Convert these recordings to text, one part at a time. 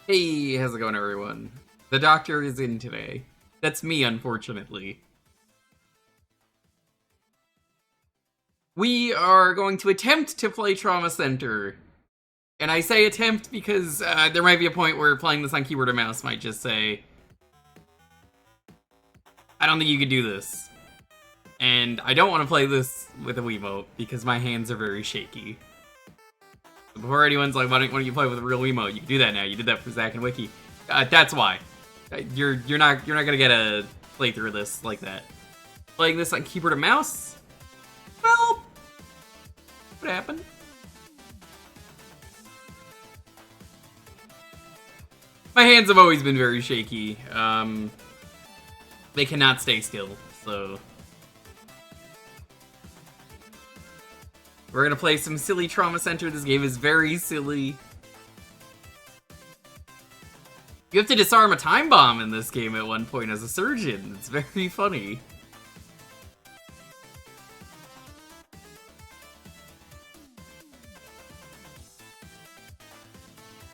Hey, how's it going, everyone? The doctor is in today. That's me, unfortunately. We are going to attempt to play Trauma Center. And I say attempt because there might be a point where playing this on keyboard or mouse might just say, I don't think you could do this. And I don't want to play this with a Wiimote because my hands are very shaky. Before anyone's like, why don't you play with a real Wiimote? You can do that now. You did that for Zach and Wiki. That's why. You're not gonna get a playthrough of this like that. Playing this on keyboard or mouse? Well, what happened? My hands have always been very shaky. They cannot stay still, so we're gonna play some silly Trauma Center. This game is very silly. You have to disarm a time bomb in this game at one point as a surgeon. It's very funny.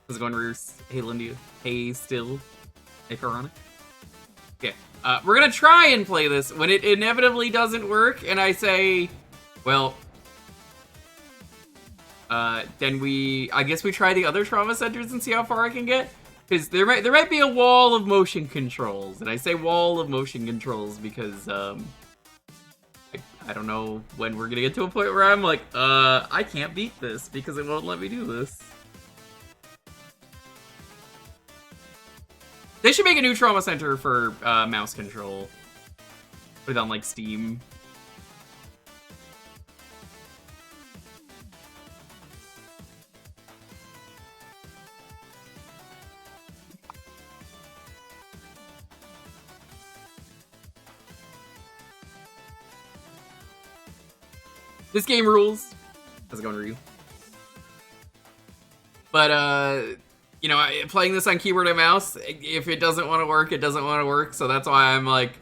How's it going, Roos? Hey, Lindy. Hey, still. Hey, Corona. Okay. We're gonna try and play this. When it inevitably doesn't work, and I say, well, then I guess we try the other Trauma Centers and see how far I can get. Because there might be a wall of motion controls, and I say wall of motion controls because I don't know when we're gonna get to a point where I'm like, I can't beat this because it won't let me do this. They should make a new Trauma Center for mouse control. Put it on like Steam. This game rules. How's it going, Ryu? But, you know, playing this on keyboard and mouse, if it doesn't want to work, it doesn't want to work. So that's why I'm like,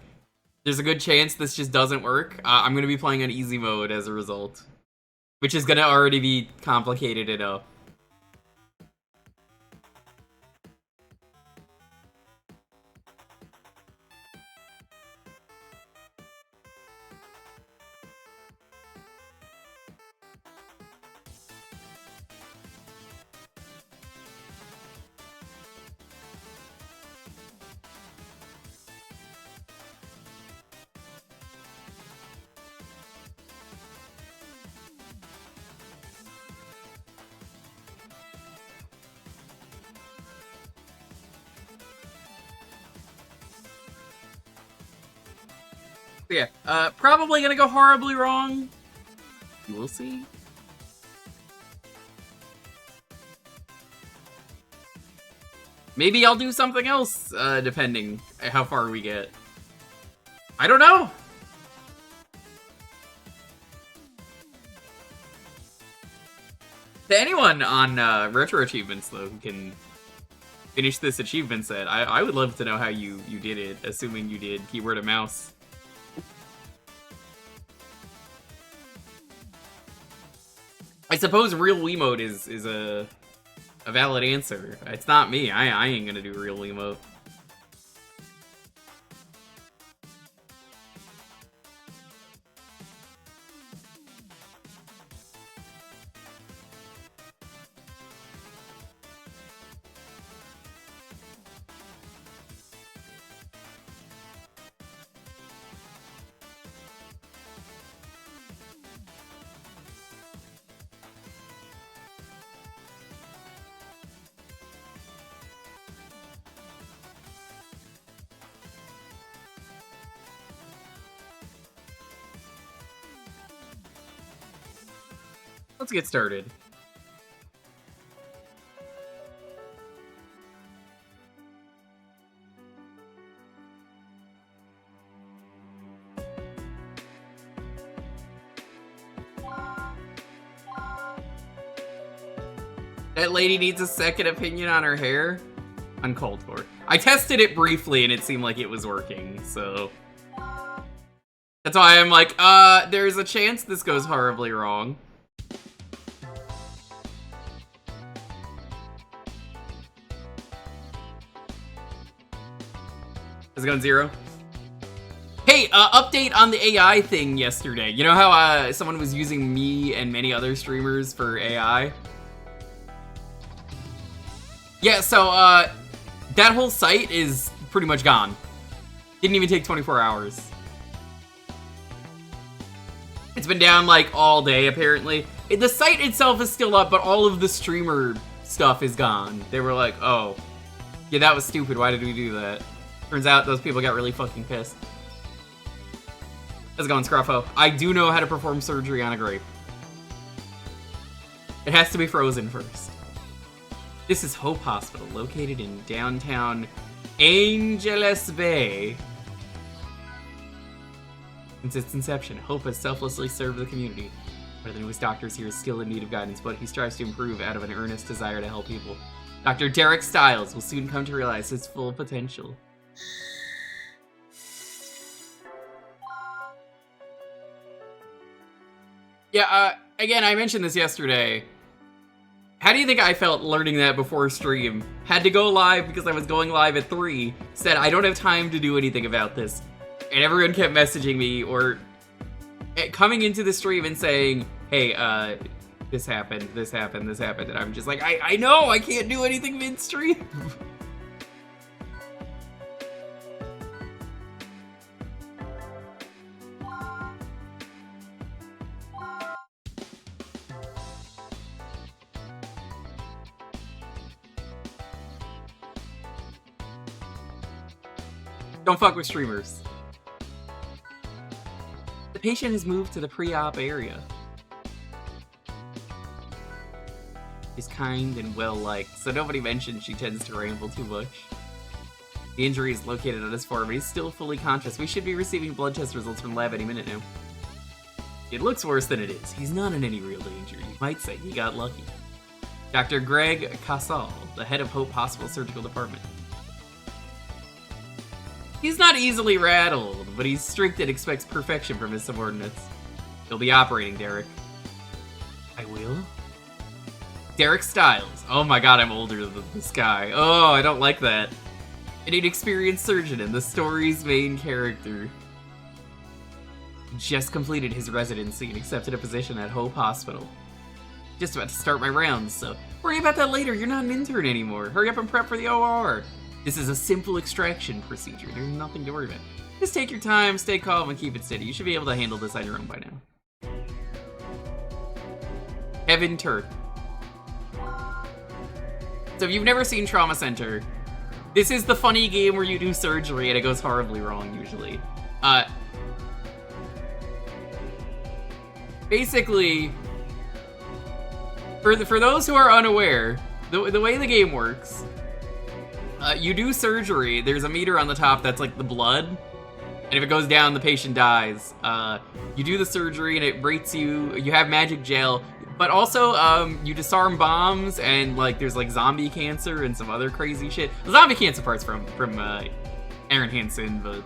there's a good chance this just doesn't work. I'm going to be playing on easy mode as a result, which is going to already be complicated enough. Yeah, probably gonna go horribly wrong. You will see. Maybe I'll do something else, depending how far we get. I don't know. To anyone on Retro Achievements, though, who can finish this achievement set, I would love to know how you did it, assuming you did keyboard and mouse. I suppose real Wiimote is a valid answer. It's not me. I ain't gonna do real Wiimote. Let's get started. That lady needs a second opinion on her hair. Uncalled for. I tested it briefly and it seemed like it was working, so that's why I'm like, there's a chance this goes horribly wrong. How's it going, Zero? Hey, update on the AI thing yesterday. You know how someone was using me and many other streamers for AI? Yeah, so that whole site is pretty much gone. Didn't even take 24 hours. It's been down like all day, apparently. The site itself is still up, but all of the streamer stuff is gone. They were like, oh, yeah, that was stupid. Why did we do that? Turns out those people got really fucking pissed. How's it going, Scruffo? I do know how to perform surgery on a grape. It has to be frozen first. This is Hope Hospital, located in downtown Angeles Bay. Since its inception, Hope has selflessly served the community. One of the newest doctors here is still in need of guidance, but he strives to improve out of an earnest desire to help people. Dr. Derek Stiles will soon come to realize his full potential. Yeah, again, I mentioned this yesterday. How do you think I felt learning that before stream? Had to go live because I was going live at 3. Said, I don't have time to do anything about this. And everyone kept messaging me or coming into the stream and saying, hey, this happened. And I'm just like, I know, I can't do anything mid-stream. Don't fuck with streamers. The patient has moved to the pre-op area. She's kind and well-liked, so nobody mentions she tends to ramble too much. The injury is located on his forearm, but he's still fully conscious. We should be receiving blood test results from the lab any minute now. It looks worse than it is. He's not in any real danger. You might say he got lucky. Dr. Greg Casal, the head of Hope Hospital Surgical Department. He's not easily rattled, but he's strict and expects perfection from his subordinates. He'll be operating, Derek. I will? Derek Stiles. Oh my god, I'm older than this guy. Oh, I don't like that. An inexperienced surgeon and the story's main character. He just completed his residency and accepted a position at Hope Hospital. Just about to start my rounds, so worry about that later. You're not an intern anymore. Hurry up and prep for the OR. This is a simple extraction procedure. There's nothing to worry about. Just take your time, stay calm, and keep it steady. You should be able to handle this on your own by now. Evan Turk. So if you've never seen Trauma Center, this is the funny game where you do surgery and it goes horribly wrong usually. Basically, for those who are unaware, the way the game works, you do surgery, there's a meter on the top that's like the blood, and if it goes down, the patient dies. You do the surgery and it rates you, you have magic gel, but also you disarm bombs, and like there's like zombie cancer and some other crazy shit. The zombie cancer part's from Aaron Hansen, but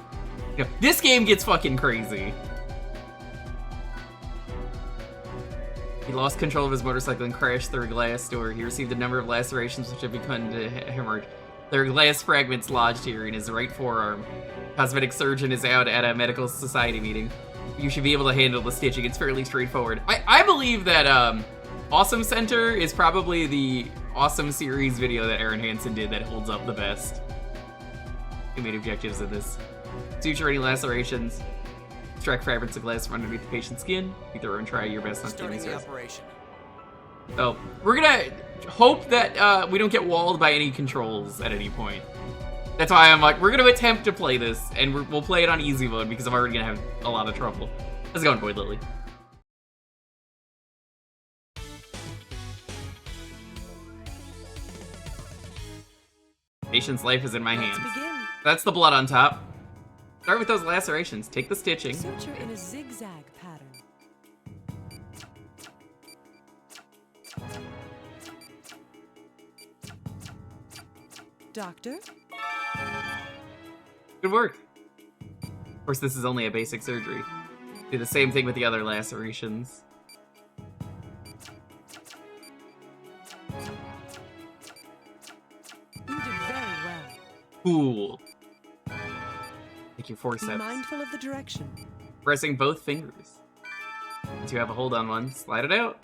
you know, this game gets fucking crazy. He lost control of his motorcycle and crashed through a glass door. He received a number of lacerations which have become into hemorrhage. There are glass fragments lodged here in his right forearm. Cosmetic surgeon is out at a medical society meeting. You should be able to handle the stitching. It's fairly straightforward. I believe that Awesome Center is probably the Awesome Series video that Aaron Hansen did that holds up the best. He made objectives in this. Suture any lacerations. Extract fragments of glass from underneath the patient's skin. Be thorough and try your best on starting the operation. So, we're gonna hope that we don't get walled by any controls at any point. That's why I'm like, we're gonna attempt to play this, and we'll play it on easy mode because I'm already gonna have a lot of trouble. How's it going, Boyd Lily? Patient's life is in my hands. Begin. That's the blood on top. Start with those lacerations. Take the stitching. Suture in a zigzag pattern. Doctor? Good work. Of course, this is only a basic surgery. Do the same thing with the other lacerations. You did very well. Cool. Like your Be forceps. mindful of the direction. Pressing both fingers. Once you have a hold on one, slide it out.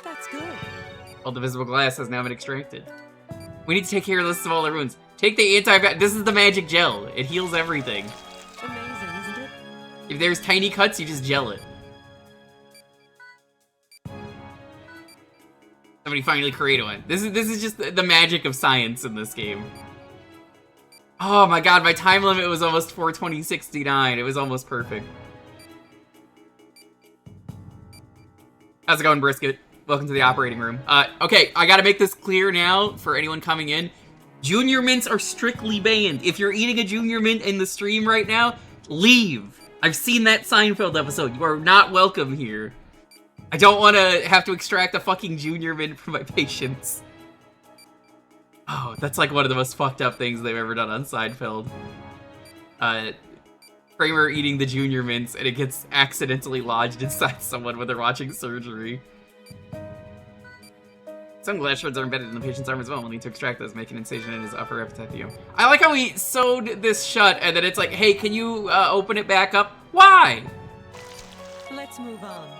That's good. All the visible glass has now been extracted. We need to take care of those smaller wounds. Take the this is the magic gel. It heals everything. Amazing, isn't it? If there's tiny cuts, you just gel it. Somebody finally created one. This is just the magic of science in this game. Oh my god, my time limit was almost 420.69. It was almost perfect. How's it going, Brisket? Welcome to the operating room. Okay, I gotta make this clear now for anyone coming in. Junior mints are strictly banned. If you're eating a junior mint in the stream right now, leave. I've seen that Seinfeld episode. You are not welcome here. I don't want to have to extract a fucking junior mint from my patients. Oh, that's like one of the most fucked up things they've ever done on Seinfeld. Kramer eating the junior mints and it gets accidentally lodged inside someone when they're watching surgery. Some glass shards are embedded in the patient's arm as well. We'll need to extract those, make an incision in his upper epitaphium. I like how we sewed this shut and then it's like, hey, can you open it back up? Why? Let's move on.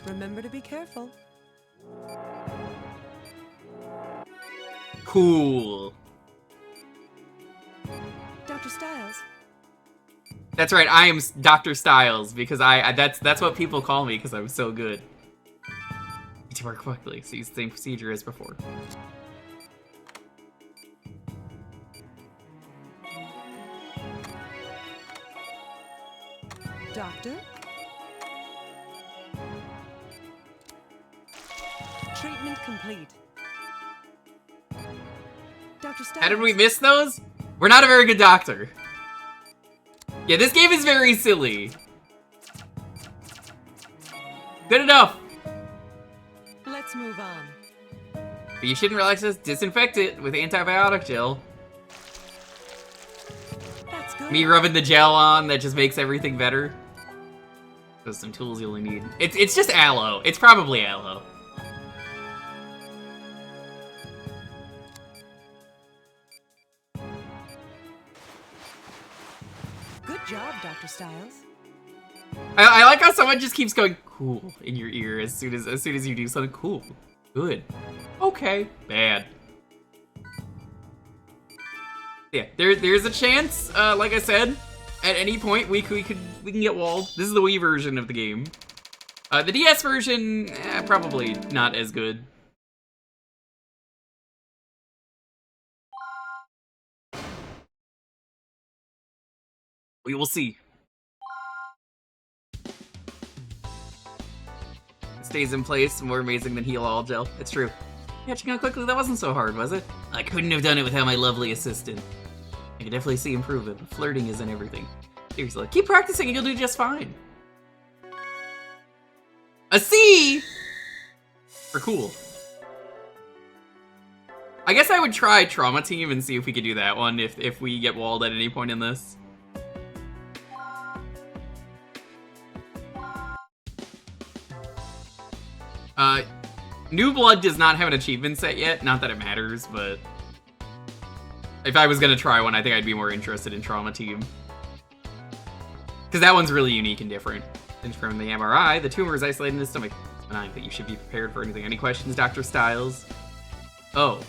Remember to be careful. Cool. Dr. Styles. That's right, I am Dr. Styles because that's what people call me because I'm so good. Need to work quickly, so use the same procedure as before. Doctor? Treatment complete. Dr. Styles. How did we miss those? We're not a very good doctor. Yeah, this game is very silly. Good enough. Let's move on. But you shouldn't relax this. Disinfect it with antibiotic gel. That's good. Me rubbing the gel on, that just makes everything better. Those some tools you only need. It's just aloe. It's probably aloe. Good job, Dr. Styles. I like how someone just keeps going cool in your ear as soon as you do something cool. Good. Okay. Bad. Yeah, there's a chance, like I said, at any point we can get walled. This is the Wii version of the game. The DS version, probably not as good. We will see. It stays in place, more amazing than Heal All Gel. It's true. Catching on quickly, that wasn't so hard, was it? I couldn't have done it without my lovely assistant. I can definitely see improvement, but flirting isn't everything. Seriously, keep practicing and you'll do just fine. A C! For cool. I guess I would try Trauma Team and see if we could do that one if we get walled at any point in this. New Blood does not have an achievement set yet. Not that it matters, but if I was gonna try one, I think I'd be more interested in Trauma Team. Because that one's really unique and different. And from the MRI, the tumor is isolated in the stomach. It's benign, but you should be prepared for anything. Any questions, Dr. Styles? Oh.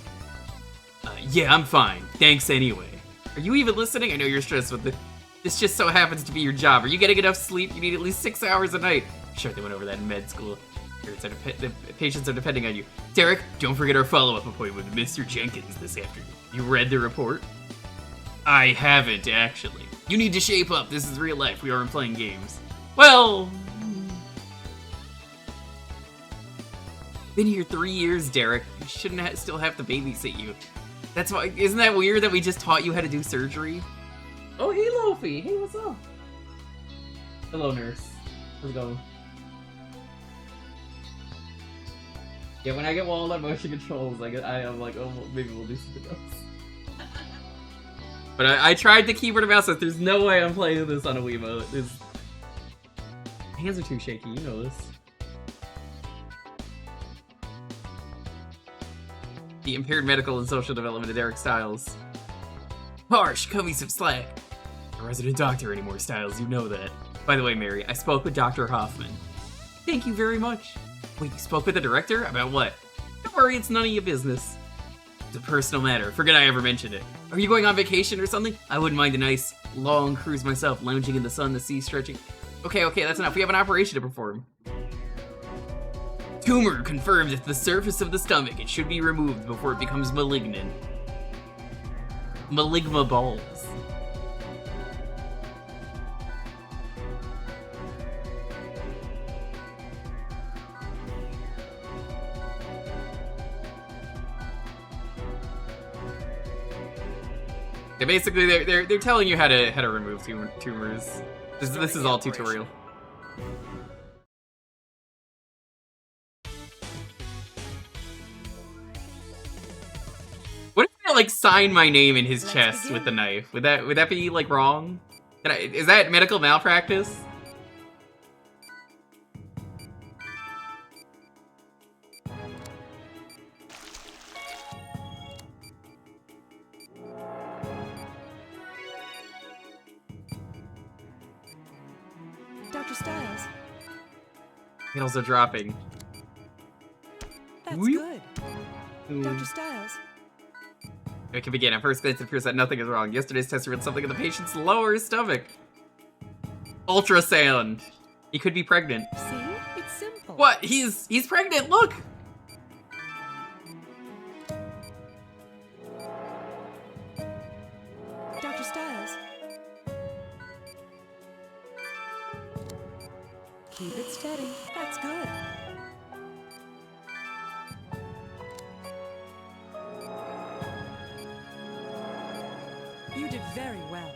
Yeah, I'm fine. Thanks anyway. Are you even listening? I know you're stressed with it. This just so happens to be your job. Are you getting enough sleep? You need at least 6 hours a night. Sure, they went over that in med school. The patients are depending on you. Derek, don't forget our follow-up appointment with Mr. Jenkins this afternoon. You read the report? I haven't, actually. You need to shape up. This is real life. We aren't playing games. Well... Been here 3 years, Derek. You shouldn't still have to babysit you. That's why... Isn't that weird that we just taught you how to do surgery? Oh, hey, Lofi. Hey, what's up? Hello, nurse. How's it going? Yeah, when I get walled on motion controls, I am like, oh, maybe we'll do something else. But I tried the keyboard and mouse, so there's no way I'm playing this on a Wiimote. My hands are too shaky, you know this. The impaired medical and social development of Derek Styles. Harsh, cut me some slack. I'm a resident doctor anymore, Styles, you know that. By the way, Mary, I spoke with Dr. Hoffman. Thank you very much. Wait, you spoke with the director? About what? Don't worry, it's none of your business. It's a personal matter. Forget I ever mentioned it. Are you going on vacation or something? I wouldn't mind a nice, long cruise myself, lounging in the sun, the sea stretching. Okay, that's enough. We have an operation to perform. Tumor confirmed at the surface of the stomach. It should be removed before it becomes malignant. Maligma balls. Yeah, basically, they're telling you how to remove tumors. This is all tutorial. What if I like sign my name in his chest with the knife? Would that be like wrong? Is that medical malpractice? Dr. Styles. Vitals are dropping. That's Whoop. good. Dr. Styles. We can begin. At first glance, it appears that nothing is wrong. Yesterday's test revealed something in the patient's lower stomach. Ultrasound. He could be pregnant. See? It's simple. What? He's pregnant. Look. Dr. Styles. Keep it steady. That's good. You did very well.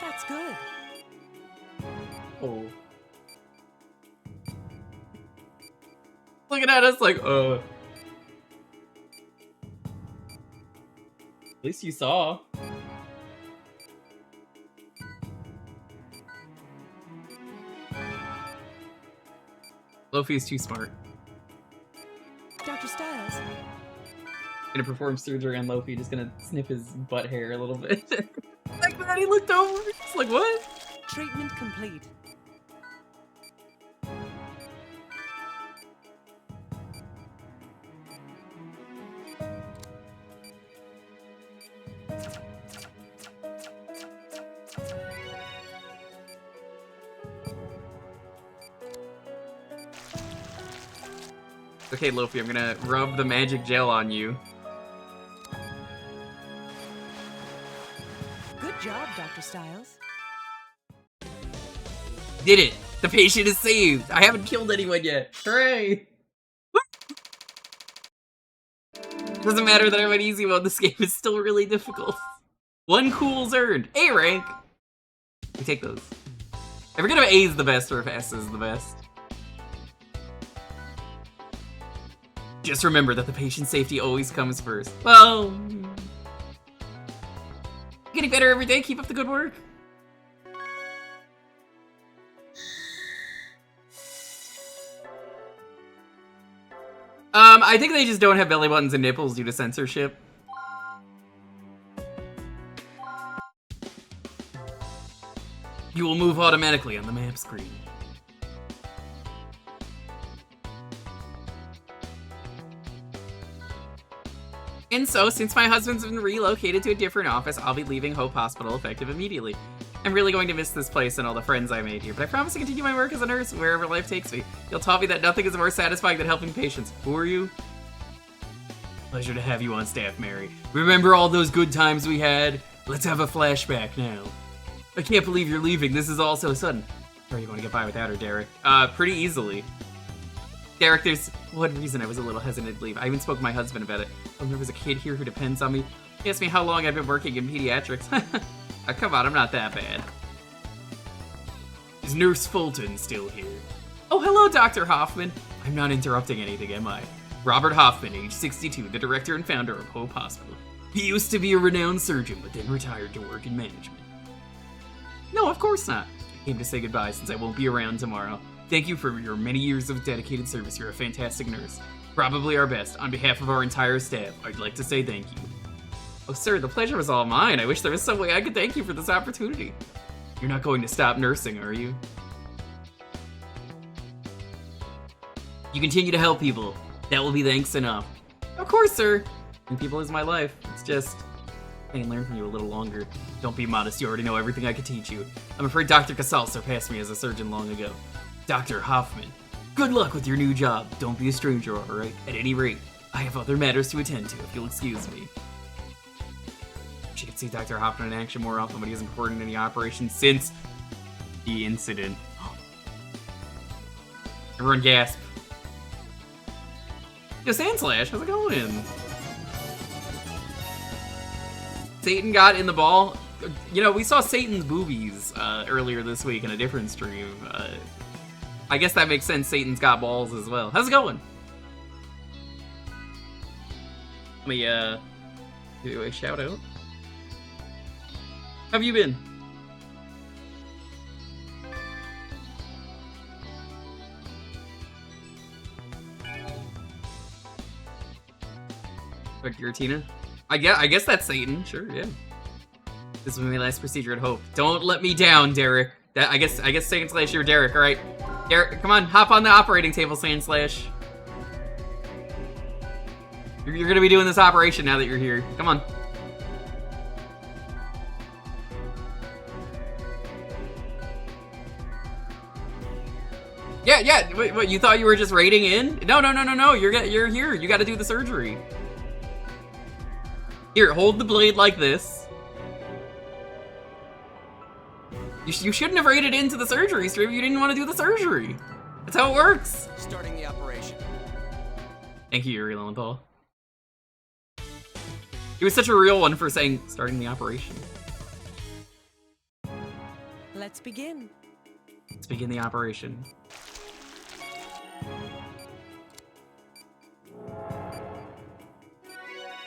That's good. Oh. Looking at us like, At least you saw. Lofi's too smart. Dr. Styles. Gonna perform surgery on Lofi, just gonna snip his butt hair a little bit. Like that, he looked over, just like, what? Treatment complete. Okay, Lofi, I'm gonna rub the magic gel on you. Good job, Dr. Styles. Did it! The patient is saved! I haven't killed anyone yet! Hooray! Doesn't matter that I'm on easy mode, this game is still really difficult. 1 cool's earned. A rank! We take those. I forget if A is the best or if S is the best. Just remember that the patient's safety always comes first. Well... Getting better every day, keep up the good work. I think they just don't have belly buttons and nipples due to censorship. You will move automatically on the map screen. And so, since my husband's been relocated to a different office, I'll be leaving Hope Hospital effective immediately. I'm really going to miss this place and all the friends I made here, but I promise to continue my work as a nurse wherever life takes me. You'll taught me that nothing is more satisfying than helping patients. Who are you? Pleasure to have you on staff, Mary. Remember all those good times we had? Let's have a flashback now. I can't believe you're leaving. This is all so sudden. How are you going to get by without her, Derek? Pretty easily. Derek, there's one reason I was a little hesitant to leave. I even spoke to my husband about it. There was a kid here who depends on me. He asked me how long I've been working in pediatrics. Come on, I'm not that bad. Is Nurse Fulton still here? Oh, hello, Dr. Hoffman. I'm not interrupting anything, am I? Robert Hoffman, age 62, the director and founder of Hope Hospital. He used to be a renowned surgeon, but then retired to work in management. No, of course not. I came to say goodbye since I won't be around tomorrow. Thank you for your many years of dedicated service. You're a fantastic nurse. Probably our best. On behalf of our entire staff, I'd like to say thank you. Oh, sir, the pleasure was all mine. I wish there was some way I could thank you for this opportunity. You're not going to stop nursing, are you? You continue to help people. That will be thanks enough. Of course, sir. And people is my life. It's just, I can learn from you a little longer. Don't be modest. You already know everything I could teach you. I'm afraid Dr. Casal surpassed me as a surgeon long ago. Dr. Hoffman, good luck with your new job. Don't be a stranger, alright? At any rate, I have other matters to attend to, if you'll excuse me. She could see Dr. Hoffman in action more often, but he hasn't performed in any operations since the incident. Everyone gasp. Yo, Sandslash, how's it going? Satan got in the ball. You know, we saw Satan's boobies earlier this week in a different stream. I guess that makes sense. Satan's got balls as well. How's it going? Let me do a shout out. How have you been? Quick, Giratina? I guess that's Satan. Sure, yeah. This was my last procedure at Hope. Don't let me down, Derek. I guess Sandslash, you're Derek, all right? Derek, come on, hop on the operating table, Sandslash. You're gonna be doing this operation now that you're here. Come on. Yeah. Wait, what? You thought you were just raiding in? No. You're here. You got to do the surgery. Here, hold the blade like this. You shouldn't have raided into the surgery stream if you didn't want to do the surgery. That's how it works. Starting the operation. Thank you, Yuri Lowenthal. He was such a real one for saying starting the operation. Let's begin. Let's begin the operation.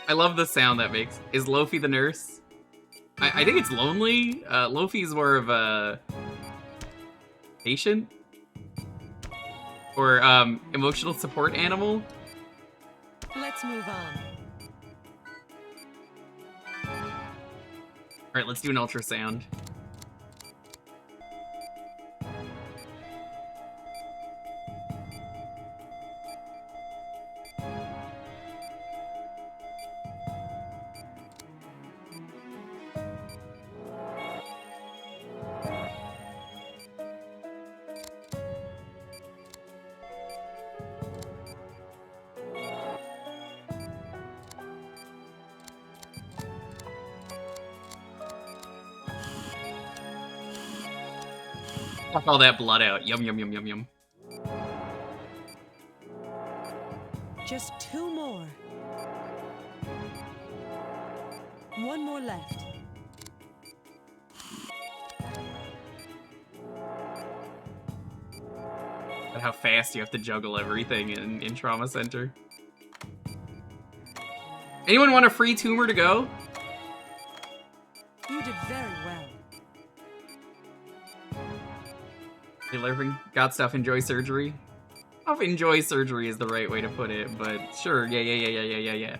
I love the sound that makes. Is Lofi the nurse? I think it's lonely. Lofi's more of a patient or emotional support animal. Let's move on. All right, let's do an ultrasound. Suck all that blood out. Yum, yum, yum, yum, yum. Just 2 more. 1 more left. But how fast you have to juggle everything in Trauma Center. Anyone want a free tumor to go? You did very well. Hey, Lurping, got stuff, enjoy surgery? I don't know if enjoy surgery is the right way to put it, but sure, yeah.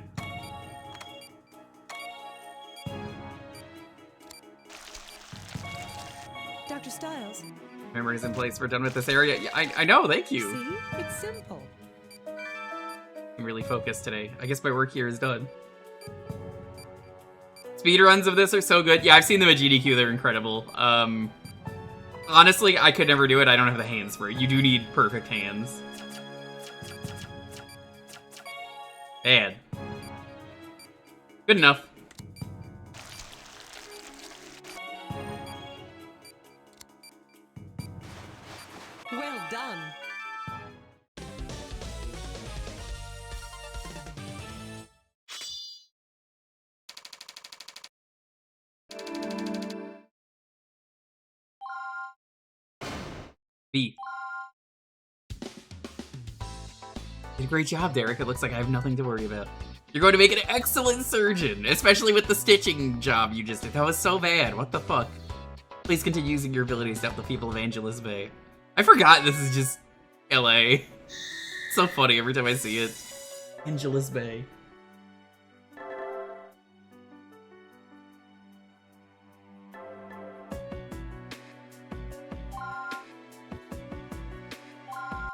Dr. Stiles, Memories in place, we're done with this area. Yeah, I know, thank you. see? It's simple. I'm really focused today. I guess my work here is done. Speedruns of this are so good. Yeah, I've seen them at GDQ, they're incredible. Honestly, I could never do it. I don't have the hands for it. You do need perfect hands. Bad. Good enough. Well done. B. Did a great job, Derek. It looks like I have nothing to worry about. You're going to make an excellent surgeon, especially with the stitching job you just did. That was so bad. What the fuck? Please continue using your abilities to help the people of Angeles Bay. I forgot this is just LA. So funny every time I see it. Angeles Bay.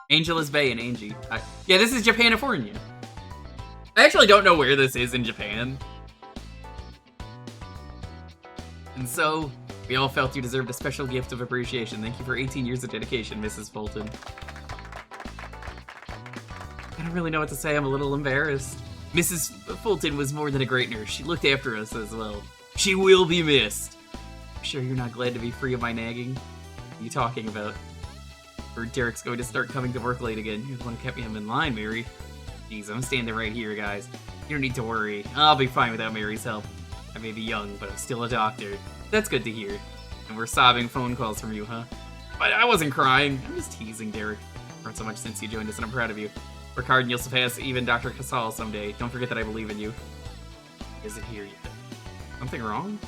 Angeles Bay and Angie. Yeah, this is Japanifornia. I actually don't know where this is in Japan. And so, we all felt you deserved a special gift of appreciation. Thank you for 18 years of dedication, Mrs. Fulton. I don't really know what to say. I'm a little embarrassed. Mrs. Fulton was more than a great nurse. She looked after us as well. She will be missed. I'm sure you're not glad to be free of my nagging. What are you talking about? Or Derek's going to start coming to work late again. You're the one who kept him in line, Mary. Jeez, I'm standing right here, guys. You don't need to worry. I'll be fine without Mary's help. I may be young, but I'm still a doctor. That's good to hear. And we're sobbing phone calls from you, huh? But I wasn't crying. I'm just teasing, Derek. I've grown so much since you joined us, and I'm proud of you. Work hard and you'll surpass even Dr. Casal someday. Don't forget that I believe in you. Is it here yet? Something wrong?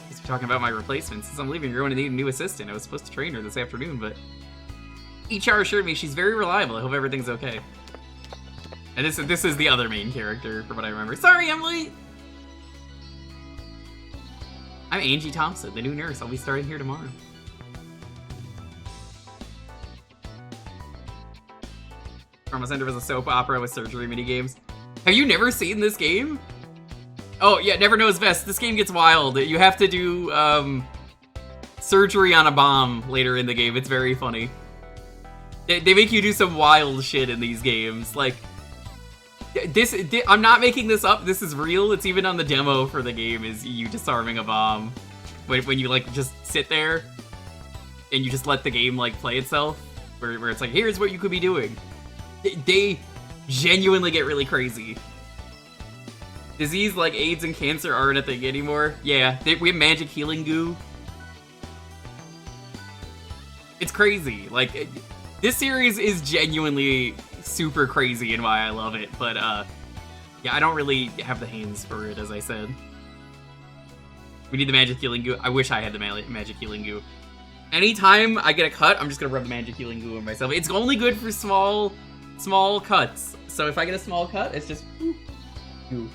Because we're talking about my replacement. Since I'm leaving, you're going to need a new assistant. I was supposed to train her this afternoon, but HR assured me she's very reliable. I hope everything's okay. And this is the other main character, from what I remember. Sorry, I'm late! I'm Angie Thompson, the new nurse. I'll be starting here tomorrow. Trauma Center was a soap opera with surgery minigames. Have you never seen this game? Oh, yeah, Never Knows Best. This game gets wild. You have to do, surgery on a bomb later in the game. It's very funny. They make you do some wild shit in these games. Like, I'm not making this up. This is real. It's even on the demo for the game, is you disarming a bomb. When you, like, just sit there and you just let the game, like, play itself. Where it's like, here's what you could be doing. They genuinely get really crazy. Disease like AIDS and cancer aren't a thing anymore. Yeah, we have magic healing goo. It's crazy. Like, this series is genuinely super crazy and why I love it. But, yeah, I don't really have the hands for it, as I said. We need the magic healing goo. I wish I had the magic healing goo. Anytime I get a cut, I'm just gonna rub the magic healing goo on myself. It's only good for small cuts. So if I get a small cut, it's just goo.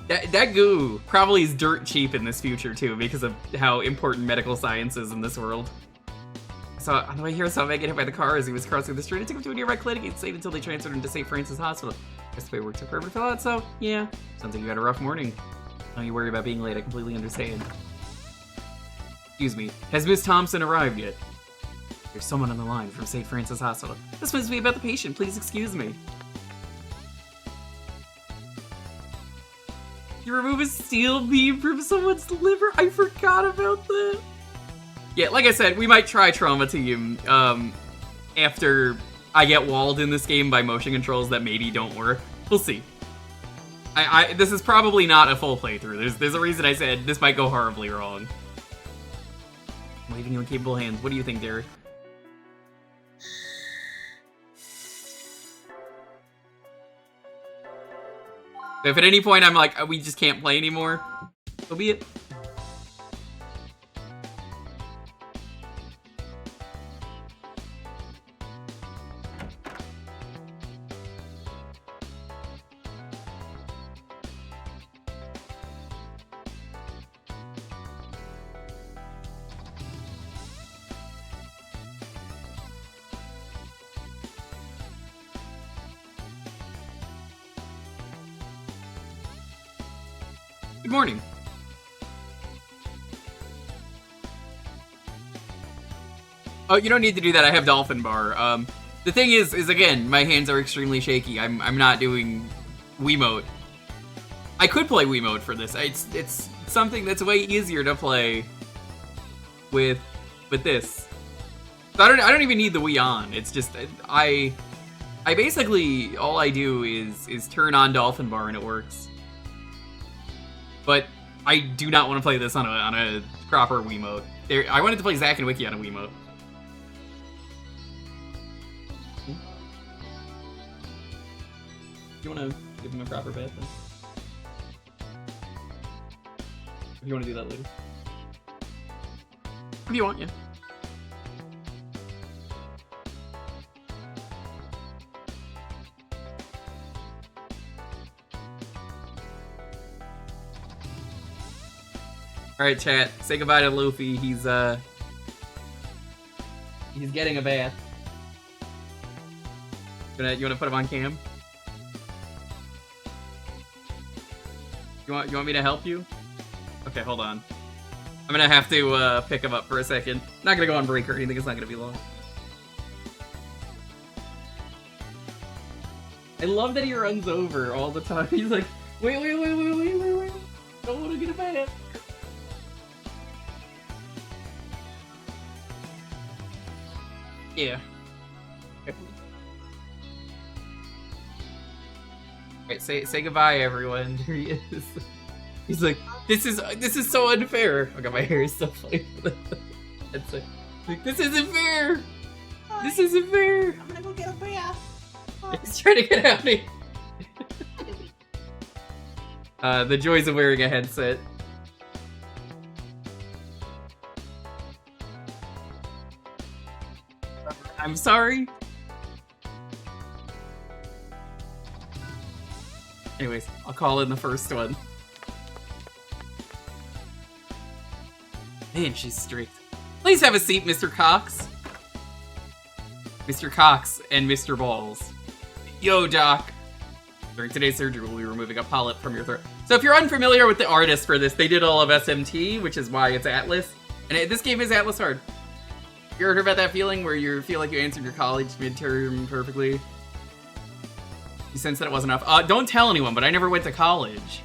That goo probably is dirt cheap in this future too, because of how important medical science is in this world. So on the way here, I saw Megan hit by the car as he was crossing the street. I took him to a nearby clinic and stayed until they transferred him to St. Francis Hospital. Guess the paperwork took forever to fill out, so yeah. Sounds like you had a rough morning. Don't you worry about being late, I completely understand. Excuse me, has Miss Thompson arrived yet? There's someone on the line from St. Francis Hospital. This must be about the patient, please excuse me. You remove a steel beam from someone's liver? I forgot about that. Yeah, like I said, we might try Trauma Team after I get walled in this game by motion controls that maybe don't work. We'll see. This is probably not a full playthrough. There's a reason I said this might go horribly wrong. I'm leaving you in capable hands. What do you think, Derek? If at any point I'm like, we just can't play anymore, so be it. Good morning. Oh, you don't need to do that. I have Dolphin Bar. The thing is again, my hands are extremely shaky. I'm not doing Wiimote. I could play Wiimote for this. It's something that's way easier to play with this. So I don't even need the Wii on. It's just I basically all I do is turn on Dolphin Bar and it works. But I do not want to play this on a proper Wiimote. I wanted to play Zack and Wiki on a Wiimote. You want to give him a proper bath then? If you want to do that later. If you want, yeah. Alright, chat. Say goodbye to Luffy. He's getting a bath. You wanna put him on cam? You want me to help you? Okay, hold on. I'm gonna have to pick him up for a second. Not gonna go on break or anything, it's not gonna be long. I love that he runs over all the time. He's like, wait. Don't wanna get a bath. Yeah. Alright, say goodbye, everyone. Here he is. He's like, this is so unfair. Oh god, my hair is so funny. It's like, this isn't fair. This isn't fair. I'm gonna go get a bath. He's trying to get out of me. The joys of wearing a headset. I'm sorry. Anyways, I'll call in the first one. Man, she's strict. Please have a seat, Mr. Cox. Mr. Cox and Mr. Balls. Yo, Doc. During today's surgery, we'll be removing a polyp from your throat. So if you're unfamiliar with the artist for this, they did all of SMT, which is why it's Atlas. And this game is Atlas hard. You ever heard about that feeling where you feel like you answered your college midterm perfectly? You sense that it wasn't enough. Don't tell anyone, but I never went to college.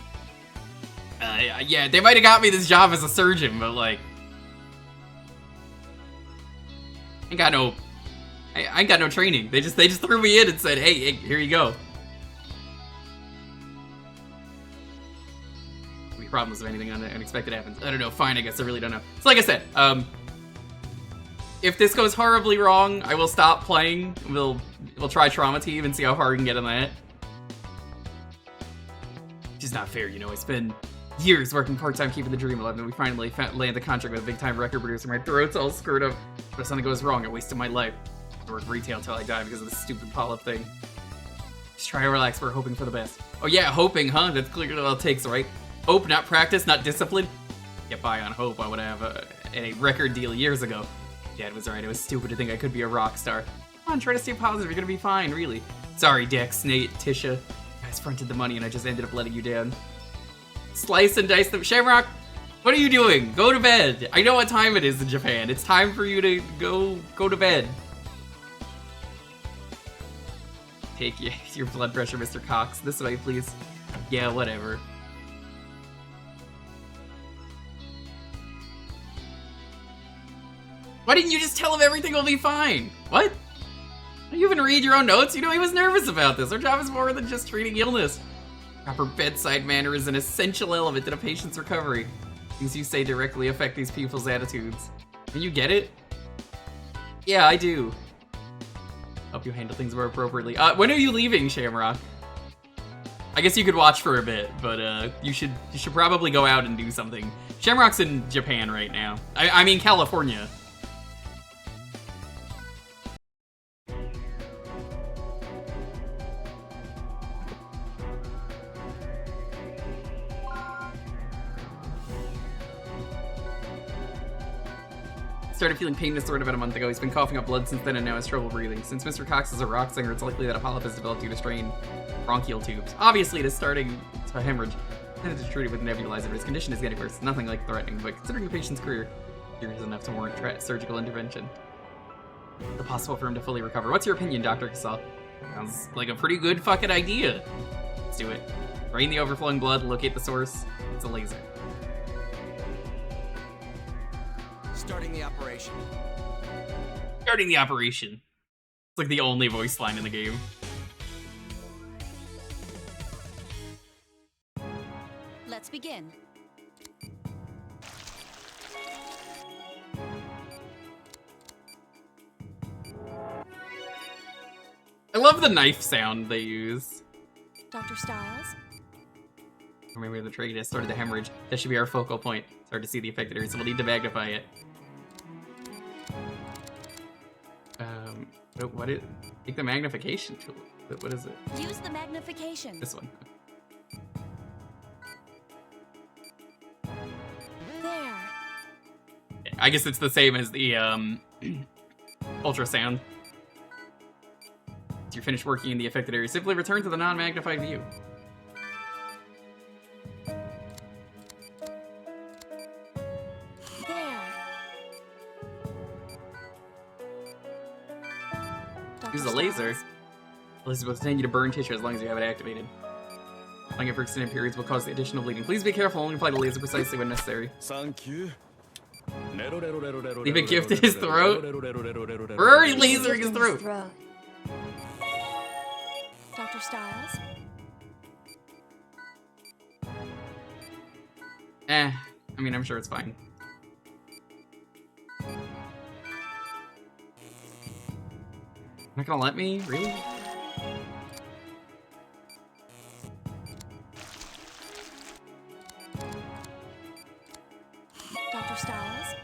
Yeah, they might have got me this job as a surgeon, but like, I ain't got no training. They just threw me in and said, hey, here you go. Any problems if anything unexpected happens? I don't know. Fine, I guess I really don't know. So like I said, if this goes horribly wrong, I will stop playing. We'll try Trauma Team and see how far we can get on that. Which is not fair, you know. I spend years working part-time keeping the dream alive, and we finally land the contract with a big-time record producer. My throat's all screwed up. But if something goes wrong, I wasted my life. I work retail till I die because of this stupid polyp thing. Just try to relax. We're hoping for the best. Oh yeah, hoping, huh? That's clearly all it takes, right? Hope, not practice, not discipline. Get by on hope. I would have a record deal years ago. Dad was right. It was stupid to think I could be a rock star. Come on, try to stay positive. You're gonna be fine, really. Sorry, Dex, Nate, Tisha. You guys fronted the money and I just ended up letting you down. Slice and dice them. Shamrock, what are you doing? Go to bed. I know what time it is in Japan. It's time for you to go to bed. Take your blood pressure, Mr. Cox. This way, please. Yeah, whatever. Why didn't you just tell him everything will be fine? What? You even read your own notes? You know he was nervous about this. Our job is more than just treating illness. Proper bedside manner is an essential element in a patient's recovery. Things you say directly affect these people's attitudes. Can you get it? Yeah, I do. Hope you handle things more appropriately. When are you leaving, Shamrock? I guess you could watch for a bit, but you should probably go out and do something. Shamrock's in Japan right now. I mean California. Started feeling pain in his throat about a month ago. He's been coughing up blood since then and now has trouble breathing. Since Mr. Cox is a rock singer, it's likely that a polyp has developed due to strained bronchial tubes. Obviously, it is starting to hemorrhage. It's treated with a nebulizer, but his condition is getting worse. Nothing like threatening, but considering the patient's career, serious enough to warrant surgical intervention. It's possible for him to fully recover. What's your opinion, Dr. Casal? Sounds like a pretty good fucking idea. Let's do it. Drain the overflowing blood, locate the source. It's a laser. Starting the operation. Starting the operation. It's like the only voice line in the game. Let's begin. I love the knife sound they use. Dr. Styles? Or maybe the trachea started the hemorrhage. That should be our focal point. It's hard to see the affected area, so we'll need to magnify it. What is... Take the magnification tool. What is it? Use the magnification. This one. There. I guess it's the same as the, ultrasound. Once you're finished working in the affected area, simply return to the non-magnified view. Use the laser. The laser will continue to burn tissue as long as you have it activated. Applying it for extended periods will cause the additional bleeding. Please be careful, only apply the laser precisely when necessary. Thank you. Leave a gift in his throat. We're already lasering his throat. Dr. Styles? I mean, I'm sure it's fine. Not gonna let me? Really? Dr. Styles?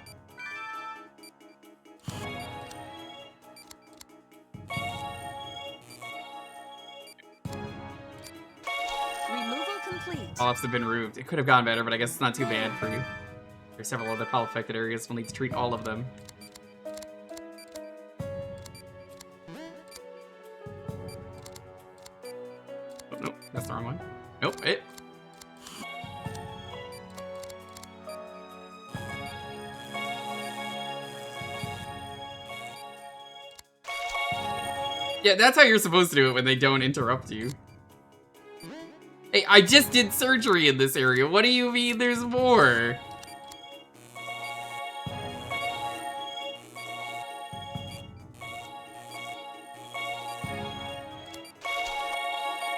Removal complete. Polyps have been removed. It could have gone better, but I guess it's not too bad for you. There's several other polyp affected areas. We'll need to treat all of them. Oh, nope, that's the wrong one. Nope, it. Yeah, that's how you're supposed to do it when they don't interrupt you. Hey, I just did surgery in this area. What do you mean there's more?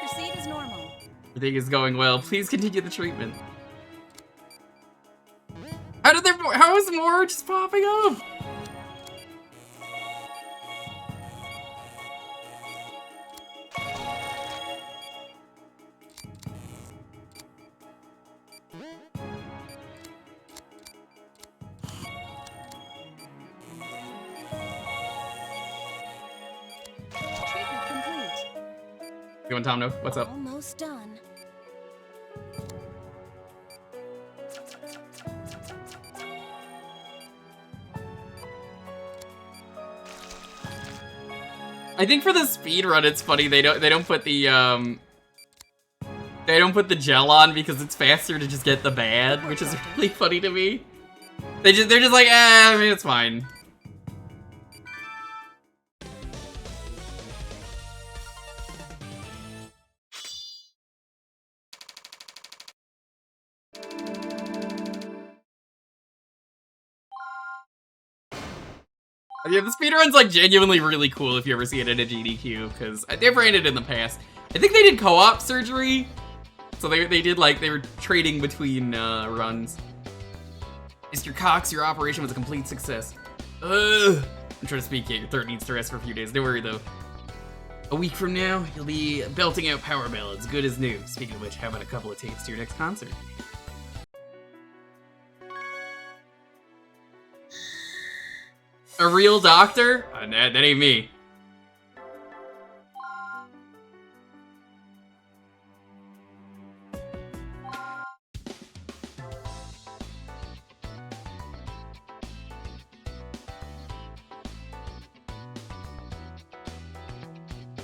Proceed as normal. Everything is going well. Please continue the treatment. How did there? How is more just popping up? Treatment complete. You want Tom to know? What's up? Almost done. I think for the speed run, it's funny they don't put the gel on because it's faster to just get the bad, which is really funny to me. They're just like, I mean, it's fine. Yeah, the speedrun's like genuinely really cool if you ever see it in a GDQ, because they've ran it in the past. I think they did co-op surgery, so they did like, they were trading between runs. Mr. Cox, your operation was a complete success. Ugh. I'm trying to speak here, your throat needs to rest for a few days, don't worry though. A week from now, you'll be belting out power ballads, good as new. Speaking of which, how about a couple of tapes to your next concert? A real doctor? That ain't me.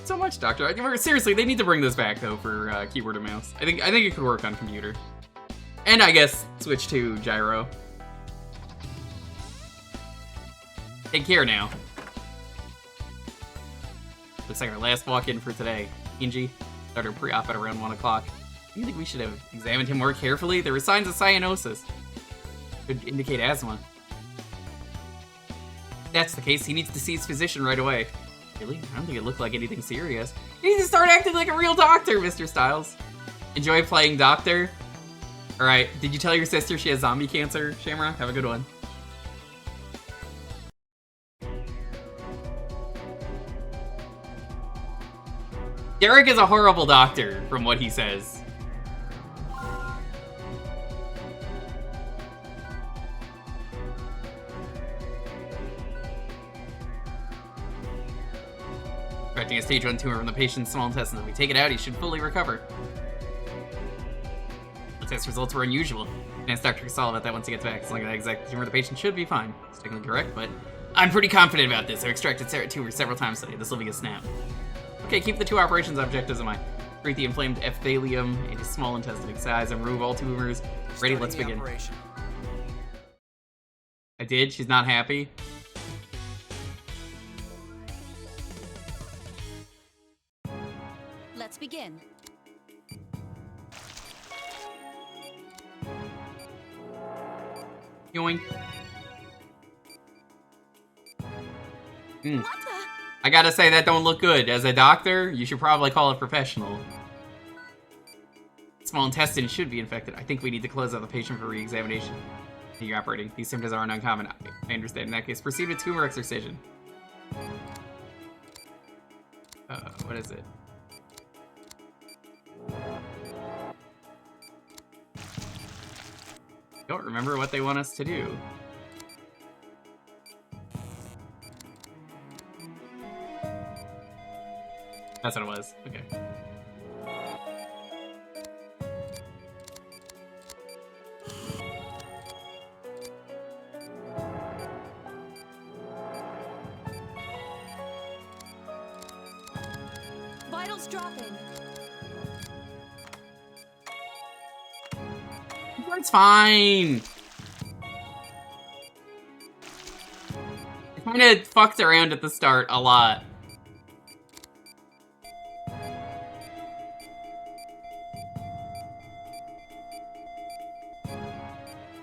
So much, Doctor. Seriously, they need to bring this back though for keyboard and mouse. I think it could work on computer, and I guess switch to gyro. Take care now. Looks like our last walk-in for today. Inji started pre-op at around 1 o'clock. Do you think we should have examined him more carefully? There were signs of cyanosis. Could indicate asthma. If that's the case, he needs to see his physician right away. Really? I don't think it looked like anything serious. You need to start acting like a real doctor, Mr. Styles. Enjoy playing doctor. Alright, did you tell your sister she has zombie cancer, Shamrock? Have a good one. Derek is a horrible doctor, from what he says. Correcting a stage 1 tumor from the patient's small intestine. If we take it out, he should fully recover. The test results were unusual. Ask Dr. Casal about that once he gets back. As long as that exact tumor, the patient should be fine. It's technically correct, but I'm pretty confident about this. I've extracted tumor several times today. This will be a snap. Okay, keep the 2 operations objectives in mind. Treat the inflamed epithelium in his small intestine size and remove all tumors. Ready, let's begin. Operation. I did, she's not happy. Let's begin. Yoink. What the? I gotta say, that don't look good. As a doctor, you should probably call a professional. Small intestine should be infected. I think we need to close out the patient for re-examination. You're operating. These symptoms aren't uncommon. I understand. In that case, proceed with tumor excision. What is it? Don't remember what they want us to do. That's what it was. Okay. Vitals dropping. It's fine. I kind of fucked around at the start a lot.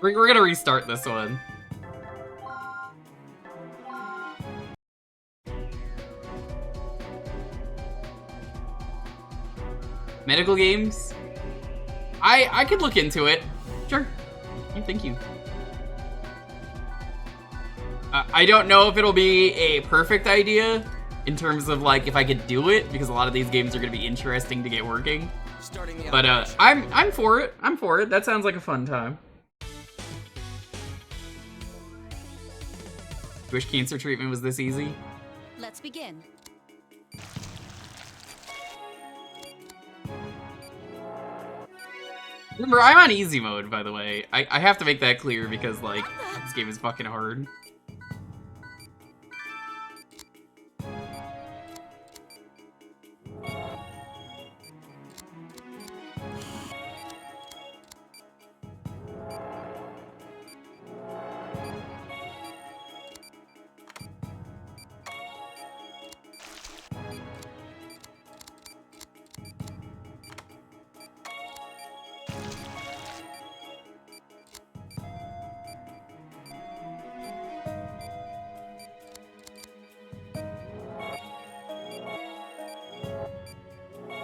We're gonna restart this one. Medical games? I could look into it. Sure. Thank you. I don't know if it'll be a perfect idea in terms of like if I could do it, because a lot of these games are gonna be interesting to get working. Starting the But operation. I'm for it. I'm for it. That sounds like a fun time. Wish cancer treatment was this easy. Let's begin. Remember, I'm on easy mode, by the way. I have to make that clear because, like, this game is fucking hard.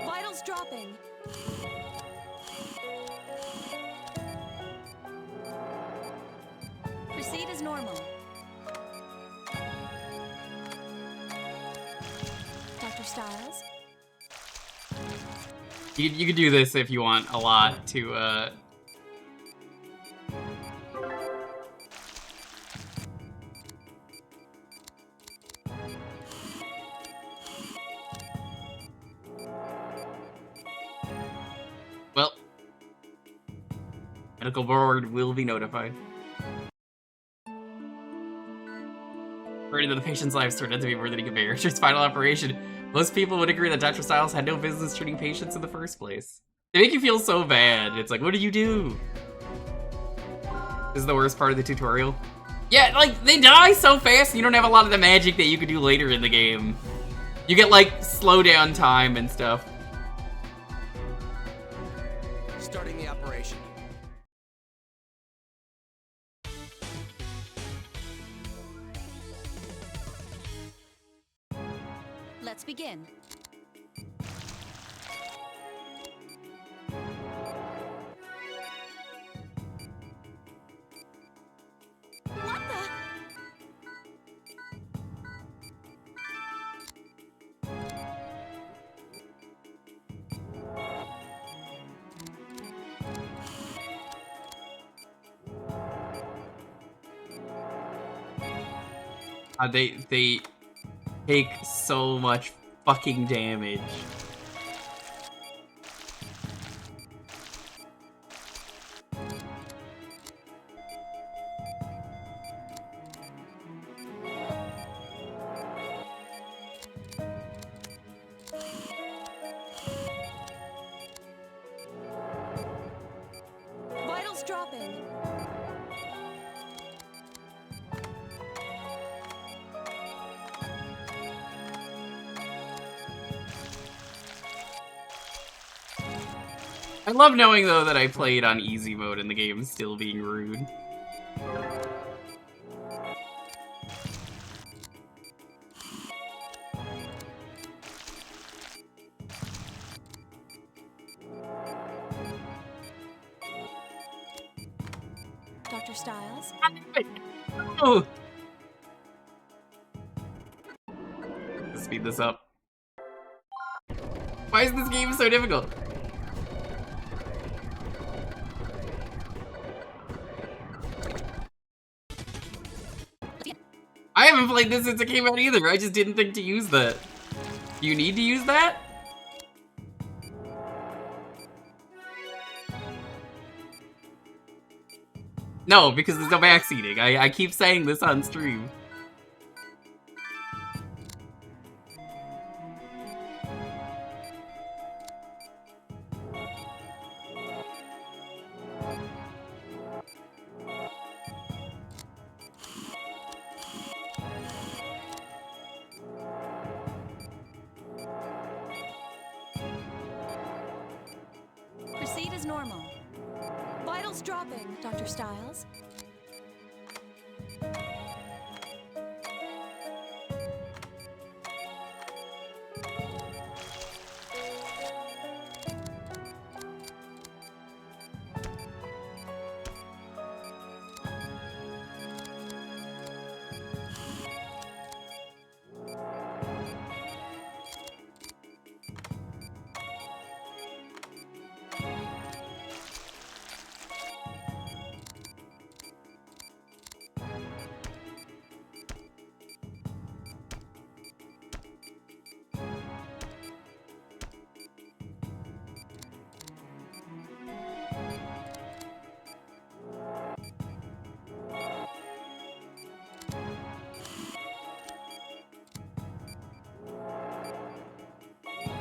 Vitals dropping. Proceed as normal. Dr. Styles? You could do this if you want a lot to, Well, medical board will be notified. According to the patient's life turned out to be more than he could bear. After his final operation, most people would agree that Dr. Styles had no business treating patients in the first place. They make you feel so bad. It's like, what did you do? This is the worst part of the tutorial. Yeah, like, they die so fast, you don't have a lot of the magic that you could do later in the game. You get, like, slow down time and stuff. Starting the operation. Let's begin. What the? They take so much fucking damage. Vitals dropping. I love knowing, though, that I played on easy mode and the game still being rude. Dr. Styles? Oh! Let's speed this up. Why is this game so difficult? I haven't played this since it came out either. I just didn't think to use that. Do you need to use that? No, because there's no backseating. I keep saying this on stream. Proceed as normal. Vitals dropping. Dr. Styles?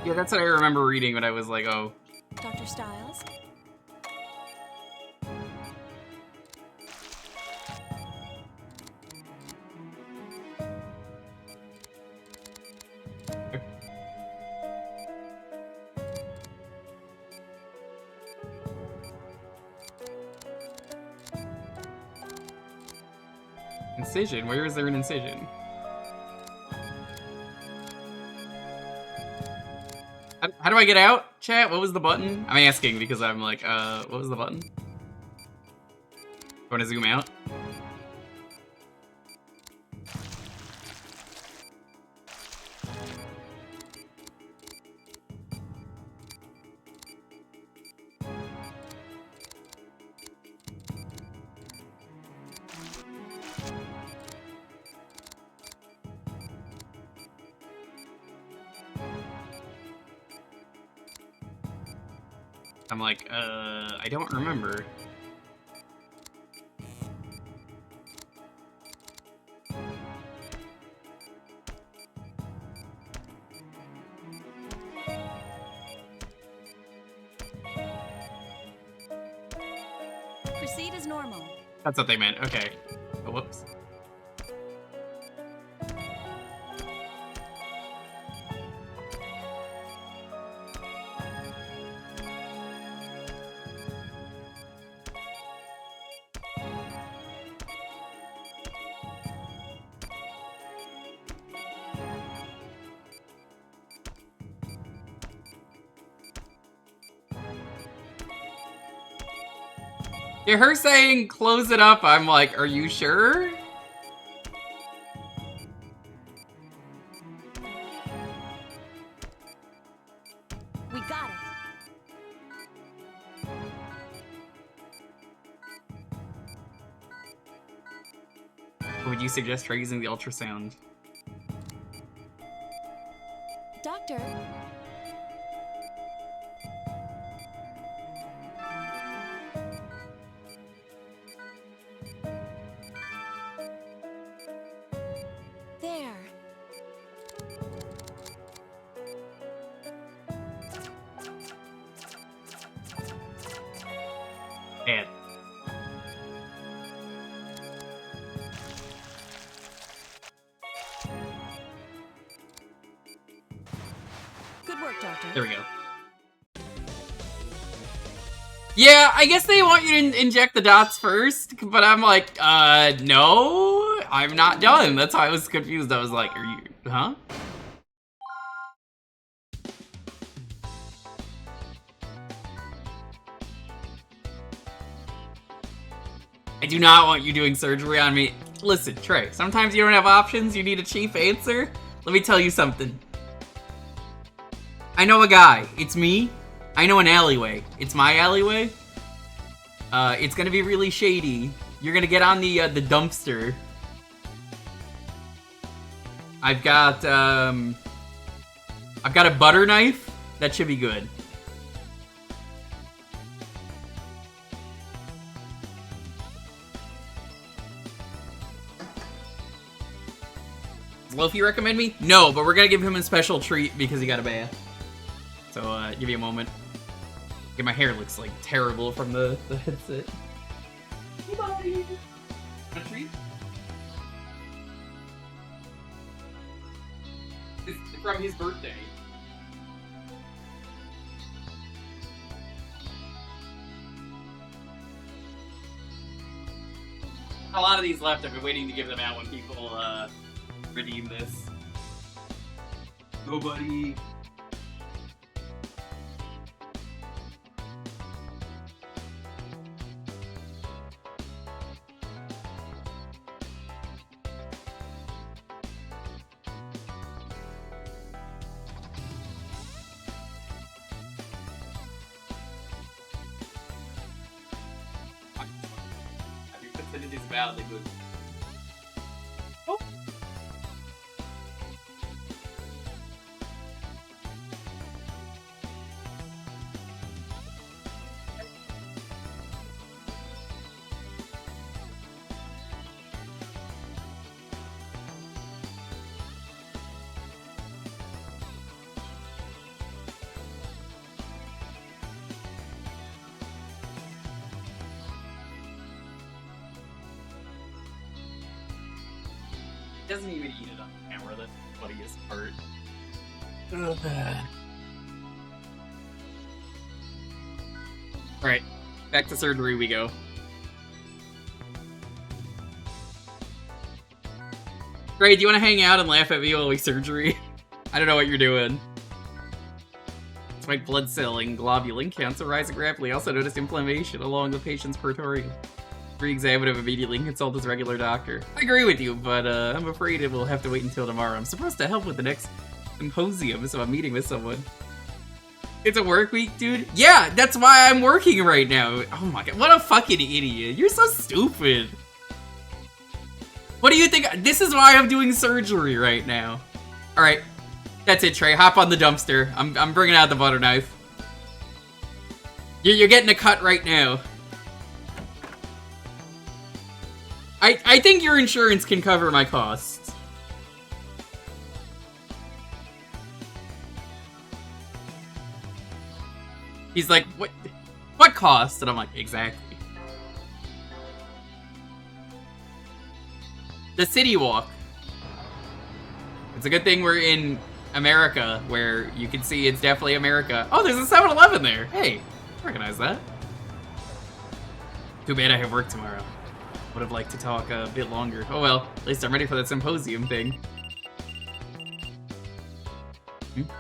Yeah, that's what I remember reading when I was like, oh. Dr. Styles? Incision? Where is there an incision? How do I get out, chat? What was the button? I'm asking because I'm like, what was the button? Want to zoom out? I'm like, I don't remember. Proceed as normal. That's what they meant. Okay. Oh, whoops. Yeah, her saying close it up, I'm like, are you sure? We got it. Would you suggest try using the ultrasound? Doctor, there. And Good work, Doctor. there we go. Yeah, I guess they want you to inject the dots first, but I'm like, no, I'm not done. That's why I was confused. I was like, are you, huh? I do not want you doing surgery on me. Listen, Trey, sometimes you don't have options. You need a chief answer. Let me tell you something. I know a guy. It's me. I know an alleyway. It's my alleyway. It's gonna be really shady. You're gonna get on the dumpster. I've got a butter knife. That should be good. Does Lofi recommend me? No, but we're gonna give him a special treat because he got a bath. So, give me a moment. Okay, my hair looks like terrible from the headset. Hey, buddy. A treat? It's from his birthday. A lot of these left. I've been waiting to give them out when people redeem this. Go, buddy. It is badly good. Oh. Doesn't even eat it on camera, that's the funniest part. Alright, back to surgery we go. Great, do you want to hang out and laugh at me while we surgery? I don't know what you're doing. It's white blood cell and globulin counts are rising rapidly. Also noticed inflammation along the patient's peritoneum. Re-examine him immediately and consult his regular doctor. I agree with you, but I'm afraid it will have to wait until tomorrow. I'm supposed to help with the next symposium, so I'm meeting with someone. It's a work week, dude? Yeah, that's why I'm working right now. Oh my god, what a fucking idiot. You're so stupid. What do you think? This is why I'm doing surgery right now. Alright, that's it, Trey. Hop on the dumpster. I'm bringing out the butter knife. You're getting a cut right now. I think your insurance can cover my costs. He's like, what cost? And I'm like, exactly. The city walk. It's a good thing we're in America, where you can see it's definitely America. Oh, there's a 7-Eleven there. Hey, recognize that. Too bad I have work tomorrow. Would have liked to talk a bit longer. Oh well, at least I'm ready for that symposium thing.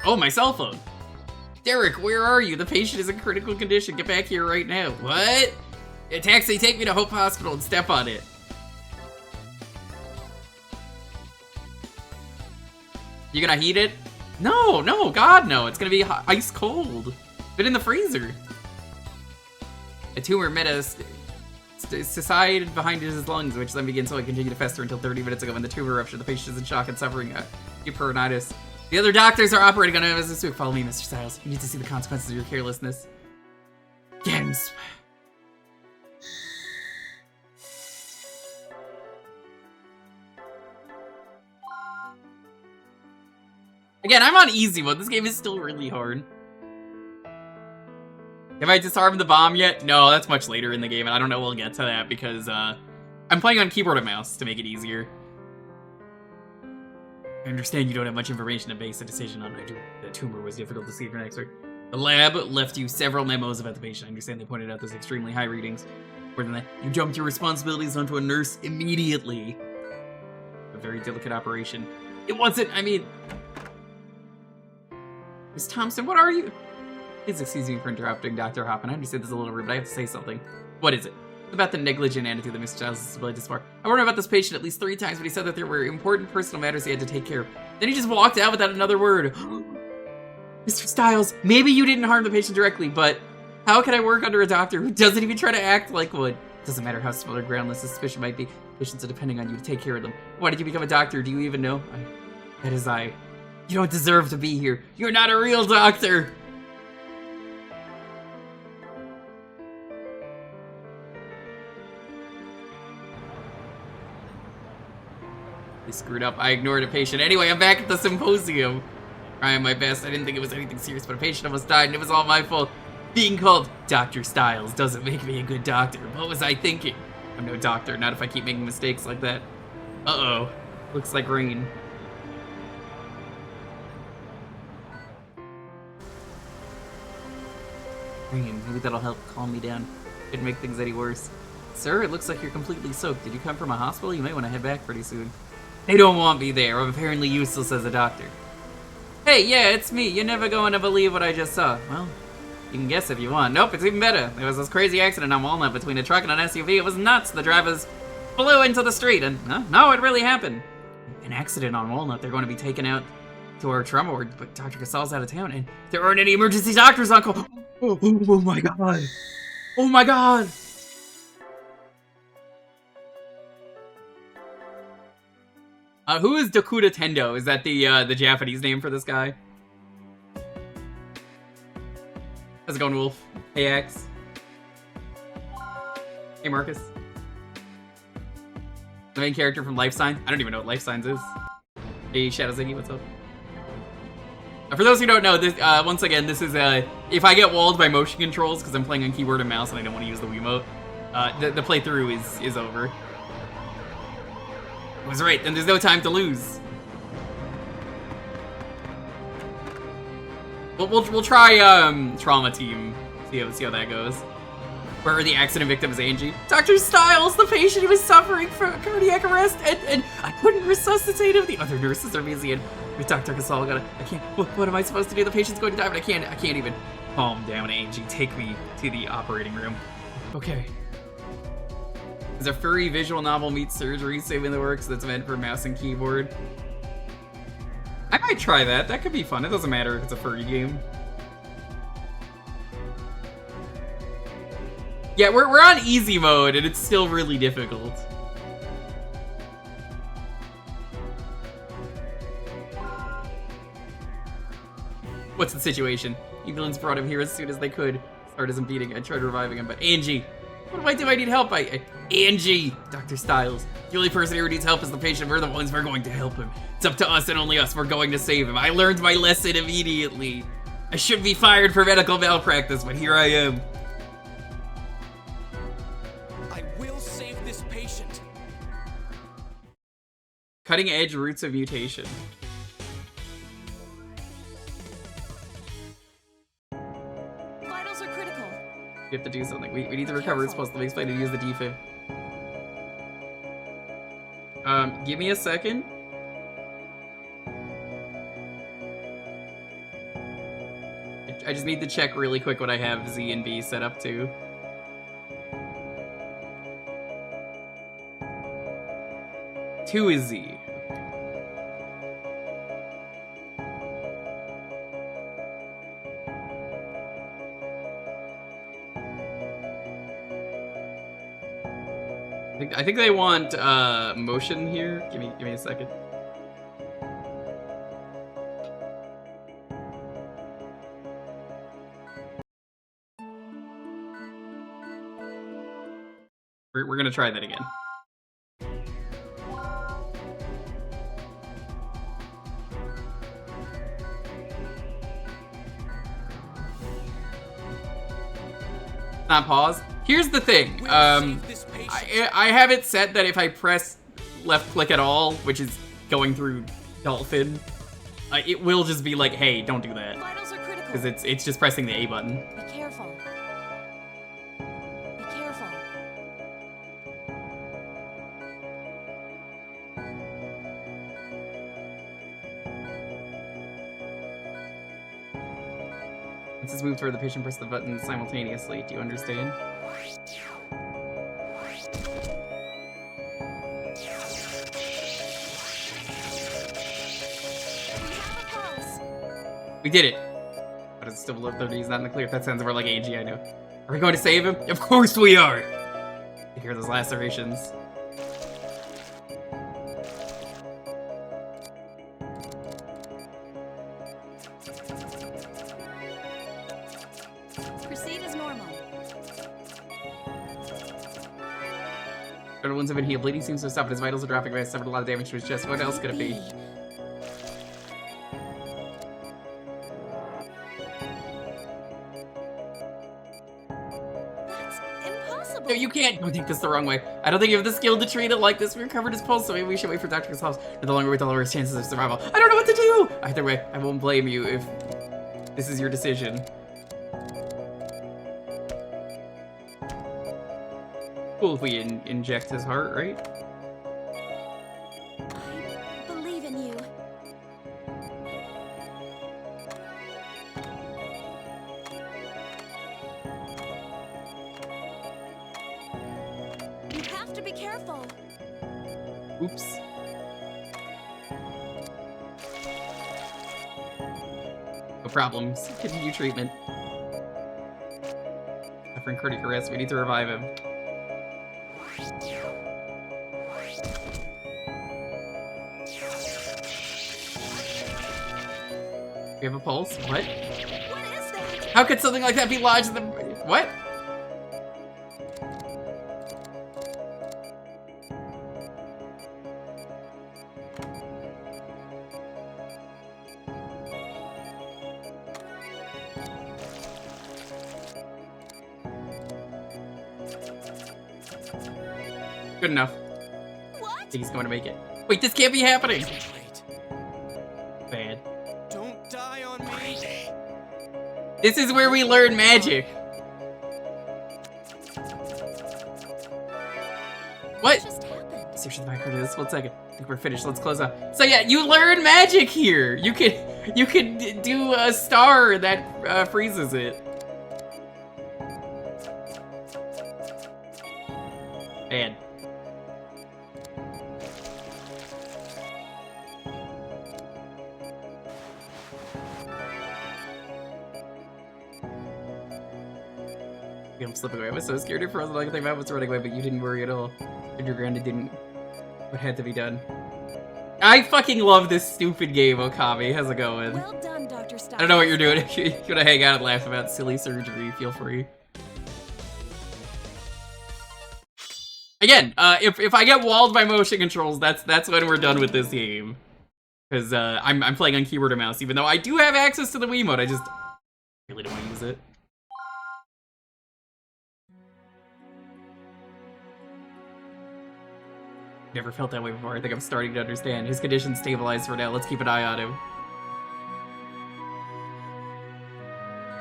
Oh, my cell phone! Derek, where are you? The patient is in critical condition. Get back here right now. What? A taxi, take me to Hope Hospital and step on it. You gonna heat it? No, no, God no. It's gonna be ice cold. Been in the freezer. A tumor subsided behind his lungs, which then begins to continue to fester until 30 minutes ago when the tumor ruptured. The patient is in shock and suffering peritonitis. The other doctors are operating on him as this week. Follow me, Mr. Styles. You need to see the consequences of your carelessness. Games. Again, I'm on easy mode. This game is still really hard. Have I disarmed the bomb yet? No, that's much later in the game, and I don't know we'll get to that because I'm playing on keyboard and mouse to make it easier. I understand you don't have much information to base a decision on. I do. The tumor was difficult to see from an X-ray. The lab left you several memos about the patient. I understand they pointed out those extremely high readings. More than that, you jumped your responsibilities onto a nurse immediately. A very delicate operation. It wasn't, I mean... Miss Thompson, what are you? Please excuse me for interrupting, Dr. Hoffman. I understand this is a little rude, but I have to say something. What is it? It's about the negligent attitude that Mr. Giles is displayed this far. I warned about this patient at least 3 times, but he said that there were important personal matters he had to take care of. Then he just walked out without another word. Mr. Styles, maybe you didn't harm the patient directly, but how can I work under a doctor who doesn't even try to act like one? Doesn't matter how small or groundless the suspicion might be. Patients are depending on you to take care of them. Why did you become a doctor? Do you even know? That is I. You don't deserve to be here. You're not a real doctor. I screwed up. I ignored a patient. Anyway, I'm back at the symposium. Trying my best. I didn't think it was anything serious, but a patient almost died, and it was all my fault. Being called Dr. Styles doesn't make me a good doctor. What was I thinking? I'm no doctor, not if I keep making mistakes like that. Uh-oh. Looks like rain. Rain. Maybe that'll help calm me down. Couldn't make things any worse. Sir, it looks like you're completely soaked. Did you come from a hospital? You might want to head back pretty soon. They don't want me there. I'm apparently useless as a doctor. Hey, yeah, it's me. You're never going to believe what I just saw. Well, you can guess if you want. Nope, it's even better. There was this crazy accident on Walnut between a truck and an SUV. It was nuts. The drivers flew into the street, and no, it really happened. An accident on Walnut. They're going to be taken out to our trauma ward, but Dr. Casal's out of town, and there aren't any emergency doctors on call. Oh my god. Oh my god. Who is Dakuta Tendo? Is that the Japanese name for this guy? How's it going, Wolf? Hey, X. Hey, Marcus. The main character from Life Sign? I don't even know what Life Signs is. Hey, Shadow Ziggy, what's up? For those who don't know, this, once again, this is, if I get walled by motion controls, because I'm playing on keyboard and mouse and I don't want to use the Wiimote, the playthrough is over. I was right, then there's no time to lose. We'll try Trauma Team. See how that goes. Where the accident victim is Angie. Dr. Styles, the patient who was suffering from cardiac arrest, and I couldn't resuscitate him. The other nurses are busy, and with Dr. Casal, I can't. What am I supposed to do? The patient's going to die, but I can't even. Calm down, Angie. Take me to the operating room. Okay. Is a furry visual novel meets surgery saving the works that's meant for mouse and keyboard? I might try that. That could be fun. It doesn't matter if it's a furry game. Yeah, we're on easy mode, and it's still really difficult. What's the situation? Evelyn's brought him here as soon as they could. Heart isn't beating. I tried reviving him, but Angie. What do I do? I need help. Angie! Dr. Styles. The only person here who needs help is the patient. We're the ones who are going to help him. It's up to us and only us. We're going to save him. I learned my lesson immediately. I should be fired for medical malpractice, but here I am. I will save this patient. Cutting edge roots of mutation. Vitals are critical. We have to do something. We need to recover. It's supposed to explain to use the defib. Give me a second. I just need to check really quick what I have Z and B set up to. Two is Z. I think they want motion here. Give me a second. We're gonna try that again. Not pause. Here's the thing. I have it set that if I press left click at all, which is going through Dolphin, it will just be like, hey, don't do that. Vitals are critical. Because it's just pressing the A button. Be careful. Be careful. Once it's moved toward the patient, press the button simultaneously. Do you understand? We did it. But it's still below 30. He's not in the clear. That sounds more like Angie, I know. Are we going to save him? Of course we are! You hear those lacerations. Proceed as normal. Total wounds have been healed. Bleeding seems to have stopped. His vitals are dropping. But suffered a lot of damage to his chest. What else could it be? No, you can't go take this the wrong way. I don't think you have the skill to treat it like this. We recovered his pulse, so maybe we should wait for Dr. Gonzalez. The longer we wait, the lower his chances of survival. I don't know what to do! Either way, I won't blame you if this is your decision. Cool if we inject his heart, right? I believe in you. You have to be careful. Oops. No problems. Continue treatment. Suffering cardiac arrest. We need to revive him. We have a pulse. What? What is that? How could something like that be lodged in the... What? Good enough. What? I think he's going to make it. Wait, this can't be happening! Bad. Don't die on me. This is where we learn magic. What? Just happened. Seriously, my heard this. 1 second. I think we're finished. Let's close up. So yeah, you learn magic here. You could do a star that freezes it. Man. I'm slipping away. I was so scared it frozen. Like I think I was running away, but you didn't worry at all. Underground didn't. What had to be done? I fucking love this stupid game, Okami. How's it going? Well done, Dr. Stiles. I don't know what you're doing. If you wanna hang out and laugh about silly surgery, feel free. Again, if I get walled by motion controls, that's when we're done with this game. Because I'm playing on keyboard and mouse, even though I do have access to the Wiimote. I just really don't want to use it. Never felt that way before. I think I'm starting to understand. His condition's stabilized for now. Let's keep an eye on him.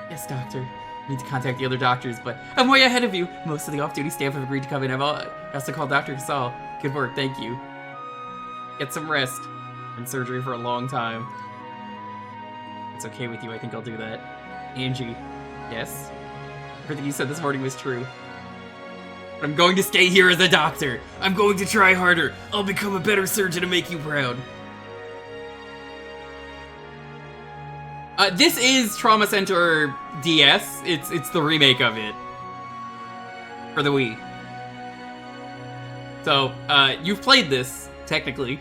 Yes, doctor. I need to contact the other doctors, but I'm way ahead of you. Most of the off-duty staff have agreed to come in. I also called Dr. Casal. Good work, thank you. Get some rest. Been surgery for a long time. It's okay with you, I think I'll do that. Angie. Yes? Everything you said this morning was true. But I'm going to stay here as a doctor. I'm going to try harder. I'll become a better surgeon to make you proud. This is Trauma Center DS. It's the remake of it. For the Wii. So, you've played this, technically.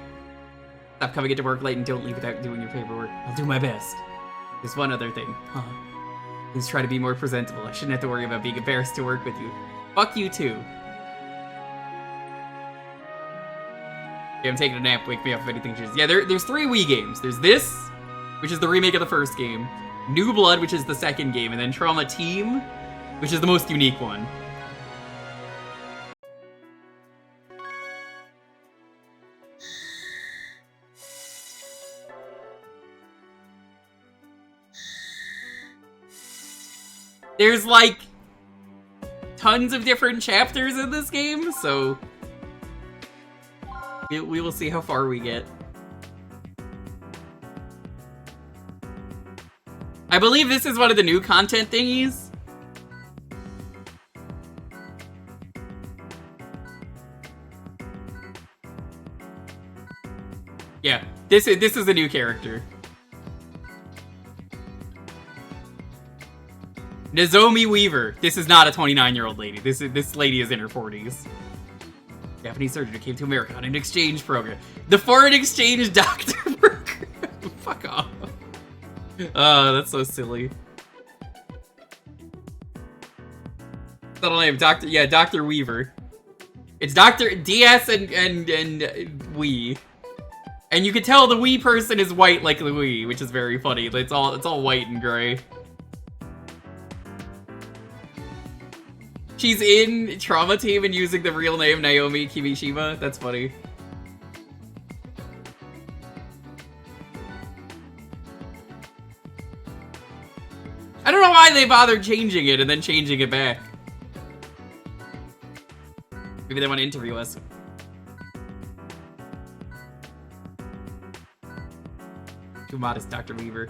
Stop coming into work late and don't leave without doing your paperwork. I'll do my best. There's one other thing. Huh. Please try to be more presentable. I shouldn't have to worry about being embarrassed to work with you. Fuck you too. Yeah, I'm taking a nap. Wake me up if anything changes. Yeah, there's 3 Wii games. There's this, which is the remake of the first game. New Blood, which is the second game. And then Trauma Team, which is the most unique one. There's, like, tons of different chapters in this game, so we will see how far we get. I believe this is one of the new content thingies. Yeah, this is a new character. Nozomi Weaver. This is not a 29-year-old lady. This lady is in her 40s. Japanese surgeon who came to America on an exchange program. The foreign exchange doctor program. Fuck off. Oh, that's so silly. Subtle name, Dr. Weaver. It's Dr. DS and Wee. And you can tell the Wii person is white like the Wii, which is very funny. It's all white and gray. She's in Trauma Team and using the real name Naomi Kimishima. That's funny. I don't know why they bothered changing it and then changing it back. Maybe they want to interview us. Too modest, Dr. Weaver.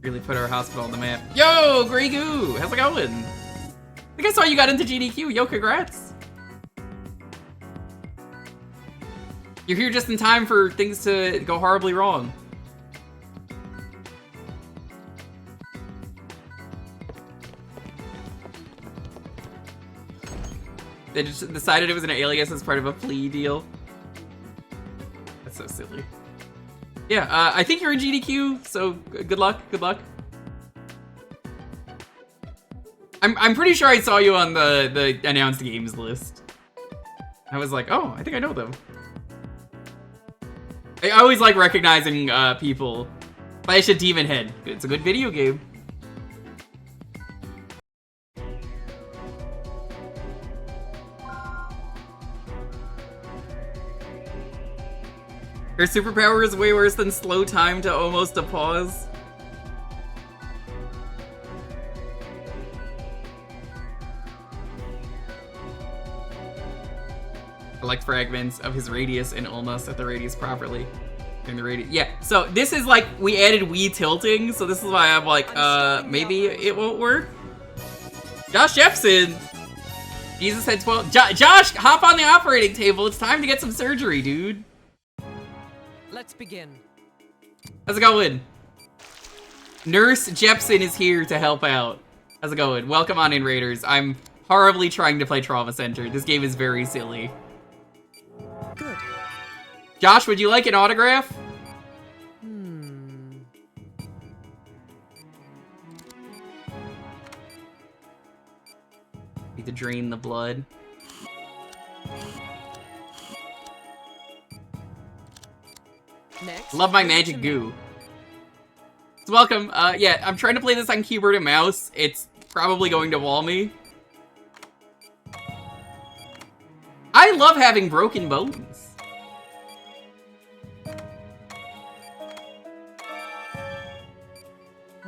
Really put our hospital on the map. Yo, Grey Goo! How's it going? I think I saw you got into GDQ. Yo, congrats. You're here just in time for things to go horribly wrong. They just decided it was an alias as part of a plea deal. That's so silly. Yeah, I think you're in GDQ, so good luck, good luck. I'm pretty sure I saw you on the announced games list. I was like, oh, I think I know them. I always like recognizing people. Flash a Demon Head. It's a good video game. Her superpower is way worse than slow time to almost a pause. Collect fragments of his radius and Ulna, set the radius properly. Turn the radius. Yeah, so this is like, we added Wii tilting, so this is why I'm like, maybe it won't work. Josh Jepson! Jesus had 12. Josh, hop on the operating table. It's time to get some surgery, dude. Let's begin. How's it going? Nurse Jepson is here to help out. How's it going? Welcome on in, Raiders. I'm horribly trying to play Trauma Center. This game is very silly. Good. Josh, would you like an autograph? Need to drain the blood. Next. Love my magic goo. So welcome. Yeah, I'm trying to play this on keyboard and mouse. It's probably going to wall me. I love having broken bones.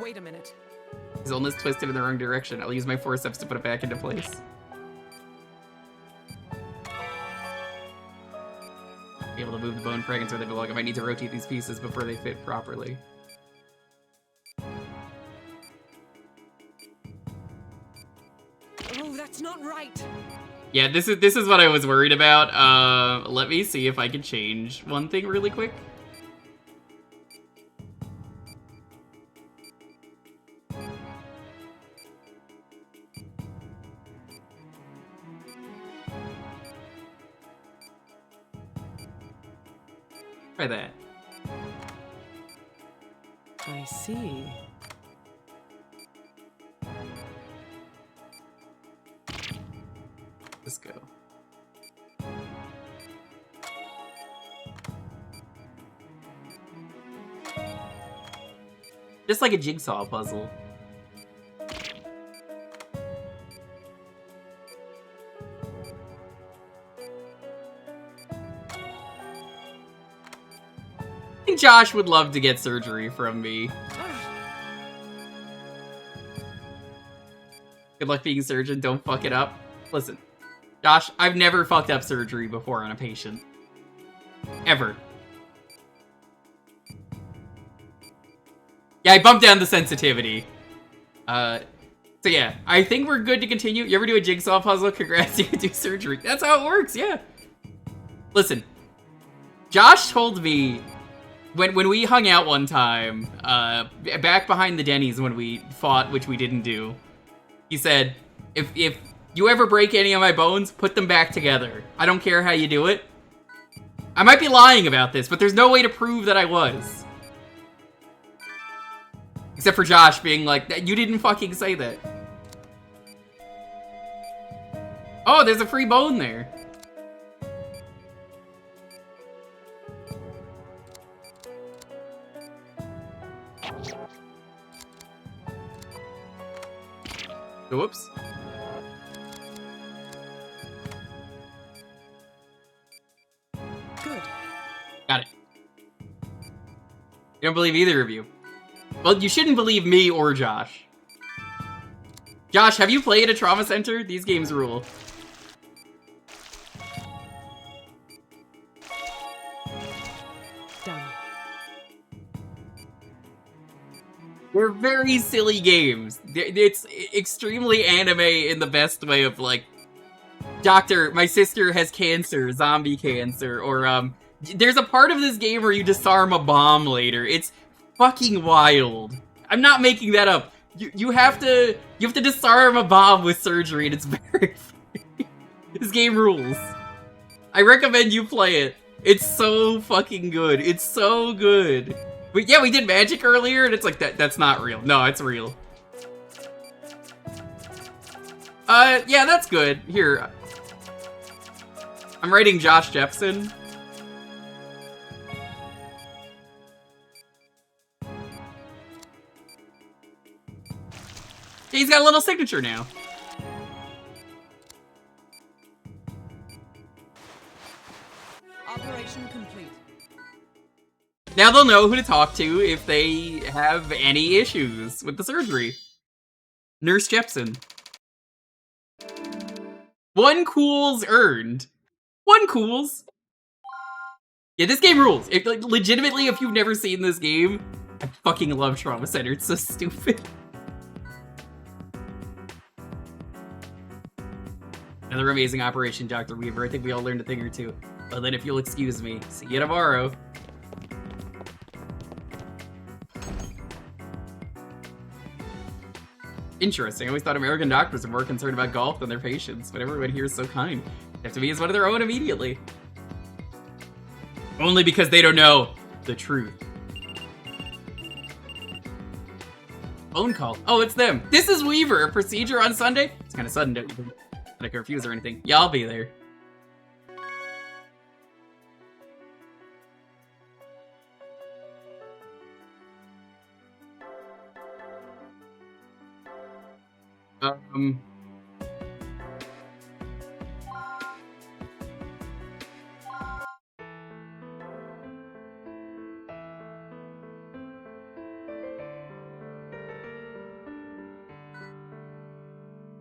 Wait a minute. His ulna's twisted in the wrong direction. I'll use my forceps to put it back into place. Be able to move the bone fragments where they belong. I might need to rotate these pieces before they fit properly. Oh, that's not right. Yeah, this is what I was worried about. Let me see if I can change one thing really quick. Try that. I see. Let's go. Just like a jigsaw puzzle. I think Josh would love to get surgery from me. Good luck being a surgeon, don't fuck it up. Listen, Josh, I've never fucked up surgery before on a patient. Ever. Yeah, I bumped down the sensitivity. So yeah, I think we're good to continue. You ever do a jigsaw puzzle? Congrats, you can do surgery. That's how it works, yeah. Listen, Josh told me when we hung out one time, back behind the Denny's when we fought, which we didn't do, he said, if you ever break any of my bones, put them back together. I don't care how you do it. I might be lying about this, but there's no way to prove that I was. Except for Josh being like, you didn't fucking say that. Oh, there's a free bone there. Whoops. Good. Got it. I don't believe either of you. Well, you shouldn't believe me or Josh. Josh, have you played a trauma center? These games rule. Done. They're very silly games. It's extremely anime in the best way of like, Doctor, my sister has cancer, zombie cancer, or there's a part of this game where you disarm a bomb later. It's fucking wild. I'm not making that up. You have to disarm a bomb with surgery, and it's very funny. This game rules. I recommend you play it. It's so fucking good. It's so good. But yeah, we did magic earlier, and it's like that's not real. No, it's real. Yeah, that's good. Here. I'm writing Josh Jepson. He's got a little signature now. Operation complete. Now they'll know who to talk to if they have any issues with the surgery. Nurse Jepson. 1 cools earned. 1 cools. Yeah, this game rules. Like, legitimately, if you've never seen this game, I fucking love Trauma Center. It's so stupid. Another amazing operation, Dr. Weaver. I think we all learned a thing or two. Well then, if you'll excuse me, see you tomorrow. Interesting. I always thought American doctors were more concerned about golf than their patients, but everyone here is so kind. They have to be as one of their own immediately. Only because they don't know the truth. Phone call. Oh, it's them. This is Weaver. A procedure on Sunday? It's kind of sudden, don't you think? Not a curfews or anything. Yeah, I'll be there.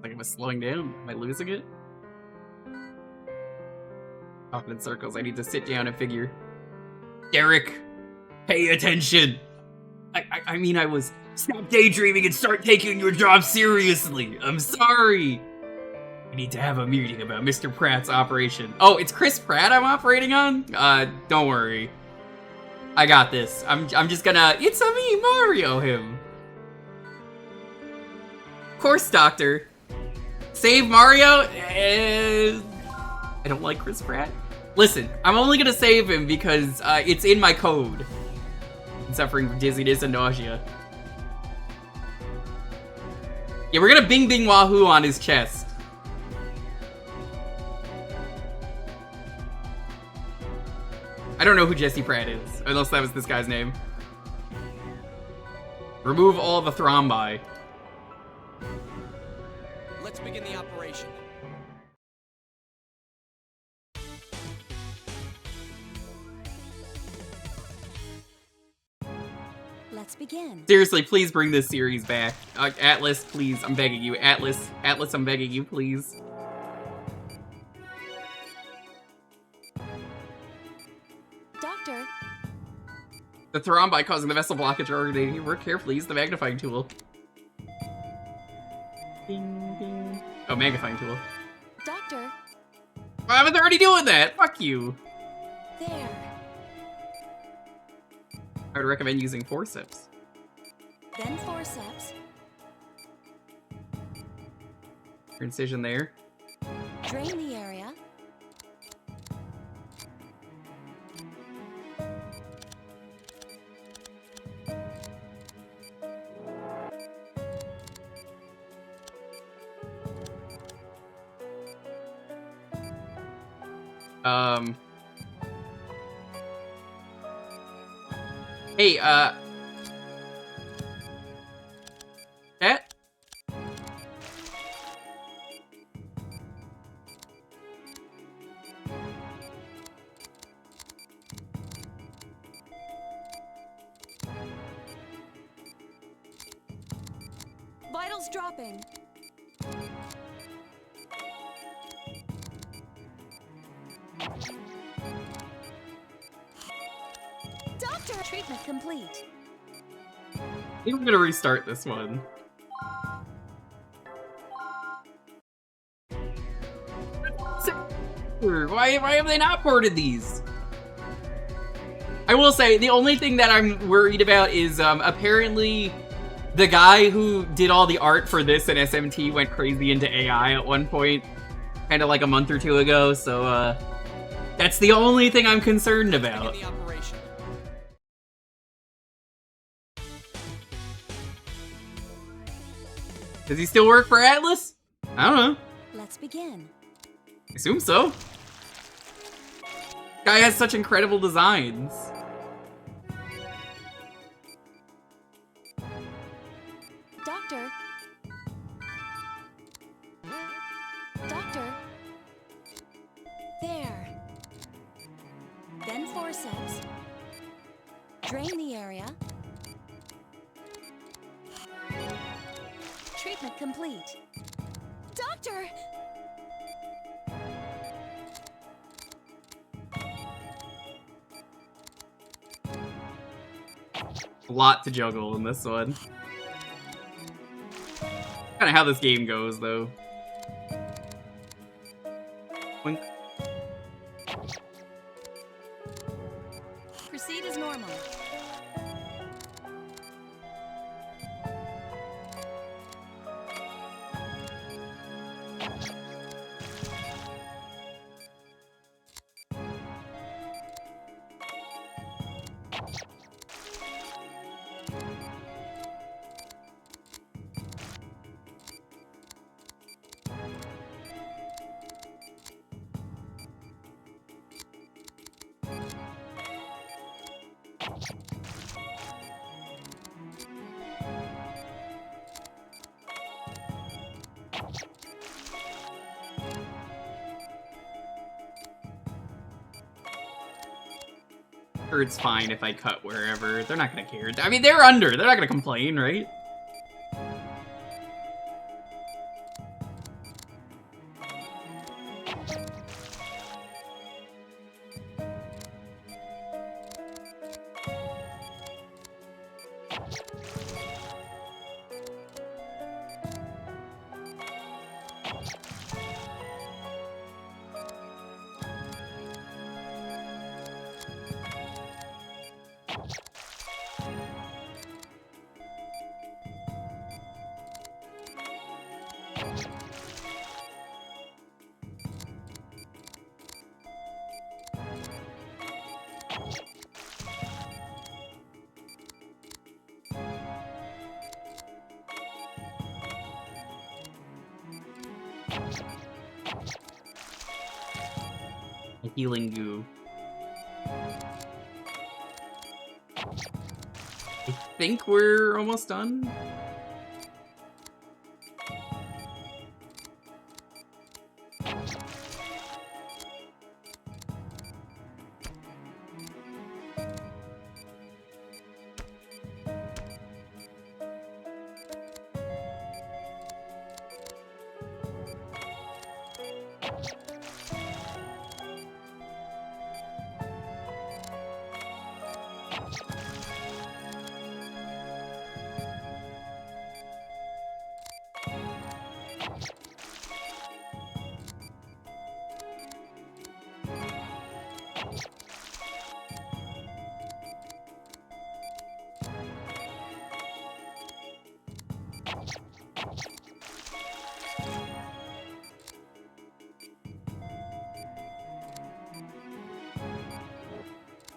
Like, am I slowing down? Am I losing it? Talking in circles. I need to sit down and figure. Derek, pay attention. I mean, I was. Stop daydreaming and start taking your job seriously. I'm sorry. I need to have a meeting about Mr. Pratt's operation. Oh, it's Chris Pratt I'm operating on? Don't worry. I got this. I'm just gonna. It's a me, Mario him. Of course, Doctor. Save Mario? I don't like Chris Pratt. Listen, I'm only gonna save him because it's in my code. I'm suffering from dizziness and nausea. Yeah, we're gonna bing bing wahoo on his chest. I don't know who Jesse Pratt is, unless that was this guy's name. Remove all the thrombi. Let's begin the operation. Let's begin. Seriously, please bring this series back. Atlas, please, I'm begging you. Atlas, I'm begging you, please. Doctor, The thrombi causing the vessel blockage are already. Work carefully. Use the magnifying tool. Ding, ding. Oh, magnifying tool. doctor, Why am I already doing that? Fuck you. there. I would recommend using forceps. Then forceps. Incision there. Drain the area. Hey, Chat? Vitals dropping. Doctor, treatment complete. I think I'm gonna restart this one. Why have they not ported these? I will say, the only thing that I'm worried about is, apparently the guy who did all the art for this in SMT went crazy into AI at one point, kind of like a month or two ago, so, that's the only thing I'm concerned about. Begin the operation. Does he still work for Atlas? I don't know. Let's begin. I assume so. Guy has such incredible designs. Doctor. Doctor. There. Then forceps. Drain the area. Treatment complete. Doctor! A lot to juggle in this one. Kind of how this game goes, though. Wink. Proceed as normal. Or it's fine if I cut wherever. They're not gonna care. I mean, they're under. They're not gonna complain, right? A healing goo. I think we're almost done.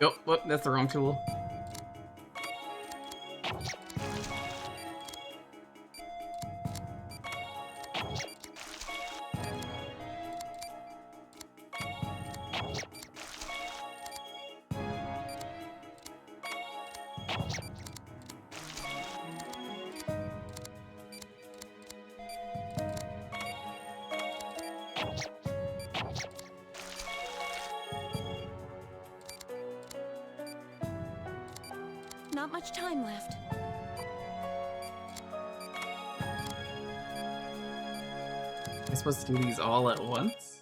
Oh, whoop, that's the wrong tool. Not much time left. Am I supposed to do these all at once?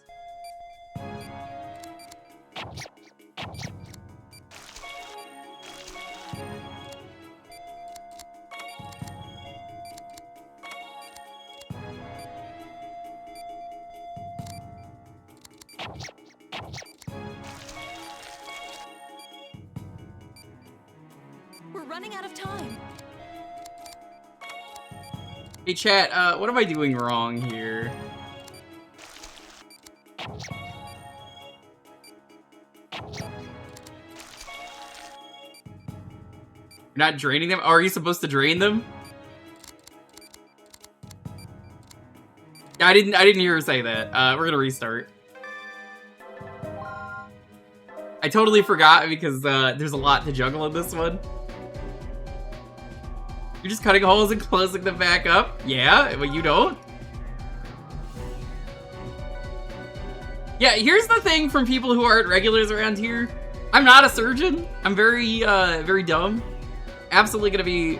We're running out of time. Hey chat, what am I doing wrong here? You're not draining them? Are you supposed to drain them? I didn't hear her say that. We're gonna restart. I totally forgot because there's a lot to juggle in this one. You're just cutting holes and closing them back up? Yeah, but you don't? Yeah, here's the thing from people who aren't regulars around here. I'm not a surgeon. I'm very, very dumb. Absolutely gonna be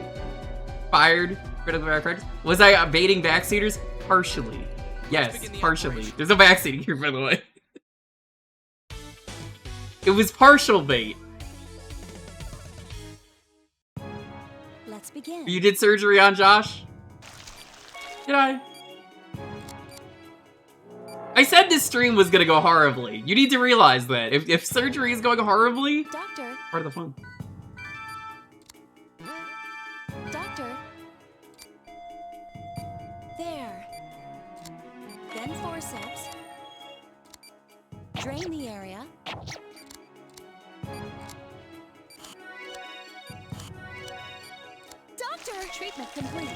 fired. Rid of the practice. Was I baiting backseaters? Partially. Yes, partially. There's no backseating here, by the way. It was partial bait. Let's begin. You did surgery on Josh? Did I? I said this stream was gonna go horribly. You need to realize that. If surgery is going horribly, Doctor, part of the fun. doctor. There. Then forceps. Drain the area. Doctor! Treatment complete.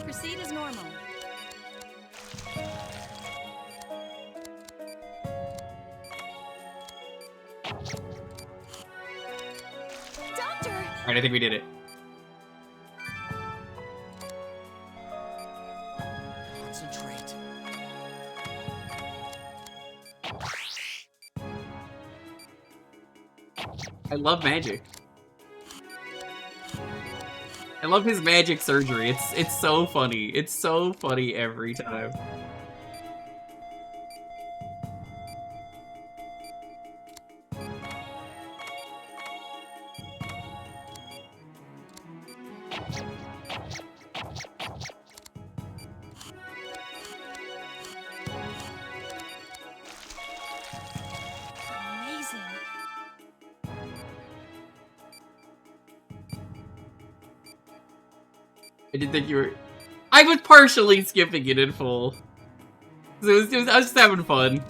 Proceed as normal. Doctor! Alright, I think we did it. Concentrate. I love magic. I love his magic surgery. It's so funny. It's so funny every time. Amazing. I didn't think you were... I was partially skipping it in full. I was just having fun.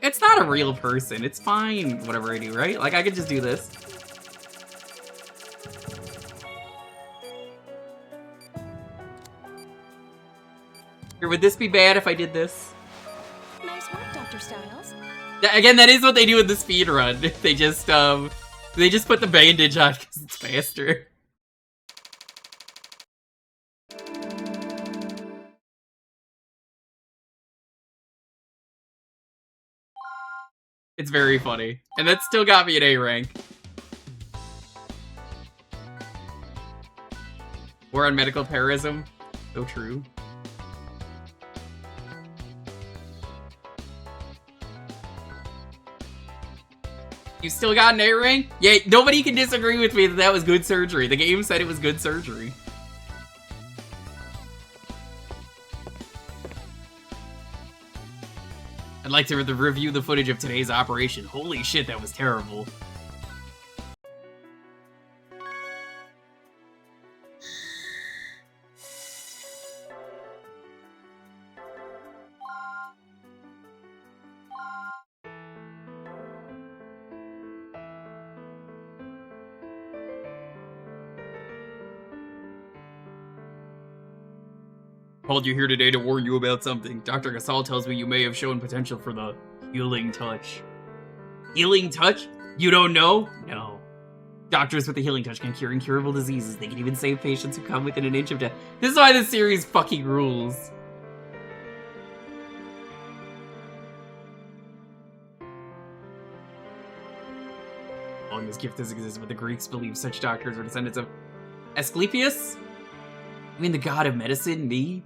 It's not a real person. It's fine, whatever I do, right? Like, I could just do this. Here, would this be bad if I did this? Nice work, Dr. Styles. Again, that is what they do in the speed run. They just put the bandage on because it's faster. It's very funny. And that still got me an A rank. War on medical terrorism. So true. You still got an A rank? Yeah, nobody can disagree with me that that was good surgery. The game said it was good surgery. I'd like to review the footage of today's operation. Holy shit, that was terrible. Called you here today to warn you about something. Dr. Gasol tells me you may have shown potential for the healing touch. Healing touch? You don't know? No. Doctors with the healing touch can cure incurable diseases. They can even save patients who come within an inch of death. This is why this series fucking rules. Long this gift has existed, but the Greeks believe such doctors were descendants of Asclepius? I mean the god of medicine, me?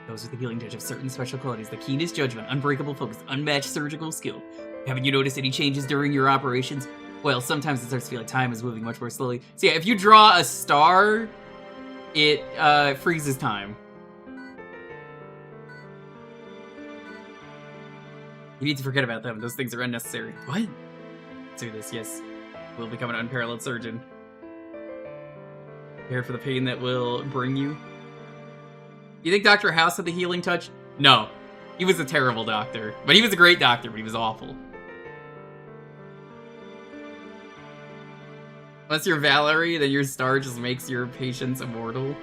Those with the healing touch have certain special qualities. The keenest judgment, unbreakable focus, unmatched surgical skill. Haven't you noticed any changes during your operations? Well, sometimes it starts to feel like time is moving much more slowly. So yeah, if you draw a star, it freezes time. You need to forget about them. Those things are unnecessary. What? Let's do this, yes. We'll become an unparalleled surgeon. Prepare for the pain that will bring you. You think Dr. House had the healing touch? No. He was a terrible doctor. But he was a great doctor, but he was awful. Unless you're Valerie, then your star just makes your patients immortal.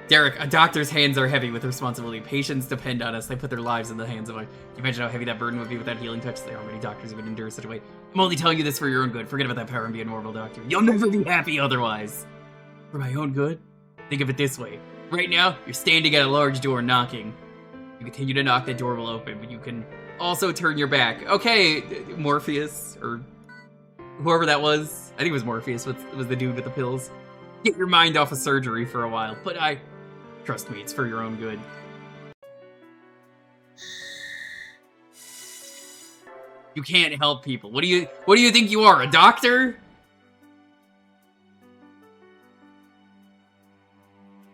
Derek, a doctor's hands are heavy with responsibility. Patients depend on us. They put their lives in the hands of a... Can you imagine how heavy that burden would be without healing touch? There are many doctors who would endure such a way. I'm only telling you this for your own good. Forget about that power and be a normal doctor. You'll never be happy otherwise. For my own good? Think of it this way. Right now, you're standing at a large door knocking. You continue to knock, that door will open, but you can also turn your back. Okay, Morpheus, or whoever that was. I think it was Morpheus, was the dude with the pills. Get your mind off of surgery for a while, but trust me, it's for your own good. You can't help people. What do you think you are, a doctor?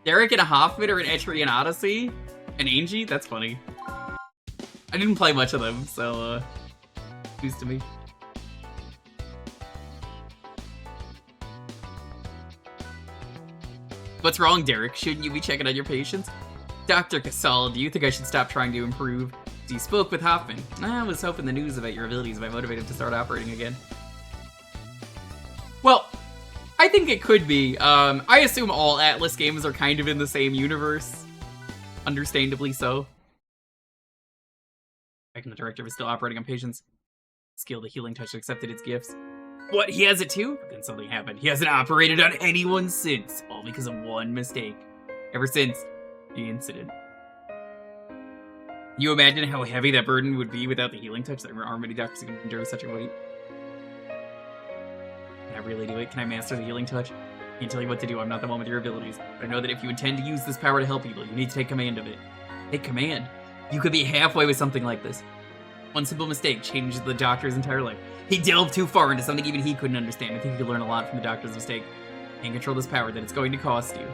Derek and a Hoffman or an Etrian Odyssey? An Angie? That's funny. I didn't play much of them, so, news to me. What's wrong, Derek? Shouldn't you be checking on your patients? Dr. Casal, do you think I should stop trying to improve? You spoke with Hoffman. I was hoping the news about your abilities might motivate him to start operating again. Well, I think it could be. I assume all Atlas games are kind of in the same universe. Understandably so. I reckon the director was still operating on patients. Skill, the healing touch accepted its gifts. What, he has it too? Then something happened. He hasn't operated on anyone since. All because of one mistake. Ever since the incident. Can you imagine how heavy that burden would be without the healing touch? There aren't many doctors who can endure such a weight. Can I really do it? Can I master the healing touch? I can't tell you what to do. I'm not the one with your abilities. But I know that if you intend to use this power to help people, you need to take command of it. Take command? You could be halfway with something like this. One simple mistake changed the doctor's entire life. He delved too far into something even he couldn't understand. I think you could learn a lot from the doctor's mistake. Can't control this power that it's going to cost you.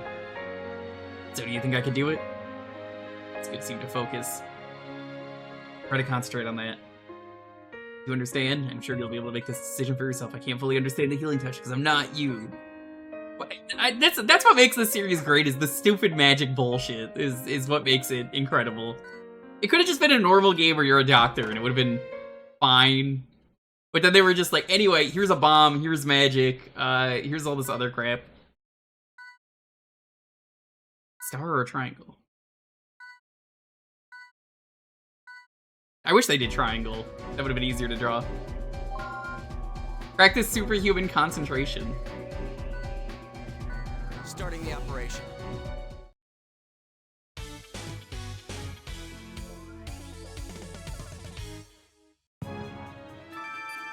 So do you think I could do it? It's good to seem to focus. Try to concentrate on that. You understand? I'm sure you'll be able to make this decision for yourself. I can't fully understand the healing touch because I'm not you. That's what makes this series great, is the stupid magic bullshit is what makes it incredible. It could have just been a normal game where you're a doctor and it would have been fine. But then they were just like, anyway, here's a bomb, here's magic, here's all this other crap. Star or a triangle? I wish they did triangle. That would have been easier to draw. Practice superhuman concentration. Starting the operation.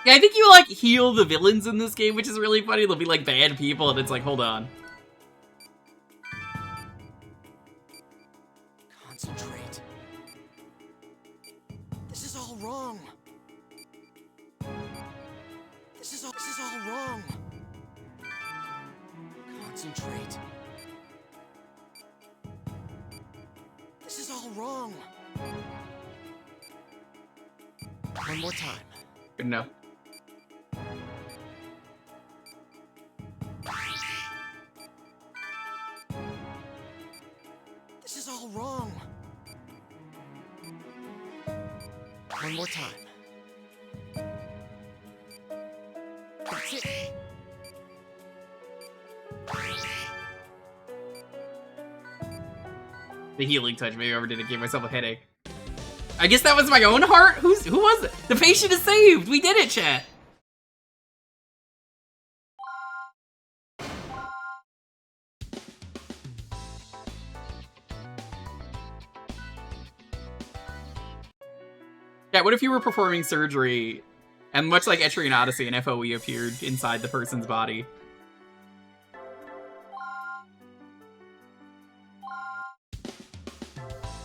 Yeah, I think you, like, heal the villains in this game, which is really funny. They'll be, like, bad people, and it's like, hold on. Concentrate. This is all wrong. This is all wrong. Concentrate. This is all wrong. One more time. Good enough. This is all wrong. One more time. That's it. The healing touch. Maybe I ever did it. Gave myself a headache. I guess that was my own heart? Who was it? The patient is saved! We did it, chat! Yeah, what if you were performing surgery, and much like Etrian Odyssey, an FOE appeared inside the person's body?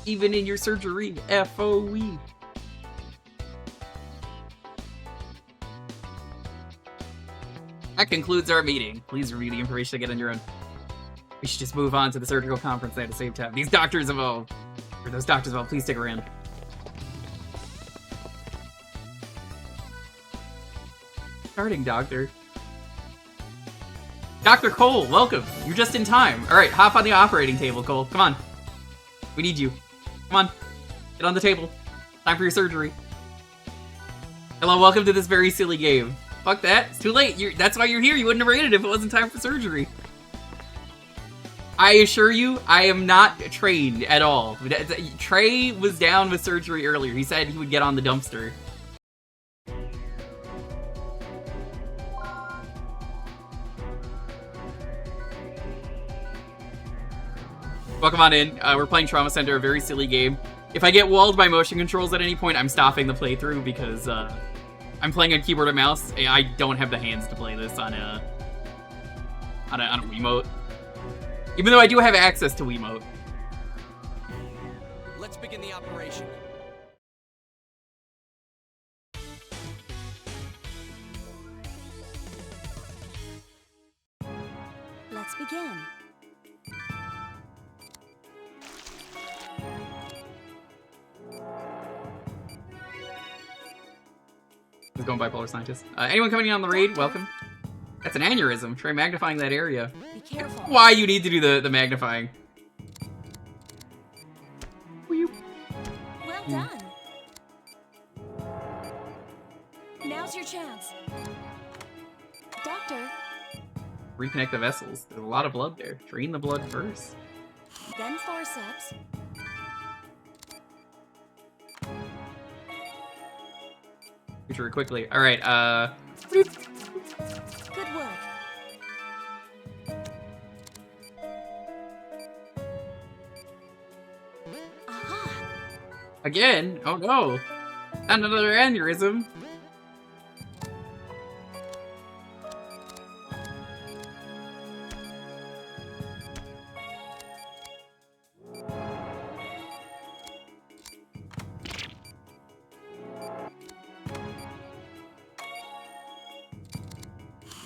Even in your surgery, FOE. That concludes our meeting. Please review the information again on your own. We should just move on to the surgical conference at the same time. These doctors involved, or those doctors involved, please stick around. Starting, Doctor. Dr. Cole, welcome. You're just in time. All right, hop on the operating table, Cole. Come on. We need you. Come on. Get on the table. Time for your surgery. Hello, welcome to this very silly game. Fuck that. It's too late. That's why you're here. You wouldn't have rated if it wasn't time for surgery. I assure you, I am not trained at all. Trey was down with surgery earlier. He said he would get on the dumpster. Welcome on in. We're playing Trauma Center, a very silly game. If I get walled by motion controls at any point, I'm stopping the playthrough because I'm playing on keyboard and mouse. I don't have the hands to play this on a Wiimote. Even though I do have access to Wiimote. Let's begin the operation. Let's begin. Who's going bipolar scientist? Anyone coming in on the raid? Welcome. That's an aneurysm. Try magnifying that area. Be careful. Why you need to do the magnifying? Well done. Now's your chance. Doctor, Reconnect the vessels. There's a lot of blood there. Drain the blood first. then forceps. Future quickly. All right. Good work. Aha. Again? Oh no! Not another aneurysm.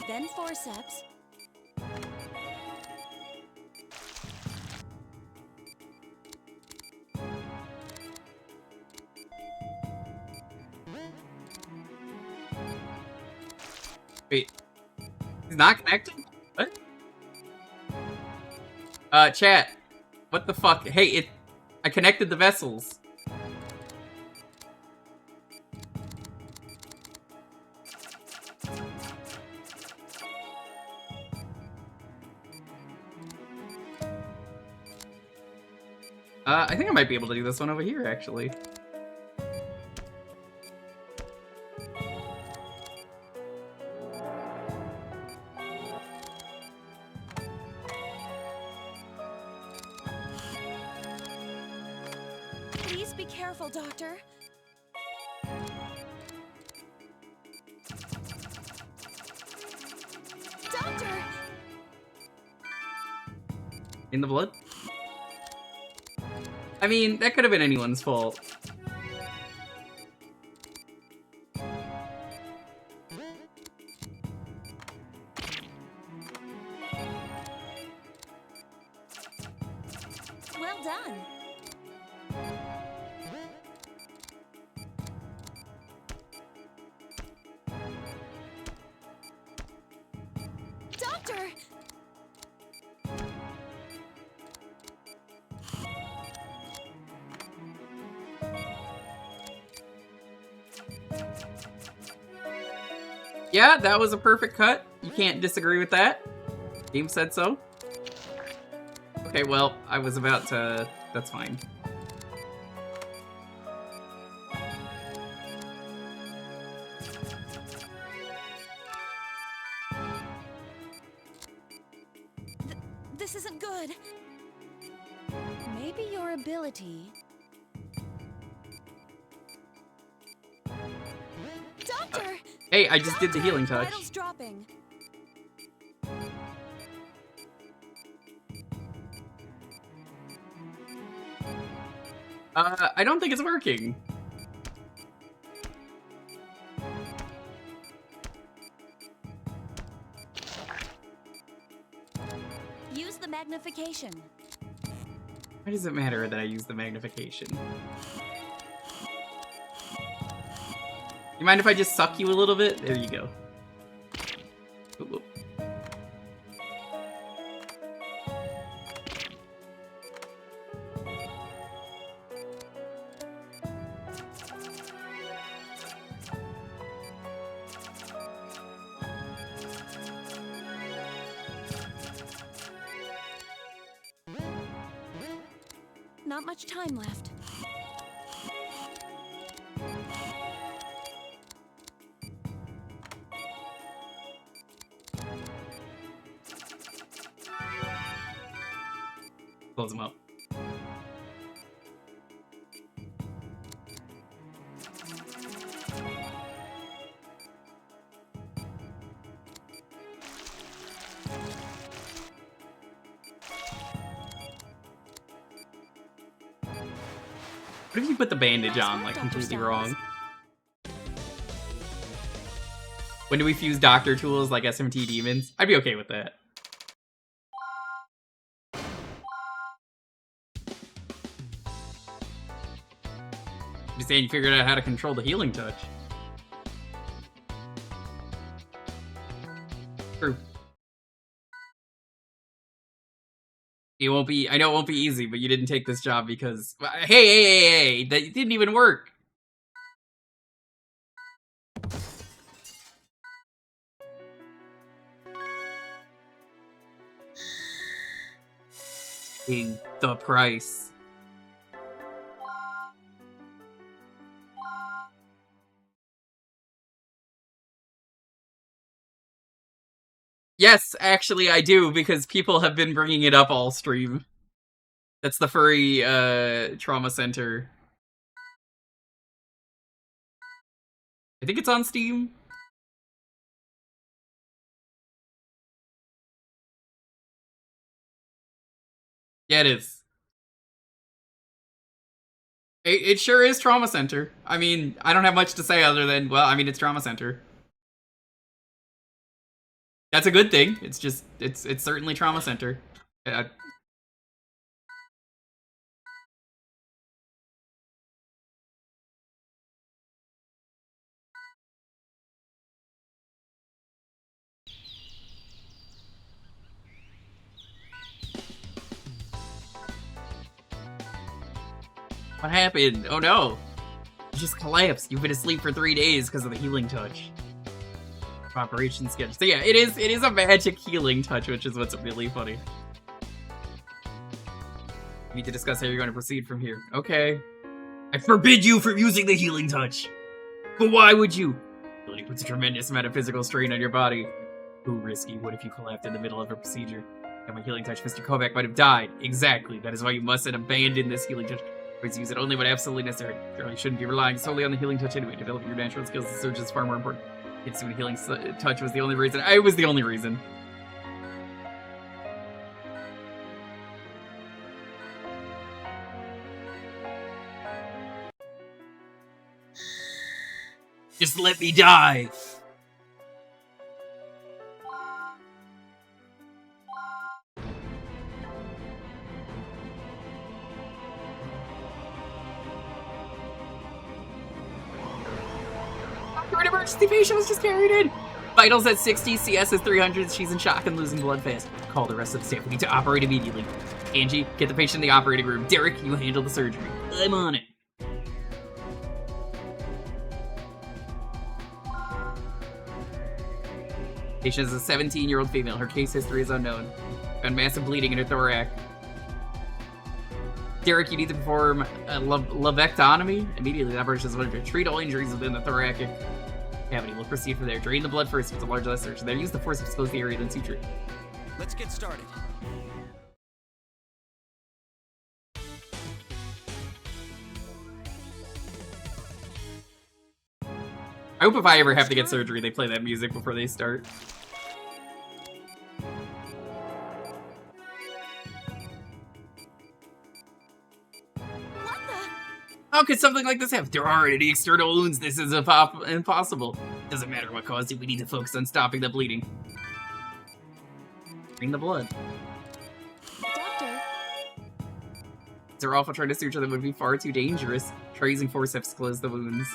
Then forceps. Wait. He's not connected? What? Chat. What the fuck? Hey, I connected the vessels. I think I might be able to do this one over here, actually. Please be careful, Doctor. Doctor! In the blood? I mean, that could have been anyone's fault. Well done. Doctor! Yeah, that was a perfect cut. You can't disagree with that. Game said so. Okay, well, I was about to... That's fine. This isn't good. Maybe your ability... Doctor! Hey, I just did the healing touch. Vitals dropping. I don't think it's working. Use the magnification. Why does it matter that I use the magnification? You mind if I just suck you a little bit? There you go. Ooh, ooh. Not much time left. Close them up. What if you put the bandage on, like, completely wrong? When do we fuse doctor tools like SMT demons? I'd be okay with that. I'm just saying you figured out how to control the healing touch. True. It won't be, I know it won't be easy, but you didn't take this job because, hey, that didn't even work. Paying the price. Yes, actually I do, because people have been bringing it up all stream. That's the furry, trauma center. I think it's on Steam. Yeah, it is. It sure is Trauma Center. I mean, I don't have much to say other than, well, I mean, it's Trauma Center. That's a good thing. It's just, it's certainly Trauma Center. What happened? Oh no! You just collapsed. You've been asleep for 3 days because of the healing touch. Operation schedule. So yeah, it is a magic healing touch, which is what's really funny. We need to discuss how you're going to proceed from here. Okay. I forbid you from using the healing touch. But why would you? It really puts a tremendous amount of physical strain on your body. Too risky. What if you collapsed in the middle of a procedure? And my healing touch, Mr. Kovac might have died. Exactly. That is why you mustn't abandon this healing touch. Please use it only when absolutely necessary. You really shouldn't be relying solely on the healing touch anyway. Developing your natural skills as a surgeon is far more important. It's when healing touch was the only reason. I was the only reason. Just let me die! An emergency patient was just carried in! Vitals at 60, CS is 300, she's in shock and losing blood fast. Call the rest of the staff, we need to operate immediately. Angie, get the patient in the operating room. Derek, you handle the surgery. I'm on it. Patient is a 17-year-old female. Her case history is unknown. Found massive bleeding in her thorax. Derek, you need to perform a lobectomy. Immediately, the operation is going to treat all injuries within the thoracic cavity. We'll proceed from there. Drain the blood first with a large laceration. Then use the force to expose the area, then suture. Let's get started. I hope if I ever have to get surgery, they play that music before they start. What the? How could something like this happen? There aren't any external wounds. This is impossible. Doesn't matter what caused it. We need to focus on stopping the bleeding. Bring the blood. Doctor, They're awful trying to suture them would be far too dangerous. Try using forceps to close the wounds.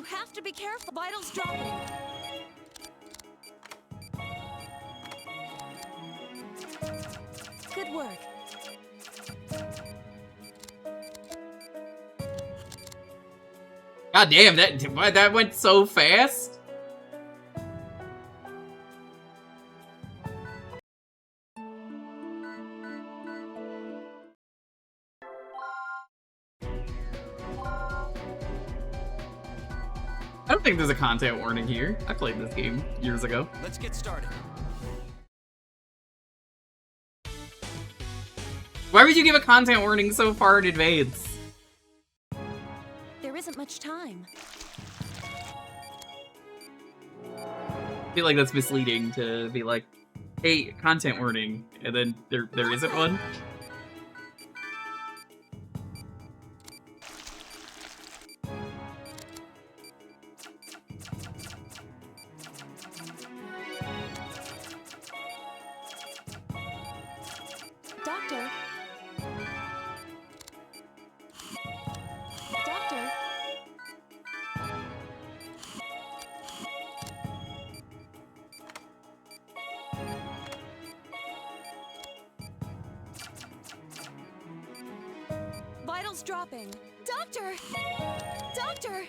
you have to be careful. Vitals dropping. Good work. God damn, that went so fast. I don't think there's a content warning here. I played this game years ago. Let's get started. Why would you give a content warning so far in advance? There isn't much time. I feel like that's misleading to be like, hey, content warning, and then there isn't one. Doctor. Doctor. Vitals dropping. Doctor! Doctor!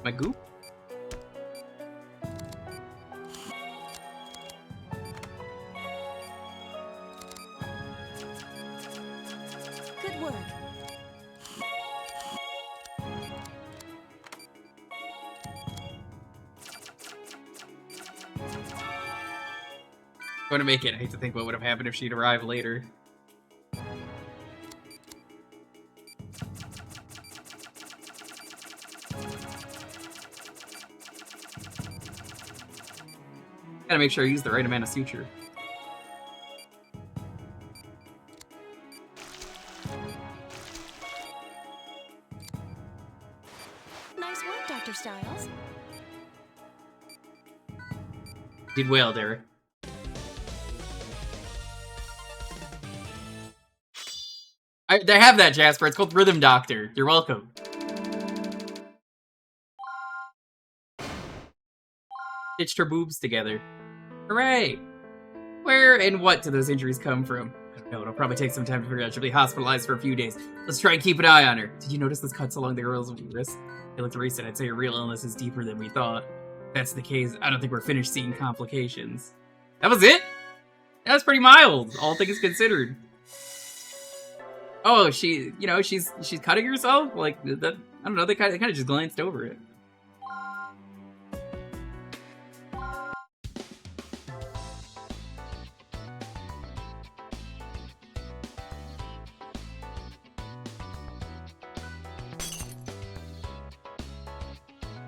My goop? Good work. Going to make it. I hate to think what would have happened if she'd arrived later. Gotta make sure I use the right amount of suture. Nice work, Dr. Styles. Did well, Derek. They have that, Jasper. It's called Rhythm Doctor. You're welcome. Stitched her boobs together. Hooray! Where and what do those injuries come from? I don't know. It'll probably take some time to figure out. She'll be hospitalized for a few days. Let's try and keep an eye on her. Did you notice those cuts along the girl's wrist? I looked recent. I'd say your real illness is deeper than we thought. If that's the case, I don't think we're finished seeing complications. That was it? That was pretty mild, all things considered. Oh, she's cutting herself? Like, that, I don't know, they kind of just glanced over it.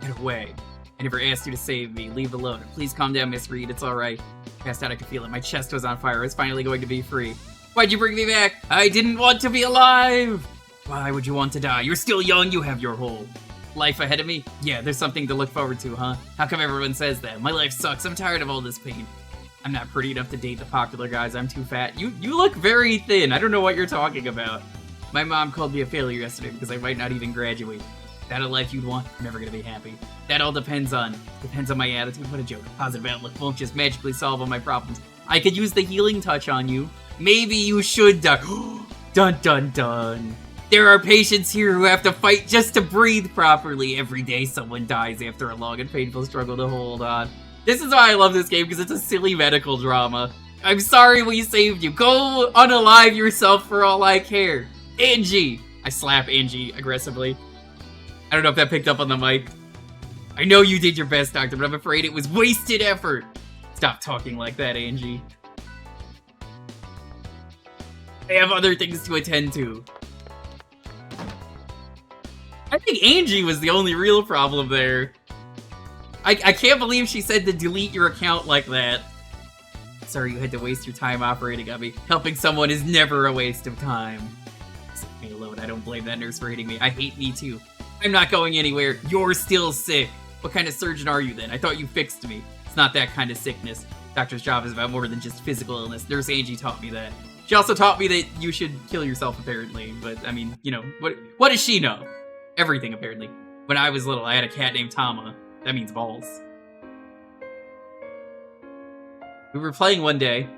Get away. I never asked you to save me. Leave alone. Please calm down, Miss Reed. It's alright. Passed out, I could feel it. My chest was on fire. I was finally going to be free. Why'd you bring me back? I didn't want to be alive! Why would you want to die? You're still young. You have your whole life ahead of me. Yeah, there's something to look forward to, huh? How come everyone says that? My life sucks. I'm tired of all this pain. I'm not pretty enough to date the popular guys. I'm too fat. You look very thin. I don't know what you're talking about. My mom called me a failure yesterday because I might not even graduate. Is that a life you'd want? I'm never gonna be happy. That all depends on my attitude. What a joke. A positive outlook won't just magically solve all my problems. I could use the healing touch on you. Maybe you should die. Dun dun dun. There are patients here who have to fight just to breathe properly. Every day someone dies after a long and painful struggle to hold on. This is why I love this game, because it's a silly medical drama. I'm sorry we saved you. Go unalive yourself for all I care. Angie! I slap Angie aggressively. I don't know if that picked up on the mic. I know you did your best, Doctor, but I'm afraid it was wasted effort. Stop talking like that, Angie. I have other things to attend to. I think Angie was the only real problem there. I can't believe she said to delete your account like that. Sorry you had to waste your time operating on me. Helping someone is never a waste of time. Leave me alone. I don't blame that nurse for hating me. I hate me too. I'm not going anywhere. You're still sick. What kind of surgeon are you then? I thought you fixed me. It's not that kind of sickness. Doctor's job is about more than just physical illness. Nurse Angie taught me that. She also taught me that you should kill yourself, apparently. But, I mean, you know, what does she know? Everything, apparently. When I was little, I had a cat named Tama. That means balls. We were playing one day,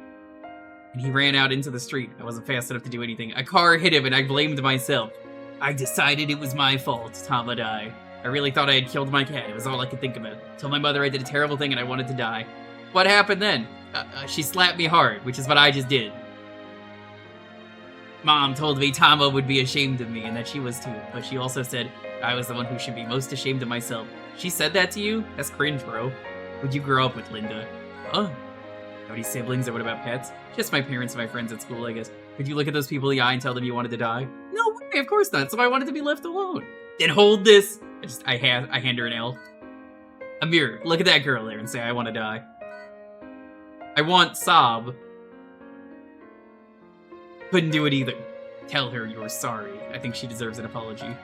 and he ran out into the street. I wasn't fast enough to do anything. A car hit him, and I blamed myself. I decided it was my fault, Tama died. I really thought I had killed my cat. It was all I could think about. Told my mother I did a terrible thing and I wanted to die. What happened then? She slapped me hard, which is what I just did. Mom told me Tama would be ashamed of me and that she was too, but she also said I was the one who should be most ashamed of myself. She said that to you? That's cringe, bro. Who'd you grow up with, Linda? Huh? Have any siblings or what about pets? Just my parents and my friends at school, I guess. Could you look at those people in the eye and tell them you wanted to die? No way, of course not, so I wanted to be left alone. Then hold this. I hand her an L. Amir, look at that girl there and say I want to die. I want Sob. Couldn't do it either. Tell her you're sorry. I think she deserves an apology.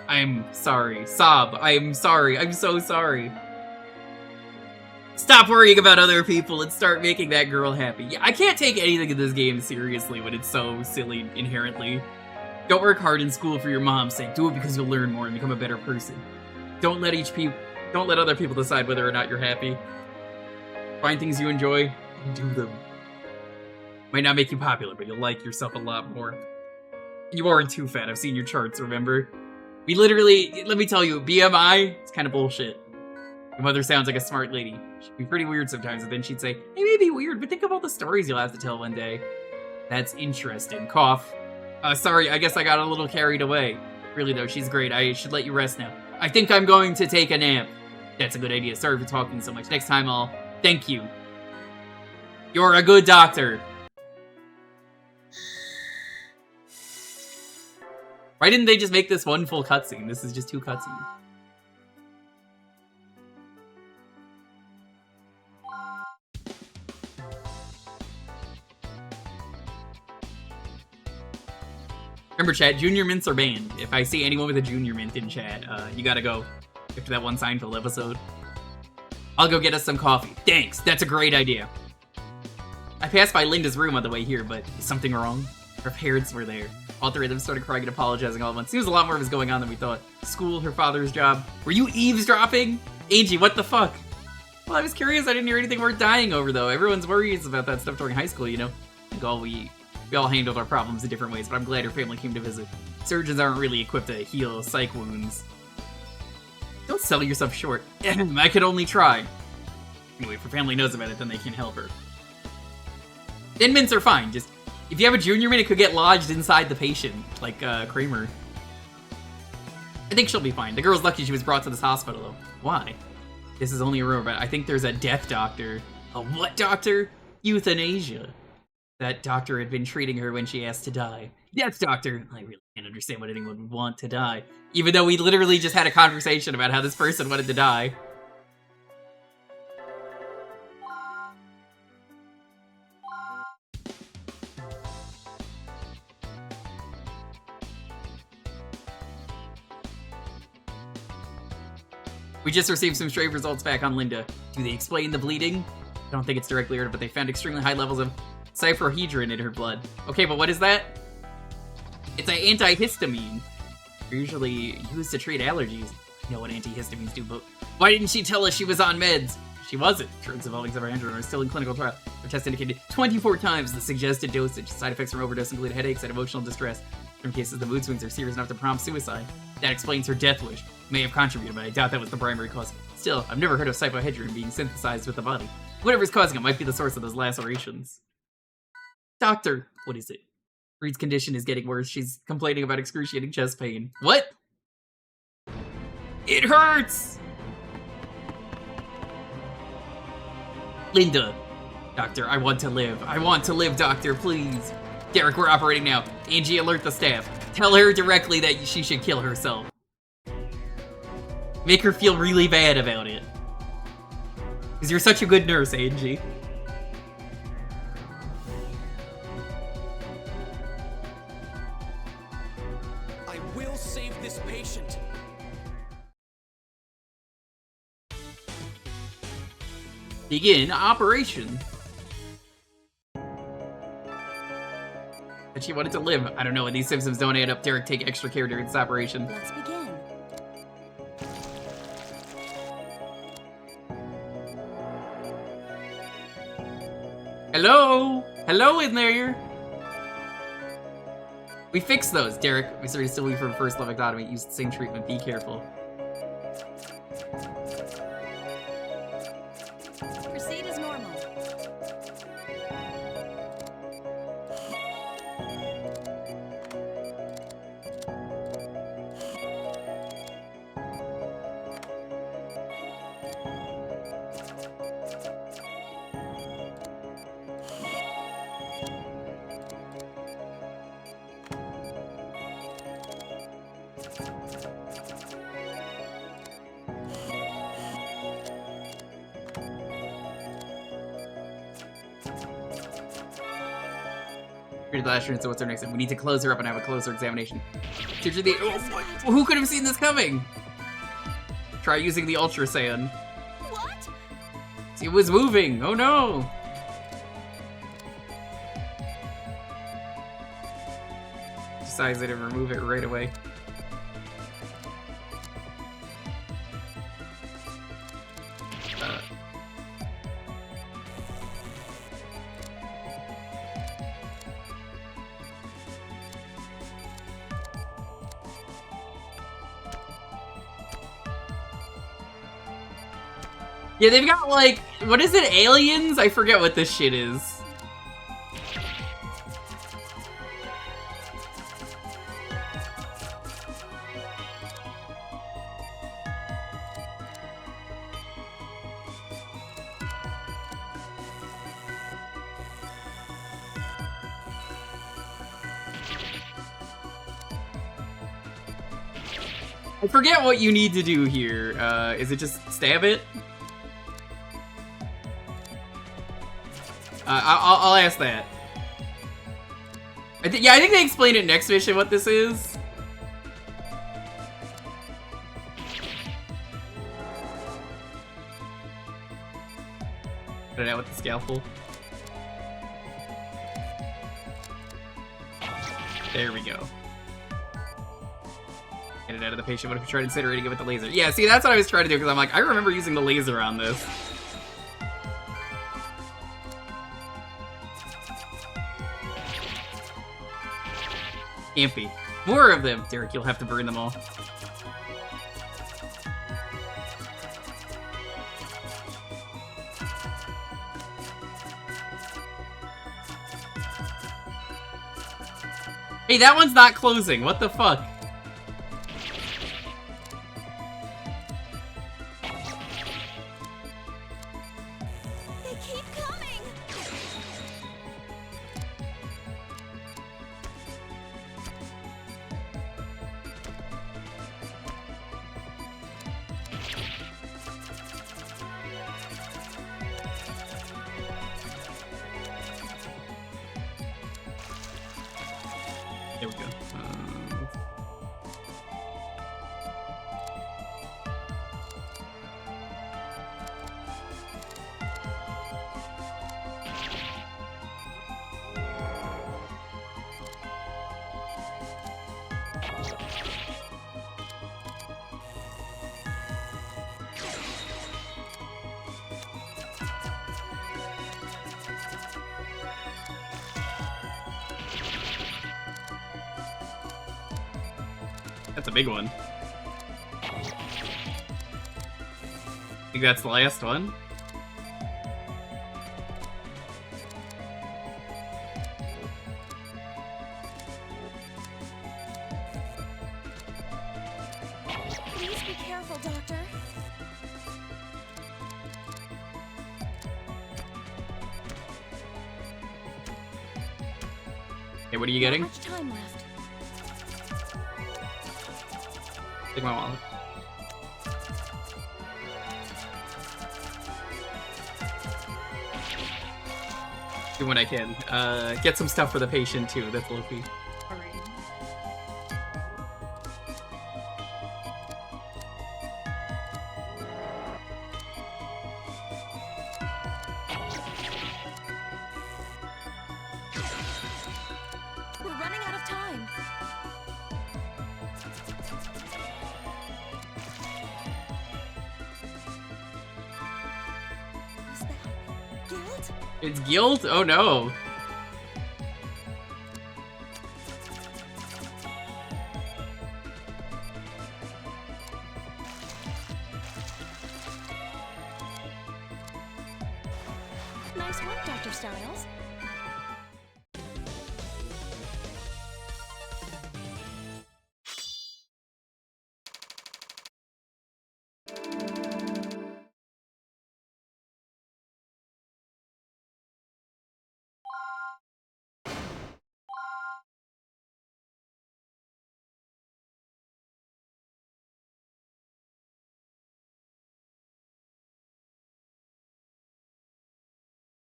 I'm sorry. Sob, I'm sorry. I'm so sorry. Stop worrying about other people and start making that girl happy. Yeah, I can't take anything in this game seriously when it's so silly inherently. Don't work hard in school for your mom's sake. Do it because you'll learn more and become a better person. Don't let other people decide whether or not you're happy. Find things you enjoy and do them. Might not make you popular, but you'll like yourself a lot more. You aren't too fat. I've seen your charts, remember? We literally, let me tell you, BMI, it's kind of bullshit. Your mother sounds like a smart lady. She'd be pretty weird sometimes, and then she'd say, "Hey, may be weird, but think of all the stories you'll have to tell one day." That's interesting. Cough. Sorry, I guess I got a little carried away. Really though, she's great. I should let you rest now. I think I'm going to take a nap. That's a good idea. Sorry for talking so much. Next time I'll thank you. You're a good doctor. Why didn't they just make this one full cutscene? This is just 2 cutscenes. Remember, chat, junior mints are banned. If I see anyone with a junior mint in chat, you gotta go. After that one Seinfeld episode. I'll go get us some coffee. Thanks, that's a great idea. I passed by Linda's room on the way here, but is something wrong? Her parents were there. All 3 of them started crying and apologizing all at once. Seems a lot more was going on than we thought. School, her father's job. Were you eavesdropping? Angie, what the fuck? Well, I was curious. I didn't hear anything worth dying over, though. Everyone's worries about that stuff during high school, you know? I think we all handled our problems in different ways, but I'm glad her family came to visit. Surgeons aren't really equipped to heal psych wounds. Don't sell yourself short. I could only try. Anyway, if her family knows about it, then they can't help her. Inmates are fine. Just, if you have a junior man, it could get lodged inside the patient, like Kramer. I think she'll be fine. The girl's lucky she was brought to this hospital, though. Why? This is only a rumor, but I think there's a death doctor. A what doctor? Euthanasia. That doctor had been treating her when she asked to die. Death doctor! I really can't understand what anyone would want to die. Even though we literally just had a conversation about how this person wanted to die. We just received some stray results back on Linda. Do they explain the bleeding? I don't think it's directly related, but they found extremely high levels of cyprohedrin in her blood. Okay, but what is that? It's an antihistamine. They're usually used to treat allergies. You know what antihistamines do, but why didn't she tell us she was on meds? She wasn't. Drugs involving cyprohedrin are still in clinical trial. Their test indicated 24 times the suggested dosage. Side effects from overdose include headaches and emotional distress. In some cases, the mood swings are serious enough to prompt suicide. That explains her death wish. May have contributed, but I doubt that was the primary cause. Still, I've never heard of cyprohedrin being synthesized with the body. Whatever's causing it might be the source of those lacerations. Doctor, what is it? Reed's condition is getting worse. She's complaining about excruciating chest pain. What? It hurts! Linda. Doctor, I want to live. I want to live, doctor, please. Derek, we're operating now. Angie, alert the staff. Tell her directly that she should kill herself. Make her feel really bad about it. Because you're such a good nurse, Angie. I will save this patient. Begin operation. But she wanted to live. I don't know, when these symptoms don't add up, Derek, take extra care during this operation. Let's begin. Hello? Hello in there? We fixed those, Derek. We started still waiting for first lobectomy. Use the same treatment. Be careful. Proceed as normal. Here's the last room, so what's our next thing? We need to close her up and have a closer examination. Teacher, who could have seen this coming? Try using the ultrasound. What? It was moving. Oh no. Decides to remove it right away. Yeah, they've got, like, what is it, aliens? I forget what this shit is. I forget what you need to do here. Is it just stab it? I'll ask that. I think they explain it next mission what this is. Put it out with the scalpel. There we go. Get it out of the patient. What if we tried incinerating it with the laser? Yeah, see, that's what I was trying to do, because I'm like, I remember using the laser on this. Can't be. More of them! Derek, you'll have to burn them all. Hey, that one's not closing. What the fuck? They keep coming. There we go. That's a big one. I think that's the last one. Please be careful, Doctor. Okay, what are you Not getting? much time left. Take my wallet. Do what I can. Get some stuff for the patient too. That's Luffy. We're running out of time. Is that guilt? It's guilt? Oh no. Nice work, Dr. Styles.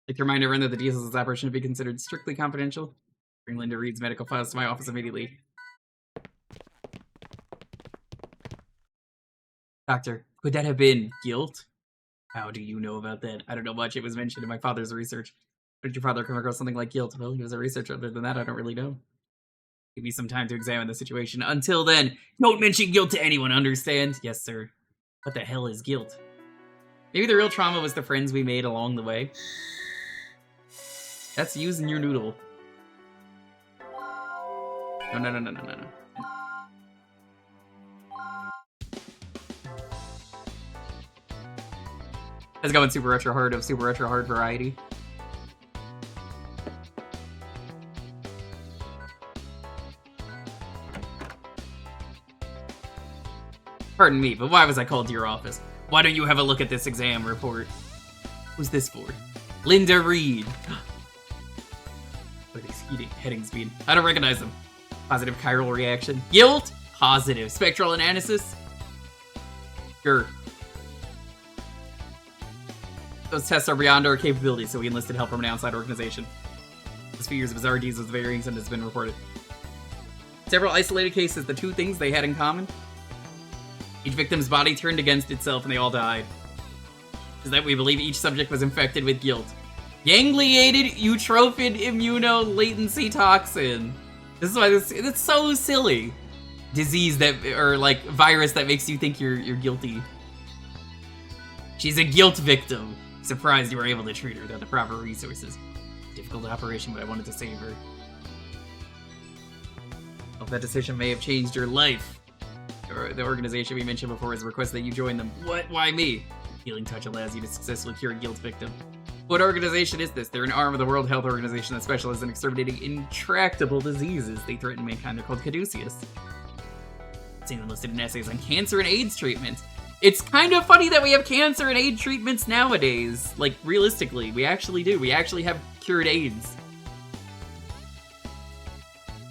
Like to remind everyone that the details of this operation should be considered strictly confidential. Bring Linda Reed's medical files to my office immediately. Doctor, could that have been guilt? How do you know about that? I don't know much. It was mentioned in my father's research. Did your father come across something like guilt? Well, he was a researcher. Other than that, I don't really know. Give me some time to examine the situation. Until then, don't mention guilt to anyone, understand? Yes, sir. What the hell is guilt? Maybe the real trauma was the friends we made along the way. That's using your noodle. No. Let's go in Super Retro Hard of Super Retro Hard variety. Pardon me, but why was I called to your office? Why don't you have a look at this exam report? Who's this for? Linda Reed. What are these heading speed? I don't recognize them. Positive chiral reaction. Guilt? Positive. Spectral analysis? Sure. Those tests are beyond our capabilities, so we enlisted help from an outside organization. This few years of bizarre deeds with varying symptoms has been reported. Several isolated cases, the two things they had in common? Each victim's body turned against itself and they all died. Is that we believe each subject was infected with guilt. Gangliated eutrophin immunolatency toxin. This is why it's so silly. Disease that, or like virus that makes you think you're guilty. She's a guilt victim. Surprised you were able to treat her without the proper resources. Difficult operation, but I wanted to save her. Well, that decision may have changed your life. Or the organization we mentioned before has requested that you join them. What? Why me? Healing Touch allows you to successfully cure a guilt victim. What organization is this? They're an arm of the World Health Organization that specializes in exterminating intractable diseases. They threaten mankind. They're called caduceus. Seen them listed in essays on cancer and AIDS treatments. It's kind of funny that we have cancer and AIDS treatments nowadays. Like, realistically, we actually do. We actually have cured AIDS.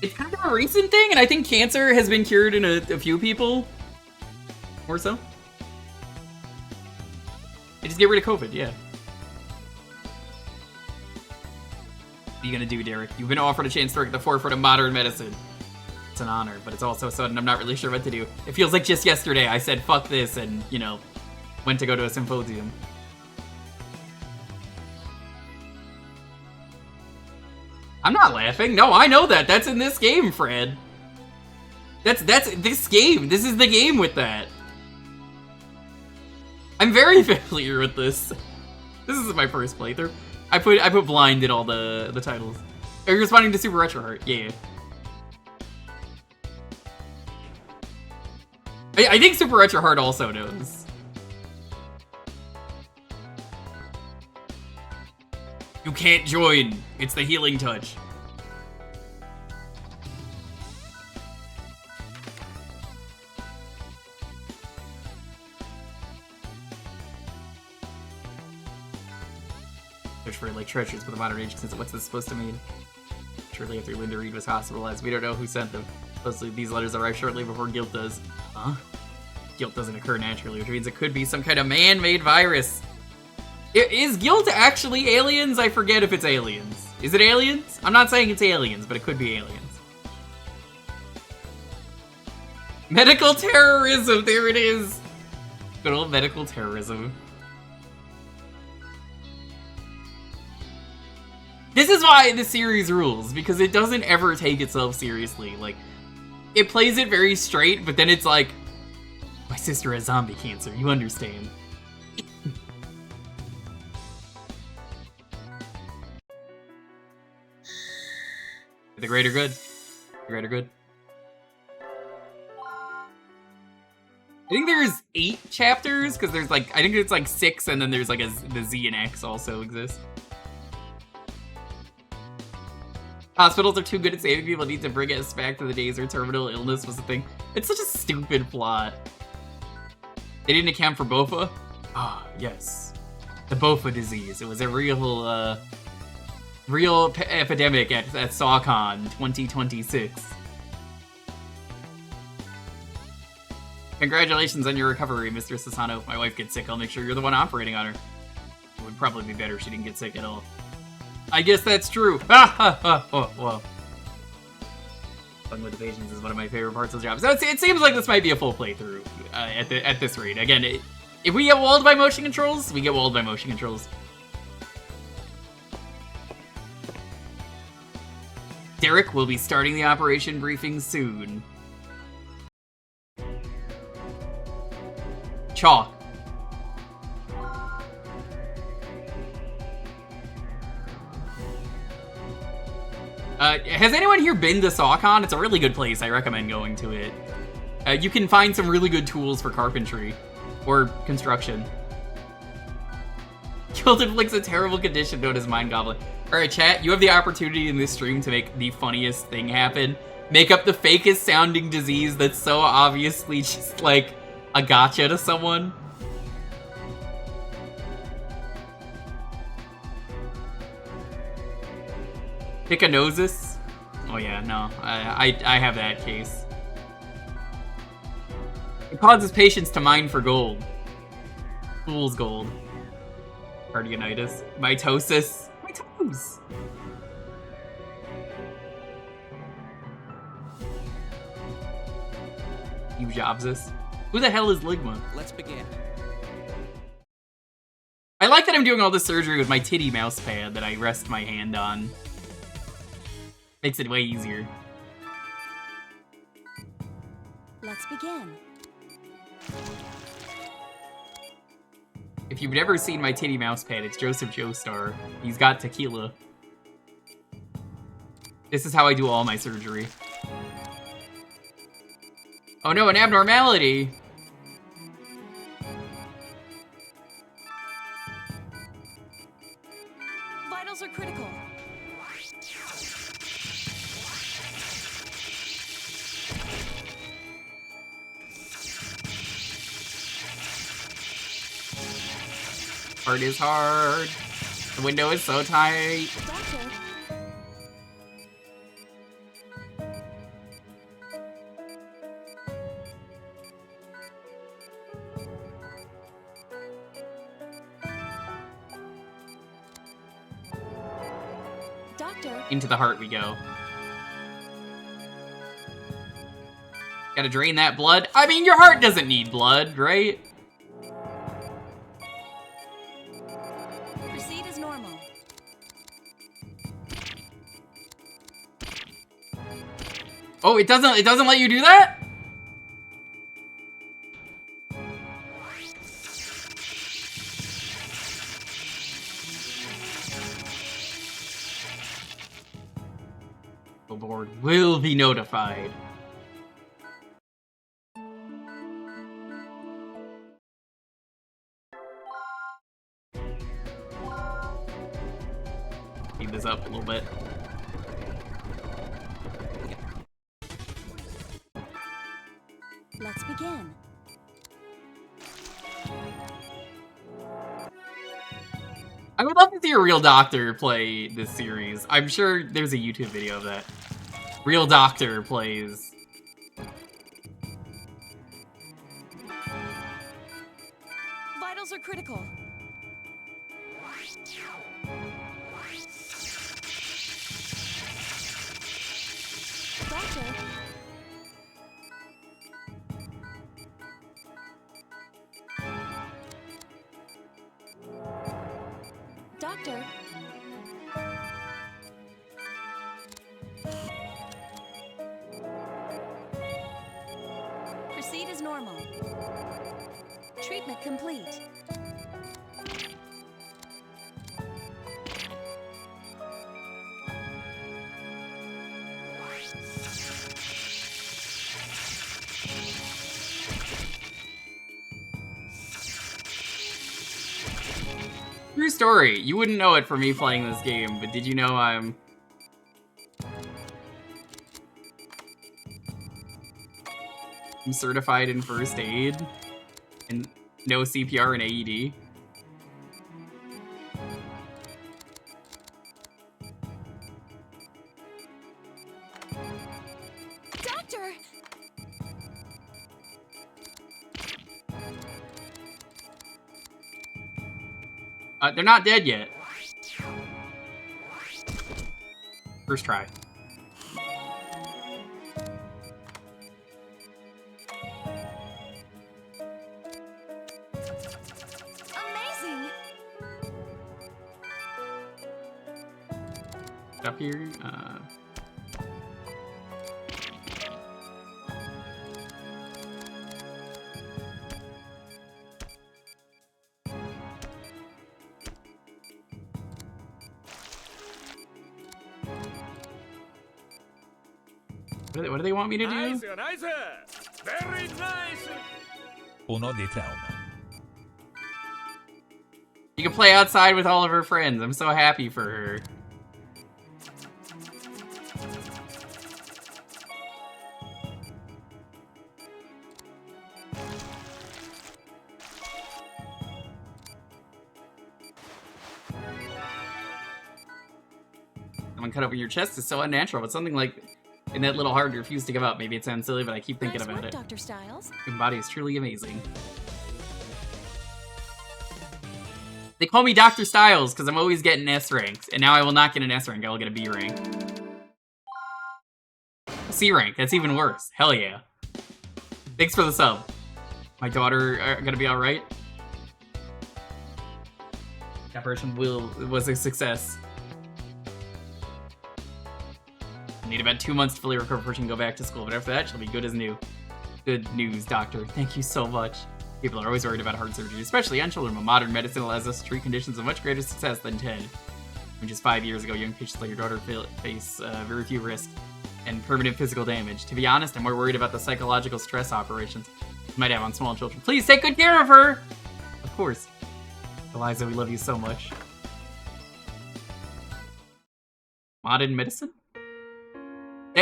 It's kind of a recent thing, and I think cancer has been cured in a few people. Or so. They just get rid of COVID, yeah. What are you gonna do, Derek? You've been offered a chance to work at the forefront of modern medicine. It's an honor, but it's also sudden. I'm not really sure what to do. It feels like just yesterday I said fuck this and, you know, went to go to a symposium. I'm not laughing. No, I know that. That's in this game, Fred. That's this game. This is the game with that. I'm very familiar with this. This is my first playthrough. I put blind in all the titles. Are you responding to Super Retro Heart? Yeah. I think Super Retro Heart also knows. You can't join. It's the healing touch. Search for like treasures with a modern age, since what's this supposed to mean? Shortly after Linda Reed was hospitalized, we don't know who sent them. Supposedly these letters arrive shortly before guilt does. Huh? Guilt doesn't occur naturally, which means it could be some kind of man-made virus. Is guilt actually aliens? I forget if it's aliens. Is it aliens? I'm not saying it's aliens, but it could be aliens. Medical terrorism, there it is. Good old medical terrorism. This is why the series rules, because it doesn't ever take itself seriously. Like, it plays it very straight, but then it's like, my sister has zombie cancer, you understand. The greater good. The greater good. I think there's 8 chapters, because there's like, I think it's like 6, and then there's like the Z and X also exist. Hospitals are too good at saving people, need to bring us back to the days where terminal illness was a thing. It's such a stupid plot. They didn't account for Bofa? Ah, yes. The Bofa disease. It was a real epidemic at SawCon 2026. Congratulations on your recovery, Mr. Sasano. If my wife gets sick, I'll make sure you're the one operating on her. It would probably be better if she didn't get sick at all. I guess that's true. Ha ha ha. Oh, well. Fun with the patients is one of my favorite parts of the job. So it seems like this might be a full playthrough at this rate. Again, if we get walled by motion controls, we get walled by motion controls. Derek will be starting the operation briefing soon. Chalk. Has anyone here been to SawCon? It's a really good place. I recommend going to it. You can find some really good tools for carpentry or construction. Guilt inflicts a terrible condition known as Mind Goblin. Alright, chat, you have the opportunity in this stream to make the funniest thing happen. Make up the fakest sounding disease that's so obviously just like a gotcha to someone. Picanosis? Oh yeah, no, I have that case. It causes patients to mine for gold. Fool's gold. Cardionitis. Mitosis. My toes! Eugopsis. Who the hell is Ligma? Let's begin. I like that I'm doing all this surgery with my titty mouse pad that I rest my hand on. Makes it way easier. Let's begin. If you've never seen my titty mouse pad, it's Joseph Joestar. He's got tequila. This is how I do all my surgery. Oh no, an abnormality! Part is hard. The window is so tight. Doctor, Doctor, Into the heart we go. Gotta drain that blood. I mean, your heart doesn't need blood, right? proceed as normal. Oh, it doesn't let you do that? The Lord will be notified. Speed this up a little bit. Let's begin. I would love to see a real doctor play this series. I'm sure there's a YouTube video of that. Real doctor plays. Vitals are critical. Doctor, Doctor, proceed as normal. Treatment complete. True story. You wouldn't know it from me playing this game, but did you know I'm certified in first aid and no CPR and AED? Doctor! They're not dead yet. First try. Amazing! Up here. What do they want me to do? Nice, nice. Very nice. Uno di trauma. You can play outside with all of her friends. I'm so happy for her. Someone cut open your chest is so unnatural, but something like in that little heart you refuse to give up. Maybe it sounds silly, but I keep thinking Nice about work, it. Dr. Styles. Your body is truly amazing. They call me Dr. Styles because I'm always getting S ranks, and now I will not get an S rank, I will get a B rank. C rank, that's even worse. Hell yeah. Thanks for the sub. My daughter gonna be alright? That version was a success. Need about 2 months to fully recover before she can go back to school, but after that, she'll be good as new. Good news, doctor. Thank you so much. People are always worried about heart surgery, especially on children, but modern medicine allows us to treat conditions of much greater success than 10. When just 5 years ago, young patients like your daughter face very few risks and permanent physical damage. To be honest, I'm more worried about the psychological stress operations you might have on small children. Please take good care of her! Of course. Eliza, we love you so much. Modern medicine?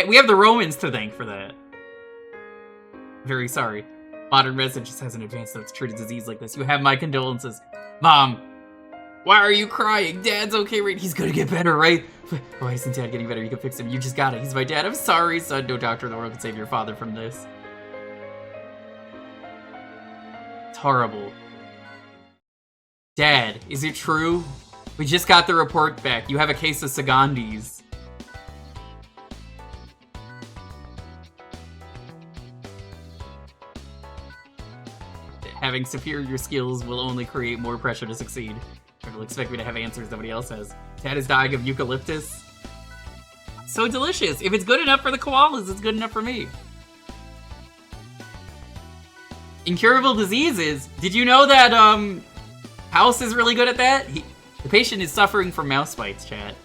We have the Romans to thank for that. Very sorry. Modern medicine just hasn't advanced enough to treat a disease like this. You have my condolences. Mom, Why are you crying? Dad's okay, right? He's gonna get better, right? Why isn't Dad getting better? You can fix him. You just got it. He's my dad. I'm sorry, son. No doctor in the world can save your father from this. It's horrible. Dad, is it true? We just got the report back. You have a case of Sagandis. Having superior skills will only create more pressure to succeed. People expect me to have answers nobody else has. Dad is dying of eucalyptus. So delicious. If it's good enough for the koalas, it's good enough for me. Incurable diseases. Did you know that House is really good at that? The patient is suffering from mouse bites, chat.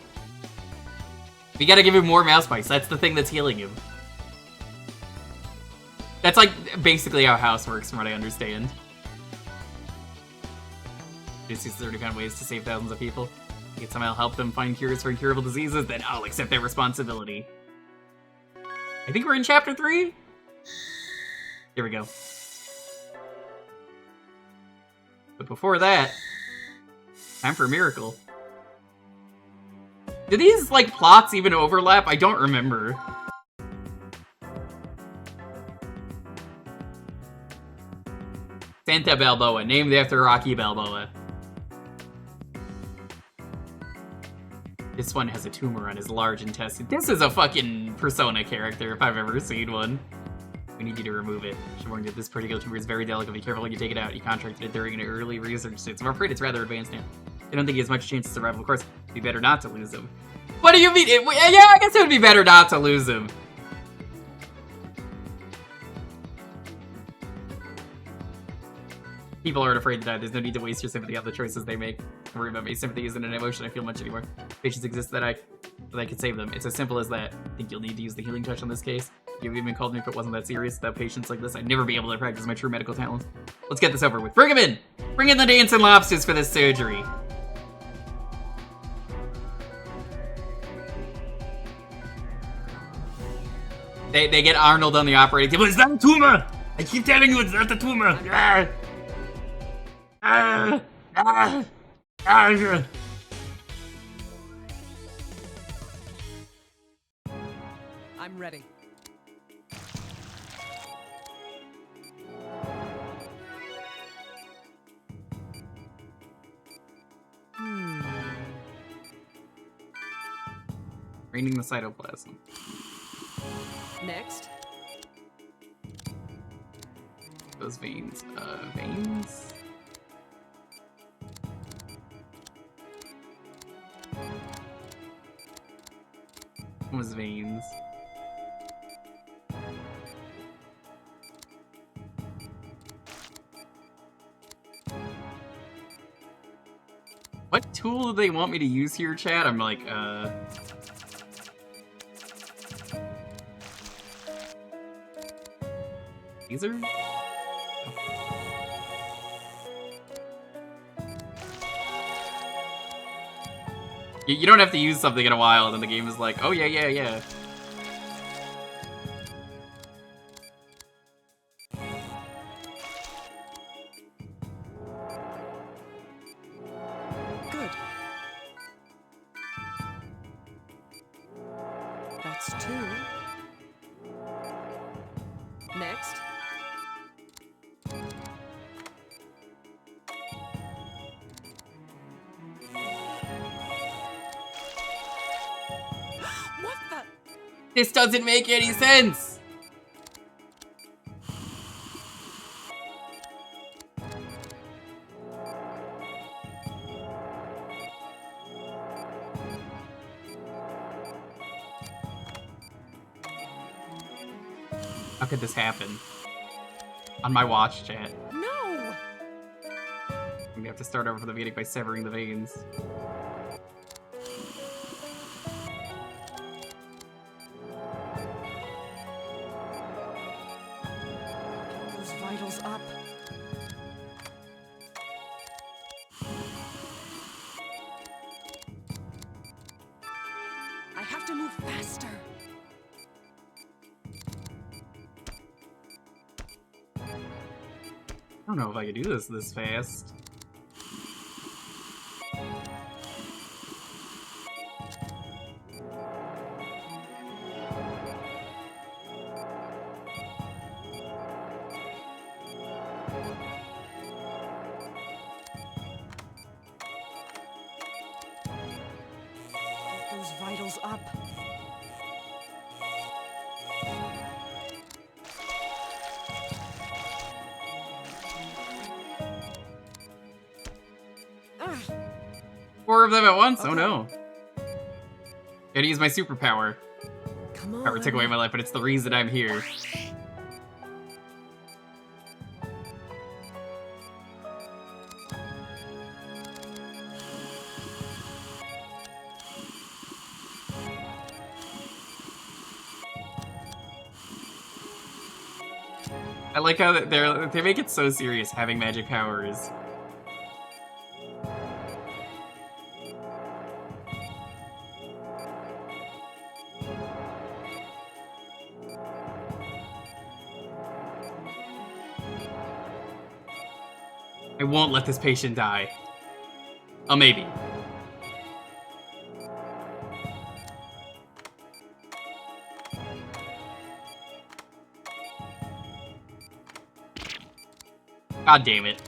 We gotta give him more mouse bites. That's the thing that's healing him. That's like basically how House works from what I understand. Just use 30-pound ways to save thousands of people. You can somehow help them find cures for incurable diseases, then I'll accept that responsibility. I think we're in chapter 3? Here we go. But before that, time for a miracle. Do these, like, plots even overlap? I don't remember. Santa Balboa, named after Rocky Balboa. This one has a tumor on his large intestine. This is a fucking Persona character if I've ever seen one. We need you to remove it. I should warn you, this particular tumor is very delicate. Be careful when you take it out. You contracted it during an early research stage, so I'm afraid it's rather advanced now. I don't think he has much chance of survival. Of course, it'd be better not to lose him. What do you mean? Yeah, I guess it would be better not to lose him. People aren't afraid to die. There's no need to waste your sympathy on the choices they make. Don't worry about me. Sympathy isn't an emotion I feel much anymore. Patients exist that I could save them. It's as simple as that. I think you'll need to use the healing touch on this case. You've even called me if it wasn't that serious. Without patients like this, I'd never be able to practice my true medical talents. Let's get this over with. Bring him in! Bring in the dancing lobsters for this surgery. They get Arnold on the operating table. It's not a tumor! I keep telling you it's not a tumor! I'm ready. Draining the cytoplasm. Next. Those veins. Veins? What was veins? What tool do they want me to use here, chat? I'm like, Laser? You don't have to use something in a while, and then the game is like, oh yeah. Good. That's 2. Next. What the? This doesn't make any sense! How could this happen? On my watch, chat. No! I'm gonna have to start over from the beginning by severing the veins. Those vitals up. I have to move faster. I don't know if I could do this fast. vitals up. Ugh. 4 of them at once? Oh Okay. no. Gotta use my superpower. Come on. Power took away my life, but it's the reason I'm here. I like how they make it so serious having magic powers. I won't let this patient die. Oh, maybe. God damn it.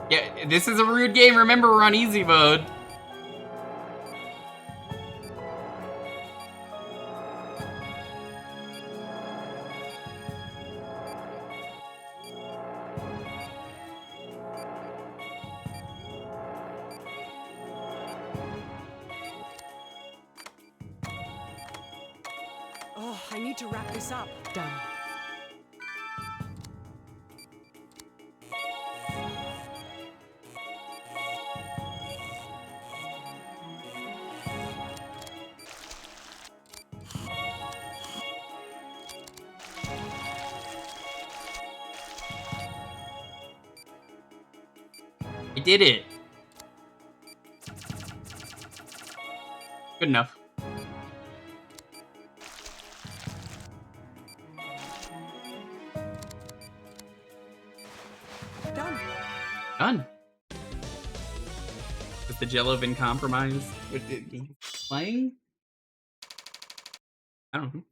Yeah, this is a rude game. Remember, we're on easy mode. Oh, I need to wrap this up. Done. I did it. Good enough. Done. Done. Has the Jello been compromised? Playing? I don't know.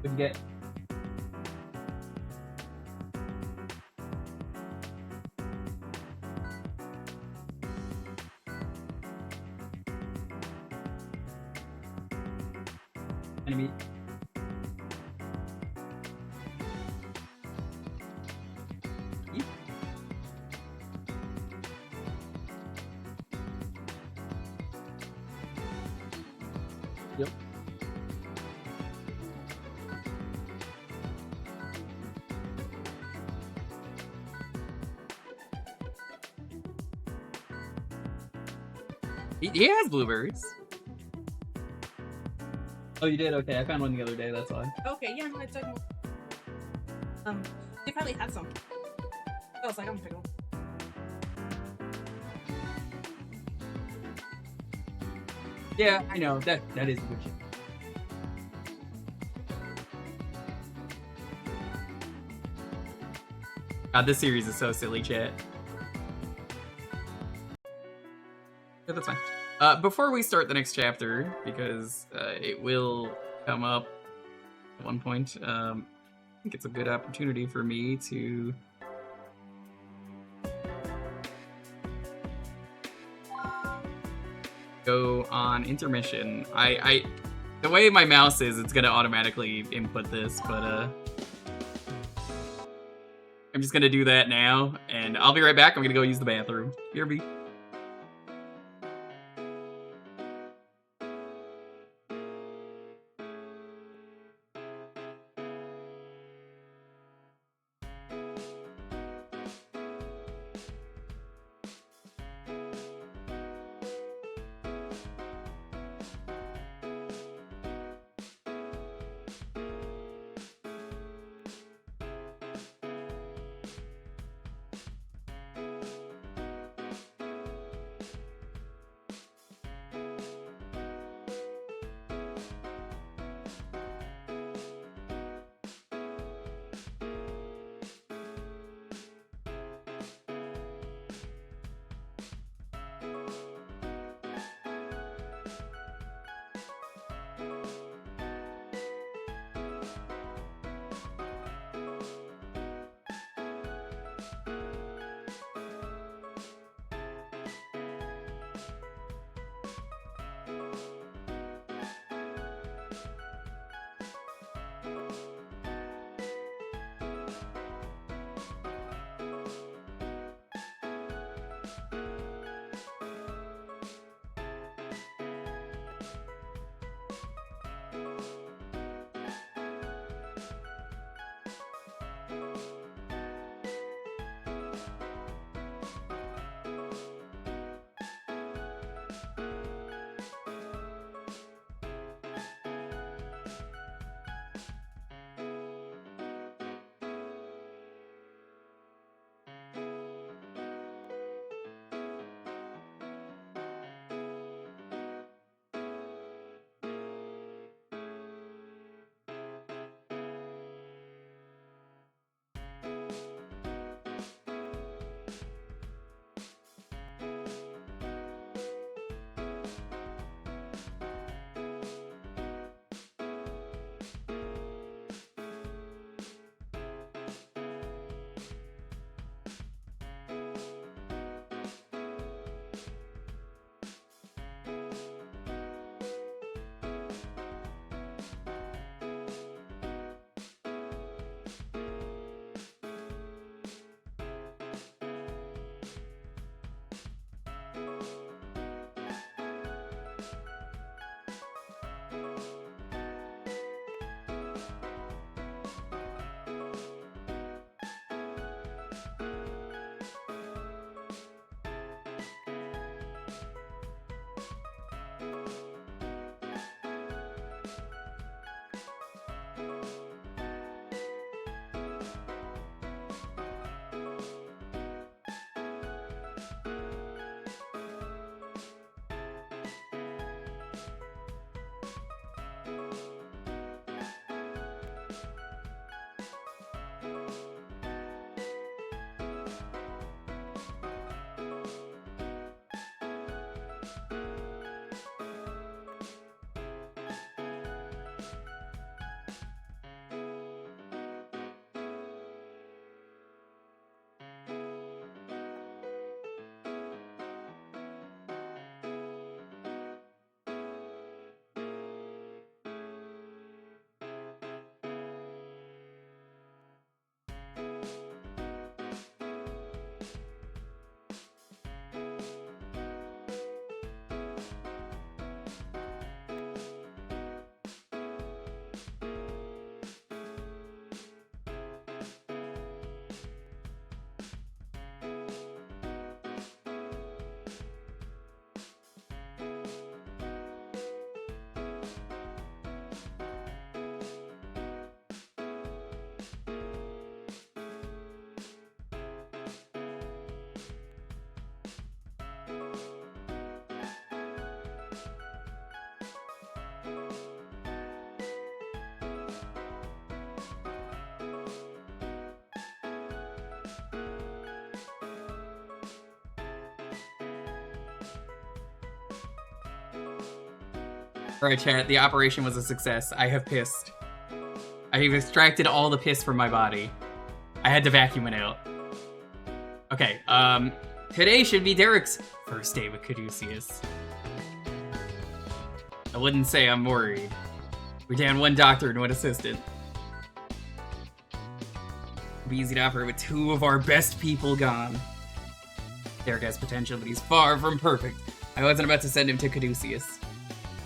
What'd you get? Enemy. Yep. He has blueberries. Oh, you did? Okay, I found one the other day, that's why. Okay, yeah, no, it's like, they probably had some. I was like, I'm pickle. Yeah, I know. That is a good shit. God, this series is so silly, chat. Yeah, that's fine. Before we start the next chapter, because it will come up at one point, I think it's a good opportunity for me to go on intermission. The way my mouse is, it's gonna automatically input this, but I'm just gonna do that now, and I'll be right back. I'm gonna go use the bathroom. BRB. Alright, chat, the operation was a success. I have pissed. I have extracted all the piss from my body. I had to vacuum it out. Okay, today should be Derek's first day with Caduceus. I wouldn't say I'm worried. We're down one doctor and one assistant. It'll be easy to operate with two of our best people gone. Derek has potential, but he's far from perfect. I wasn't about to send him to Caduceus.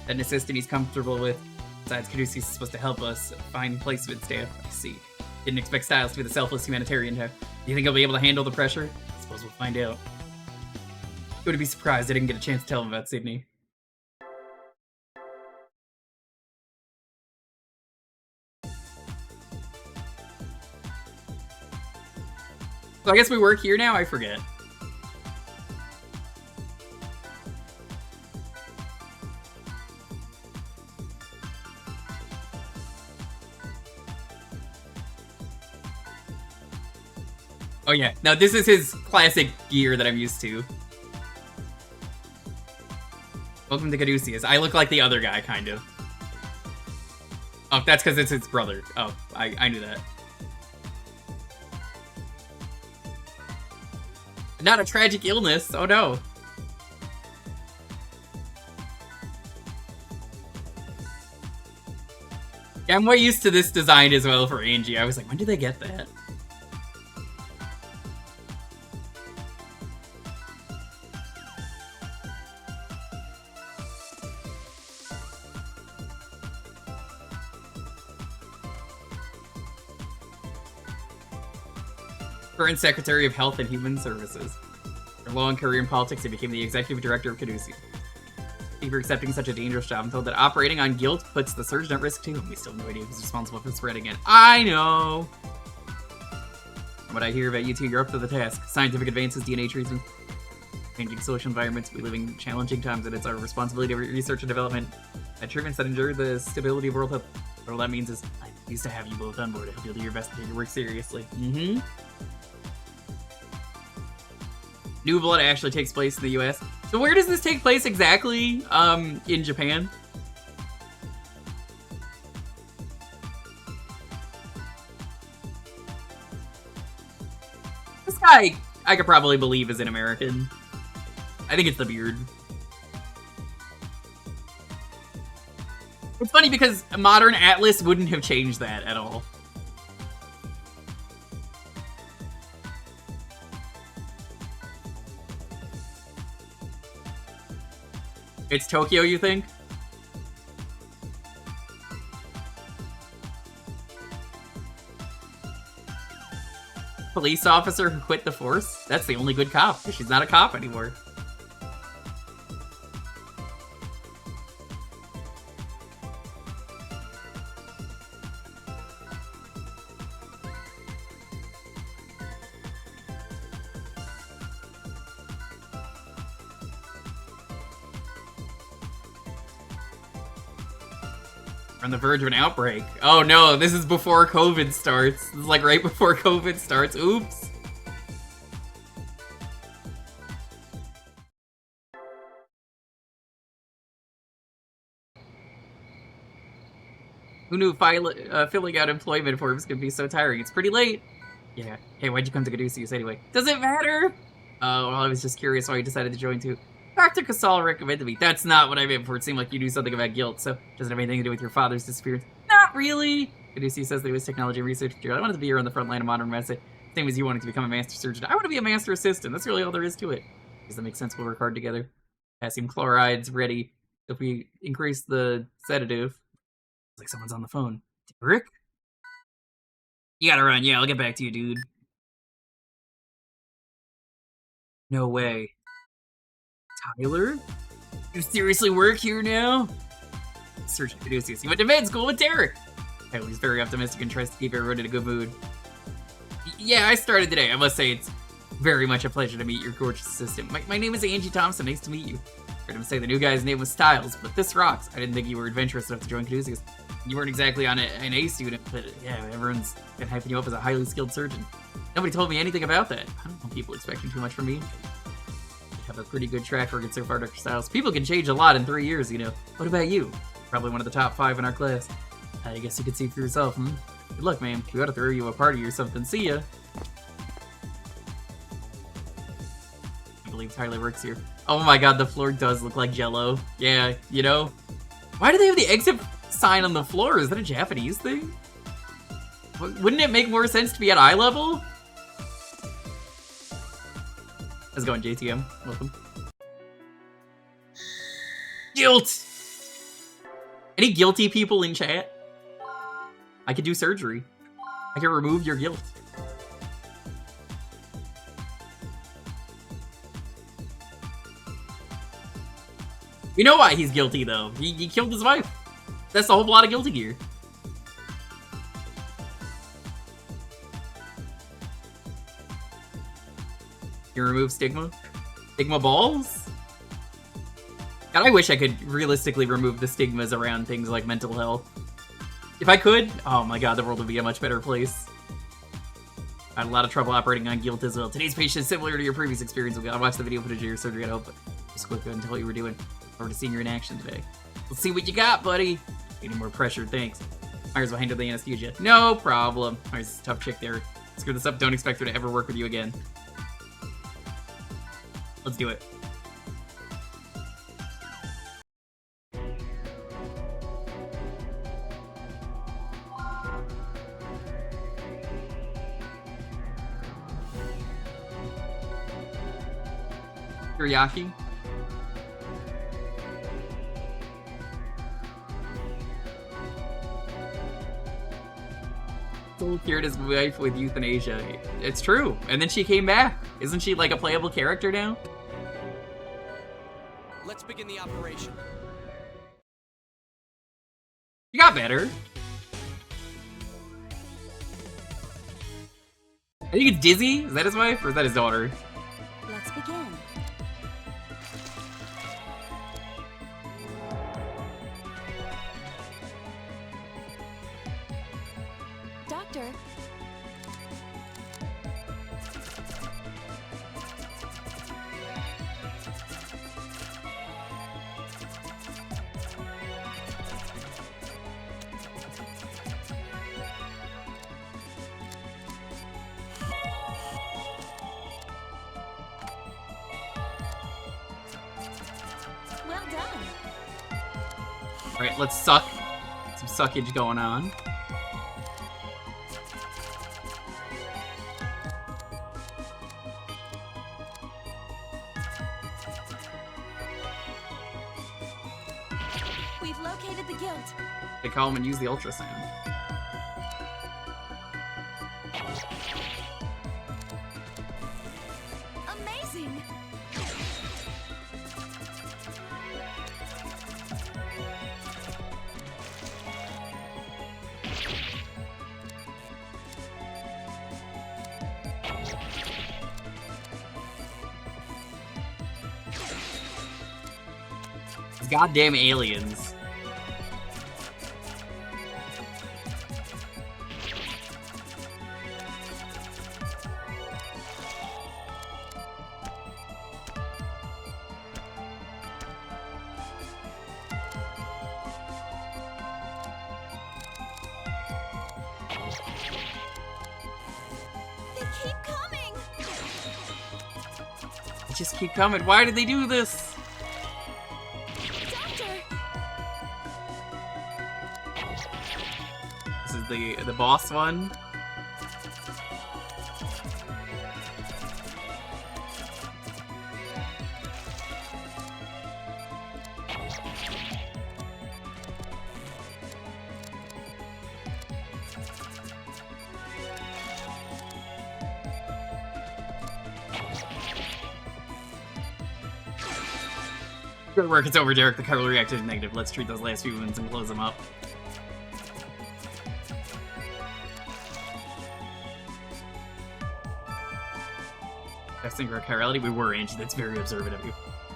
An assistant he's comfortable with. Besides, Caduceus is supposed to help us find placement staff. I see. Didn't expect Styles to be the selfless humanitarian type. Do you think he'll be able to handle the pressure? I suppose we'll find out. Would be surprised I didn't get a chance to tell him about Sydney. So I guess we work here now? I forget. Oh yeah, now this is his classic gear that I'm used to. Welcome to Caduceus. I look like the other guy, kind of. Oh, that's because it's his brother. Oh, I knew that. Not a tragic illness. Oh no. Yeah, I'm way used to this design as well for Angie. I was like, when did they get that? Current Secretary of Health and Human Services. For a long career in politics, he became the executive director of Caduceus. For accepting such a dangerous job, I'm told that operating on guilt puts the surgeon at risk too, and we still have no idea who's responsible for spreading it. I know! From what I hear about you two, you're up to the task. Scientific advances, DNA treatment, changing social environments, we live in challenging times, and it's our responsibility to research and development treatments that ensure the stability of world health. What all that means is, I'm pleased to have you both on board. I hope you'll do your best to take your work seriously. Mm-hmm. New Blood actually takes place in the US. So where does this take place exactly, in Japan? This guy, I could probably believe is an American. I think it's the beard. It's funny because a modern Atlas wouldn't have changed that at all. It's Tokyo, you think? Police officer who quit the force? That's the only good cop, because she's not a cop anymore. We're on the verge of an outbreak. Oh no, this is before COVID starts. This is like right before COVID starts. Oops. Who knew filling out employment forms could be so tiring? It's pretty late. Yeah. Hey, why'd you come to Caduceus anyway? Does it matter? Well, I was just curious why you decided to join too. Dr. Casal recommended me. That's not what I meant before. It seemed like you knew something about guilt, so doesn't have anything to do with your father's disappearance. Not really. Caduceus says that he was technology research. I wanted to be here on the front line of modern medicine. Same as you wanting to become a master surgeon. I want to be a master assistant. That's really all there is to it. Does that make sense? We'll work hard together. Potassium chloride's ready. If we increase the sedative. It's like someone's on the phone. Derek? You gotta run. Yeah, I'll get back to you, dude. No way. Tyler? You seriously work here now? Surgeon Caduceus. He went to med school with Derek. Tyler's very optimistic and tries to keep everyone in a good mood. Yeah, I started today. I must say it's very much a pleasure to meet your gorgeous assistant. My name is Angie Thompson. Nice to meet you. Heard him say the new guy's name was Styles, but this rocks. I didn't think you were adventurous enough to join Caduceus. You weren't exactly on an A student, but yeah, everyone's been hyping you up as a highly skilled surgeon. Nobody told me anything about that. I don't want people expecting too much from me. Have a pretty good track record so far, Dr. Styles. People can change a lot in 3 years, you know. What about you? Probably one of the top 5 in our class. I guess you could see for yourself, hmm? Good luck, man. We ought to throw you a party or something. See ya. I believe Tyler works here. Oh my god, the floor does look like Jell-O. Yeah, you know? Why do they have the exit sign on the floor? Is that a Japanese thing? Wouldn't it make more sense to be at eye level? How's it going, JTM? Welcome. Guilt! Any guilty people in chat? I could do surgery. I can remove your guilt. You know why he's guilty, though. He killed his wife. That's the whole plot of Guilty Gear. You remove stigma? Stigma balls? God, I wish I could realistically remove the stigmas around things like mental health. If I could, oh my god, the world would be a much better place. I had a lot of trouble operating on guilt as well. Today's patient is similar to your previous experience. I watched the video footage of your surgery at home, but just quick and tell what you were doing. Forward to seeing you in action today. Let's see what you got, buddy. Any more pressure, thanks. Myers will handle the anesthesia. No problem. Myers is a tough chick there. Screw this up. Don't expect her to ever work with you again. Let's do it. Teriyaki? Soul cured his wife with euthanasia. It's true. And then she came back. Isn't she like a playable character now? Let's begin the operation. You got better. I think it's Dizzy. Is that his wife or is that his daughter? Let's begin. Doctor. Well done. Alright, let's suck. Some suckage going on. We've located the guilt. They call him and use the ultrasound. Amazing. These goddamn aliens. They keep coming. They just keep coming. Why did they do this? Doctor. This is the boss one. Good work, it's over, Derek. The chiral reactor is negative. Let's treat those last few wounds and close them up. Testing for chirality? We were, Angie. That's very observant of you.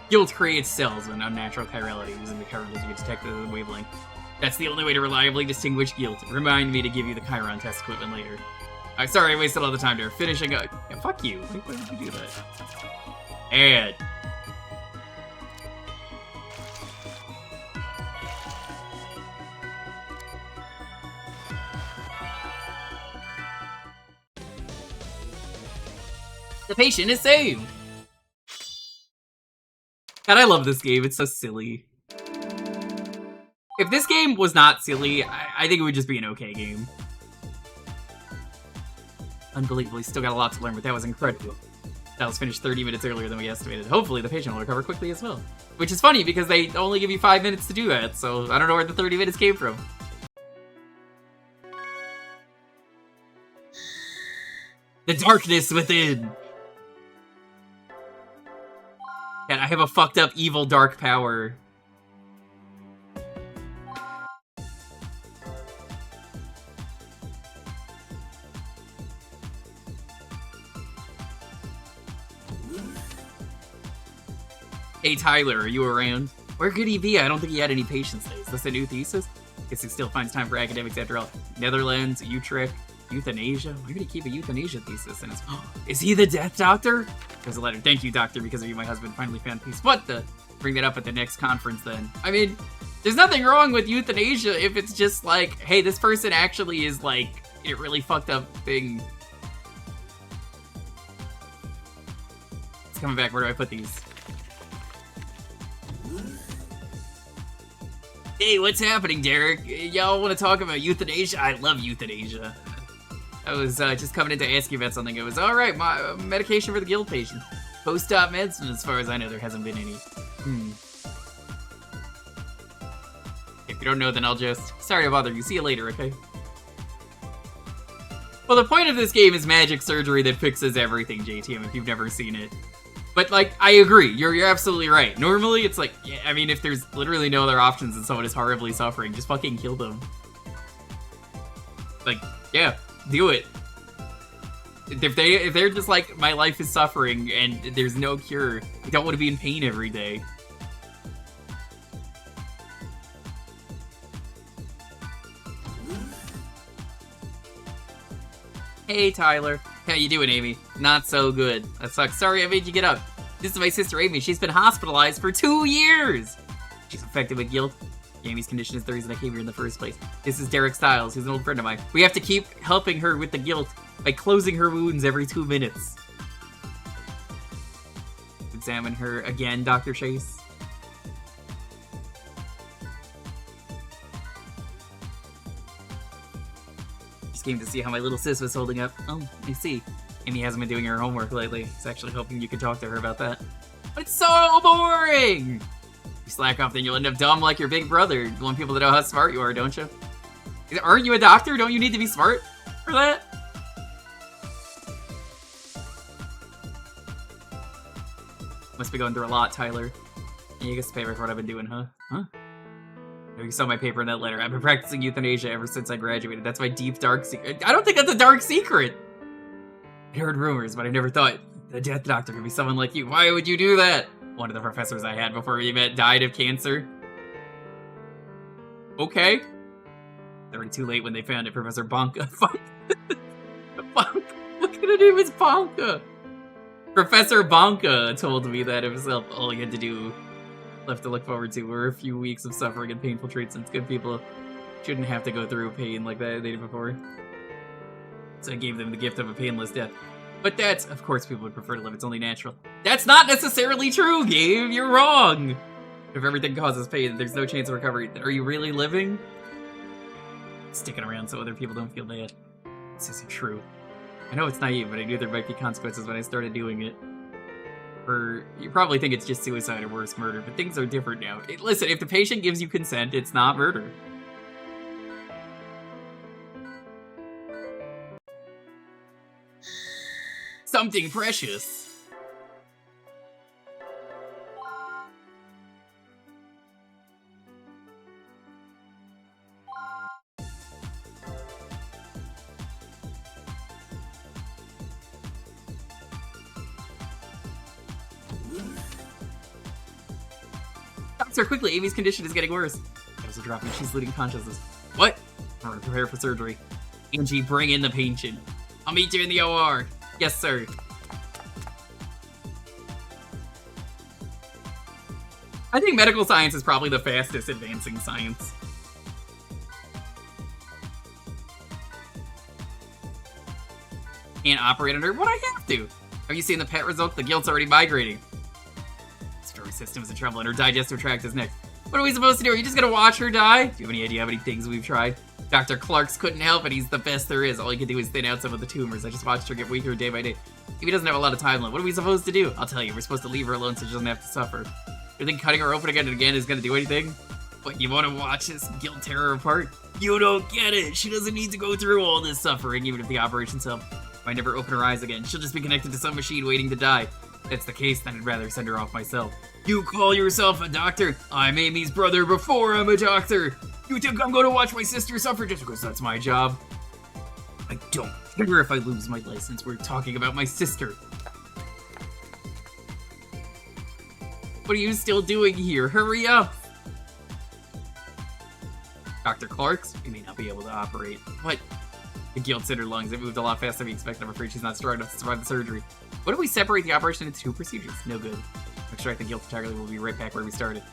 Guilt creates cells with unnatural chirality. Using the chirals, you can detect the wavelength. That's the only way to reliably distinguish guilt. Remind me to give you the Chiron test equipment later. Sorry, I wasted all the time there. Finishing up. Yeah, fuck you. Why did you do that? And... the patient is saved! God, I love this game. It's so silly. If this game was not silly, I think it would just be an okay game. Unbelievably, still got a lot to learn, but that was incredible. That was finished 30 minutes earlier than we estimated. Hopefully the patient will recover quickly as well. Which is funny, because they only give you 5 minutes to do that, so I don't know where the 30 minutes came from. The darkness within! And I have a fucked up evil dark power. Hey Tyler, are you around? Where could he be? I don't think he had any patience days. Is this a new thesis? Guess he still finds time for academics after all. Netherlands, Utrecht, euthanasia? Why would he keep a euthanasia thesis in his... Is he the death doctor? There's a letter. Thank you, doctor. Because of you, my husband finally found peace. What the? Bring that up at the next conference then. I mean, There's nothing wrong with euthanasia if it's just like, hey, this person actually is like a really fucked up thing. It's coming back. Where do I put these? Hey, what's happening, Derek? Y'all want to talk about euthanasia? I love euthanasia. I was just coming in to ask you about something. It was, alright, my medication for the guild patient. Post-op meds, and as far as I know, there hasn't been any. If you don't know, then I'll just... Sorry to bother you. See you later, okay? Well, the point of this game is magic surgery that fixes everything, JTM, if you've never seen it. But, like, I agree. You're absolutely right. Normally, it's like, yeah, I mean, if there's literally no other options and someone is horribly suffering, just fucking kill them. Like, yeah, do it. If they're just like, my life is suffering and there's no cure, I don't want to be in pain every day. Hey, Tyler. How you doing, Amy? Not so good. That sucks. Sorry I made you get up. This is my sister, Amy. She's been hospitalized for 2 years. She's infected with guilt. Amy's condition is the reason I came here in the first place. This is Derek Stiles, who's an old friend of mine. We have to keep helping her with the guilt by closing her wounds every 2 minutes. Examine her again, Dr. Chase. Just came to see how my little sis was holding up. Oh, I see. Amy hasn't been doing her homework lately. He's actually hoping you could talk to her about that. But it's so boring! You slack off, then you'll end up dumb like your big brother. You want people to know how smart you are, don't you? Aren't you a doctor? Don't you need to be smart for that? Must be going through a lot, Tyler. Yeah, you get the paper for what I've been doing, huh? Huh? You saw my paper in that letter. I've been practicing euthanasia ever since I graduated. That's my deep, dark secret. I don't think that's a dark secret! I heard rumors, but I never thought the death doctor could be someone like you. Why would you do that? One of the professors I had before we met died of cancer. Okay. It's already too late when they found it, Professor Bonka. Bonka. Look at her name is Bonka. Professor Bonka told me that himself. All he had to do, left to look forward to, were a few weeks of suffering and painful treatments. Good people shouldn't have to go through pain like that they did before. So I gave them the gift of a painless death. But that's, of course, people would prefer to live. It's only natural. That's not necessarily true, Gabe. You're wrong. If everything causes pain, there's no chance of recovery. Are you really living? Sticking around so other people don't feel bad. This isn't true. I know it's naive, but I knew there might be consequences when I started doing it. Or you probably think it's just suicide or worse, murder, but things are different now. Listen, if the patient gives you consent, it's not murder. Something precious. Doctor, quickly, Amy's condition is getting worse. There's a drop and she's losing consciousness. What? I'm gonna prepare for surgery. Angie, bring in the patient. I'll meet you in the OR. Yes, sir. I think medical science is probably the fastest advancing science. Can't operate on her? What, I have to? Have you seen the PET results? The guilt's already migrating. Respiratory system is in trouble and her digestive tract is next. What are we supposed to do? Are you just gonna watch her die? Do you have any idea how many things we've tried? Dr. Clark's couldn't help it. He's the best there is. All he can do is thin out some of the tumors. I just watched her get weaker day by day. If he doesn't have a lot of time left, what are we supposed to do? I'll tell you, we're supposed to leave her alone so she doesn't have to suffer. You think cutting her open again and again is gonna do anything? What, you wanna watch this guilt tear her apart? You don't get it! She doesn't need to go through all this suffering, even if the operation's help. If I never open her eyes again, she'll just be connected to some machine waiting to die. If that's the case, then I'd rather send her off myself. You call yourself a doctor? I'm Amy's brother before I'm a doctor! You think I'm gonna watch my sister suffer just because that's my job? I don't care if I lose my license. We're talking about my sister. What are you still doing here? Hurry up! Dr. Clark's? We may not be able to operate. What? The guilt's in her lungs. It moved a lot faster than we expected. I'm afraid she's not strong enough to survive the surgery. What if we separate the operation into 2 procedures? No good. Extract the guilt entirely. We'll be right back where we started.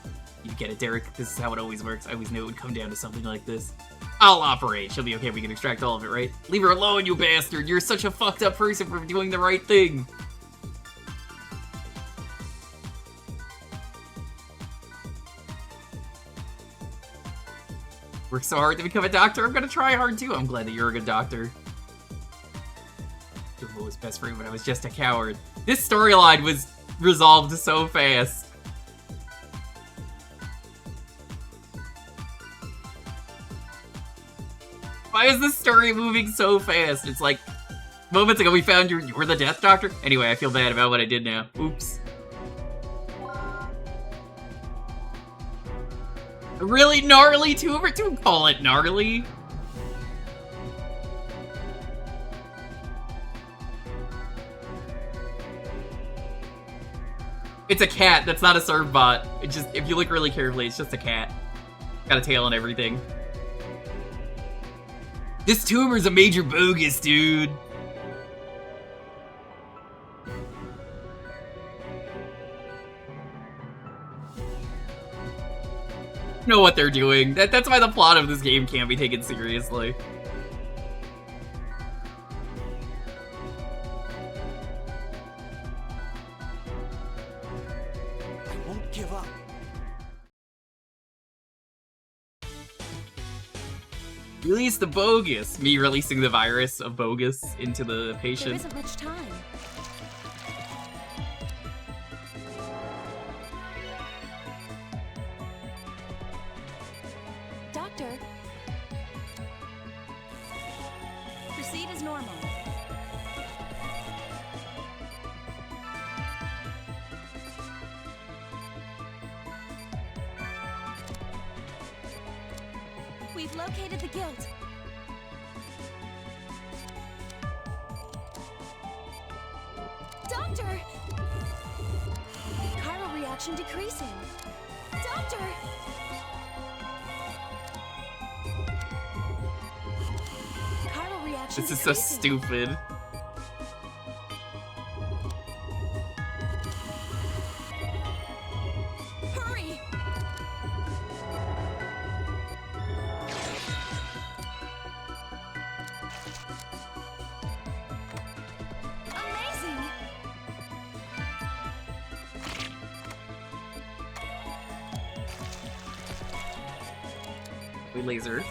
You get it, Derek. This is how it always works. I always knew it would come down to something like this. I'll operate. She'll be okay if we can extract all of it, right? Leave her alone, you bastard! You're such a fucked up person for doing the right thing! Work so hard to become a doctor, I'm gonna try hard too. I'm glad that you're a good doctor. Jewker was best friend when I was just a coward. This storyline was resolved so fast. Why is this story moving so fast? It's like, moments ago we found you were the Death Doctor? Anyway, I feel bad about what I did now. Oops. A really gnarly tumor? Don't call it gnarly. It's a cat, that's not a serve bot. It just, if you look really carefully, it's just a cat. Got a tail and everything. This tumor's a major bogus, dude. Know what they're doing. That's why the plot of this game can't be taken seriously. I won't give up. Release the bogus. Me releasing the virus of bogus into the There patient. isn't much time. Doctor. Proceed as normal. We've located the guilt. Doctor! Chiral reaction decreasing. Doctor! Chiral reaction This is so decreasing. stupid. Hurry! Amazing! We laser.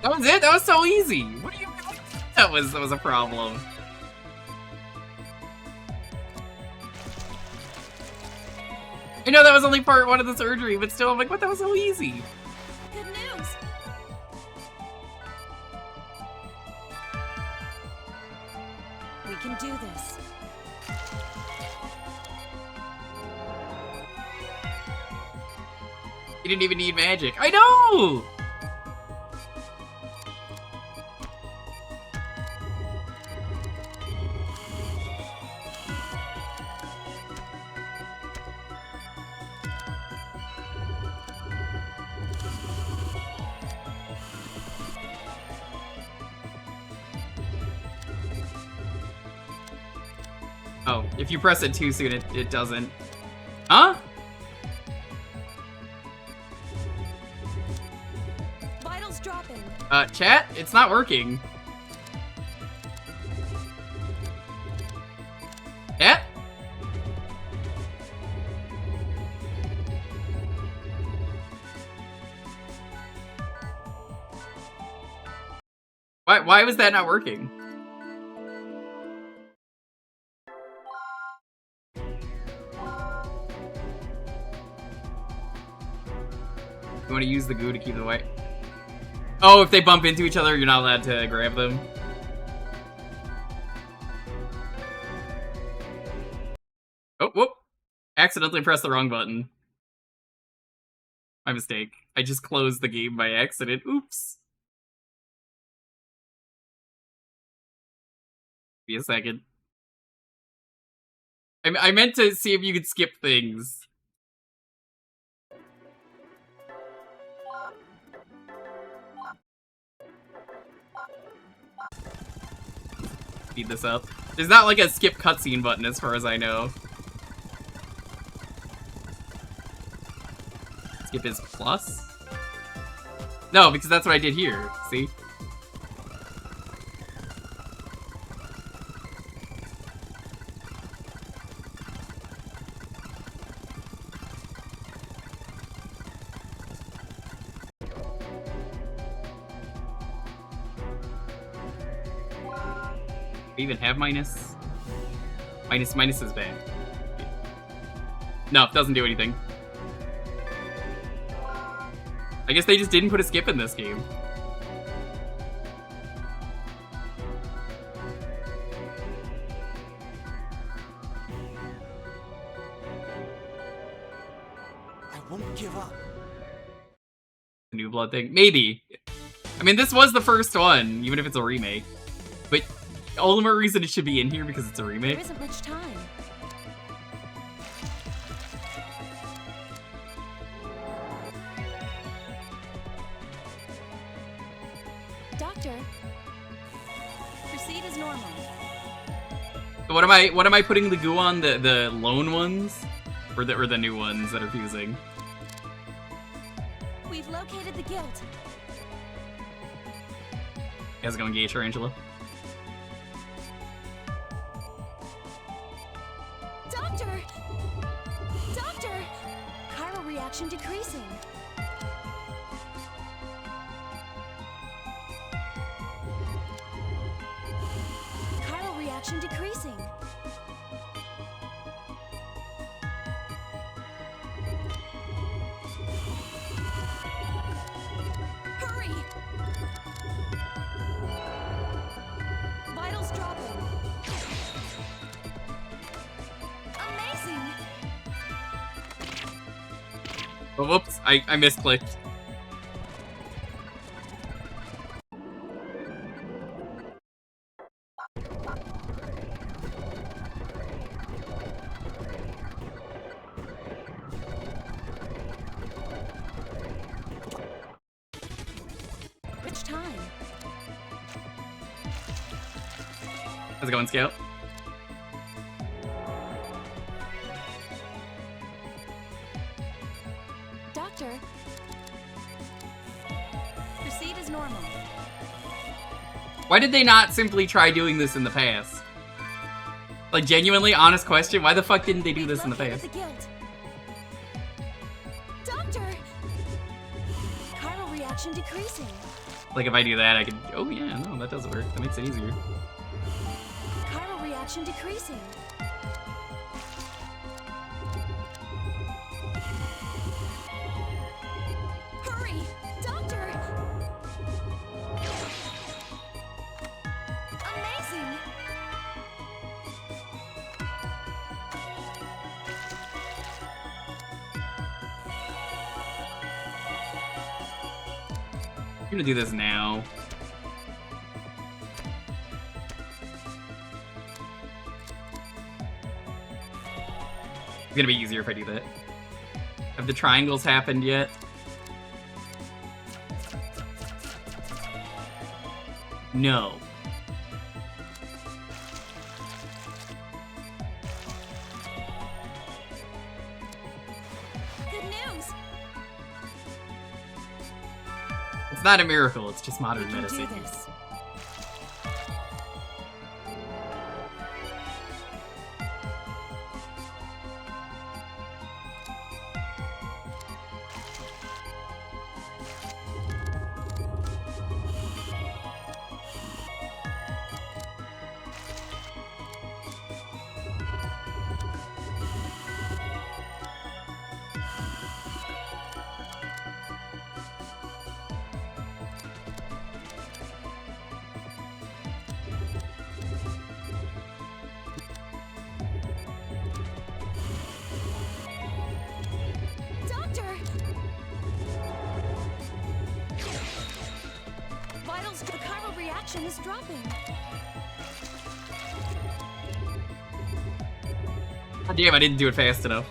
That was it? That was so easy! What do you mean? That was a problem. I know that was only part one of the surgery, but still, I'm like, what? That was so easy. Good news! We can do this. You didn't even need magic. I know! Oh, if you press it too soon, it doesn't. Huh? Vitals dropping. Chat? It's not working. Chat? Why was that not working? You want to use the goo to keep the white? Oh, if they bump into each other, you're not allowed to grab them. Oh, whoop. Accidentally pressed the wrong button. My mistake. I just closed the game by accident. Oops. Be a second. I meant to see if you could skip things. Speed this up. There's not like a skip cutscene button as far as I know. Skip is plus? No, because that's what I did here, see? We even have minus? Minus is bad. No, it doesn't do anything. I guess they just didn't put a skip in this game. I won't give up. New Blood thing? Maybe. I mean, this was the first one, even if it's a remake. But all the more reason it should be in here because it's a remake. There isn't much time. Doctor, proceed as normal. So what am I putting the goo on? The lone ones? Or the new ones that are fusing? We've located the guild. How's it going, Gage or Angela? Doctor! Doctor! Chiral reaction decreasing. Chiral reaction decreasing. Hurry! Vitals dropping. Amazing! Oh, whoops, I misclicked. Which time? How's it going, Scout? Doctor, proceed as normal. Why did they not simply try doing this in the past? Like, genuinely, honest question, why the fuck didn't they do this in the Located past? the guild. Doctor! Chiral reaction decreasing. Like, if I do that, I could... Oh, yeah, no, that does work. That makes it easier. Chiral reaction decreasing. Hurry! Doctor! Amazing! I'm gonna do this now. It's gonna be easier if I do that. Have the triangles happened yet? No. Good news! It's not a miracle, it's just modern We can do medicine. this. Doctor! Vitals, the chiral reaction is dropping. God damn, I didn't do it fast enough.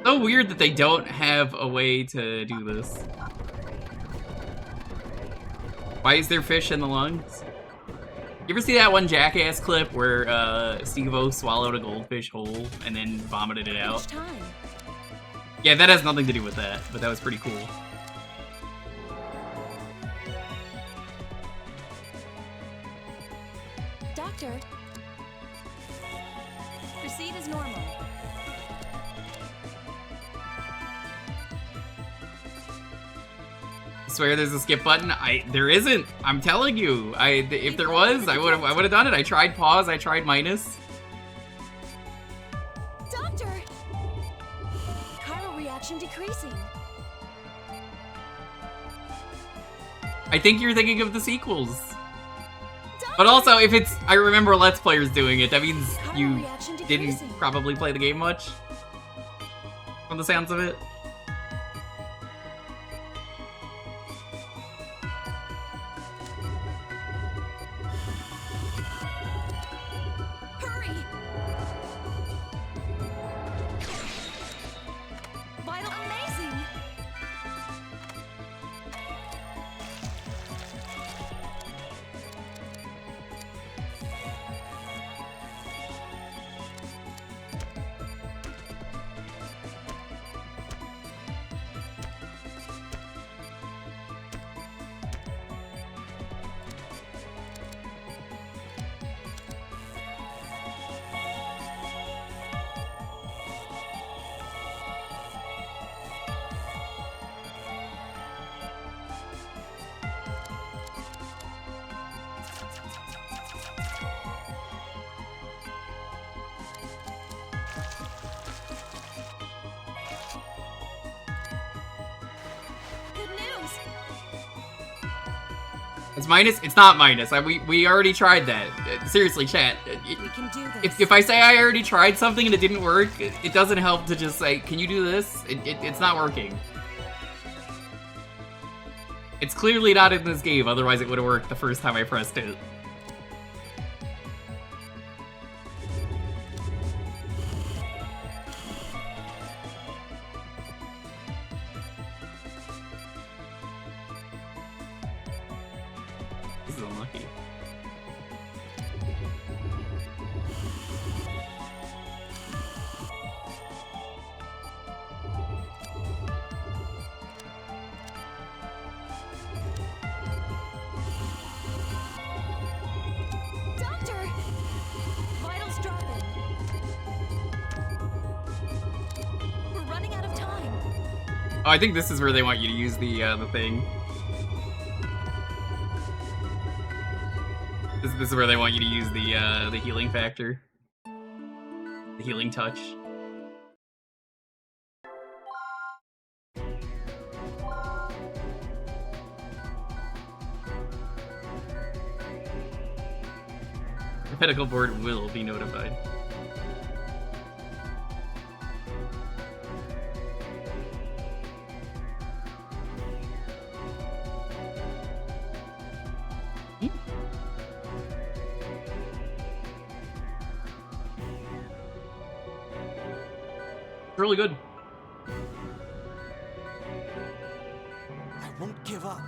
So weird that they don't have a way to do this. Why is there fish in the lungs? You ever see that one Jackass clip where Steve-O swallowed a goldfish whole and then vomited it out? Each time. Yeah, that has nothing to do with that, but that was pretty cool. Doctor, Proceed as normal. I swear there's a skip button. There isn't. I'm telling you. If there was, I would have done it. I tried pause. I tried minus. Doctor! Chiral reaction decreasing. I think you're thinking of the sequels. But also, if it's I remember Let's Players doing it, that means Chiral you reaction didn't decreasing. probably play the game much. From the sounds of it. Hurry! Vital amazing! Good news! It's minus? It's not minus. We already tried that. Seriously, chat. We can do this. If I say I already tried something and it didn't work, it doesn't help to just say, can you do this? It's not working. It's clearly not in this game, otherwise it would have worked the first time I pressed it. This is unlucky. Doctor! Vitals dropping. We're running out of time. Oh, I think this is where they want you to use the thing. This is where they want you to use the healing factor. The healing touch. The medical board will be notified. Really good. I won't give up.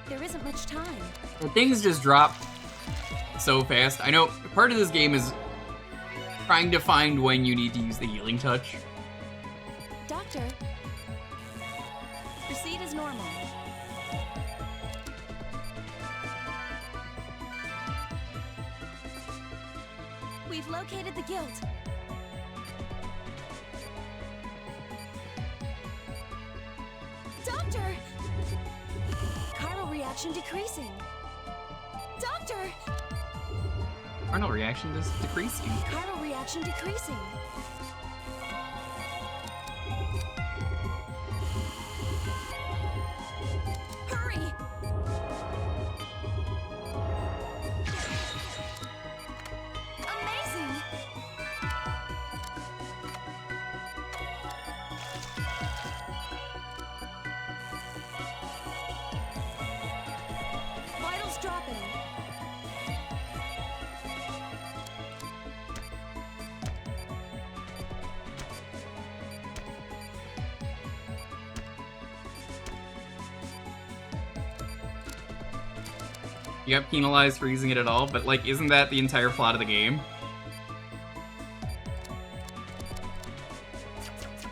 There isn't much time. Well, things just drop so fast. I know part of this game is trying to find when you need to use the healing touch. Doctor, Proceed as normal. we've located the guild. Doctor! Chiral reaction decreasing. Doctor! Carnal reaction is decreasing. Chiral reaction decreasing. Hurry! Amazing! Vitals dropping. You got penalized for using it at all, but like, isn't that the entire plot of the game?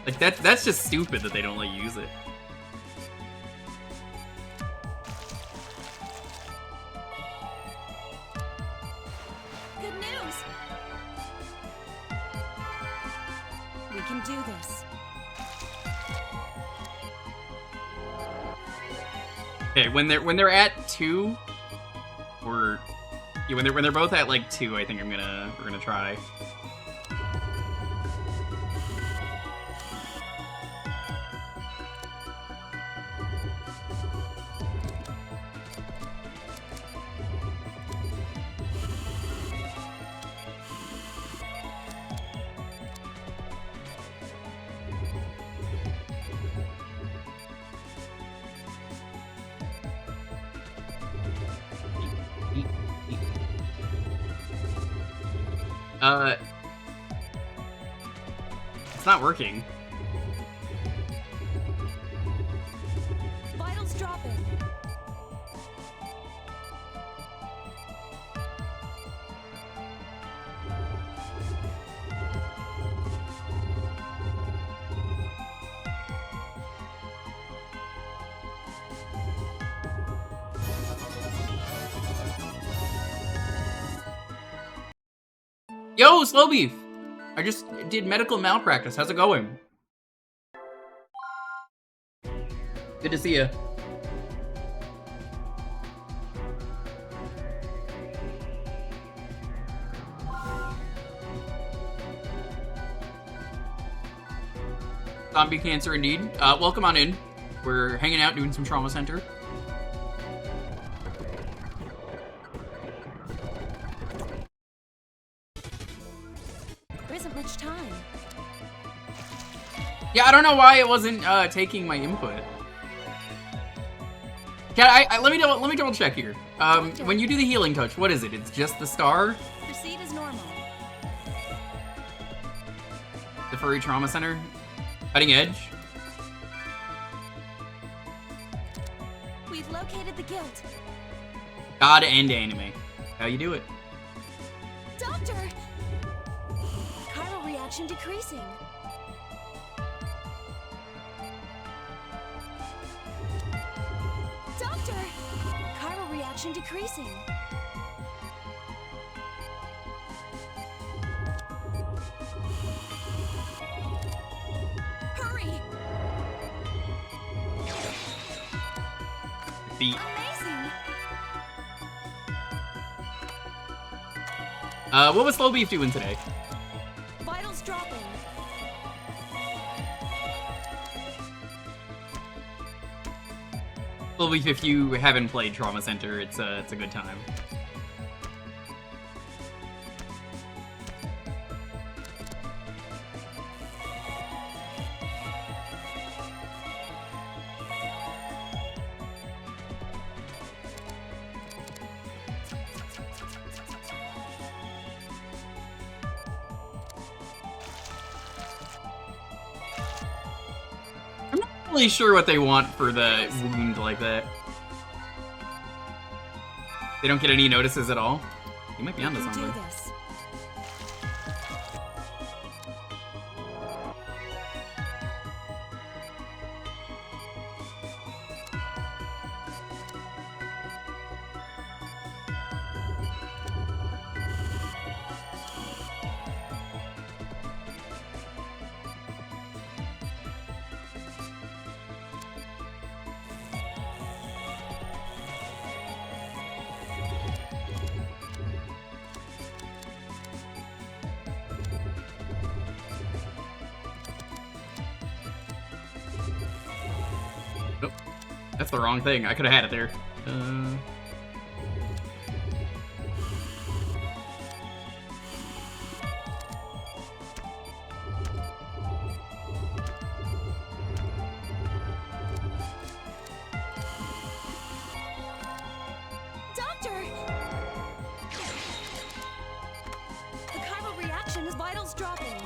Like, that's just stupid that they don't let you use it. Good news. We can do this. Okay, when they're at 2, or yeah, when they're both at like 2, I think we're gonna try. It's not working. Vitals dropping. Yo, Slow Beef! I just did medical malpractice. How's it going? Good to see you. Zombie cancer indeed. Welcome on in. We're hanging out doing some trauma center. There isn't much time. Yeah, I don't know why it wasn't taking my input. Yeah, let me double check here. When you do the healing touch, what is it? It's just the scar? Proceed as normal. The furry trauma center? Cutting edge? We've located the guilt. God and anime. How you do it? Doctor! Chiral reaction decreasing. Doctor! Chiral reaction decreasing. Hurry! Beat. Amazing! What was Slow Beef doing today? Vitals dropping. Slow Beef, if you haven't played Trauma Center, it's a good time. Really sure what they want for the wound like that. They don't get any notices at all. You might be onto We can do something. this. Nope. That's the wrong thing. I could have had it there. Doctor! The chiral reaction is vitals dropping.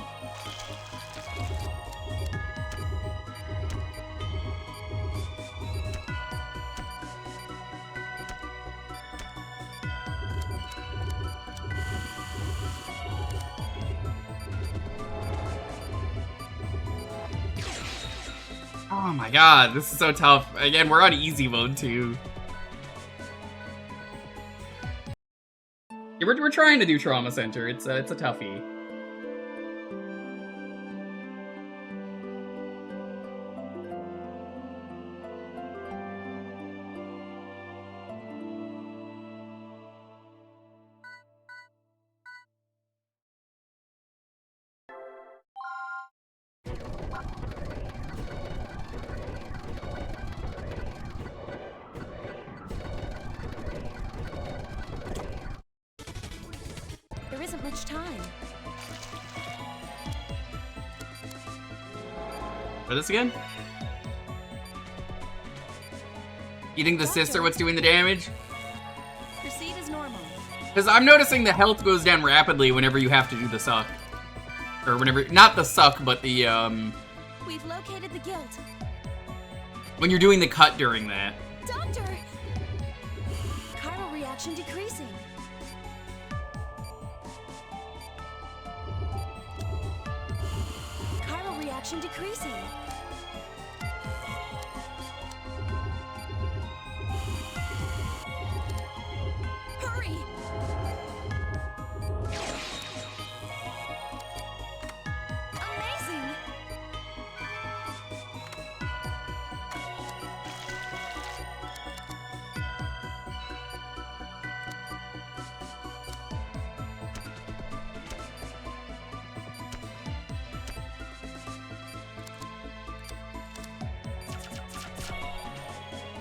Oh my god, this is so tough. Again, we're on easy mode too. Yeah, we're trying to do Trauma Center. It's a toughie. There isn't much time. Try this again? You think the sister what's doing the damage? Proceed as normal. Because I'm noticing the health goes down rapidly whenever you have to do the suck. Or whenever, not the suck, but the, We've located the guilt. when you're doing the cut during that. Doctor! Chiral reaction decreasing. Chiral reaction decreasing. Hurry! Amazing!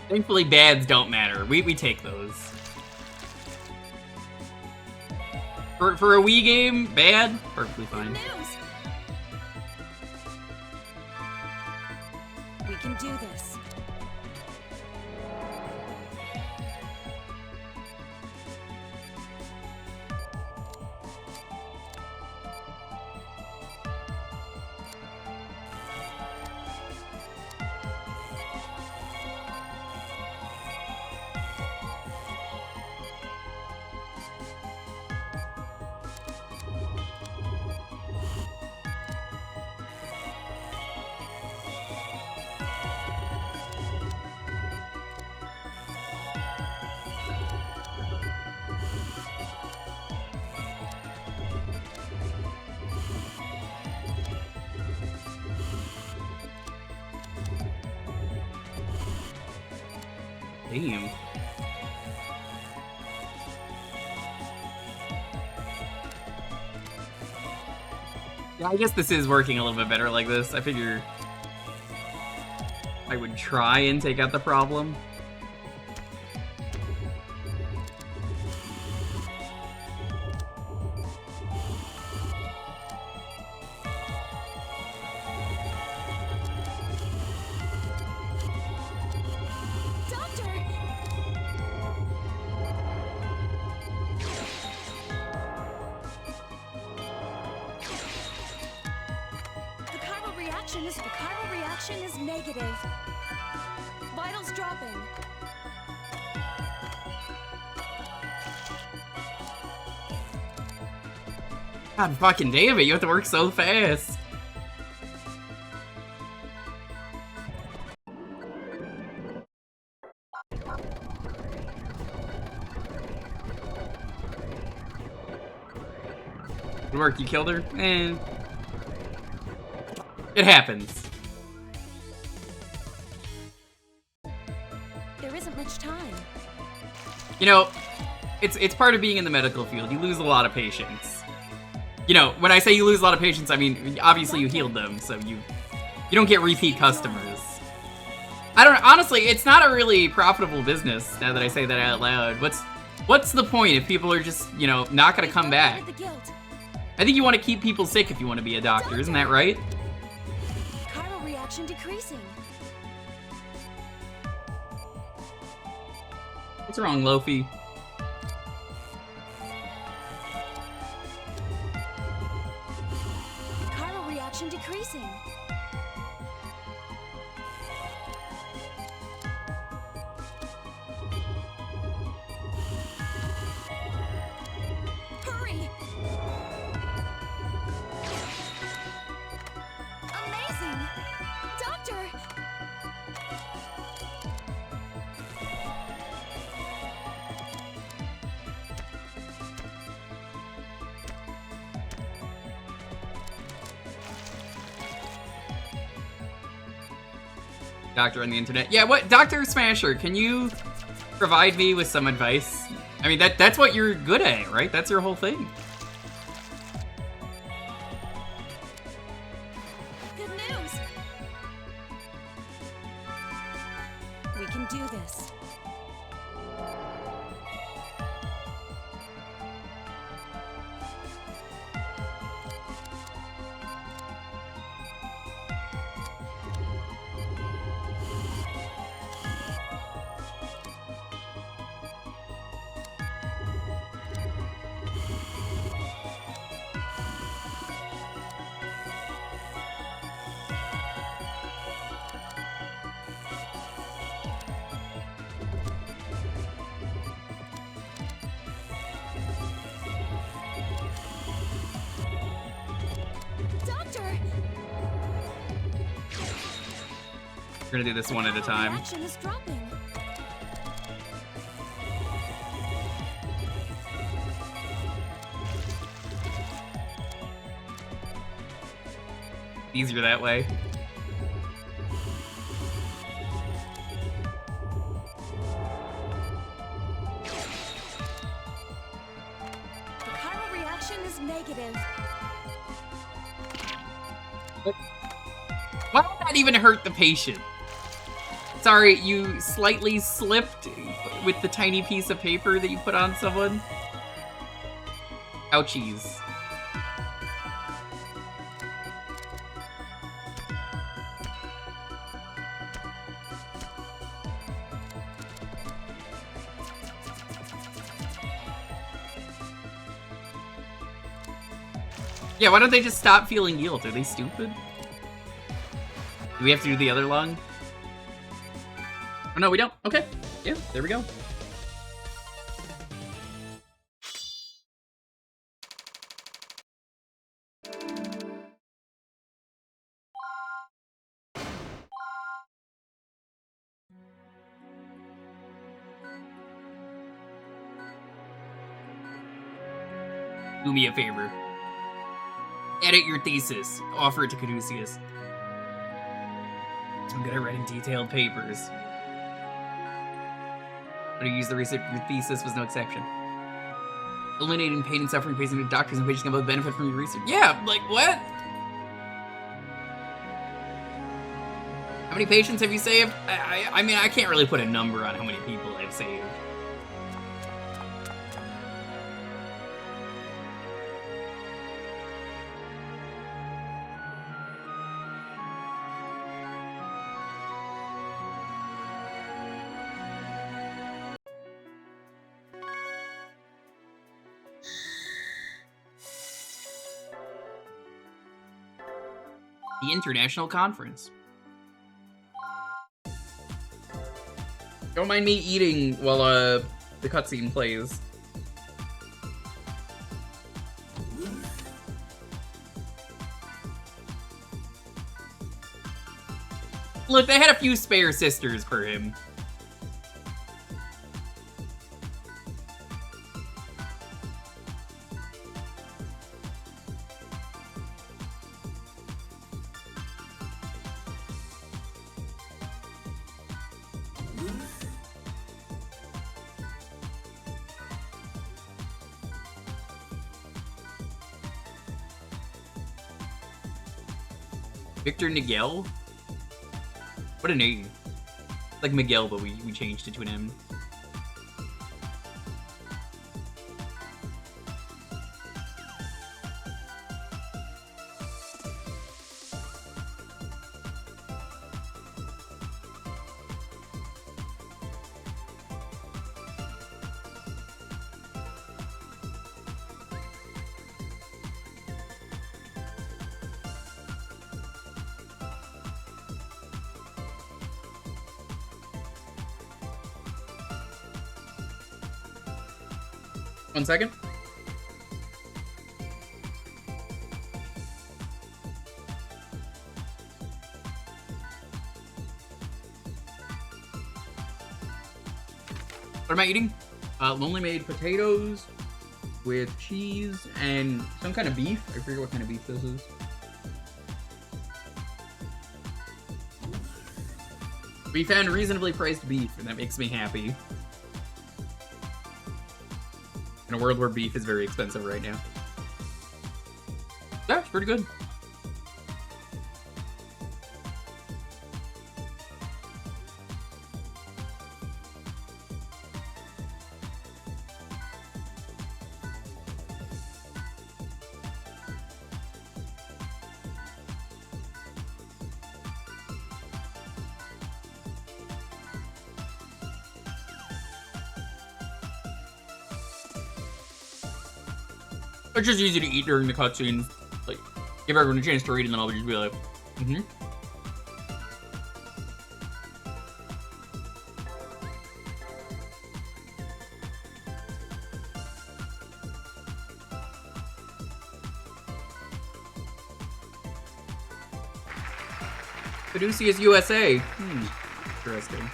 Thankfully, bads don't matter. We take those. For a Wii game, bad, perfectly fine. News! We can do this. Damn. Yeah, I guess this is working a little bit better like this. I figure I would try and take out the problem. Doctor! The chiral reaction is negative. Vitals dropping. God fucking damn it, you have to work so fast. Good work, you killed her? Eh. It happens. There isn't much time. You know, it's part of being in the medical field. You lose a lot of patients. You know, when I say you lose a lot of patients, I mean, obviously you healed them, so you don't get repeat customers. I don't, honestly, it's not a really profitable business, now that I say that out loud. What's the point if people are just, you know, not gonna come back? The guilt. I think you want to keep people sick if you want to be a doctor, isn't that right? Chiral reaction decreasing. What's wrong, Lofi? Chiral reaction decreasing. Hurry! Amazing! Doctor! doctor on the internet. Yeah, what? Dr. Smasher, can you provide me with some advice? I mean, that's what you're good at, right? That's your whole thing. Good news. We can do this. We're gonna do this one at a time. Reaction is dropping. Easier that way. The chiral reaction is negative. Why would that even hurt the patient? Sorry, you slightly slipped with the tiny piece of paper that you put on someone. Ouchies. Yeah, why don't they just stop feeling guilt? Are they stupid? Do we have to do the other lung? Oh, no, we don't. Okay. Yeah, there we go. Do me a favor. Edit your thesis. Offer it to Caduceus. I'm good at writing detailed papers. But to use the research for your thesis was no exception. Eliminating pain and suffering facing doctors and patients can both benefit from your research. Yeah, like what? How many patients have you saved? I mean, I can't really put a number on how many people I've saved. The International Conference. Don't mind me eating while the cutscene plays. Look, they had a few spare sisters for him. Victor Nigel? What a name. Like Miguel, but we changed it to an M. One second. What am I eating? Lonely made potatoes with cheese and some kind of beef. I forget what kind of beef this is. We found reasonably priced beef, and that makes me happy. In a world where beef is very expensive right now. Yeah, it's pretty good. It's just easy to eat during the cutscenes. Like, give everyone a chance to read, and then I'll just be like, mm-hmm. Caduceus USA. Interesting.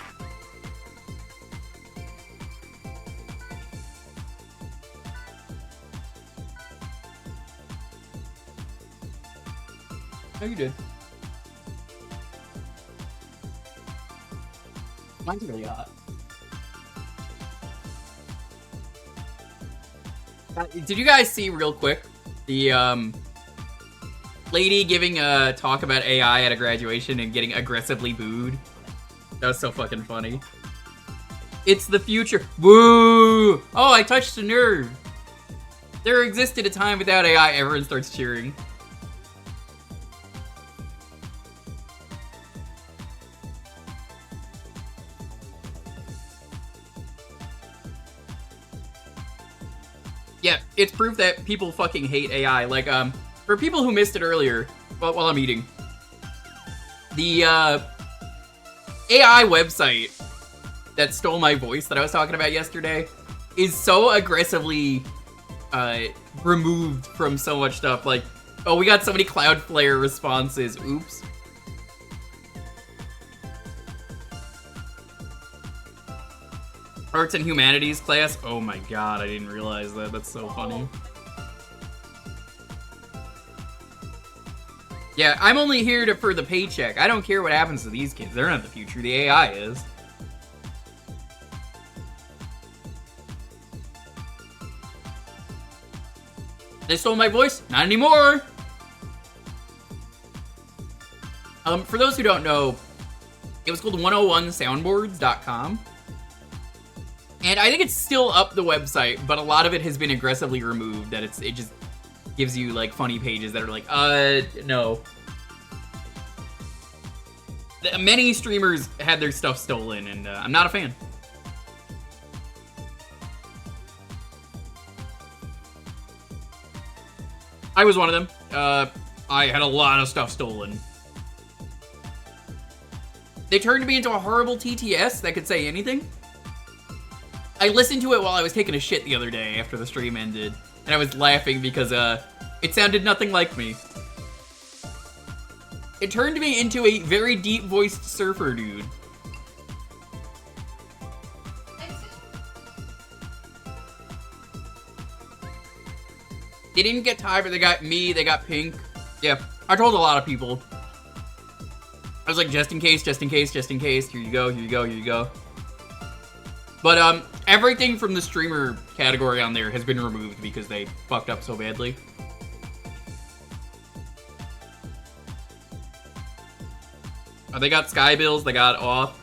Oh, you did. Mine's really hot. Did you guys see real quick the lady giving a talk about AI at a graduation and getting aggressively booed? That was so fucking funny. It's the future. Woo! Oh, I touched a nerve. There existed a time without AI. Everyone starts cheering. Yeah, it's proof that people fucking hate AI. Like, for people who missed it earlier, while I'm eating, the AI website that stole my voice that I was talking about yesterday is so aggressively removed from so much stuff. Like, oh, we got so many Cloudflare responses. Oops. Arts and Humanities class. Oh my god, I didn't realize that. That's so funny. Yeah, I'm only here for the paycheck. I don't care what happens to these kids. They're not the future. The AI is. They stole my voice? Not anymore! For those who don't know, it was called 101soundboards.com. And I think it's still up the website, but a lot of it has been aggressively removed. That it just gives you like funny pages that are like, no. Many streamers had their stuff stolen, and I'm not a fan. I was one of them. I had a lot of stuff stolen. They turned me into a horrible TTS that could say anything. I listened to it while I was taking a shit the other day after the stream ended, and I was laughing because it sounded nothing like me. It turned me into a very deep-voiced surfer dude. They didn't get Ty, but they got me, they got Pink. Yeah, I told a lot of people. I was like, just in case, just in case, just in case. Here you go, here you go, here you go. But, everything from the streamer category on there has been removed because they fucked up so badly. They got Sky Bills, they got off.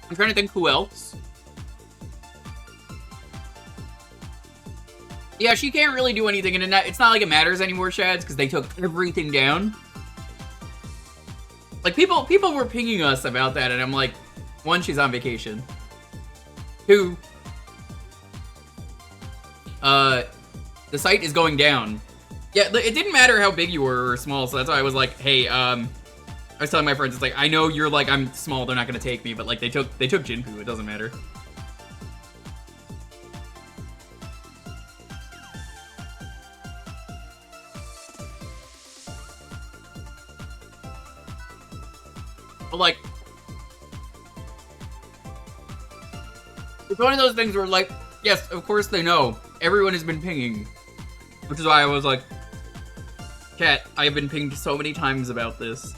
I'm trying to think who else. Yeah, she can't really do anything, and it's not like it matters anymore, Shads, because they took everything down. Like, people were pinging us about that, and I'm like, one, she's on vacation. Two, the site is going down. Yeah, it didn't matter how big you were or small, so that's why I was like, hey, I was telling my friends, it's like, I know you're like, I'm small, they're not gonna take me, but like, they took Jinpu, it doesn't matter. But like, it's one of those things where like, Yes, of course they know. Everyone has been pinging. Which is why I was like, chat, I've been pinged so many times about this.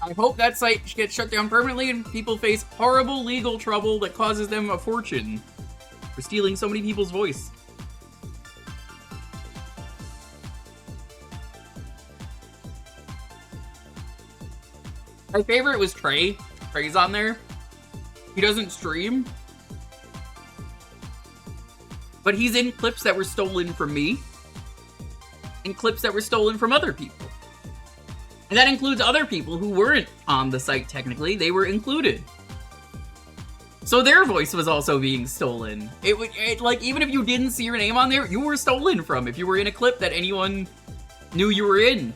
I hope that site gets shut down permanently and people face horrible legal trouble that causes them a fortune for stealing so many people's voice. My favorite was Trey. Trey's on there. He doesn't stream, but he's in clips that were stolen from me and clips that were stolen from other people. And that includes other people who weren't on the site technically. They were included. So their voice was also being stolen. Like, even if you didn't see your name on there, you were stolen from if you were in a clip that anyone knew you were in.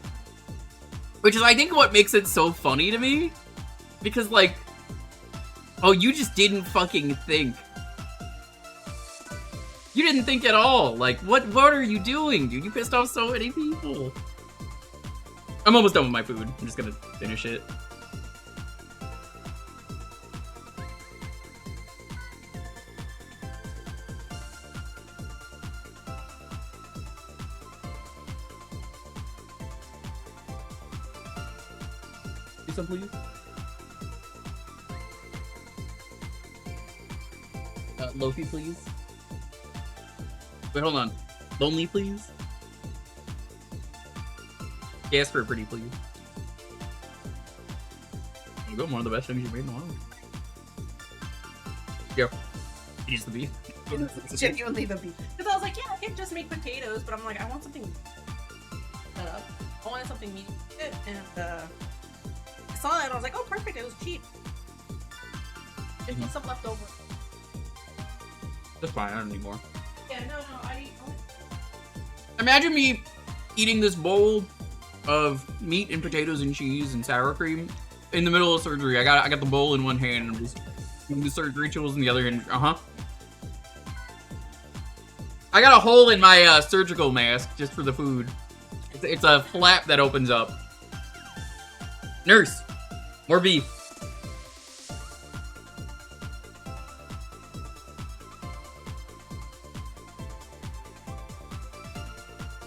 Which is, I think, what makes it so funny to me. Because, like, oh, you just didn't fucking think. You didn't think at all. Like, what are you doing, dude? You pissed off so many people. I'm almost done with my food. I'm just gonna finish it. Do some, please. Lofi, please. Wait, hold on. Lonely, please. Gas for a pretty, please. There you go, one of the best things you've made in a while. Go. Eat the beef. Genuinely the beef. Because I was like, yeah, I can just make potatoes, but I'm like, I want something. I wanted something meaty, and I saw it and I was like, oh, perfect, it was cheap. There's some left over. That's fine, I don't need more. Yeah, no, Imagine me eating this bowl of meat and potatoes and cheese and sour cream in the middle of surgery. I got the bowl in one hand and I'm just doing the surgery tools in the other hand. I got a hole in my surgical mask just for the food. It's a flap that opens up. Nurse, more beef.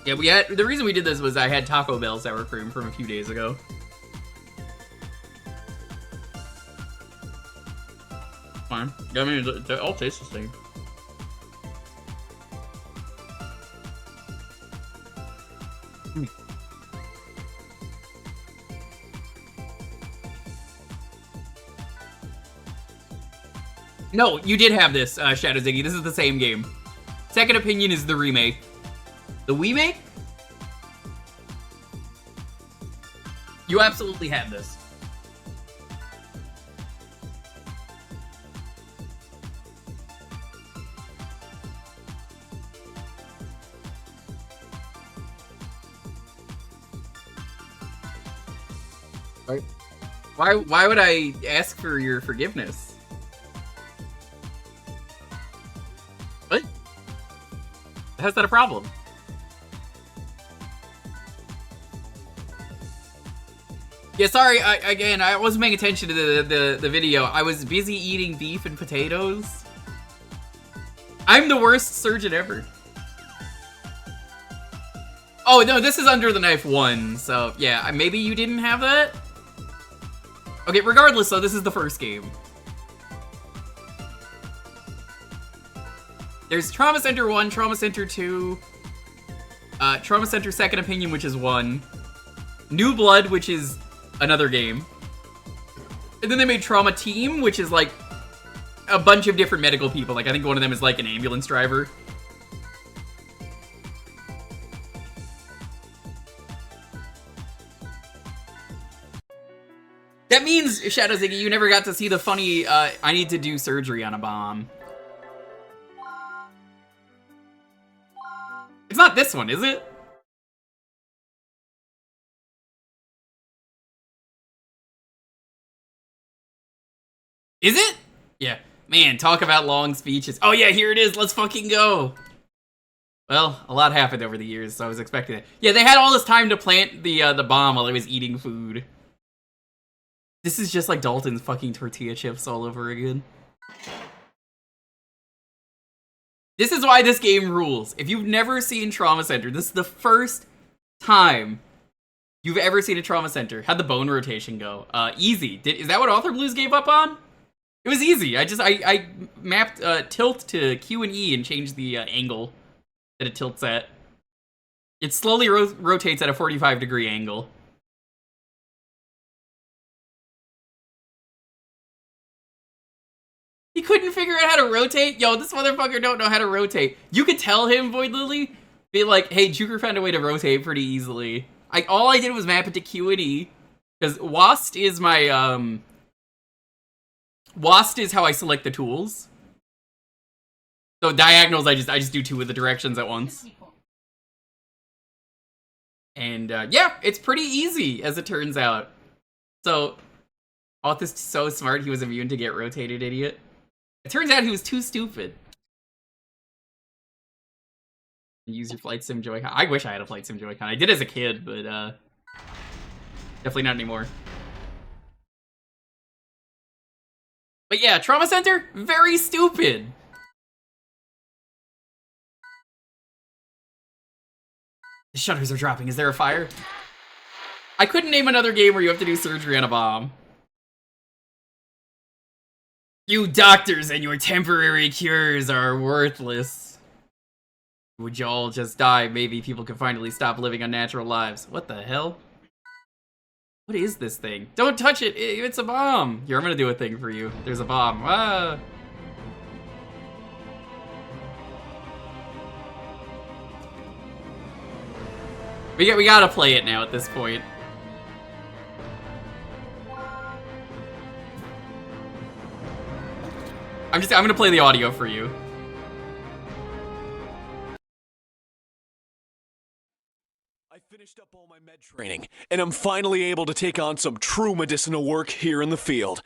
Yeah, the reason we did this was I had Taco Bell sour cream from a few days ago. Fine. I mean, they all taste the same. No, you did have this, Shadow Ziggy. This is the same game. Second Opinion is the remake. The remake? You absolutely had this. Why would I ask for your forgiveness? What? How's that a problem? Yeah, sorry, I wasn't paying attention to the video. I was busy eating beef and potatoes. I'm the worst surgeon ever. Oh, no, this is Under the Knife 1, so yeah, maybe you didn't have that? Okay, regardless, though, this is the first game. There's Trauma Center 1, Trauma Center 2, Trauma Center Second Opinion, which is 1, New Blood, which is another game, and then they made Trauma Team, which is like a bunch of different medical people. Like, I think one of them is like an ambulance driver. That means, Shadow Ziggy, you never got to see the funny, I need to do surgery on a bomb. It's not this one, is it? Is it? Yeah. Man, talk about long speeches. Oh yeah, here it is. Let's fucking go. Well, a lot happened over the years, so I was expecting it. Yeah, they had all this time to plant the bomb while I was eating food. This is just like Dalton's fucking tortilla chips all over again. This is why this game rules. If you've never seen Trauma Center, this is the first time you've ever seen a Trauma Center. How'd the bone rotation go? Easy. Is that what Author Blues gave up on? It was easy. I mapped tilt to Q and E and changed the angle that it tilts at. It slowly rotates at a 45-degree angle. He couldn't figure out how to rotate? Yo, this motherfucker don't know how to rotate. You could tell him, Void Lily, be like, hey, Jewker found a way to rotate pretty easily. All I did was map it to Q and E, because WASD is my, WASD is how I select the tools. So diagonals, I just do 2 of the directions at once. And, yeah, it's pretty easy, as it turns out. So, Auth is so smart, he was immune to get rotated, idiot. It turns out he was too stupid. Use your Flight Sim Joy-Con. I wish I had a Flight Sim Joy-Con. I did as a kid, but definitely not anymore. But yeah, Trauma Center, very stupid. The shutters are dropping. Is there a fire? I couldn't name another game where you have to do surgery on a bomb. You doctors and your temporary cures are worthless. Would y'all just die? Maybe people could finally stop living unnatural lives. What the hell? What is this thing? Don't touch it! It's a bomb! Here, I'm gonna do a thing for you. There's a bomb. Ah! We gotta play it now at this point. I'm gonna play the audio for you. I finished up all my med training, and I'm finally able to take on some true medicinal work here in the field.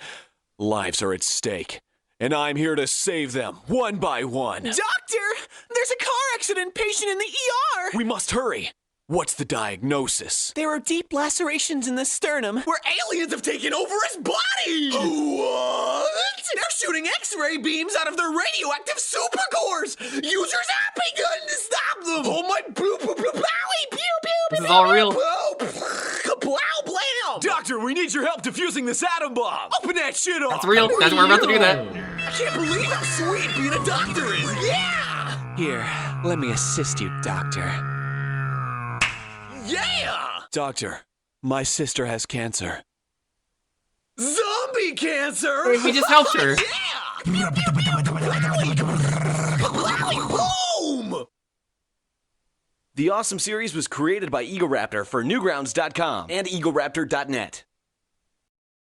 Lives are at stake, and I'm here to save them, one by one. Doctor! There's a car accident patient in the ER! We must hurry. What's the diagnosis? There are deep lacerations in the sternum where aliens have taken over his body! What? They're shooting X-ray beams out of their radioactive supercores! Use your zapping gun to stop them! Oh my boo boo boo bowie! Pew pew! This is all real. Kablow blam! Doctor, we need your help defusing this atom bomb! Open that shit up! That's real. That's we're about to do that. I can't believe how sweet being a doctor is! Yeah! Here, let me assist you, doctor. Yeah! Doctor, my sister has cancer. Zombie cancer? We just helped her. Yeah! Boom! The Awesome series was created by Egoraptor for Newgrounds.com and Egoraptor.net.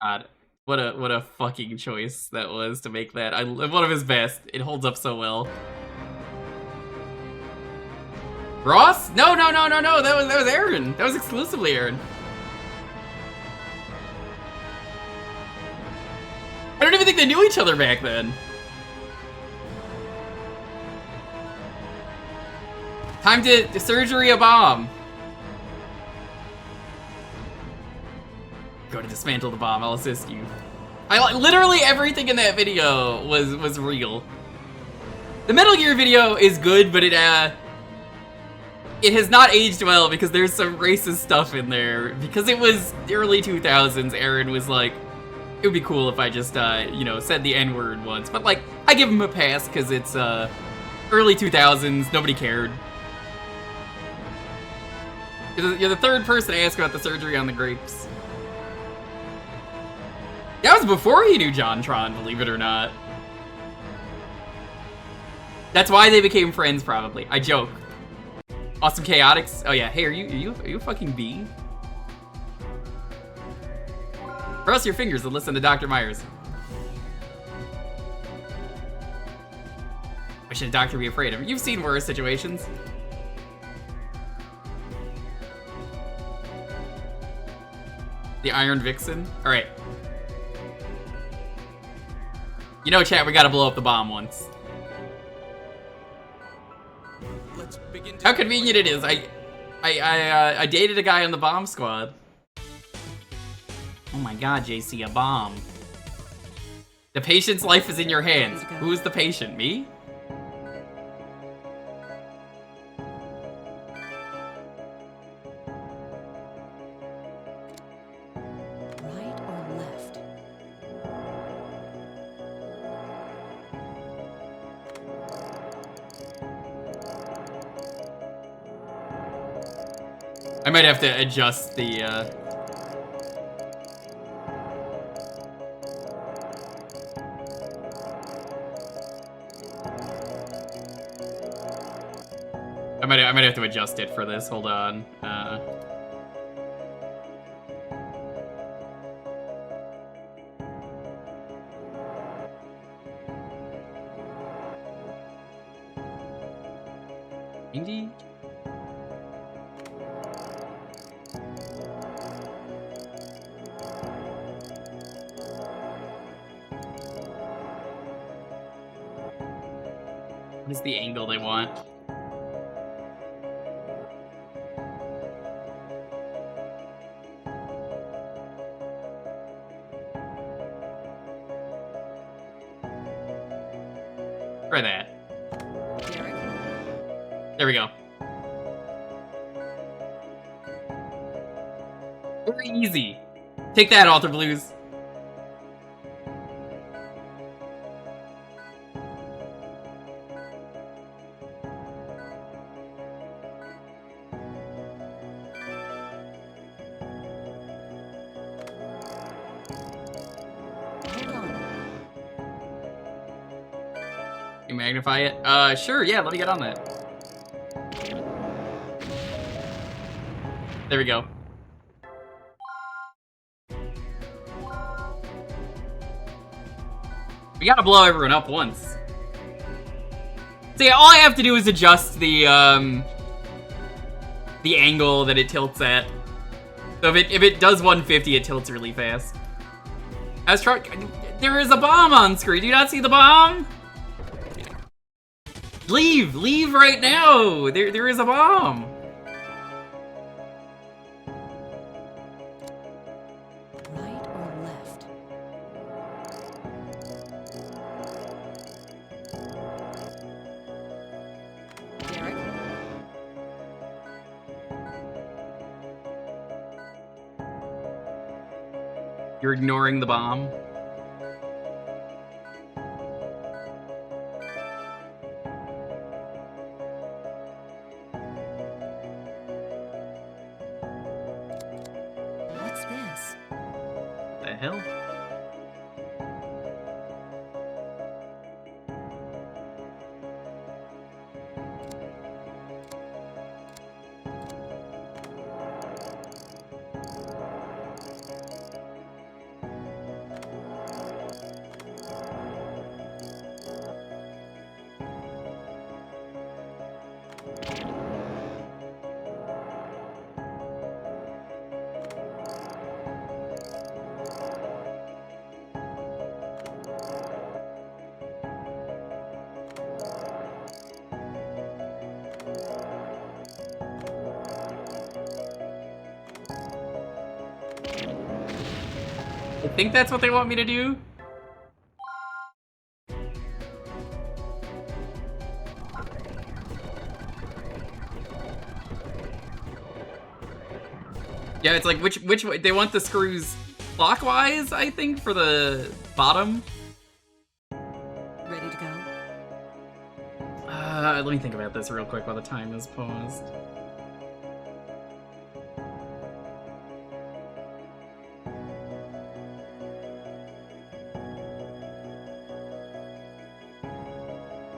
God, what a fucking choice that was to make that. One of his best. It holds up so well. Ross? No. That was Aaron. That was exclusively Aaron. I don't even think they knew each other back then. Time to surgery a bomb. Go to dismantle the bomb. I'll assist you. Literally everything in that video was real. The Metal Gear video is good, but it has not aged well because there's some racist stuff in there. Because it was early 2000s, Aaron was like, it would be cool if I just, said the N-word once. But, like, I give him a pass because it's, early 2000s, nobody cared. You're the third person to ask about the surgery on the grapes. That was before he knew JonTron, believe it or not. That's why they became friends, probably. I joke. Awesome Chaotix. Oh yeah, hey, are you a fucking bee? Cross your fingers and listen to Dr. Myers. Why should a doctor be afraid of him? You've seen worse situations. The Iron Vixen. Alright. You know, chat, we gotta blow up the bomb once. Let's begin. How convenient it is. I dated a guy on the bomb squad. Oh my god, JC, a bomb. The patient's life is in your hands. Who's the patient? Me? Right or left? I might have to adjust the, I might have to adjust it for this. Hold on. Indy? What is the angle they want? Try that. There we go. Very easy. Take that, Alter Blues. Hold on. You magnify it? Sure, yeah, let me get on that. There we go. We gotta blow everyone up once. So yeah, all I have to do is adjust the angle that it tilts at. So if it does 150, it tilts really fast. I was trying. There is a bomb on screen. Do you not see the bomb? Leave right now. There is a bomb. Right or left? Derek? You're ignoring the bomb. What's this? The hell? I think that's what they want me to do. Yeah, it's like which way they want the screws clockwise, I think, for the bottom. Ready to go? Let me think about this real quick while the time is paused.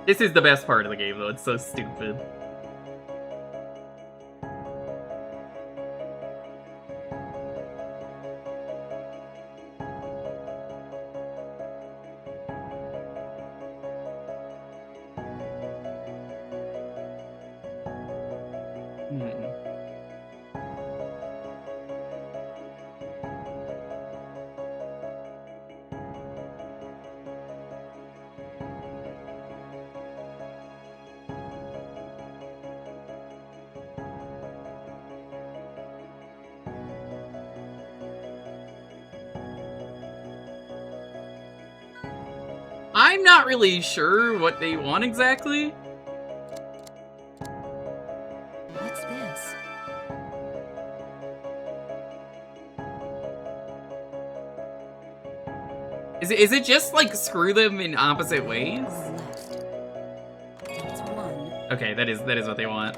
This is the best part of the game, though. It's so stupid. I'm not really sure what they want exactly. What's this? Is it just like screw them in opposite ways? Left. That's one. Okay, that is what they want.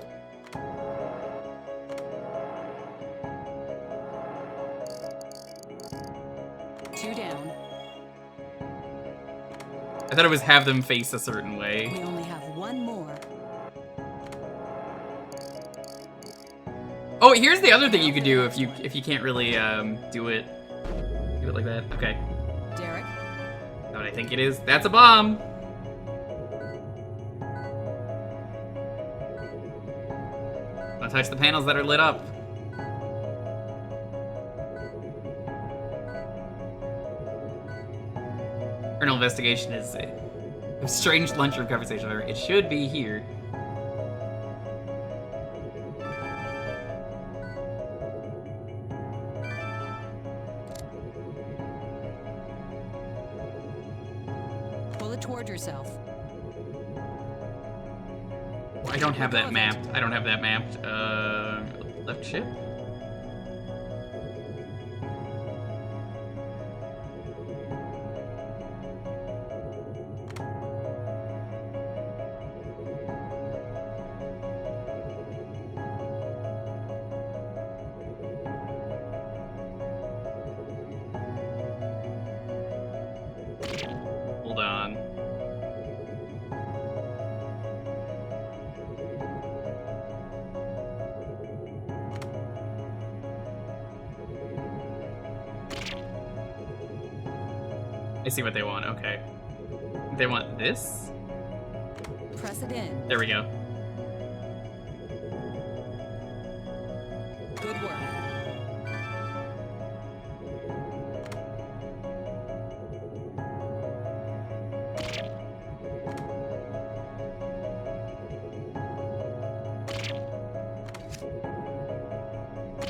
Two down. I thought it was have them face a certain way. We only have one more. Oh, here's the other thing you could do if you can't really do it like that. Okay. Derek. That's what I think it is. That's a bomb. Don't touch the panels that are lit up. Internal investigation is a strange lunchroom conversation. It should be here. Pull it toward yourself. I don't have that mapped. I don't have that mapped. Left ship? Hold on. I see what they want, okay. They want this? Press it in. There we go. Good work.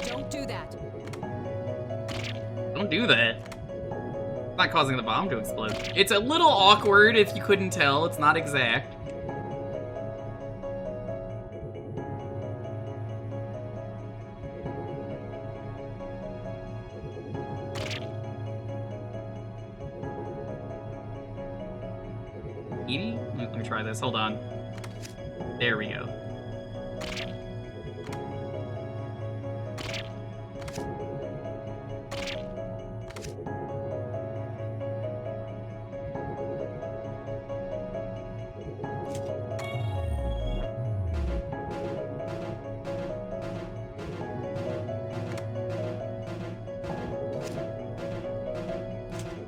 Don't do that. Don't do that. It's not causing the bomb to explode. It's a little awkward if you couldn't tell. It's not exact. Edie? Let me try this. Hold on. There we go.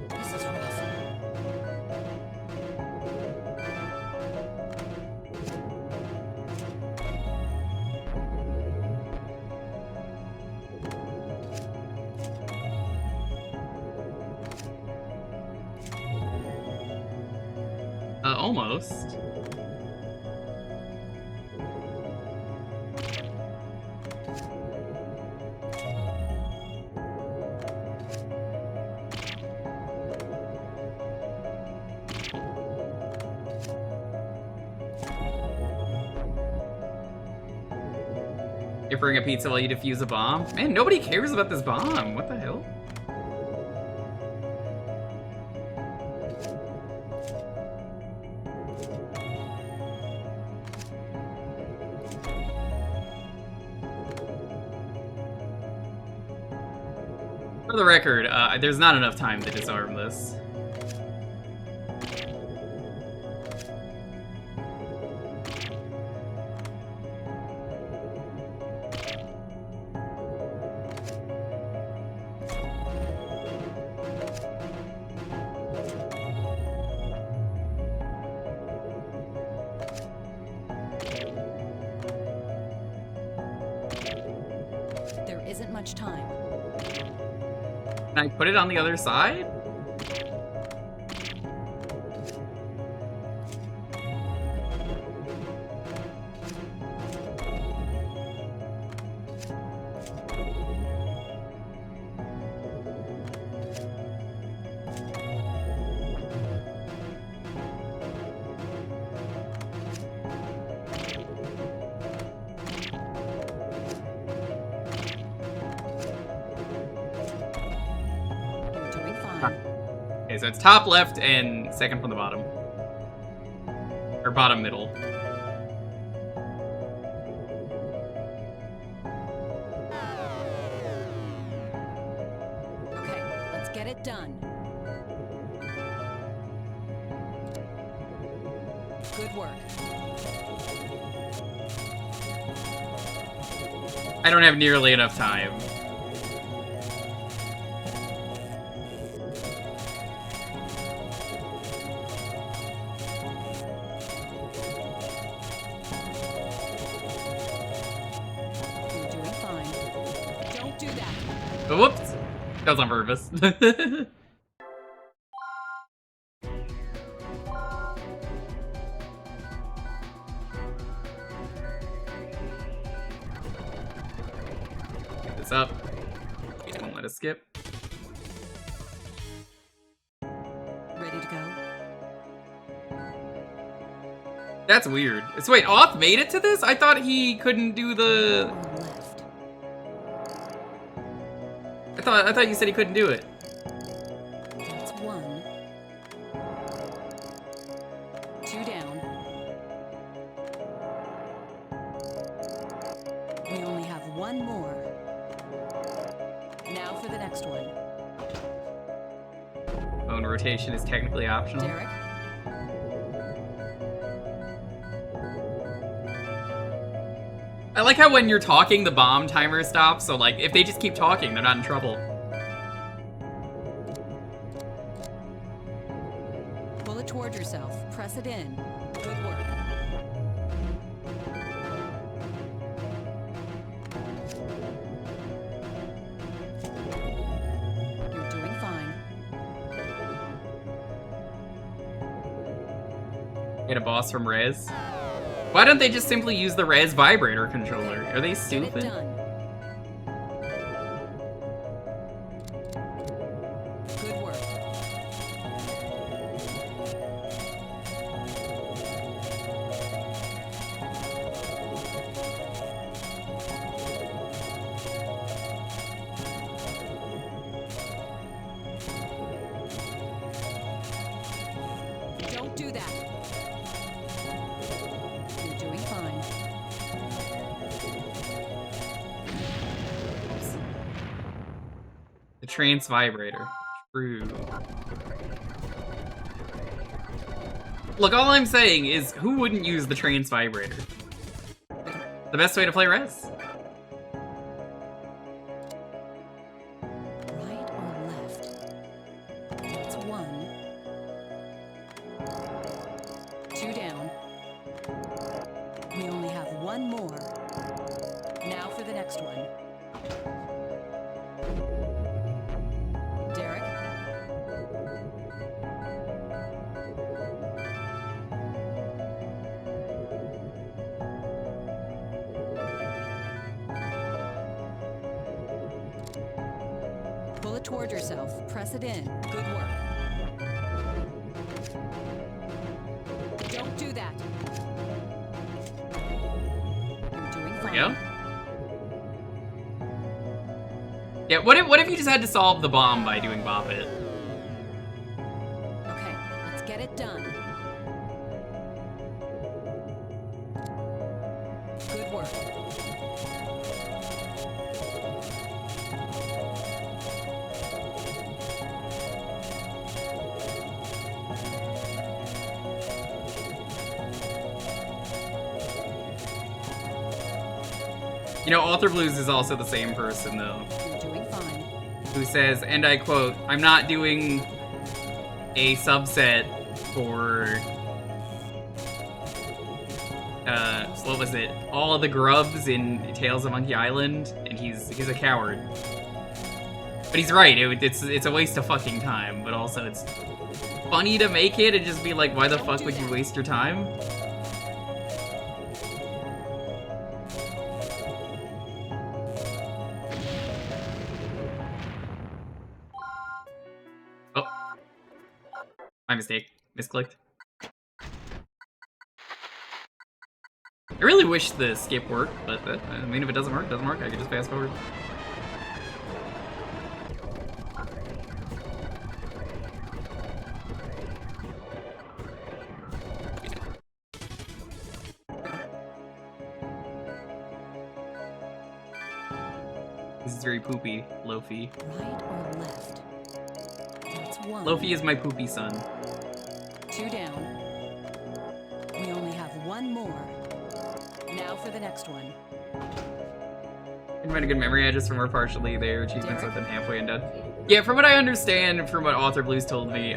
This is rough. Almost. You're offering a pizza while you defuse a bomb? Man, nobody cares about this bomb. What the hell? For the record, there's not enough time to disarm this. There isn't much time. Can I put it on the other side? Okay, so it's top left and second from the bottom. Or bottom middle. Okay, let's get it done. Good work. I don't have nearly enough time. You're doing fine. Don't do that. Oh, whoops. That was on purpose. Get this up. Don't let us skip. Ready to go? That's weird. So wait, Oth made it to this? I thought he couldn't do the... On left. I thought you said he couldn't do it. That's one. 2 down. We only have 1 more. Now for the next one. Bone rotation is technically optional. Derek? I like how when you're talking, the bomb timer stops, so like, if they just keep talking, they're not in trouble. Pull it toward yourself. Press it in. Good work. You're doing fine. Get a boss from Rez. Why don't they just simply use the Rez vibrator controller? Are they Get it stupid? done. Good work. Don't do that. You're doing fine. The trance vibrator. True. Look, all I'm saying is, who wouldn't use the trance vibrator? The best way to play Rez. Right or left? That's 1. 2 down. We only have 1 more. Now for the next one. Derek? Pull it toward yourself. Press it in. Good work. Don't do that. You're doing There fine. we go. Yeah, what if you just had to solve the bomb by doing Bop It? Okay, let's get it done. Good work. You know, Author Blues is also the same person, though, You're doing fine. who says, and I quote, "I'm not doing a subset for, what was it? All of the grubs in Tales of Monkey Island," and he's a coward. But he's right, it's a waste of fucking time, but also it's funny to make it and just be like, why the Don't fuck do would you that. waste your time? Oh. My mistake. Misclicked. I really wish the skip worked, but I mean, if it doesn't work, it doesn't work. I can just fast forward. is very poopy. Lofi. Right or left? That's one. Lofi is my poopy son. 2 down. We only have one more. Now for the next one. I find a good memory address from where partially their achievements Derek? within halfway and done. Yeah, from what I understand, from what Author Blues told me,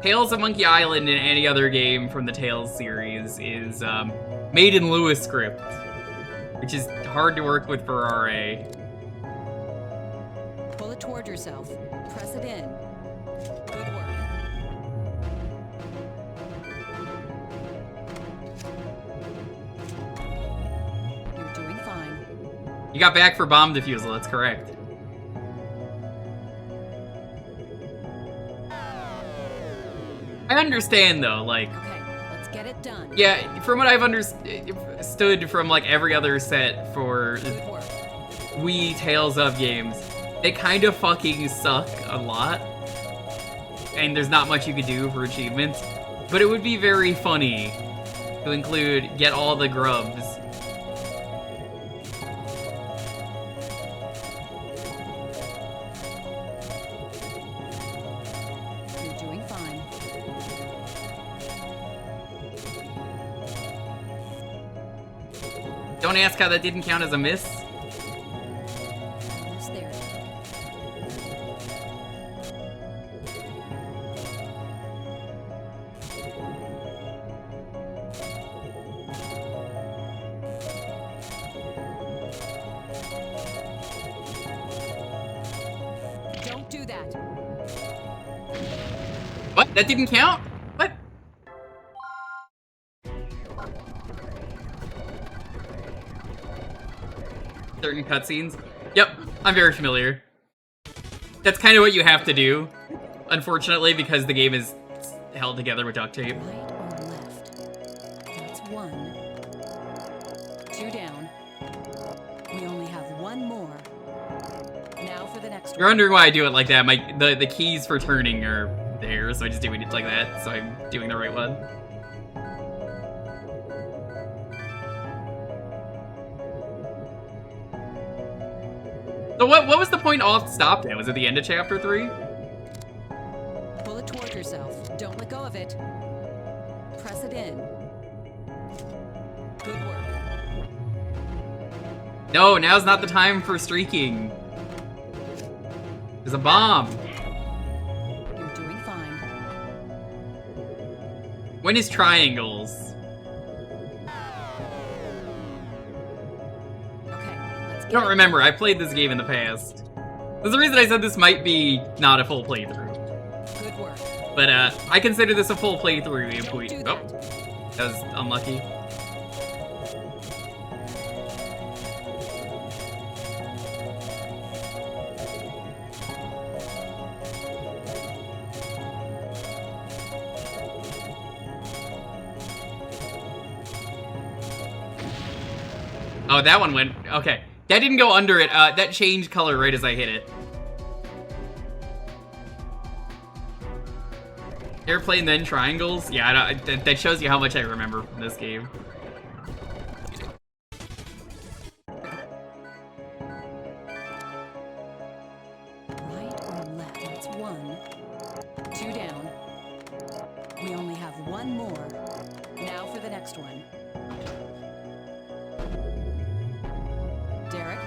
Tales of Monkey Island and any other game from the Tales series is made in Lewis script, which is hard to work with for RA. Pull it toward yourself. Press it in. Good work. You're doing fine. You got back for bomb defusal, that's correct. I understand though, like, Okay, let's get it done. yeah, from what I've understood from like every other set for Good work. Wii Tales of games, they kind of fucking suck a lot. And there's not much you could do for achievements. But it would be very funny to include get all the grubs. You're doing fine. Don't ask how that didn't count as a miss. Almost there. Don't do that. What? That didn't count? What? Certain cutscenes? Yep, I'm very familiar. That's kind of what you have to do, unfortunately, because the game is held together with duct tape. Right or left? That's one. 2 down. We only have one more. Now for the next You're one. wondering why I do it like that. The keys for turning are there, so I just do it like that, so I'm doing the right one. So what was the point off stopped at? Was it the end of chapter 3? Pull it toward yourself. Don't let go of it. Press it in. Good work. No, now's not the time for streaking. There's a bomb. You're doing fine. When is triangles? Okay, let's I get don't it. remember. I played this game in the past. There's a reason I said this might be not a full playthrough. Good work. But I consider this a full playthrough. If Don't we... do Oh, that. that was unlucky. Oh, that one went... Okay. That didn't go under it. That changed color right as I hit it. Airplane, then triangles? Yeah, that shows you how much I remember from this game. Right or left? That's one. 2 down. We only have one more. Now for the next one. Derek?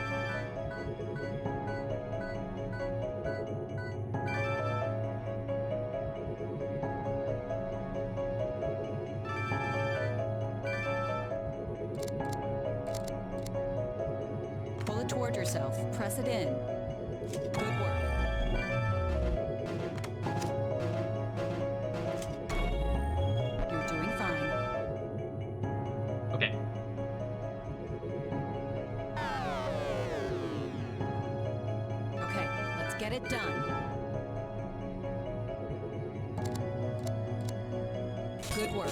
Pull it toward yourself. Press it in. Good work. You're doing fine. Okay. Okay, let's get it done. Good work.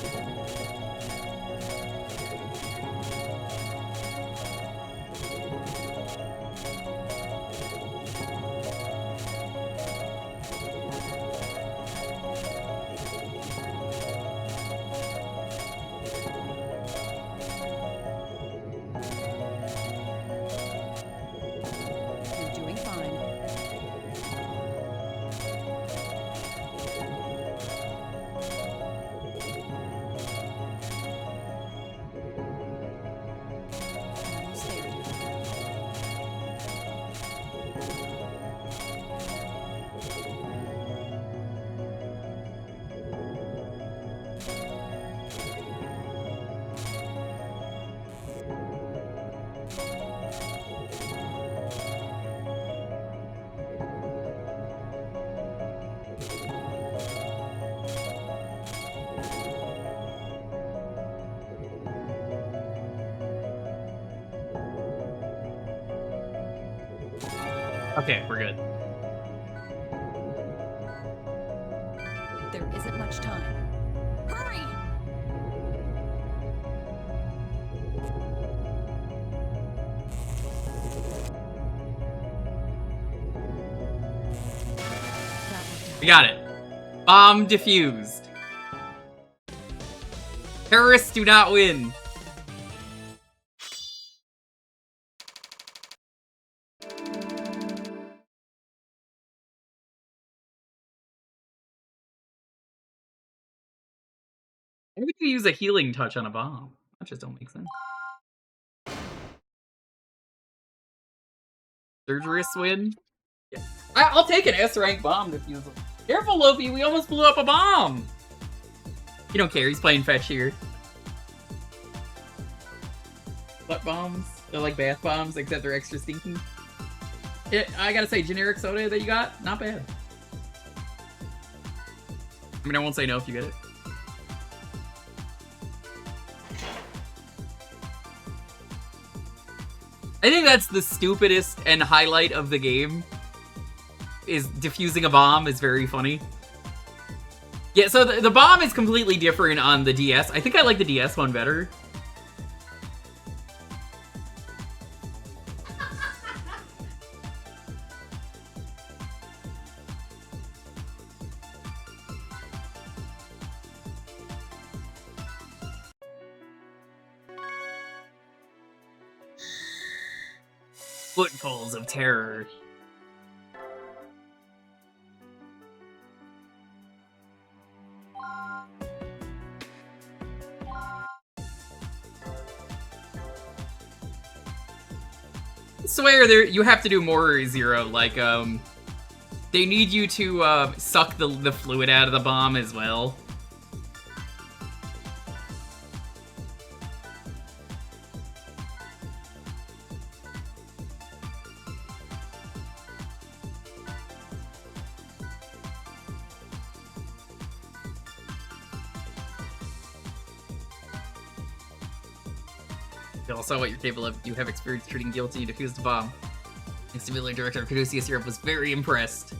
Okay, we're good. There isn't much time. Hurry! We got it. Bomb defused. Terrorists do not win. Why would you use a healing touch on a bomb? That just don't make sense. Surgerists win? Yeah. I'll take an S-rank bomb defusal. Careful, Loki, we almost blew up a bomb! You don't care, he's playing fetch here. Butt bombs? They're like bath bombs, except they're extra stinky. Yeah, I gotta say, generic soda that you got, not bad. I mean, I won't say no if you get it. I think that's the stupidest and highlight of the game. Is defusing a bomb is very funny. Yeah, so the bomb is completely different on the DS. I think I like the DS one better. Footfalls of terror. I swear you have to do more, Zero. Like, they need you to suck the fluid out of the bomb as well. Also, what you're capable of, you have experience treating guilty, you defused the bomb. And Similar Director of Caduceus Europe was very impressed.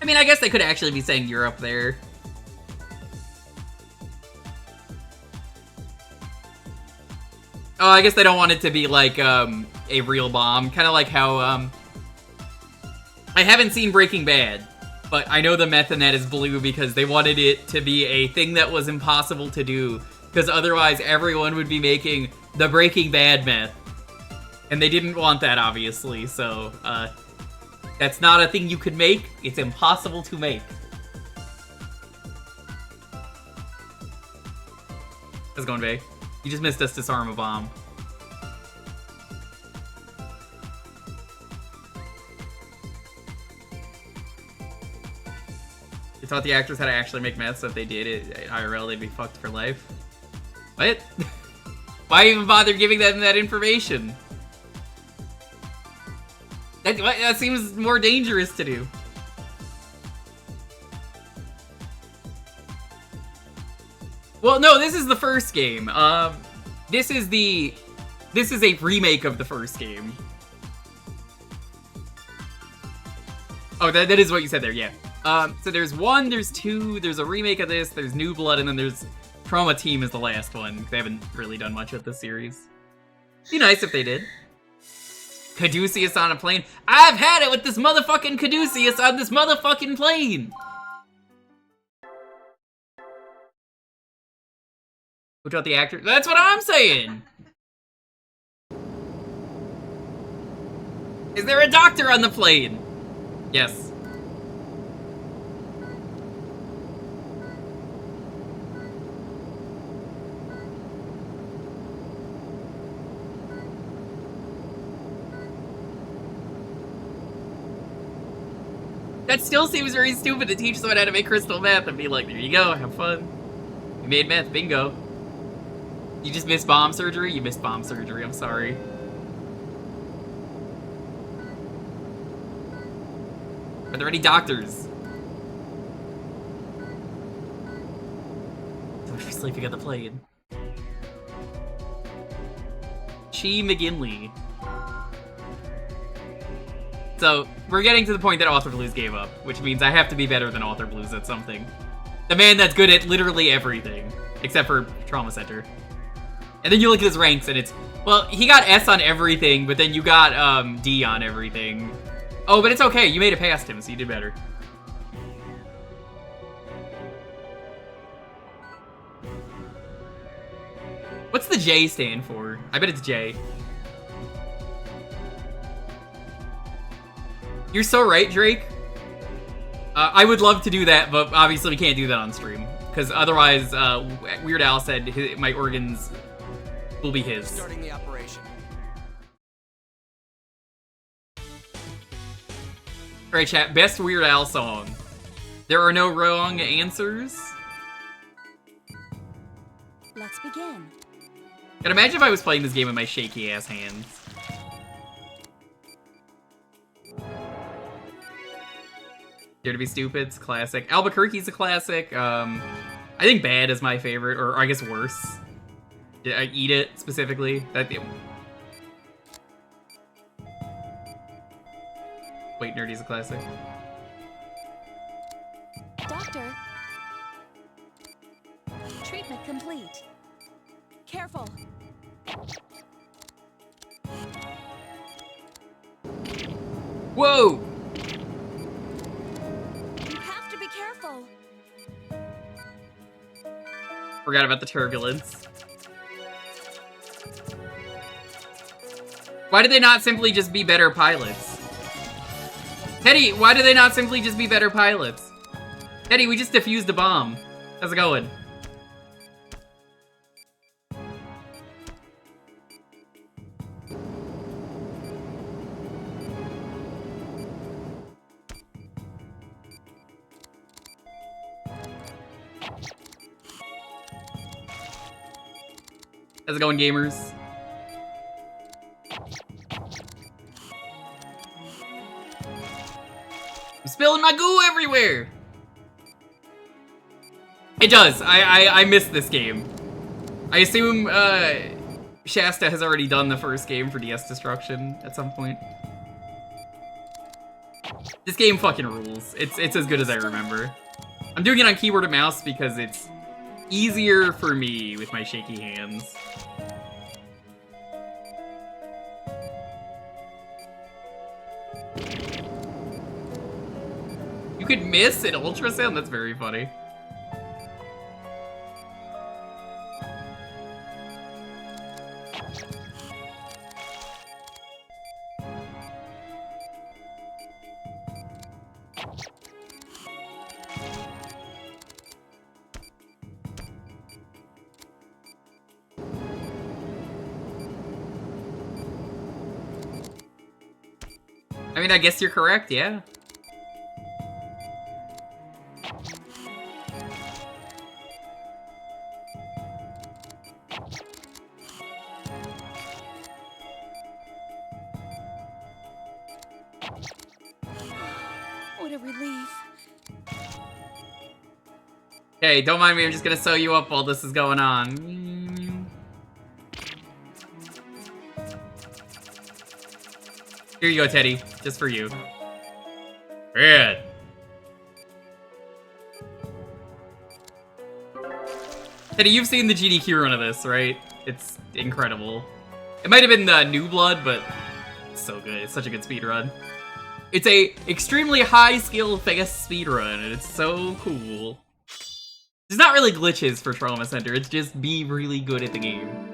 I mean, I guess they could actually be saying Europe there. Oh, I guess they don't want it to be like a real bomb. Kind of like how I haven't seen Breaking Bad, but I know the meth in that is blue because they wanted it to be a thing that was impossible to do. Because otherwise everyone would be making the Breaking Bad meth. And they didn't want that, obviously, so, that's not a thing you could make. It's impossible to make. How's it going, Bae? You just missed us disarm a bomb. You thought the actors had to actually make meth, so if they did it IRL, they'd be fucked for life? What? Why even bother giving them that information? That seems more dangerous to do. Well, no, this is the first game. This is a remake of the first game. Oh, that is what you said there, yeah. So there's 1, there's 2, there's a remake of this, there's New Blood, and then there's Trauma Team is the last one. They haven't really done much with this series. Be nice if they did. Caduceus on a plane. I've had it with this motherfucking Caduceus on this motherfucking plane! Which about the actor? That's what I'm saying! Is there a doctor on the plane? Yes. That still seems very stupid to teach someone how to make crystal meth and be like, there you go, have fun. You made meth, bingo. You just missed bomb surgery? You missed bomb surgery, I'm sorry. Are there any doctors? Someone be sleeping on the plane. Chi McGinley. So, we're getting to the point that Author Blues gave up, which means I have to be better than Author Blues at something. The man that's good at literally everything, except for Trauma Center. And then you look at his ranks and it's, well, he got S on everything, but then you got D on everything. Oh, but it's okay, you made it past him, so you did better. What's the J stand for? I bet it's J. You're so right, Drake. I would love to do that, but obviously we can't do that on stream. Because otherwise, Weird Al said my organs will be his. Starting the operation. Alright, chat. Best Weird Al song. There are no wrong answers. Let's begin. God, imagine if I was playing this game with my shaky ass hands. Dare to be Stupid's classic. Albuquerque's a classic. I think Bad is my favorite, or I guess worse. Yeah, I Eat It specifically. Wait, Nerdy's a classic. Doctor. Treatment complete. Careful. Whoa! You have to be careful. Forgot about the turbulence. Why did they not simply just be better pilots? Teddy, why do they not simply just be better pilots? Teddy, we just defused a bomb. How's it going? How's it going, gamers? I'm spilling my goo everywhere! It does. I missed this game. I assume Shasta has already done the first game for DS Destruction at some point. This game fucking rules. It's as good as I remember. I'm doing it on keyboard and mouse because it's easier for me with my shaky hands. You could miss an ultrasound? That's very funny. I mean, I guess you're correct, yeah. What a relief. Hey, don't mind me, I'm just gonna sew you up while this is going on. Here you go, Teddy. Just for you. Good. Teddy, you've seen the GDQ run of this, right? It's incredible. It might have been the New Blood, but it's so good. It's such a good speedrun. It's a extremely high skill fast speedrun, and it's so cool. There's not really glitches for Trauma Center, it's just be really good at the game.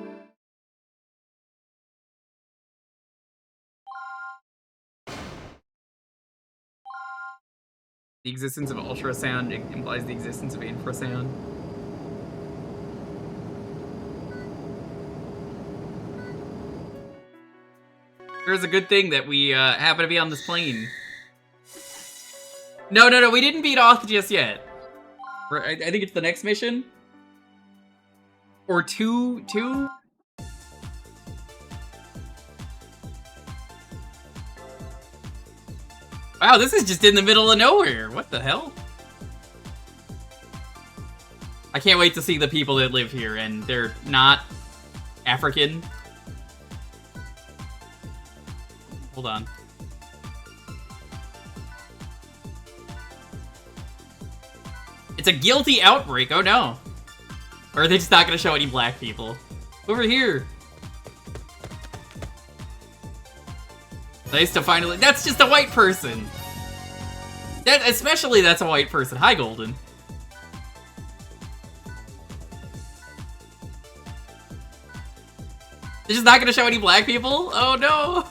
The existence of ultrasound implies the existence of infrasound. There's a good thing that we happen to be on this plane. No, we didn't beat Oth just yet. I think it's the next mission? Or two? Wow, this is just in the middle of nowhere. What the hell? I can't wait to see the people that live here, and they're not African. Hold on. It's a guilty outbreak. Oh no. Or are they just not gonna show any black people? Over here. Nice to finally. That's just a white person. Especially that's a white person. Hi, Golden. They're just not gonna show any black people? Oh no.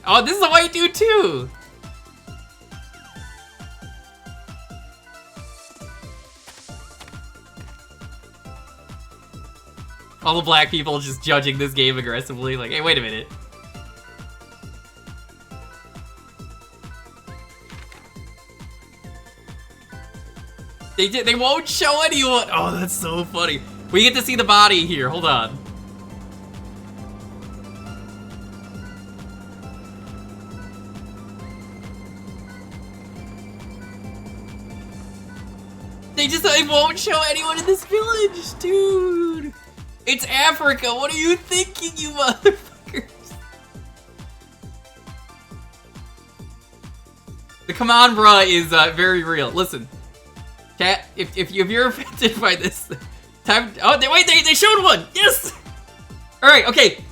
Oh, this is a white dude too. All the black people just judging this game aggressively. Like, hey, wait a minute. They won't show anyone. Oh, that's so funny. We get to see the body here. Hold on. They won't show anyone in this village, dude. It's Africa. What are you thinking, you motherfuckers? The come on, bruh is very real. Listen. Chat, if you're offended by this, time. Oh, wait, they showed one. Yes. All right, okay.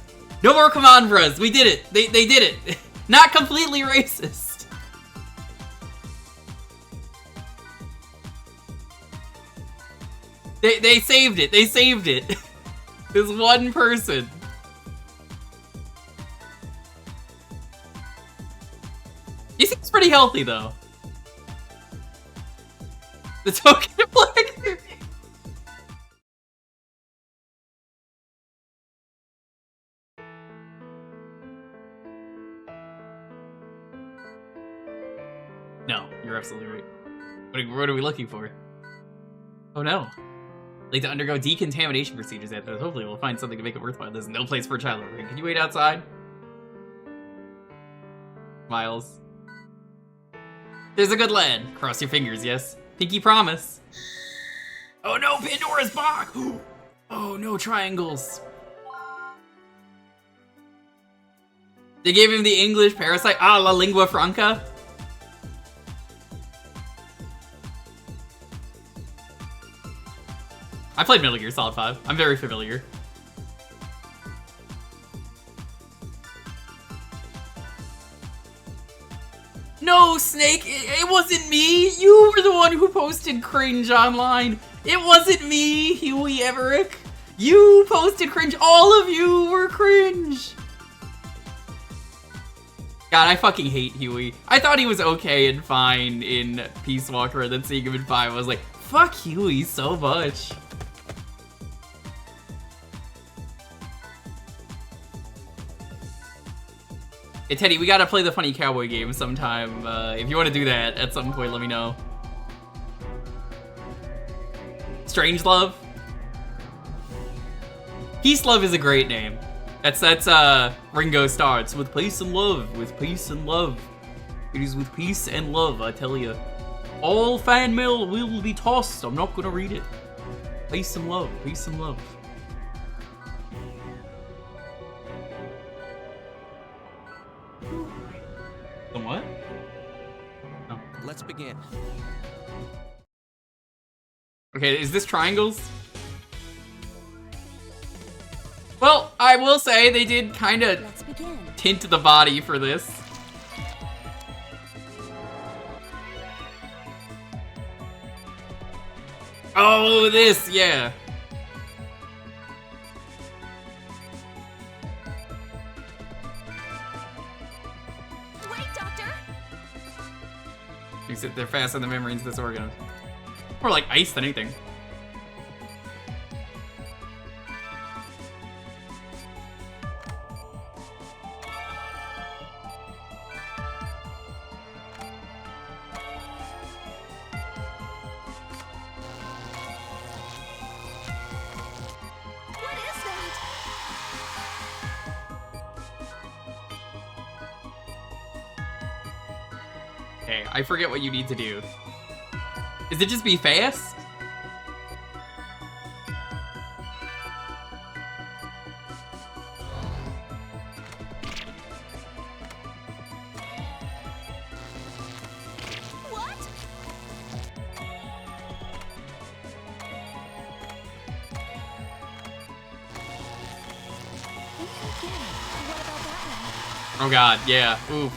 No more come on, bros. We did it. They did it. Not completely racist. They saved it. They saved it. This one person. He seems pretty healthy though. The token of black. No, you're absolutely right. What are we looking for? Oh no. Like to undergo decontamination procedures after this. Hopefully we'll find something to make it worthwhile. There's no place for a child over here. Can you wait outside? Miles. There's a good lad. Cross your fingers, yes? Pinky promise. Oh no, Pandora's box! Oh no, triangles. They gave him the English parasite. Ah, la lingua franca. I played Metal Gear Solid 5. I'm very familiar. No, Snake, it wasn't me. You were the one who posted cringe online. It wasn't me, Huey Everick. You posted cringe. All of you were cringe. God, I fucking hate Huey. I thought he was okay and fine in Peace Walker, and then seeing him in 5, I was like, fuck Huey so much. Hey Teddy, we gotta play the funny cowboy game sometime. If you want to do that at some point, let me know. Strangelove? Peace Love is a great name. That's Ringo Starr. It's with peace and love, with peace and love. It is with peace and love, I tell you. All fan mail will be tossed. I'm not gonna read it. Peace and love, peace and love. The what? Oh. Let's begin. Okay, is this triangles? Well, I will say they did kind of Let's begin. tint the body for this. Oh, this, yeah. Wait, Doctor. Except they're fast on the membranes of this organ. More like ice than anything. What is that? Okay, I forget what you need to do. Is it just be fast? What? Oh god, yeah. Ooh.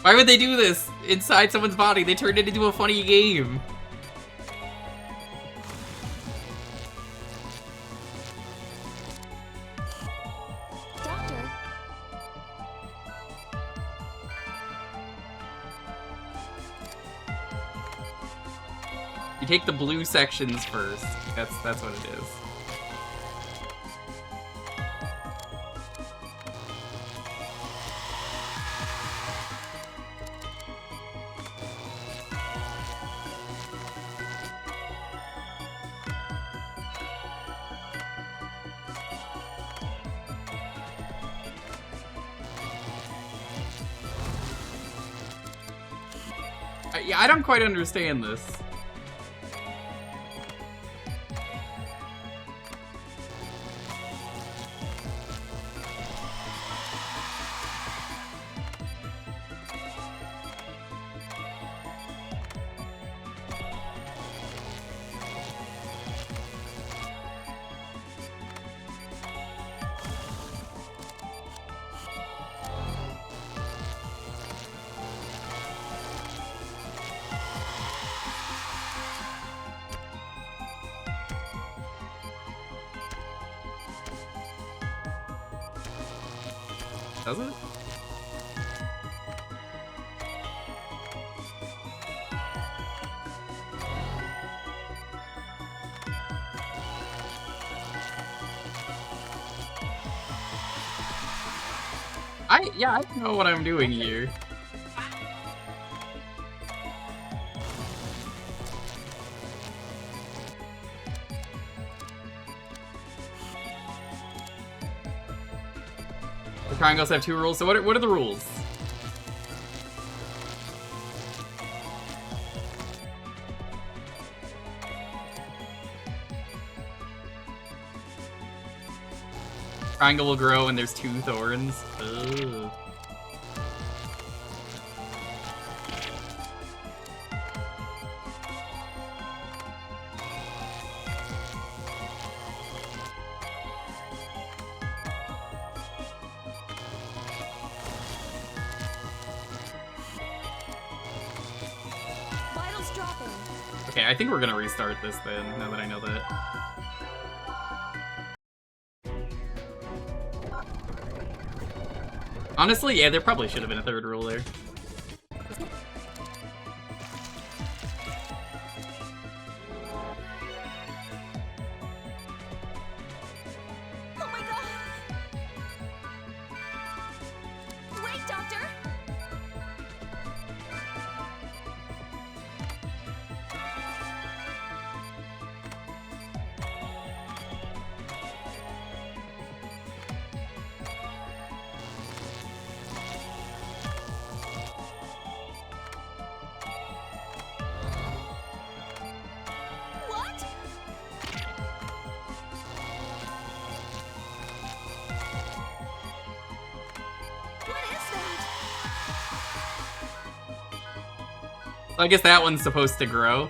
Why would they do this inside someone's body? They turned it into a funny game. Doctor, You take the blue sections first. That's what it is. Yeah, I don't quite understand this. Does it? I don't know what I'm doing here. The triangles have 2 rules, so what are the rules? Triangle will grow and there's 2 thorns. Ugh. vitals dropping. Okay, I think we're gonna restart this then, now that I know that. Honestly, yeah, there probably should have been a 3rd rule there. Oh my god! Wait, Doctor! What? What is that? I guess that one's supposed to grow.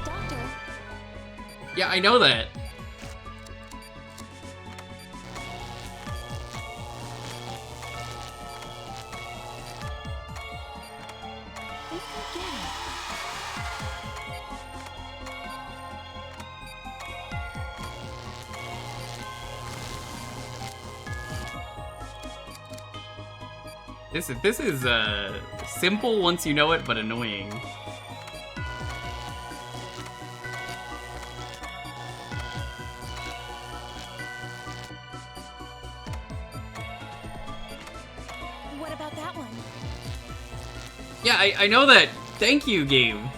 Doctor, Yeah, I know that. I think I get it. This is simple once you know it, but annoying. What about that one? Yeah, I know that. Thank you, game.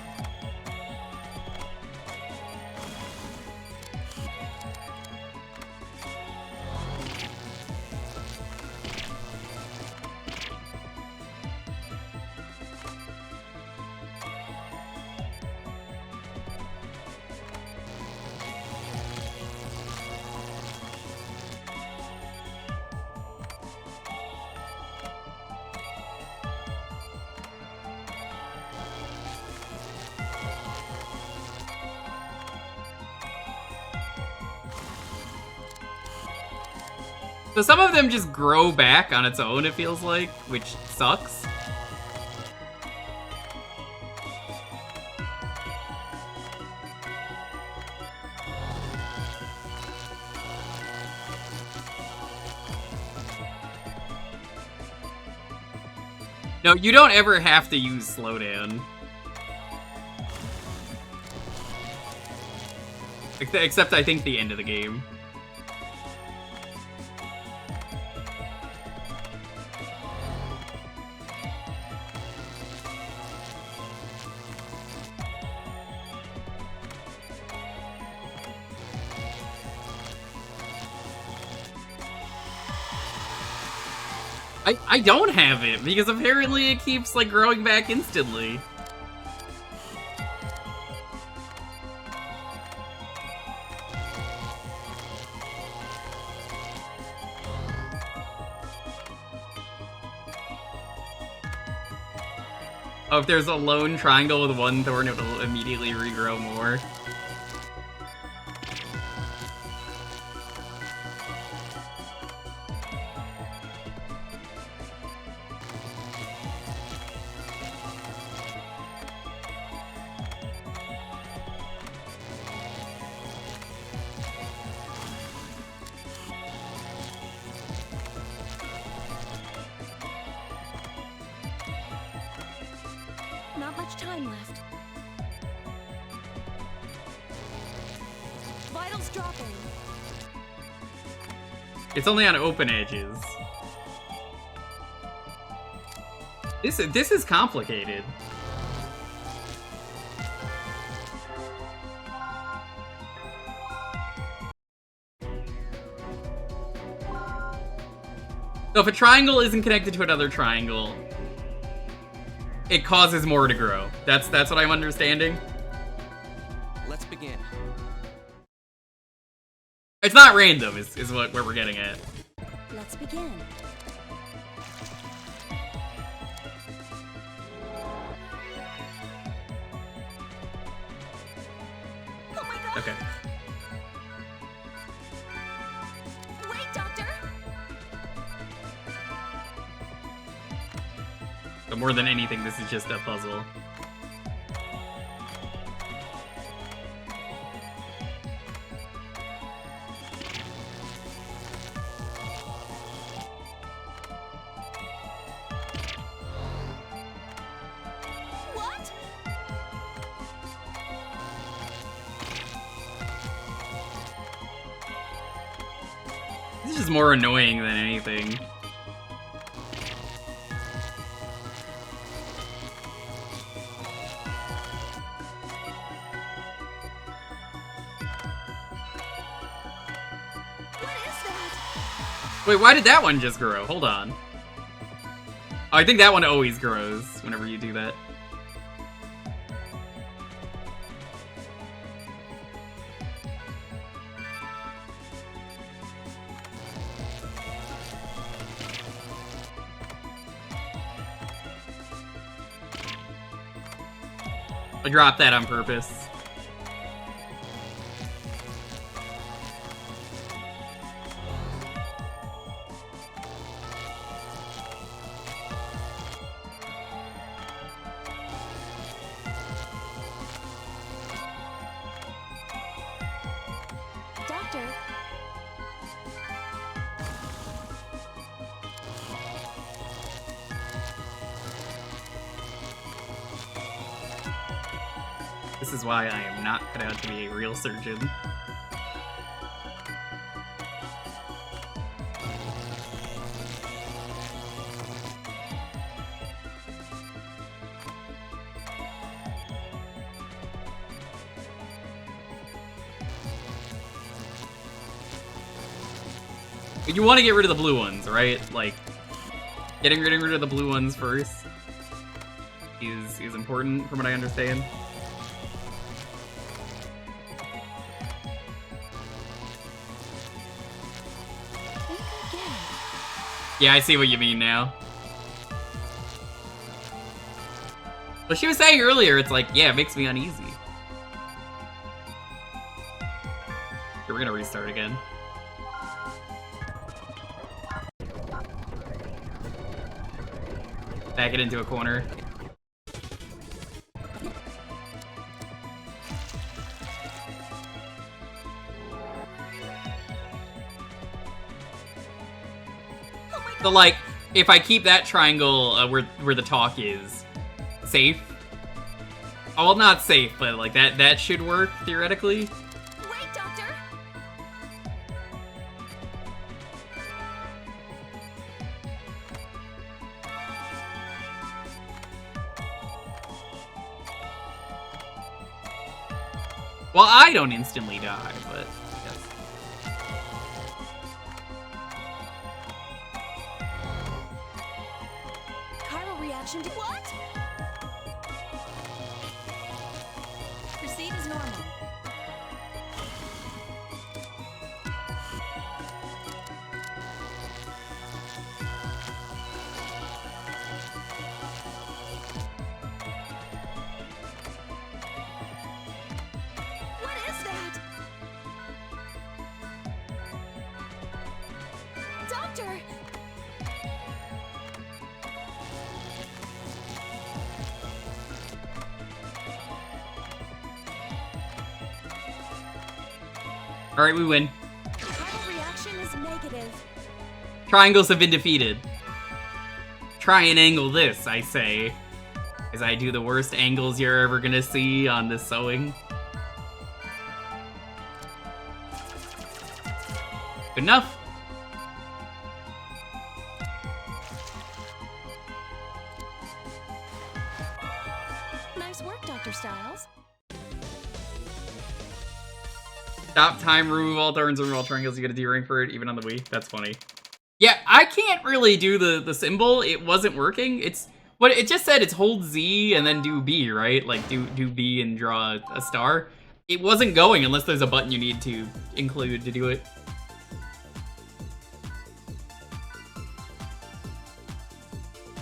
So some of them just grow back on its own, it feels like, which sucks. No, you don't ever have to use slowdown. Except, I think, the end of the game. I don't have it, because apparently it keeps, like, growing back instantly. Oh, if there's a lone triangle with one thorn, it'll immediately regrow more. Not much time left. Vitals dropping. It's only on open edges. This is complicated. So if a triangle isn't connected to another triangle, it causes more to grow. That's what I'm understanding. Let's begin. It's not random, is where we're getting at. Let's begin. Oh my god! Okay. Wait, Doctor! But more than anything, this is just a puzzle. What? This is more annoying than anything. What is that? Wait, why did that one just grow? Hold on. Oh, I think that one always grows whenever you do that. I dropped that on purpose. Doctor? This is why I am not cut out to be a real surgeon. But you want to get rid of the blue ones, right? Like, getting rid of the blue ones first is important from what I understand. I think I get it. Yeah, I see what you mean now. But she was saying earlier, it's like, yeah, it makes me uneasy. Okay, we're gonna restart again. Back it into a corner. So like, if I keep that triangle where the talk is safe, oh, well, not safe, but like that should work theoretically. Wait, Doctor! Well, I don't instantly die, but I guess. Chiral reaction to what? Proceed as normal. What is that? Doctor! All right, we win. Chiral reaction is negative. Triangles have been defeated. Try and angle this, I say, as I do the worst angles you're ever gonna see on this sewing. Good enough. Nice work, Dr. Styles. Stop time, remove all turns, remove all triangles. You get a D ring for it, even on the Wii. That's funny. Yeah, I can't really do the symbol. It wasn't working. It's what it just said. It's hold Z and then do B, right? Like do B and draw a star. It wasn't going unless there's a button you need to include to do it.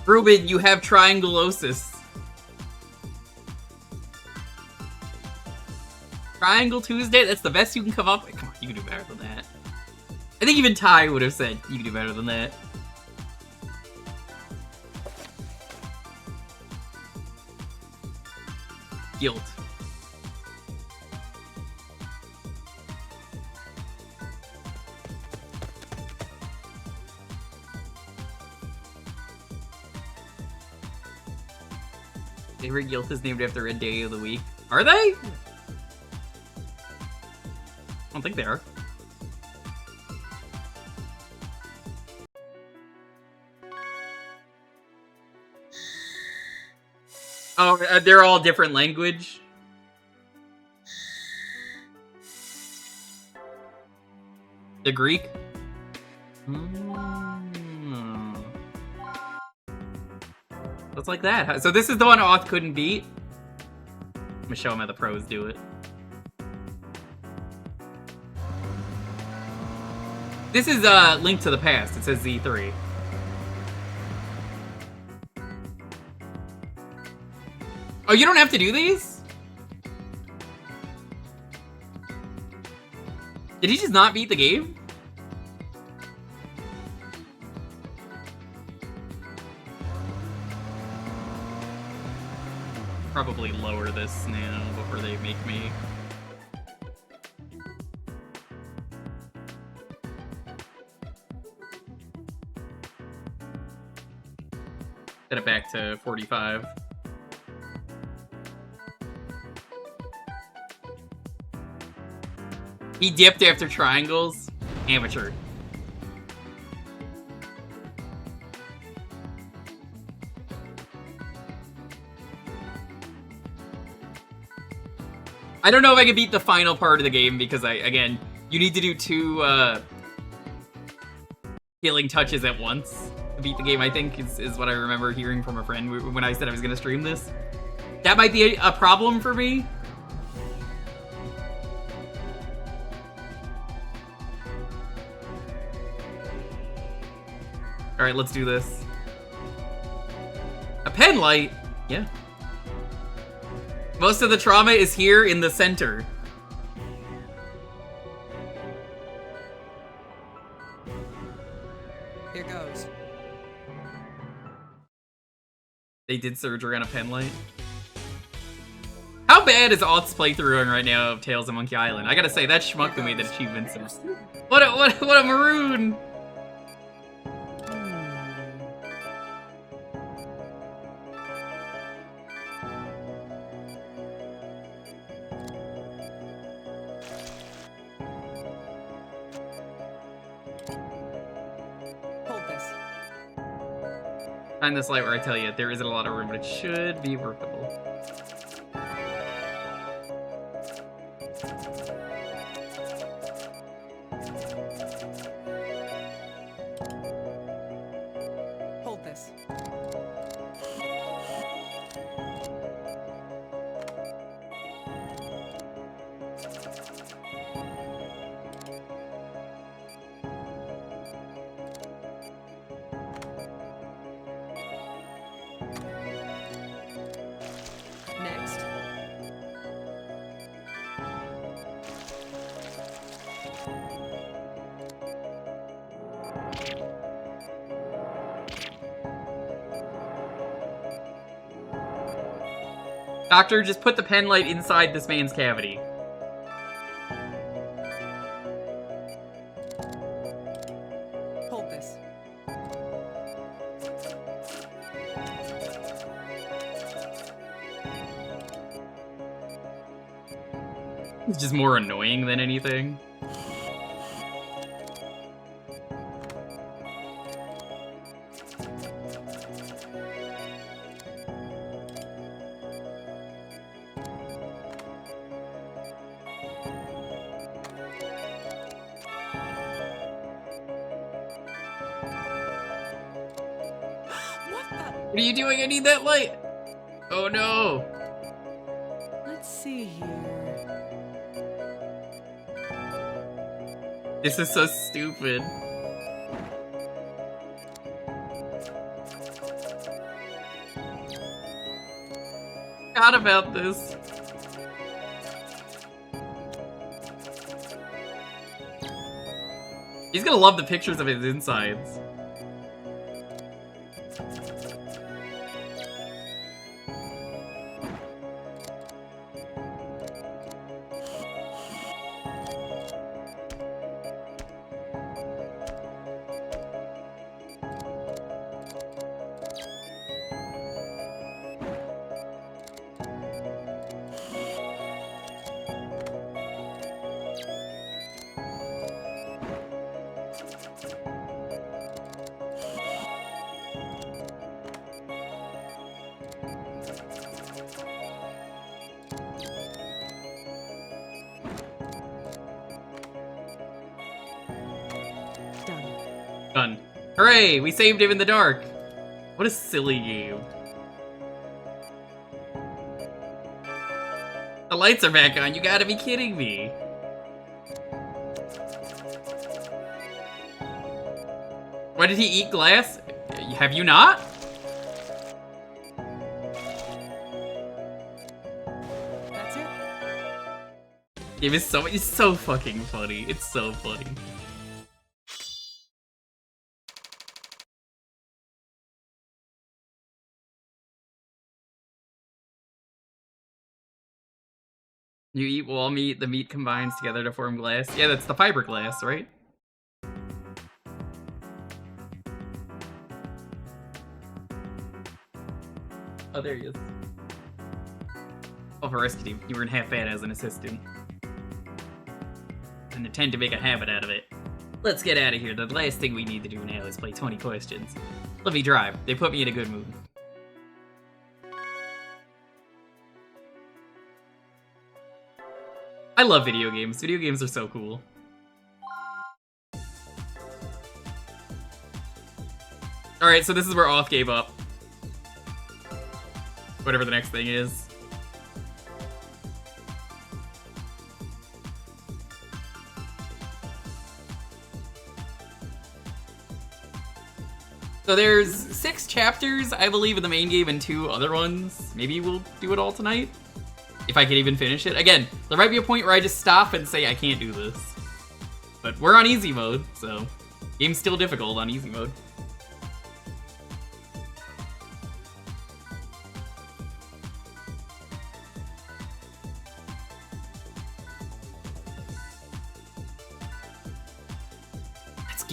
Ruben, you have triangulosis. Triangle Tuesday? That's the best you can come up with? Come on, you can do better than that. I think even Ty would have said you can do better than that. Guilt. Favorite guilt is named after a day of the week. Are they? I don't think they are. Oh, they're all different language? The Greek? It's like that. So this is the one Auth couldn't beat? I'm gonna show him how the pros do it. This is Link to the Past. It says Z3. Oh, you don't have to do these? Did he just not beat the game? Probably lower this now before they make me. Set it back to 45. He dipped after triangles. Amateur. I don't know if I can beat the final part of the game because again, you need to do 2 healing touches at once to beat the game, I think, is what I remember hearing from a friend when I said I was gonna stream this. That might be a problem for me. Alright, let's do this. A pen light? Yeah. Most of the trauma is here in the center. Here goes. They did surgery on a pen light. How bad is Alt's playthrough right now of Tales of Monkey Island? I gotta say, that schmuck who made that achievement. What a maroon! Hold this. Find this light where I tell you there isn't a lot of room, but it should be workable. Hold this. Next. Doctor, just put the pen light inside this man's cavity. Hold this. It's just more annoying than anything. What the? What are you doing? I need that light! Oh no! Let's see here. This is so stupid. Forgot about this. He's gonna love the pictures of his insides. Done. Done. Hooray! We saved him in the dark! What a silly game. The lights are back on, you gotta be kidding me! Why did he eat glass? Have you not? That's it. Game is it's so fucking funny. It's so funny. You eat wall meat, the meat combines together to form glass. Yeah, that's the fiberglass, right? Oh, there he is. Oh, for rescue team. You were in half bad as an assistant. And intend to make a habit out of it. Let's get out of here. The last thing we need to do now is play 20 questions. Let me drive. They put me in a good mood. I love video games. Video games are so cool. Alright, so this is where Off gave up. Whatever the next thing is. So there's 6 chapters, I believe, in the main game and 2 other ones. Maybe we'll do it all tonight? If I can even finish it. Again, there might be a point where I just stop and say I can't do this. But we're on easy mode, so... Game's still difficult on easy mode.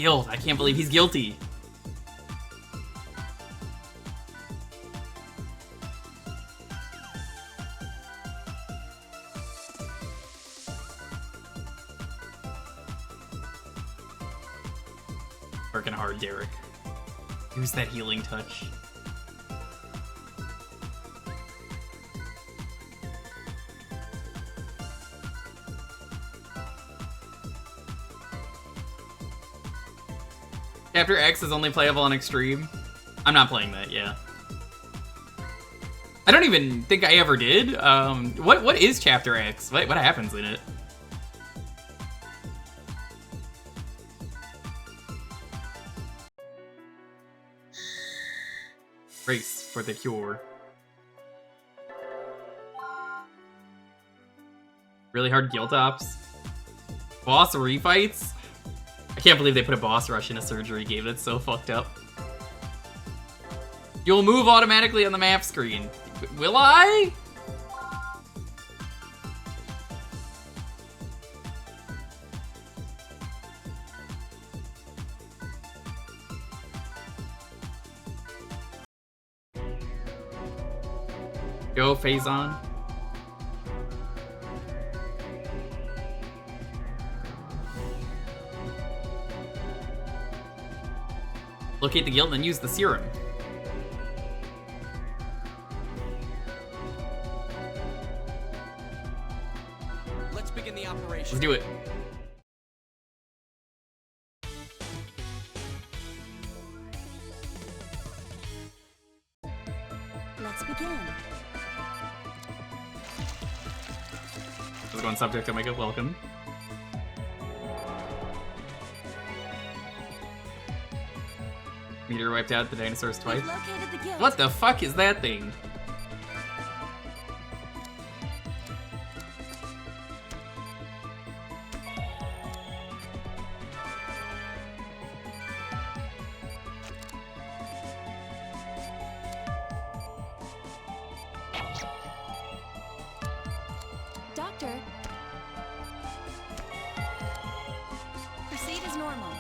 guilt. I can't believe he's guilty. Working hard, Derek. Use that healing touch. Chapter X is only playable on Extreme. I'm not playing that, yeah. I don't even think I ever did. What is Chapter X? What happens in it? Race for the cure. Really hard guilt ops. Boss refights? I can't believe they put a boss rush in a surgery game. That's so fucked up. You'll move automatically on the map screen. Will I? Go, phase on. Locate the guild and then use the serum. Let's begin the operation. Let's do it. Let's begin. Let's go on subject to make it welcome. Meteor wiped out the dinosaurs twice. We've located the guild. What the fuck is that thing? Doctor. Proceed as normal.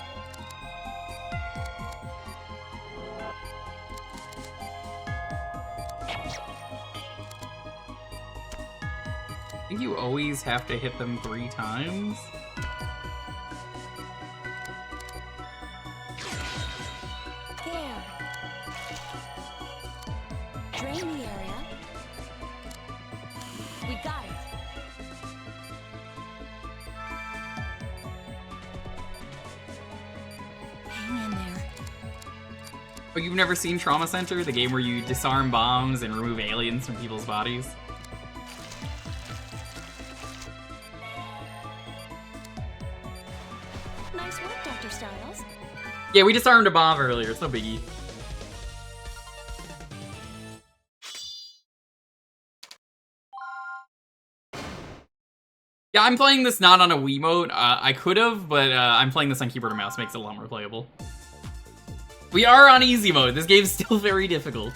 I think you always have to hit them 3 times. There. Drain the area. We got it. Hang in there. Oh, you've never seen Trauma Center? The game where you disarm bombs and remove aliens from people's bodies? Nice work, Dr. Styles. Yeah, we disarmed a bomb earlier. It's no biggie. Yeah, I'm playing this not on a Wiimote. I could have, but I'm playing this on keyboard and mouse. Makes it a lot more playable. We are on easy mode. This game's still very difficult.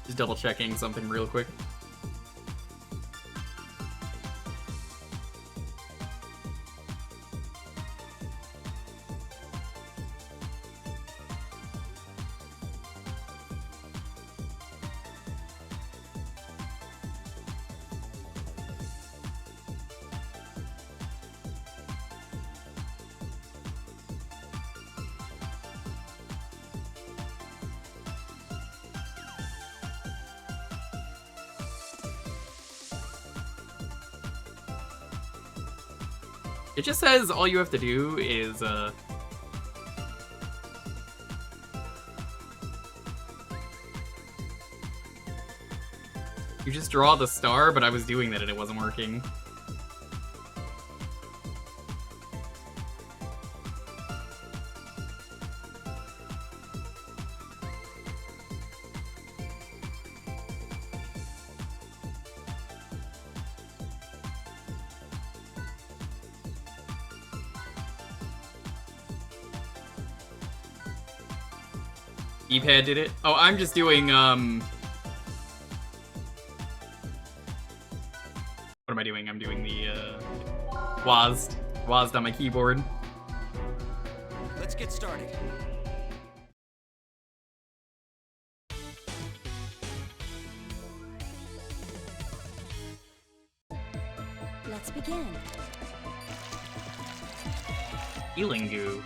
Just double checking something real quick. It just says all you have to do is, you just draw the star, but I was doing that and it wasn't working. D-pad did it. Oh, I'm just doing, What am I doing? I'm doing the, WASD on my keyboard. Let's get started. Let's begin. Healing goo.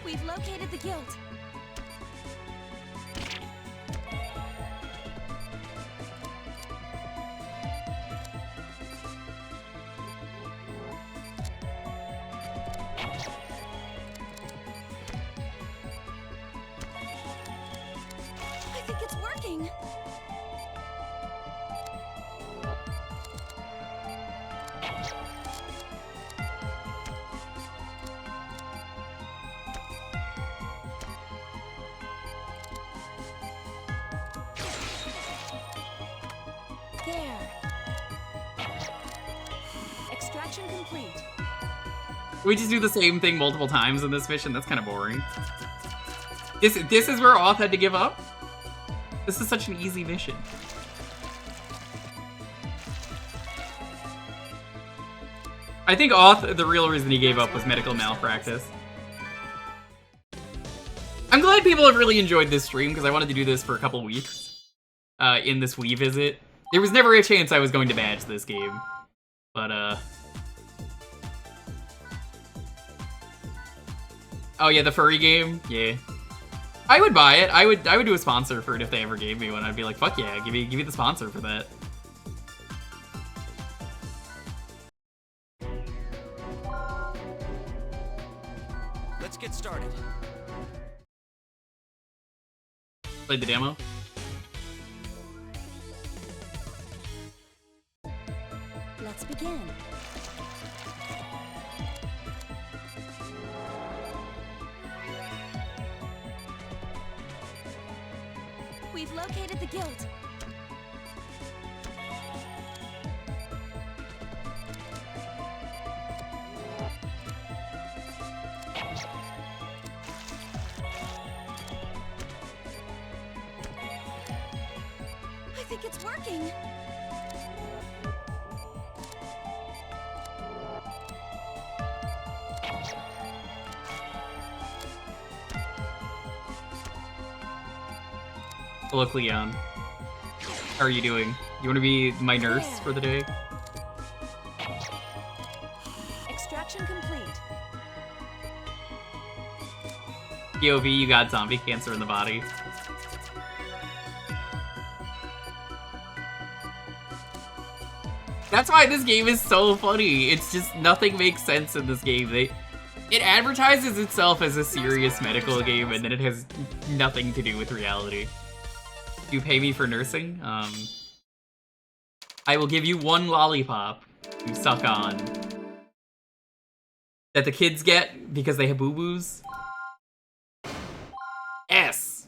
We've located the guild. I think it's working. There. Extraction complete. We just do the same thing multiple times in this mission. That's kind of boring. This is where Auth had to give up? This is such an easy mission. I think Auth, the real reason he gave up was medical malpractice. I'm glad people have really enjoyed this stream, because I wanted to do this for a couple weeks. In this Wii visit. There was never a chance I was going to badge this game. But, oh yeah, the furry game? Yeah. I would buy it. I would do a sponsor for it if they ever gave me one. I'd be like, fuck yeah, give me the sponsor for that. Let's get started. Played the demo. Let's begin. We've located the guild. I think it's working. Hello, Cleon. How are you doing? You want to be my nurse for the day? Extraction complete. POV, you got zombie cancer in the body. That's why this game is so funny. It's just nothing makes sense in this game. It advertises itself as a serious medical game, and then it has nothing to do with reality. You pay me for nursing? I will give you one lollipop to suck on. That the kids get because they have boo-boos? S.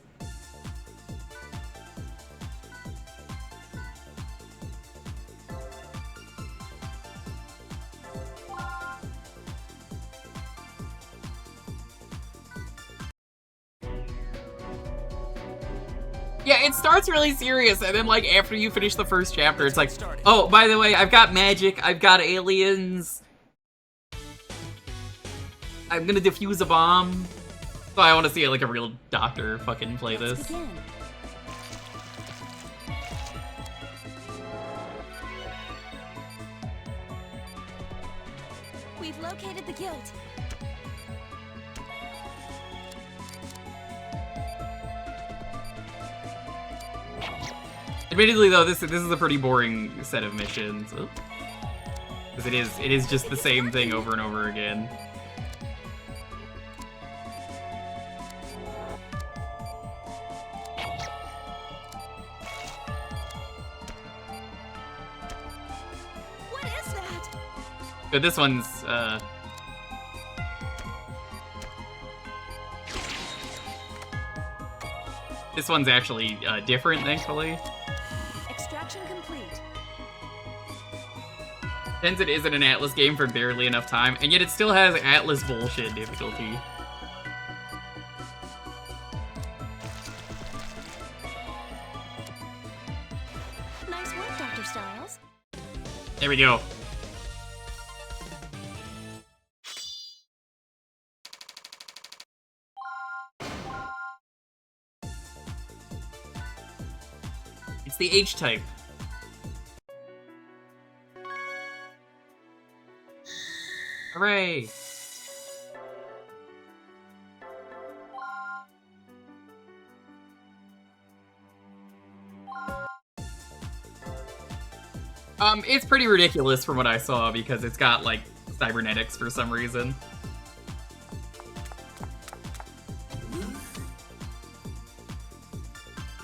Yeah, it starts really serious, and then, like, after you finish the first chapter, it's like, oh, by the way, I've got magic, I've got aliens, I'm gonna defuse a bomb. So I want to see, like, a real doctor fucking play this. Begin. We've located the guild. Admittedly, though, this is a pretty boring set of missions. Because it is just the same thing over and over again. What is that? But this one's, this one's actually, different, thankfully. Extraction complete. Since it isn't an Atlas game for barely enough time, and yet it still has Atlas bullshit difficulty. Nice work, Dr. Styles. There we go. It's the H-type. Hooray! It's pretty ridiculous from what I saw because it's got, like, cybernetics for some reason.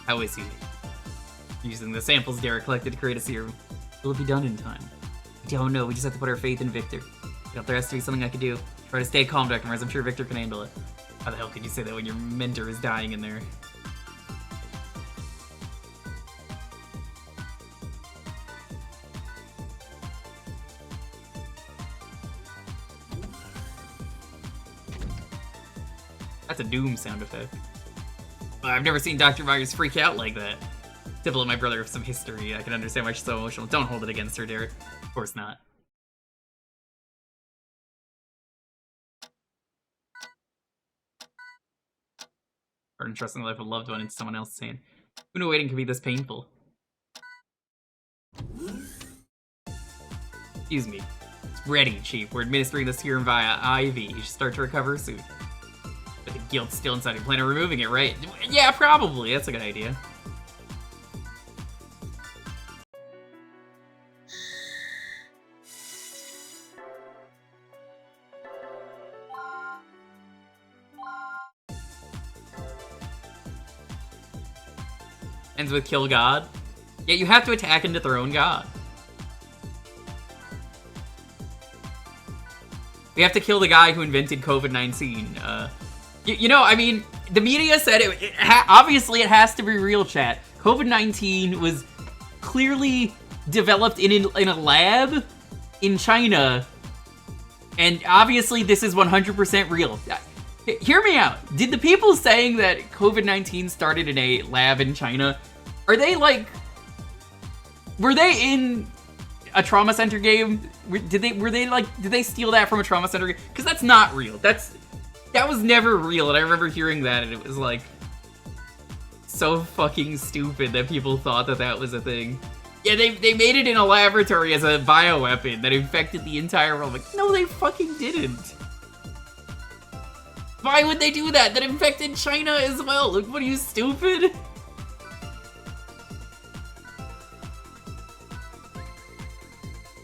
How is he? Using the samples Garrett collected to create a serum. Will it be done in time? I don't know, we just have to put our faith in Victor. There has to be something I could do. Try to stay calm, Dr. Mars. I'm sure Victor can handle it. How the hell could you say that when your mentor is dying in there? That's a Doom sound effect. I've never seen Dr. Myers freak out like that. Typical of my brother with some history. I can understand why she's so emotional. Don't hold it against her, Derek. Of course not. Or entrusting the life of a loved one into someone else's hand. Who knew waiting could be this painful? Excuse me. It's ready, Chief. We're administering the serum via IV. You should start to recover soon. But the guilt's still inside. You plan on removing it, right? Yeah, probably. That's a good idea. Ends with kill God. Yeah, you have to attack and dethrone God. We have to kill the guy who invented COVID-19. You know, I mean, the media said obviously it has to be real, chat. COVID-19 was clearly developed in a lab in China, and obviously this is 100% real. Hear me out. Did the people saying that COVID-19 started in a lab in China, are they like, were they in a trauma center game? Did they steal that from a trauma center game? Because that's not real. That was never real, and I remember hearing that, and it was like so fucking stupid that people thought that was a thing. Yeah, they made it in a laboratory as a bioweapon that infected the entire world. Like, no, they fucking didn't. Why would they do that? That infected China as well. Like, what are you, stupid?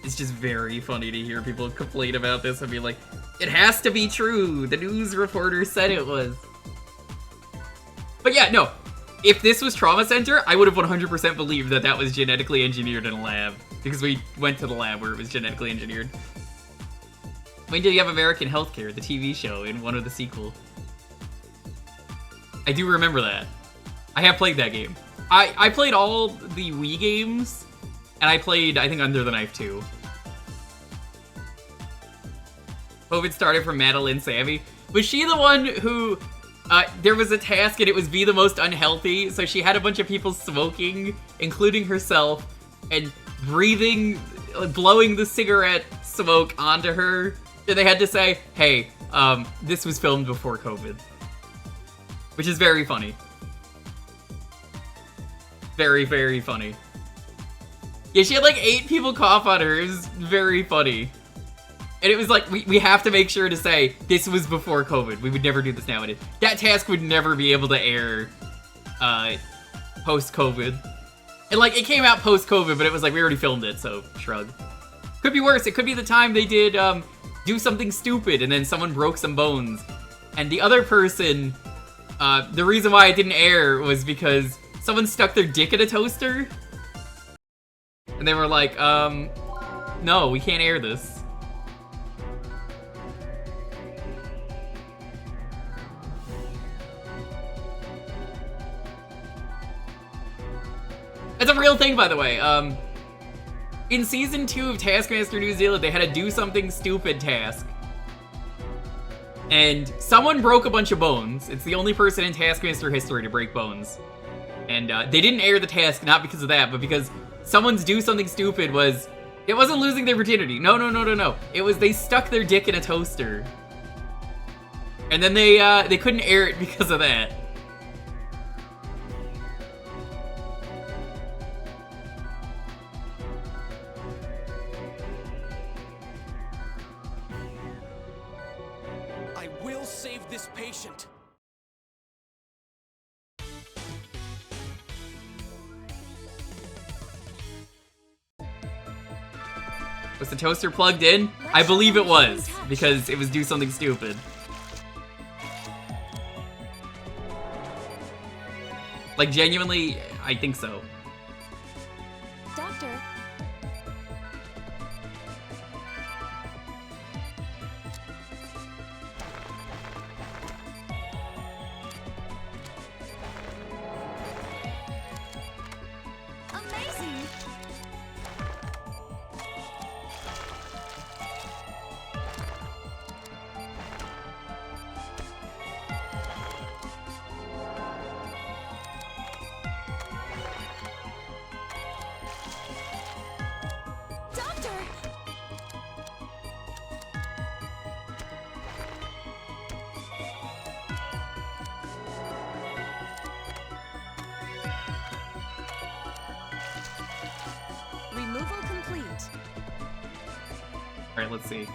It's just very funny to hear people complain about this and be like, it has to be true. The news reporter said it was. But yeah, no. If this was Trauma Center, I would have 100% believed that was genetically engineered in a lab. Because we went to the lab where it was genetically engineered. When did you have American Healthcare, the TV show, in one of the sequels? I do remember that. I have played that game. I played all the Wii games, and I played, I think, Under the Knife too. COVID started from Madeline Sammy. Was she the one who, there was a task and it was be the most unhealthy, so she had a bunch of people smoking, including herself, and breathing, blowing the cigarette smoke onto her? And they had to say, hey, this was filmed before COVID. Which is very funny. Very, very funny. Yeah, she had like 8 people cough on her. It was very funny. And it was like, we have to make sure to say, this was before COVID. We would never do this nowadays. That task would never be able to air post-COVID. And like, it came out post-COVID, but it was like, we already filmed it, so shrug. Could be worse. It could be the time they did do something stupid and then someone broke some bones. And the other person, the reason why it didn't air was because someone stuck their dick in a toaster. And they were like, no, we can't air this. It's a real thing, by the way. In Season 2 of Taskmaster New Zealand, they had a do something stupid task. And someone broke a bunch of bones. It's the only person in Taskmaster history to break bones. And they didn't air the task, not because of that, but because someone's do something stupid was... It wasn't losing their virginity. No. It was they stuck their dick in a toaster. And then they couldn't air it because of that. I will save this patient. Was the toaster plugged in? I believe it was, because it was do something stupid. Like, genuinely, I think so. Doctor, amazing! Doctor! Removal complete. Alright, let's see.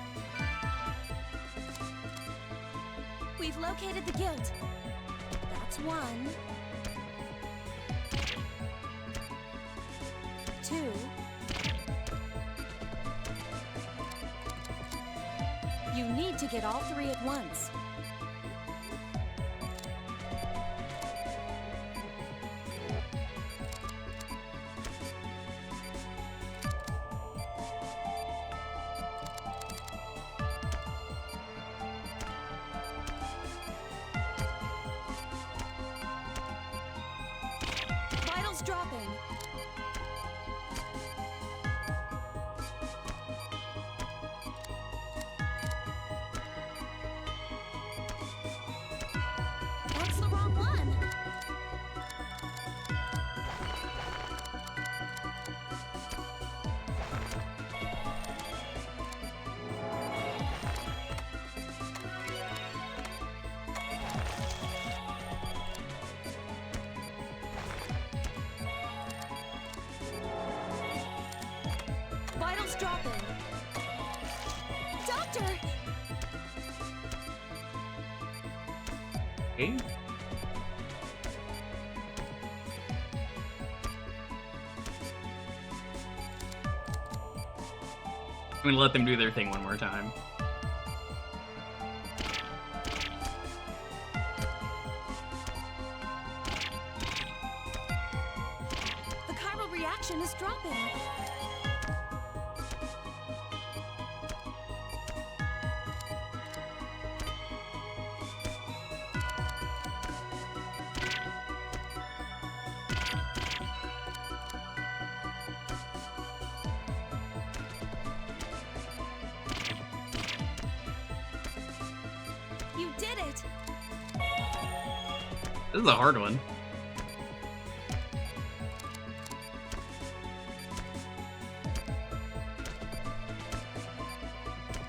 We've located the guild. That's 1. 2. You need to get all 3 at once. Vitals dropping. That's the wrong one. Vitals dropping. Doctor! Okay. I'm gonna let them do their thing one more time. The chiral reaction is dropping. You did it! This is a hard one.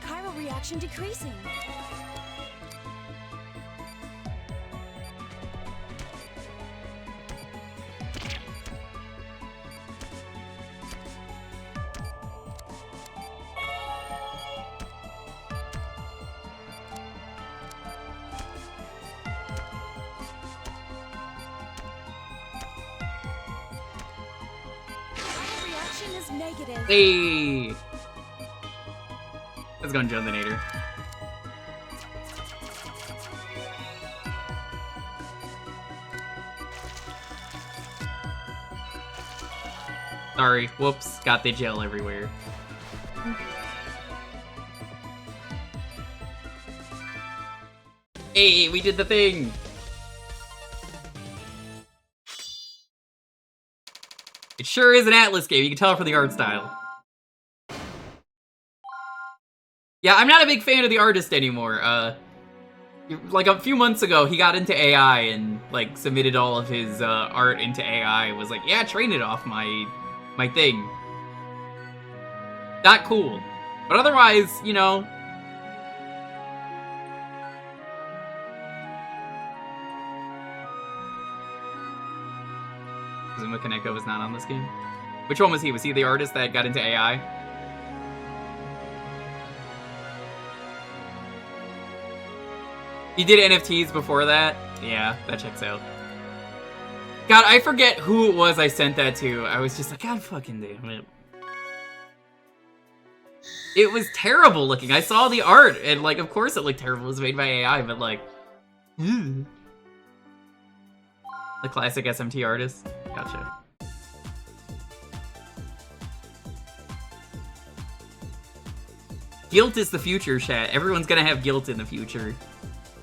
Chiral reaction decreasing. Chiral reaction is negative. Hey! Let's go on Jonthinator. Sorry, whoops, got the gel everywhere. Hey, we did the thing! It sure is an Atlas game, you can tell from the art style. Yeah, I'm not a big fan of the artist anymore. Like a few months ago, he got into AI and like submitted all of his art into AI. Was like, yeah, train it off my thing. Not cool, but otherwise, you know. Zuma Kaneko was not on this game. Which one was he? Was he the artist that got into AI? He did NFTs before that? Yeah, that checks out. God, I forget who it was I sent that to. I was just like, God fucking damn it. It was terrible looking. I saw the art, and like, of course it looked terrible. It was made by AI, but like... The classic SMT artist. Gotcha. Guilt is the future, chat. Everyone's gonna have guilt in the future.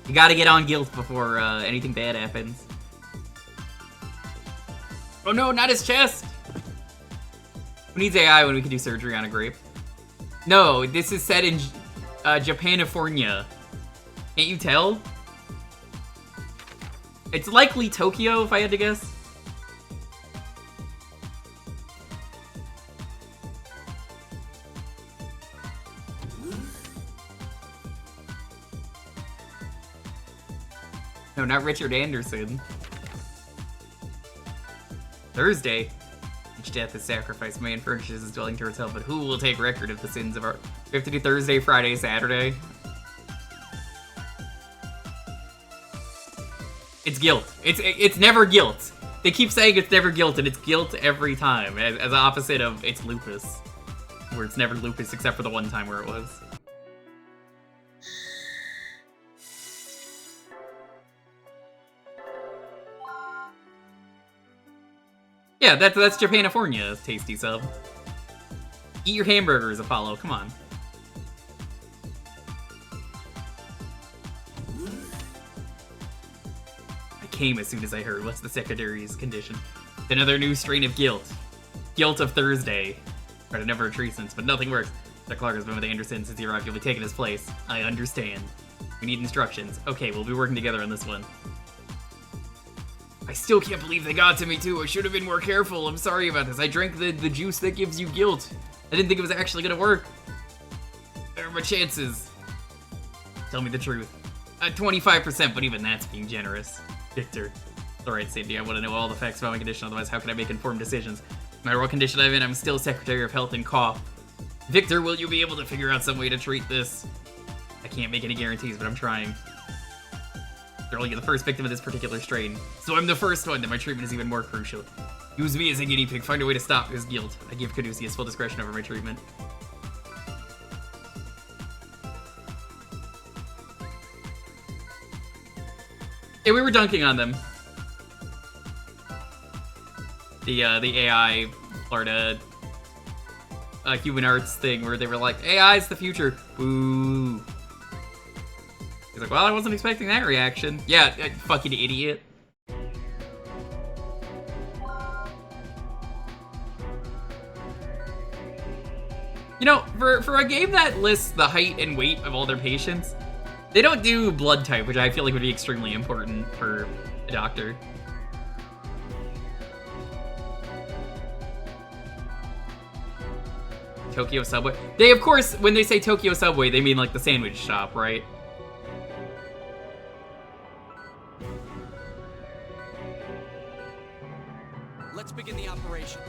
You gotta get on guilt before anything bad happens. Oh no, not his chest! Who needs AI when we can do surgery on a grape? No, this is set in Japanifornia. Can't you tell? It's likely Tokyo, if I had to guess. No, not Richard Anderson. Thursday. Each death is sacrificed. Man furnishes his dwelling to herself, but who will take record of the sins of our... We have to do Thursday, Friday, Saturday. It's guilt. It's never guilt. They keep saying it's never guilt, and it's guilt every time, as opposite of it's lupus, where it's never lupus except for the one time where it was. Yeah, that's Japanifornia, tasty sub. Eat your hamburgers, Apollo. Come on. I came as soon as I heard. What's the secretary's condition? Another new strain of guilt. Guilt of Thursday. Tried a number of treatments, but nothing works. Dr. Clark has been with Anderson since he arrived. You'll be taking his place. I understand. We need instructions. Okay, we'll be working together on this one. I still can't believe they got to me too. I should have been more careful. I'm sorry about this. I drank the juice that gives you guilt. I didn't think it was actually gonna work. What are my chances? Tell me the truth. 25%, but even that's being generous. Victor. Alright, Cindy, I want to know all the facts about my condition, otherwise how can I make informed decisions? No matter what condition I'm in, I'm still Secretary of Health and Cough. Victor, will you be able to figure out some way to treat this? I can't make any guarantees, but I'm trying. You're only the first victim of this particular strain, so I'm the first one, that my treatment is even more crucial. Use me as a guinea pig, find a way to stop his guilt. I give Caduceus full discretion over my treatment. Yeah, we were dunking on them. The AI Florida human arts thing where they were like, AI is the future. Boo. He's like, well, I wasn't expecting that reaction. Yeah, fucking idiot. You know, for a game that lists the height and weight of all their patients, they don't do blood type, which I feel like would be extremely important for a doctor. Tokyo Subway. They, of course, when they say Tokyo Subway, they mean like the sandwich shop, right? Let's begin the operation.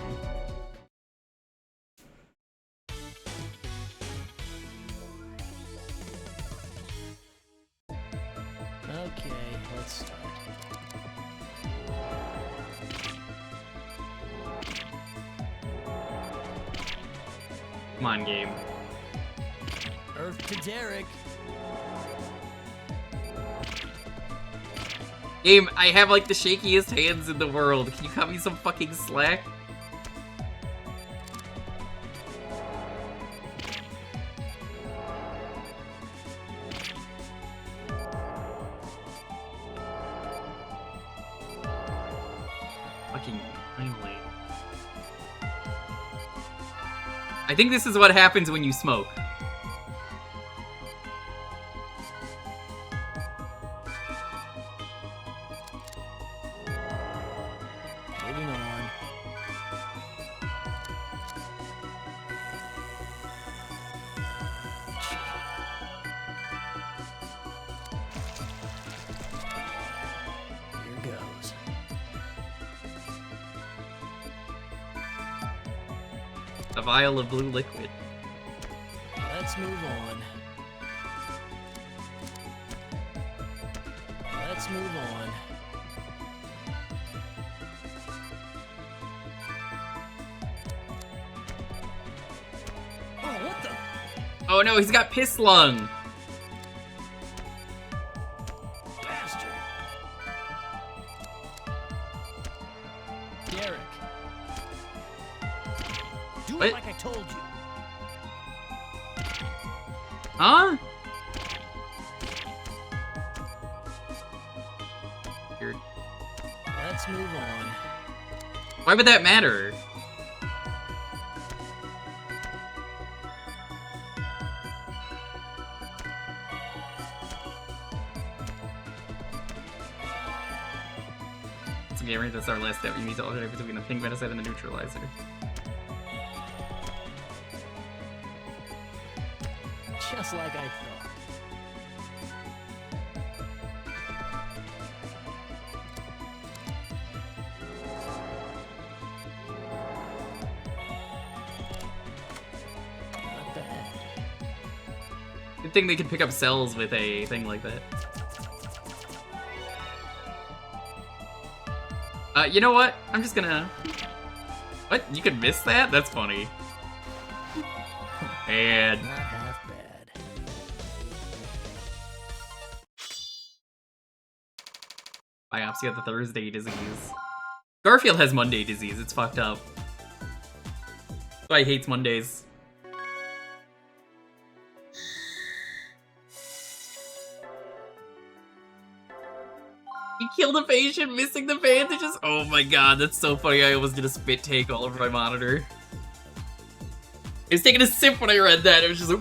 Okay, let's start. Come on, game. Earth to Derek. Game, I have like the shakiest hands in the world. Can you cut me some fucking slack? Fucking finally. I think this is what happens when you smoke. A vial of blue liquid. Let's move on. Let's move on. Oh, what the? Oh no, he's got piss lung. Bastard. Derek. Do What? it like I told you. Huh? Weird. Let's move on. Why would that matter? So yeah, right, that's our last step. You need to alternate between the pink medicine and the neutralizer. Just like I thought. Not bad. Good thing they could pick up cells with a thing like that. You know what? I'm just gonna... What? You could miss that? That's funny. Man. Not half bad. Biopsy of the Thursday disease. Garfield has Monday disease. It's fucked up. That's why he hates Mondays. He killed a patient, missing the bandages. Oh my god, that's so funny. I almost did a spit take all over my monitor. I was taking a sip when I read that. It was just a...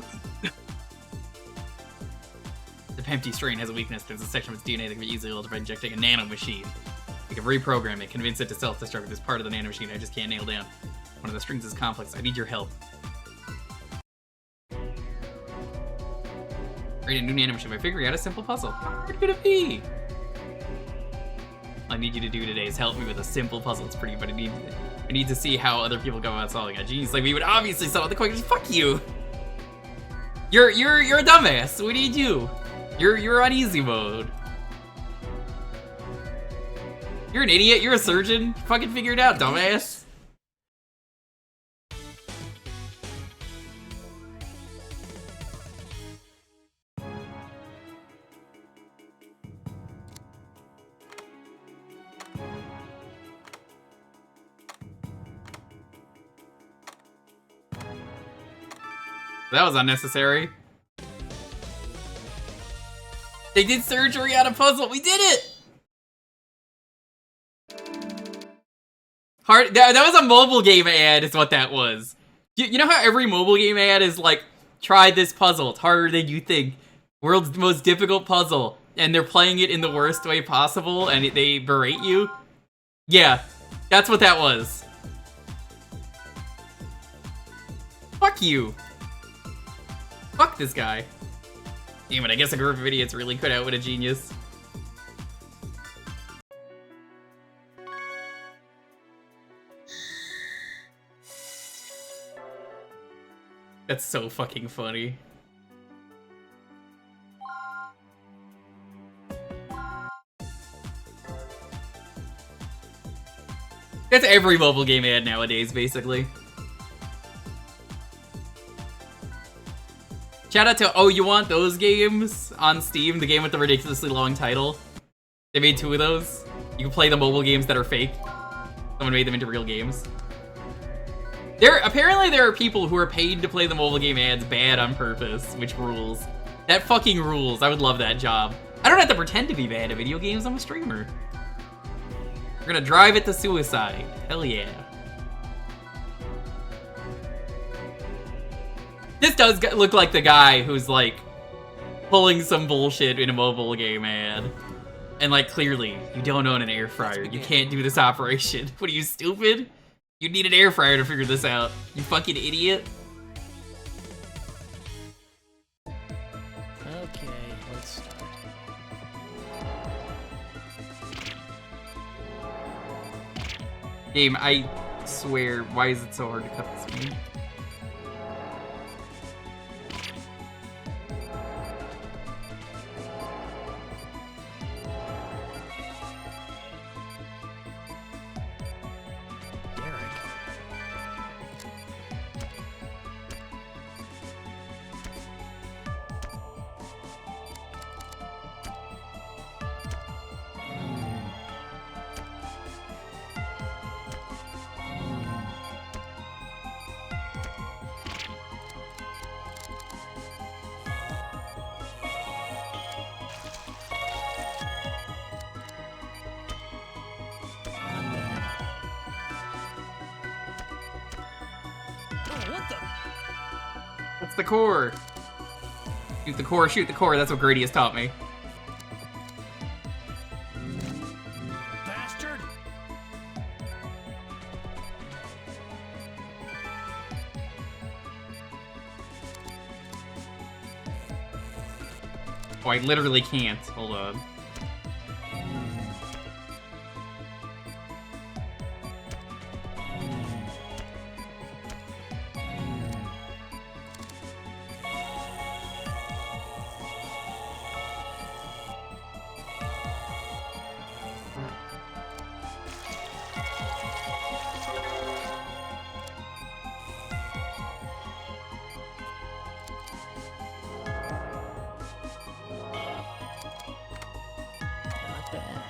The Pempty strain has a weakness. There's a section of its DNA that can be easily altered by injecting a nanomachine. We can reprogram it, convince it to self-destruct this part of the nanomachine I just can't nail down. One of the strings is complex. I need your help. Create a new nanomachine by figuring out a simple puzzle. How hard could it be? All I need you to do today is help me with a simple puzzle. It's pretty, but I need to see how other people go about solving it. Jeez, like we would obviously solve the quickest. Fuck you. You're a dumbass. What do you do? You're on easy mode. You're an idiot. You're a surgeon. Fucking figure it out, dumbass. That was unnecessary. They did surgery on a puzzle. We did it! Hard. That was a mobile game ad is what that was. You know how every mobile game ad is like, try this puzzle. It's harder than you think. World's most difficult puzzle. And they're playing it in the worst way possible and they berate you? Yeah, that's what that was. Fuck you. Fuck this guy. Damn it, I guess a group of idiots really could outwit a genius. That's so fucking funny. That's every mobile game ad nowadays, basically. Shout out to Oh You Want Those games on Steam, the game with the ridiculously long title. They made 2 of those. You can play the mobile games that are fake. Someone made them into real games. Apparently there are people who are paid to play the mobile game ads bad on purpose, which rules. That fucking rules. I would love that job. I don't have to pretend to be bad at video games, I'm a streamer. We're gonna drive it to suicide. Hell yeah. This does look like the guy who's like pulling some bullshit in a mobile game ad. And like clearly, you don't own an air fryer. You can't do this operation. What are you, stupid? You need an air fryer to figure this out. You fucking idiot. Okay, let's start. Game, I swear, why is it so hard to cut this game? What the? What's the core? Shoot the core, shoot the core. That's what Grady has taught me. Bastard! Oh, I literally can't. Hold on. Not bad.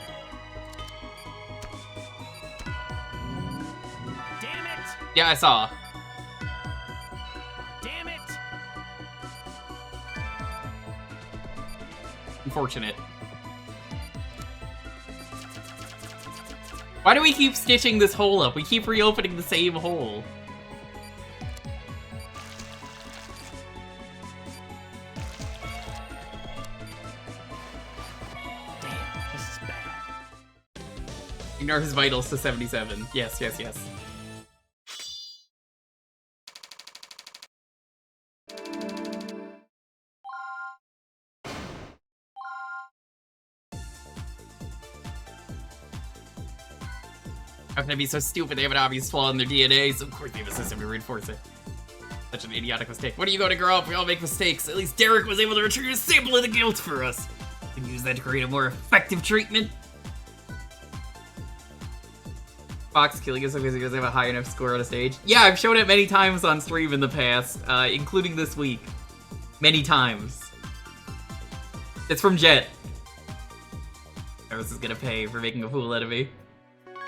Damn it! Yeah, I saw. Damn it! Unfortunate. Why do we keep stitching this hole up? We keep reopening the same hole. Damn, this is bad. Ignore his vitals to 77. Yes, yes, yes. How can I be so stupid? They have an obvious flaw in their DNA, so of course they have a system to reinforce it. Such an idiotic mistake. When are you going to grow up? We all make mistakes. At least Derek was able to retrieve a sample of the guilt for us. And use that to create a more effective treatment. Fox killing us because he doesn't have a high enough score on a stage. Yeah, I've shown it many times on stream in the past, including this week. Many times. It's from Jet. Eros is gonna pay for making a fool out of me.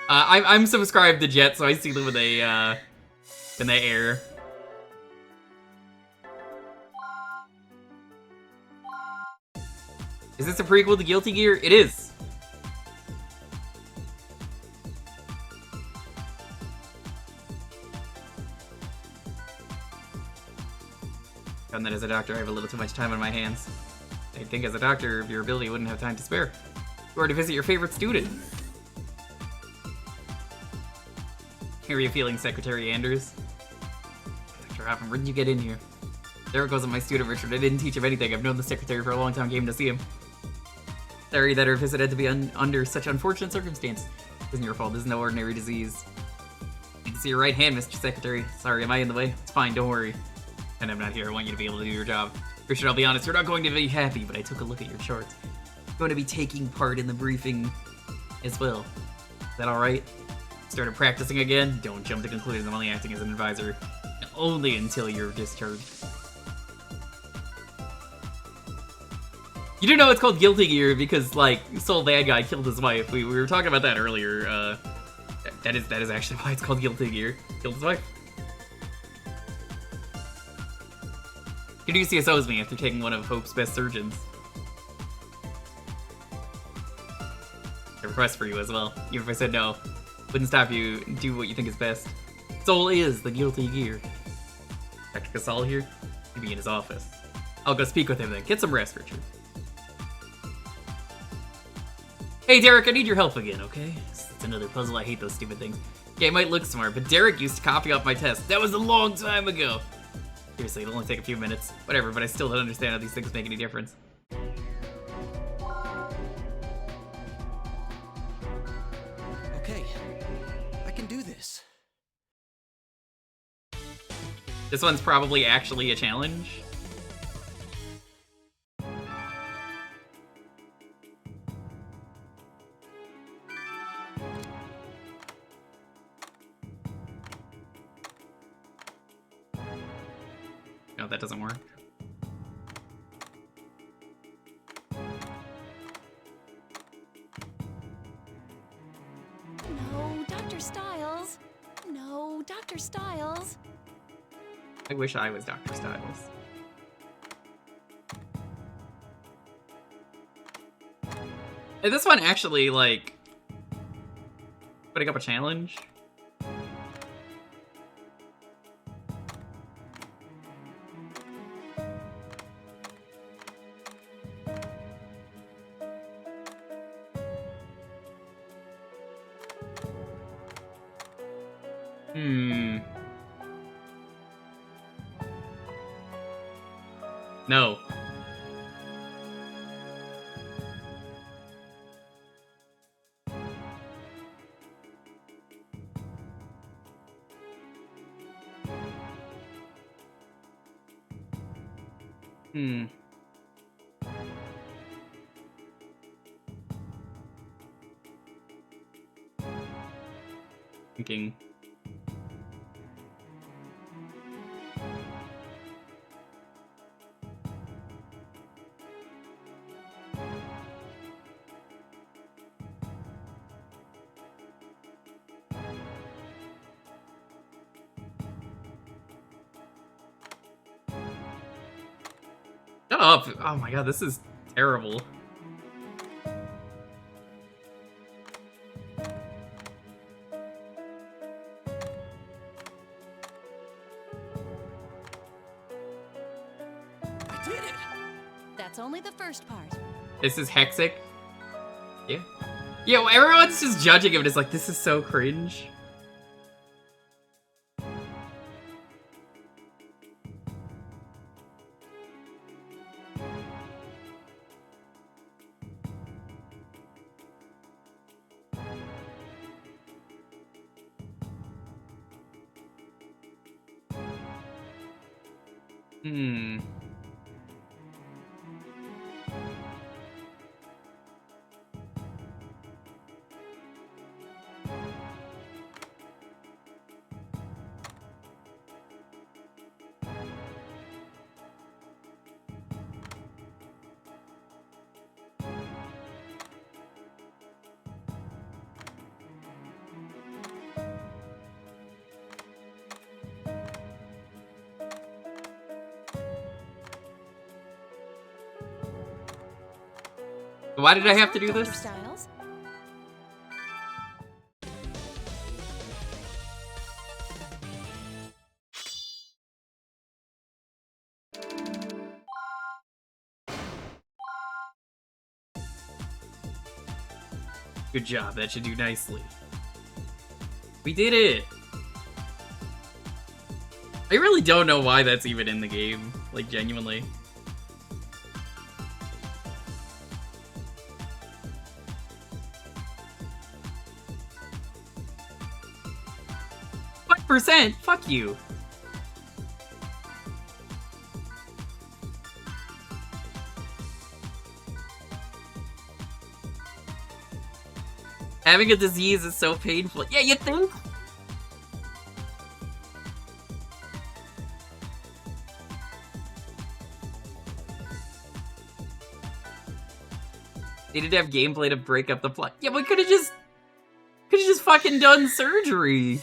I'm subscribed to Jet, so I see them when they air. Is this a prequel to Guilty Gear? It is. Found that as a doctor, I have a little too much time on my hands. I think as a doctor, your ability wouldn't have time to spare. You are to visit your favorite student. How are you feeling, Secretary Anders? Dr. Hoffman, where did you get in here? Derek wasn't my student, Richard. I didn't teach him anything. I've known the secretary for a long time, came to see him. Sorry that our visit had to be under such unfortunate circumstances. It isn't your fault. This is no ordinary disease. You can see your right hand, Mr. Secretary. Sorry, am I in the way? It's fine, don't worry. And I'm not here. I want you to be able to do your job. Richard, I'll be honest, you're not going to be happy, but I took a look at your charts. You're going to be taking part in the briefing as well. Is that alright? Started practicing again? Don't jump to conclusions. I'm only acting as an advisor. Only until you're discharged. You do know it's called Guilty Gear because, like, Soul Bad Guy killed his wife. We were talking about that earlier. That is actually why it's called Guilty Gear. Killed his wife. Your new CSO is me after taking one of Hope's best surgeons. A request for you as well. Even if I said no, wouldn't stop you. Do what you think is best. Soul is the Guilty Gear. Dr. Casal here? He'll be in his office. I'll go speak with him then. Get some rest, Richard. Hey, Derek, I need your help again, okay? It's another puzzle. I hate those stupid things. Yeah, it might look smart, but Derek used to copy off my test. That was a long time ago. Seriously, it'll only take a few minutes. Whatever, but I still don't understand how these things make any difference. Okay, I can do this. This one's probably actually a challenge. No, that doesn't work. No, Dr. Styles. No, Dr. Styles. I wish I was Dr. Styles. Is this one actually, like, putting up a challenge? Hmm. No. Hmm. Thinking. Shut up! Oh my god, this is terrible. I did it! That's only the first part. This is Hexic. Yeah. Yo, everyone's just judging him and it's like, this is so cringe. Hmm. Why did I have to do this? Styles. Good job, that should do nicely. We did it! I really don't know why that's even in the game, like genuinely. What %? Fuck you. Having a disease is so painful. Yeah, you think? They didn't have gameplay to break up the plot. Yeah, we could've just fucking done surgery.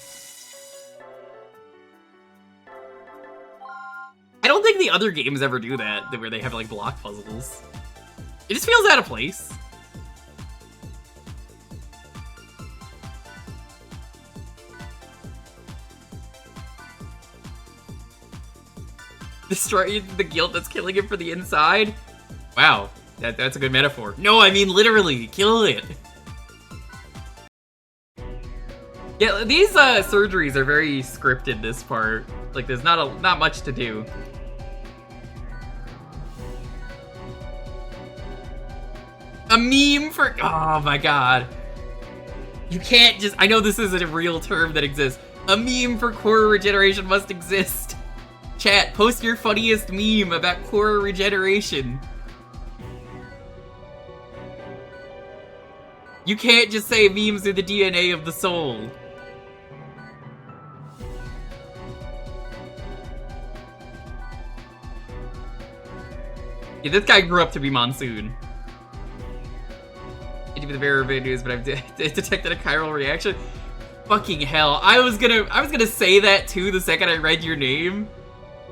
I don't think the other games ever do that, where they have like block puzzles. It just feels out of place. Destroy the guilt that's killing it from the inside? Wow, that's a good metaphor. No, I mean literally, kill it. Yeah, these surgeries are very scripted, this part. Like, there's not much to do. A meme for... Oh my god. You can't just... I know this isn't a real term that exists. A meme for core regeneration must exist. Chat, post your funniest meme about core regeneration. You can't just say memes are the DNA of the soul. Yeah, this guy grew up to be Monsoon. It be the bearer of bad news, but I've detected a chiral reaction. Fucking hell! I was gonna say that too the second I read your name,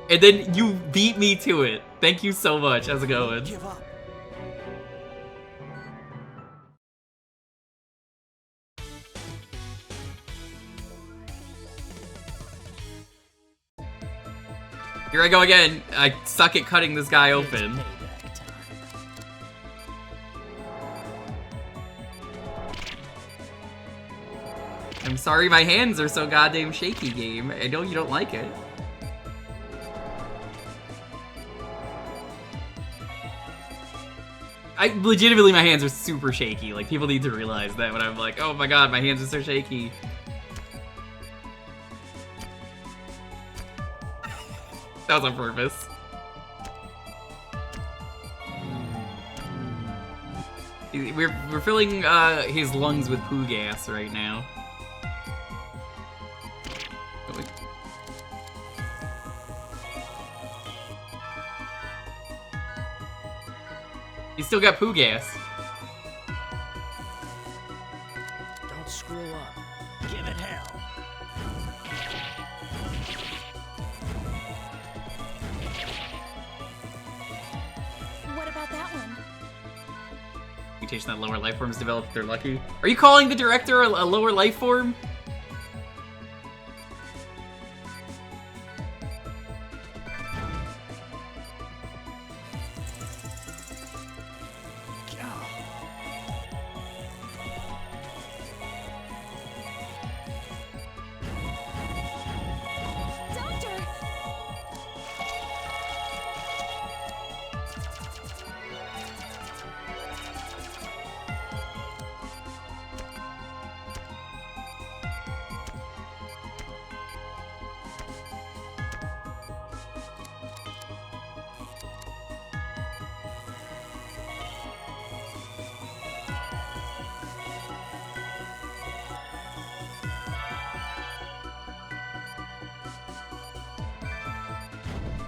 and then you beat me to it. Thank you so much. How's it going? Give up. Here I go again. I suck at cutting this guy open. Payback time. I'm sorry my hands are so goddamn shaky, game. I know you don't like it. Legitimately, my hands are super shaky. Like, people need to realize that when I'm like, oh my god, my hands are so shaky. That was on purpose. We're filling his lungs with poo gas right now. He's still got poo gas. Don't screw up. Give it hell. What about that one? Mutation that lower life forms develop if they're lucky. Are you calling the director a lower life form? Doctor!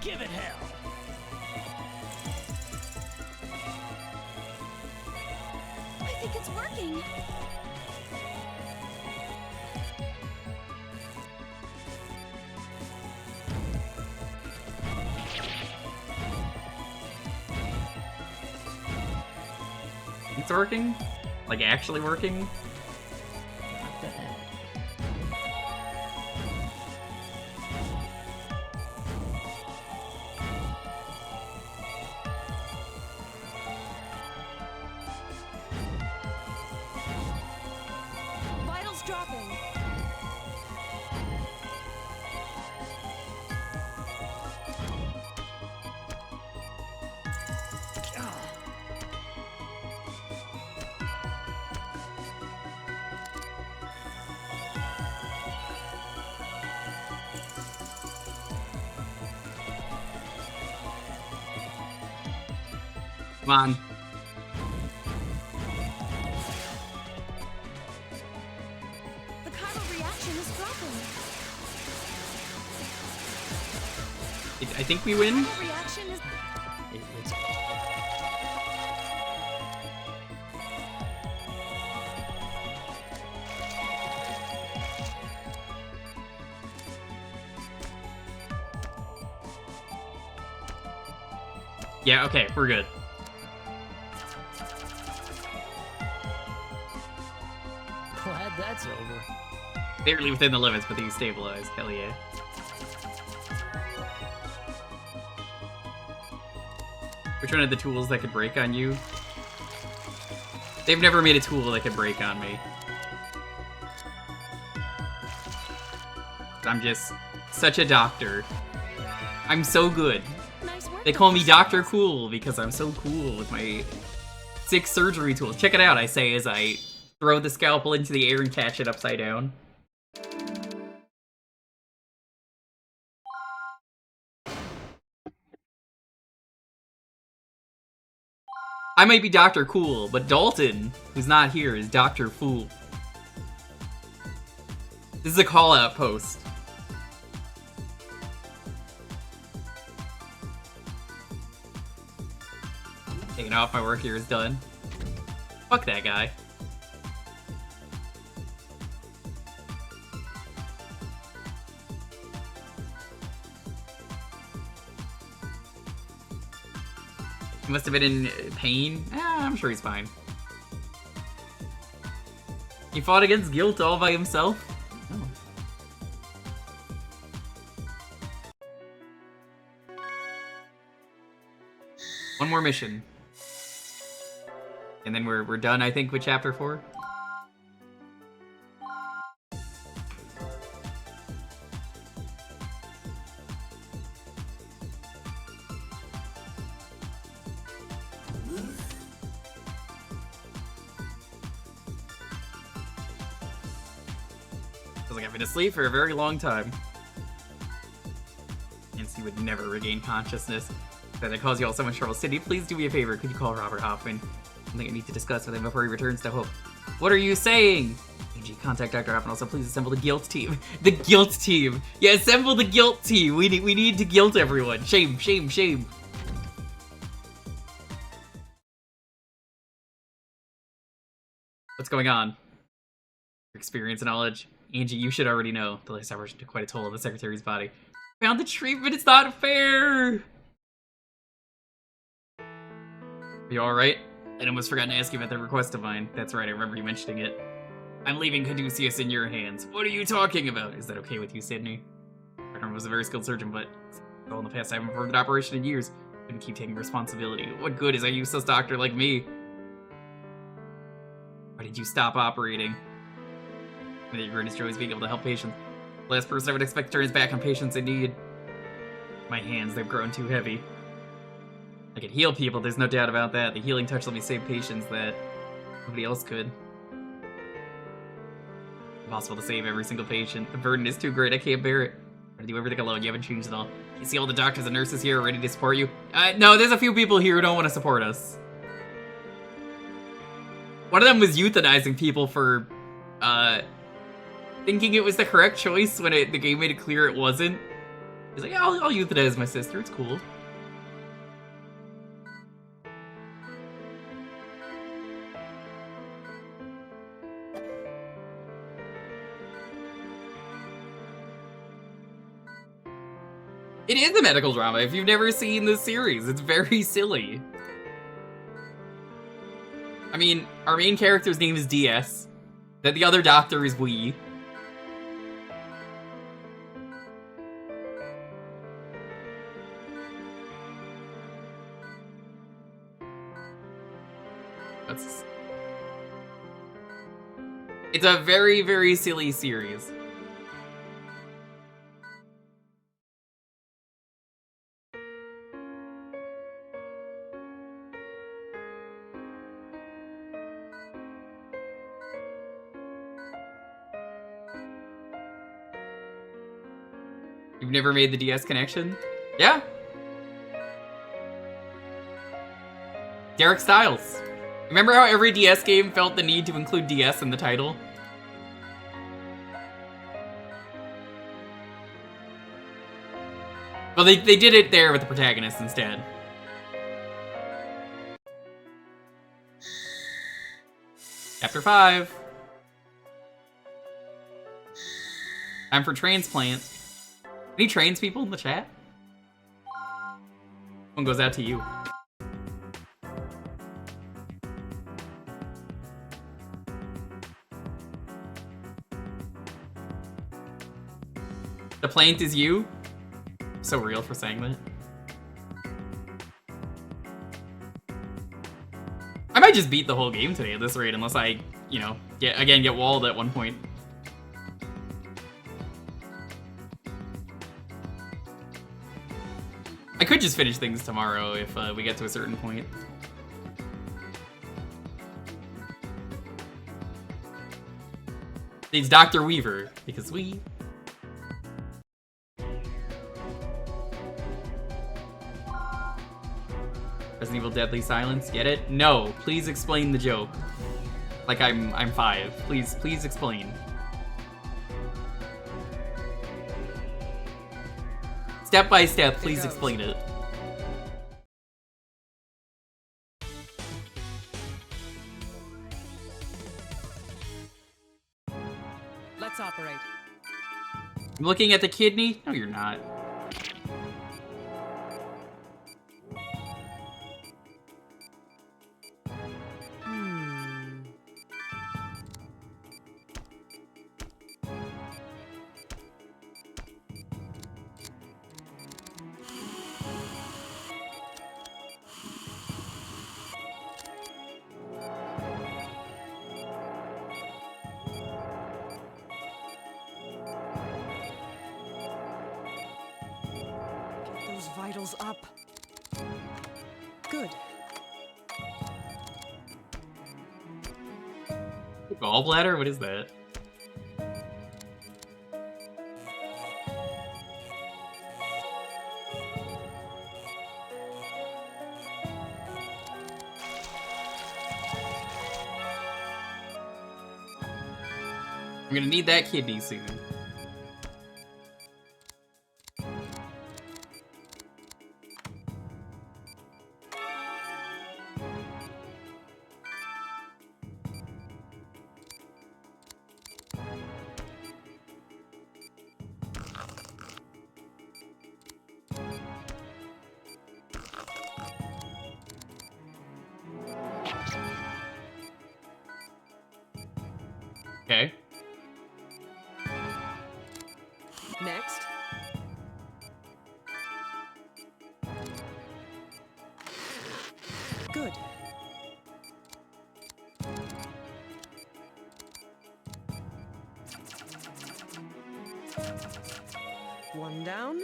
Give it hell. I think it's working. It's working? Like, actually working? Not bad. Vitals dropping. Come on. The chiral reaction is dropping. I think we win. Chiral reaction is... It's Yeah, okay, we're good. glad that's over. Barely within the limits, but he's stabilized. Hell yeah. Which one of the tools that could break on you? They've never made a tool that could break on me. I'm just such a doctor. I'm so good. Nice work. They call me Dr. Cool because I'm so cool with my 6 surgery tools. Check it out, I say as I throw the scalpel into the air and catch it upside down. I might be Dr. Cool, but Dalton, who's not here, is Dr. Fool. This is a call-out post. Taking off, my work here is done. Fuck that guy. He must have been in pain. I'm sure he's fine. He fought against guilt all by himself? Oh. One more mission. And then we're done, I think, with Chapter 4. Feels like I've been asleep for a very long time. Nancy would never regain consciousness. That caused you all so much trouble. Sydney, please do me a favor. Could you call Robert Hoffman? Something I need to discuss with him before he returns to Hope. What are you saying? Angie, contact Dr. Hoffman. Also, please assemble the guilt team. The guilt team! Yeah, assemble the guilt team! We need to guilt everyone. Shame, shame, shame. What's going on? Your experience and knowledge? Angie, you should already know. The latest operation took quite a toll on the Secretary's body. Found the treatment, it's not fair! Are you alright? I almost forgot to ask you about that request of mine. That's right, I remember you mentioning it. I'm leaving Caduceus in your hands. What are you talking about? Is that okay with you, Sydney? Bernard was a very skilled surgeon, but well, in the past I haven't performed an operation in years. Couldn't keep taking responsibility. What good is a useless doctor like me? Why did you stop operating? The greatest joy is being able to help patients. The last person I would expect to turn his back on patients in need. My hands, they've grown too heavy. I can heal people, there's no doubt about that. The healing touch let me save patients that nobody else could. Impossible to save every single patient. The burden is too great, I can't bear it. I'm gonna do everything alone, you haven't changed at all. You see all the doctors and nurses here are ready to support you? No, there's a few people here who don't want to support us. One of them was euthanizing people for, thinking it was the correct choice when the game made it clear it wasn't. He's like, yeah, I'll euthanize my sister, it's cool. It is a medical drama if you've never seen this series. It's very silly. I mean, our main character's name is DS. Then the other doctor is Wee. It's a very, very silly series. You've never made the DS connection? Yeah. Derek Styles. Remember how every DS game felt the need to include DS in the title? Well, they did it there with the protagonist instead. Chapter 5. Time for transplant. Any trains people in the chat? One goes out to you. The plaint is you? So real for saying that. I might just beat the whole game today at this rate, unless I, you know, get walled at one point. I could just finish things tomorrow if we get to a certain point. It's Dr. Weaver, because we... Resident Evil Deadly Silence, get it? No, please explain the joke. Like I'm 5. Please explain. Step by step, please explain it. Let's operate. I'm looking at the kidney? No, you're not. Vitals up. Good. Gallbladder? What is that? I'm gonna need that kidney soon. Okay. Next. Good. One down.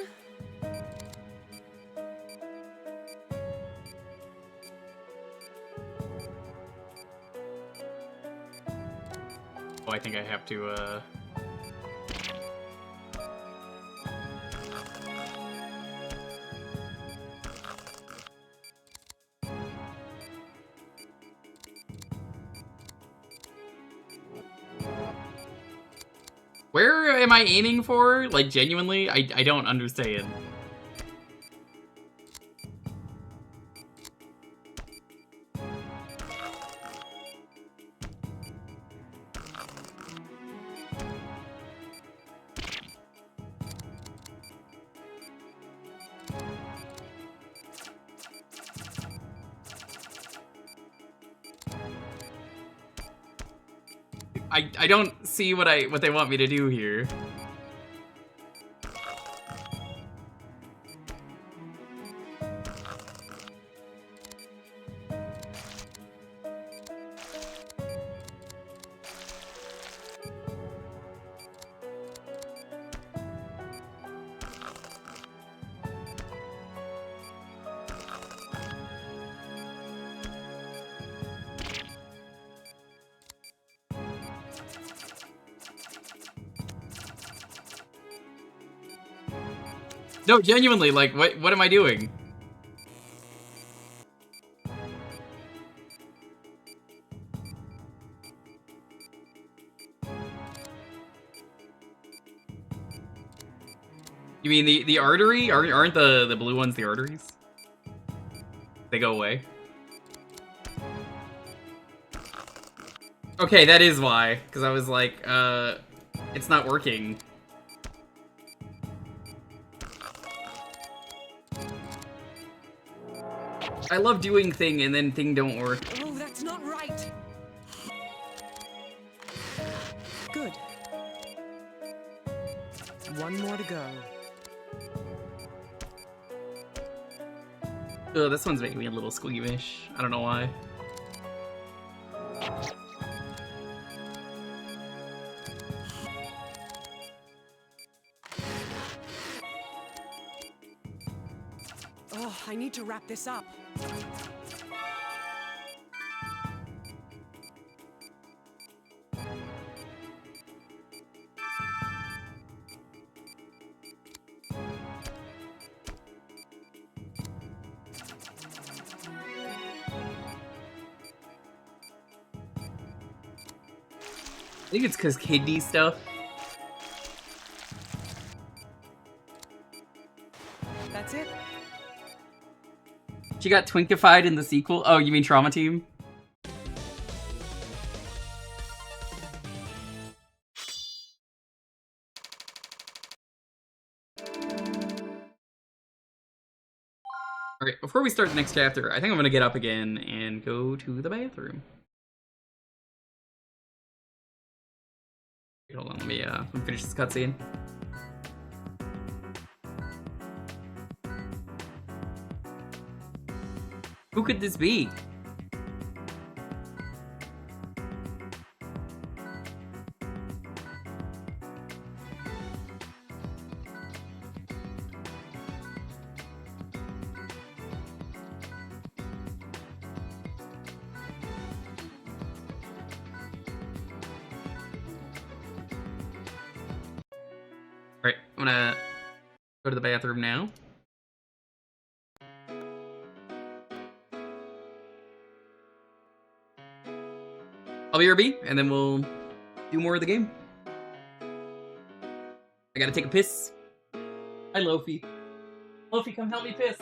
Oh, I think I have to, Where am I aiming for? Like, genuinely? I don't understand. I don't see what they want me to do here. No, genuinely, like, what am I doing? You mean the artery? Aren't the blue ones the arteries? They go away. Okay, that is why. Because I was like, it's not working. I love doing thing and then thing don't work. Oh, that's not right. Good. One more to go. Ugh, this one's making me a little squeamish. I don't know why. Oh, I need to wrap this up. I think it's because kidney stuff. That's it. She got twinkified in the sequel. Oh, you mean Trauma Team? Alright, before we start the next chapter, I think I'm gonna get up again and go to the bathroom. Wait, hold on, let me finish this cutscene. Who could this be? Alright, I'm gonna go to the bathroom now. I'll be RB, and then we'll do more of the game. I gotta take a piss. Hi, Lofi. Lofi, come help me piss.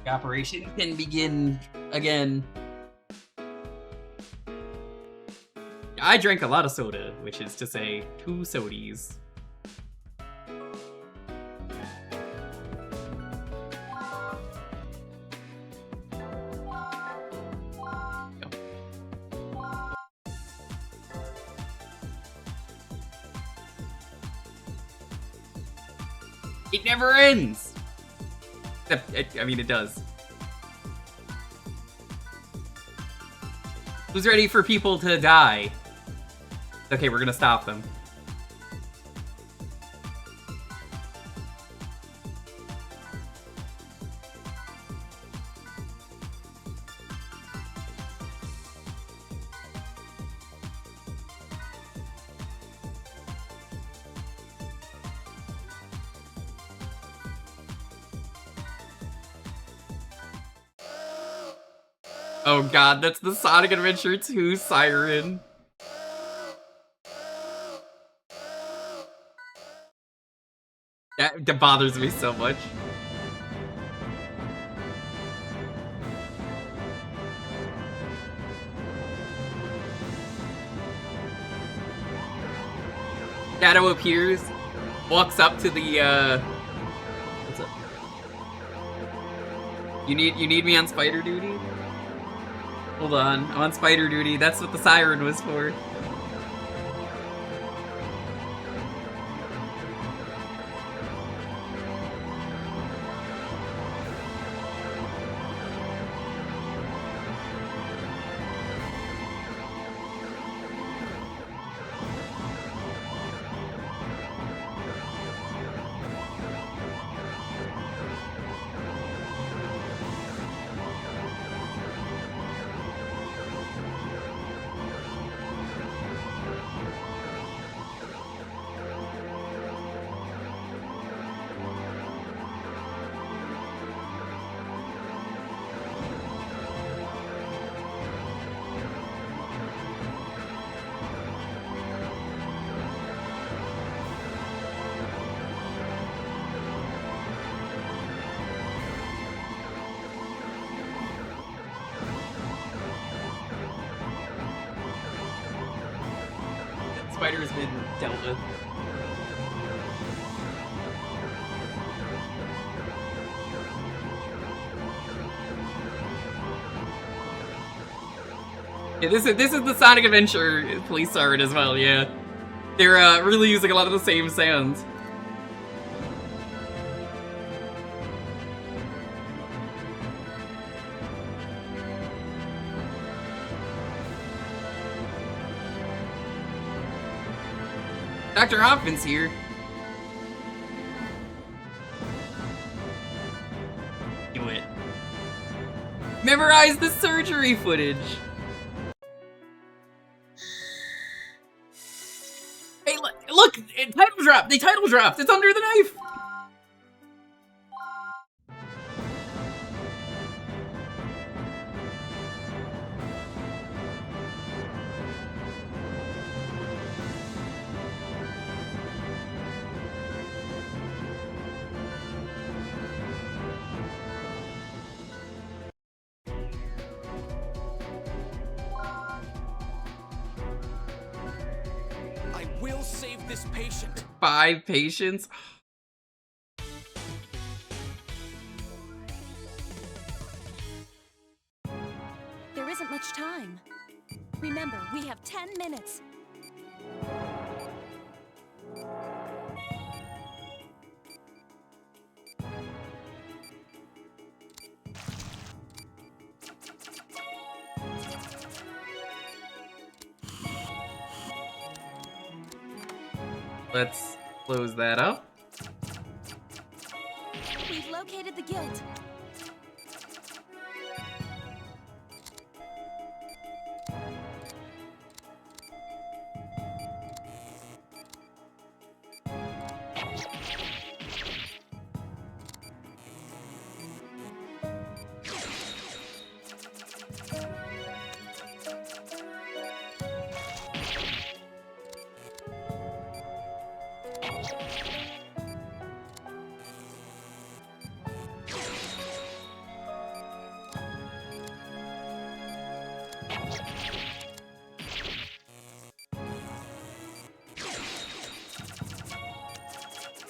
The operation can begin again. I drank a lot of soda, which is to say, 2 sodies. It never ends! Except, I mean, it does. Who's ready for people to die? Okay, we're gonna stop them. Oh god, that's the Sonic Adventure 2 siren. That bothers me so much. Shadow appears, walks up to the what's up? You need me on spider duty? Hold on, I'm on spider duty. That's what the siren was for. Spider's been dealt with. Yeah, this is the Sonic Adventure police siren as well, yeah. They're really using a lot of the same sounds. Dr. Hoffman's here. Do it. Memorize the surgery footage. Hey, look! Title dropped! They title dropped! It's under the knife! I will save this patient. 5 patients? There isn't much time. Remember, we have 10 minutes. Let's close that up. We've located the guild.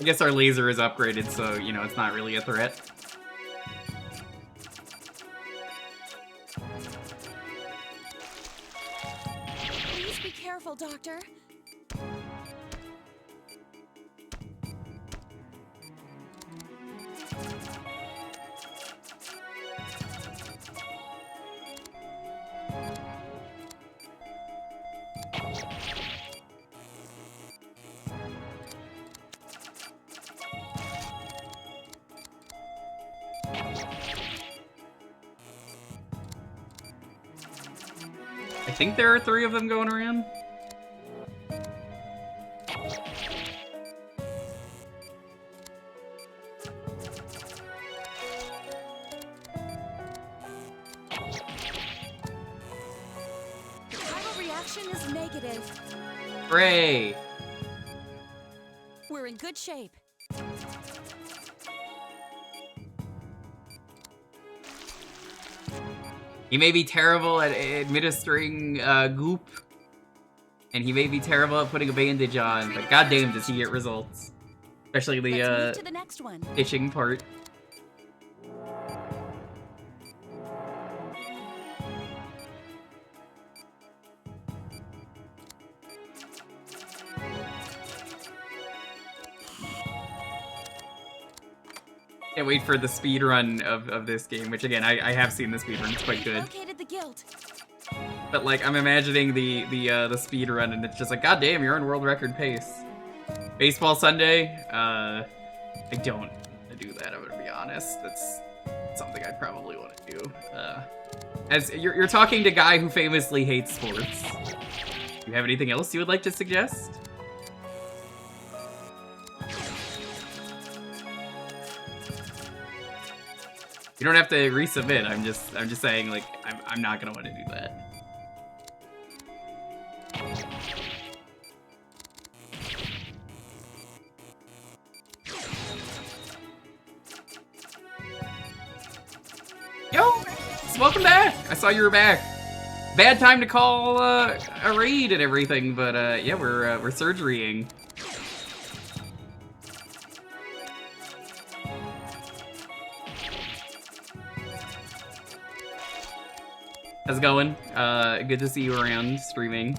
I guess our laser is upgraded, so, you know, it's not really a threat. Please be careful, Doctor. I think there are 3 of them going around. The viral reaction is negative. Hooray! We're in good shape. He may be terrible at administering goop, and he may be terrible at putting a bandage on, but goddamn does he get results. Especially Let's move the to the next one. itching part. Can't wait for the speed run of this game, which again I have seen the speed run. It's quite good. Located the guild. But like I'm imagining the speed run, and it's just like, god damn, you're on world record pace. Baseball Sunday, I don't want to do that. I'm gonna be honest. That's something I'd probably want to do. As you're talking to a guy who famously hates sports. Do you have anything else you would like to suggest? You don't have to resubmit. I'm just saying, like, I'm not gonna want to do that. Yo, welcome back. I saw you were back. Bad time to call a raid and everything, but yeah, we're surgerying. How's it going? Good to see you around streaming.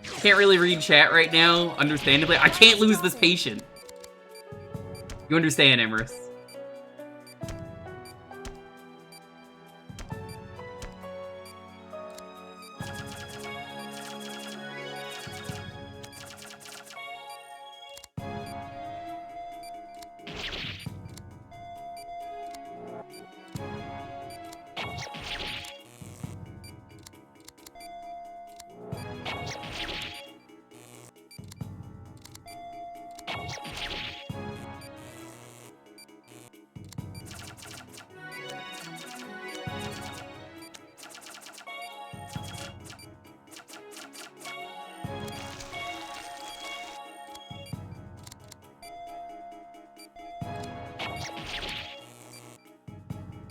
I can't really read chat right now, understandably. I can't lose this patient. You understand, Emerus.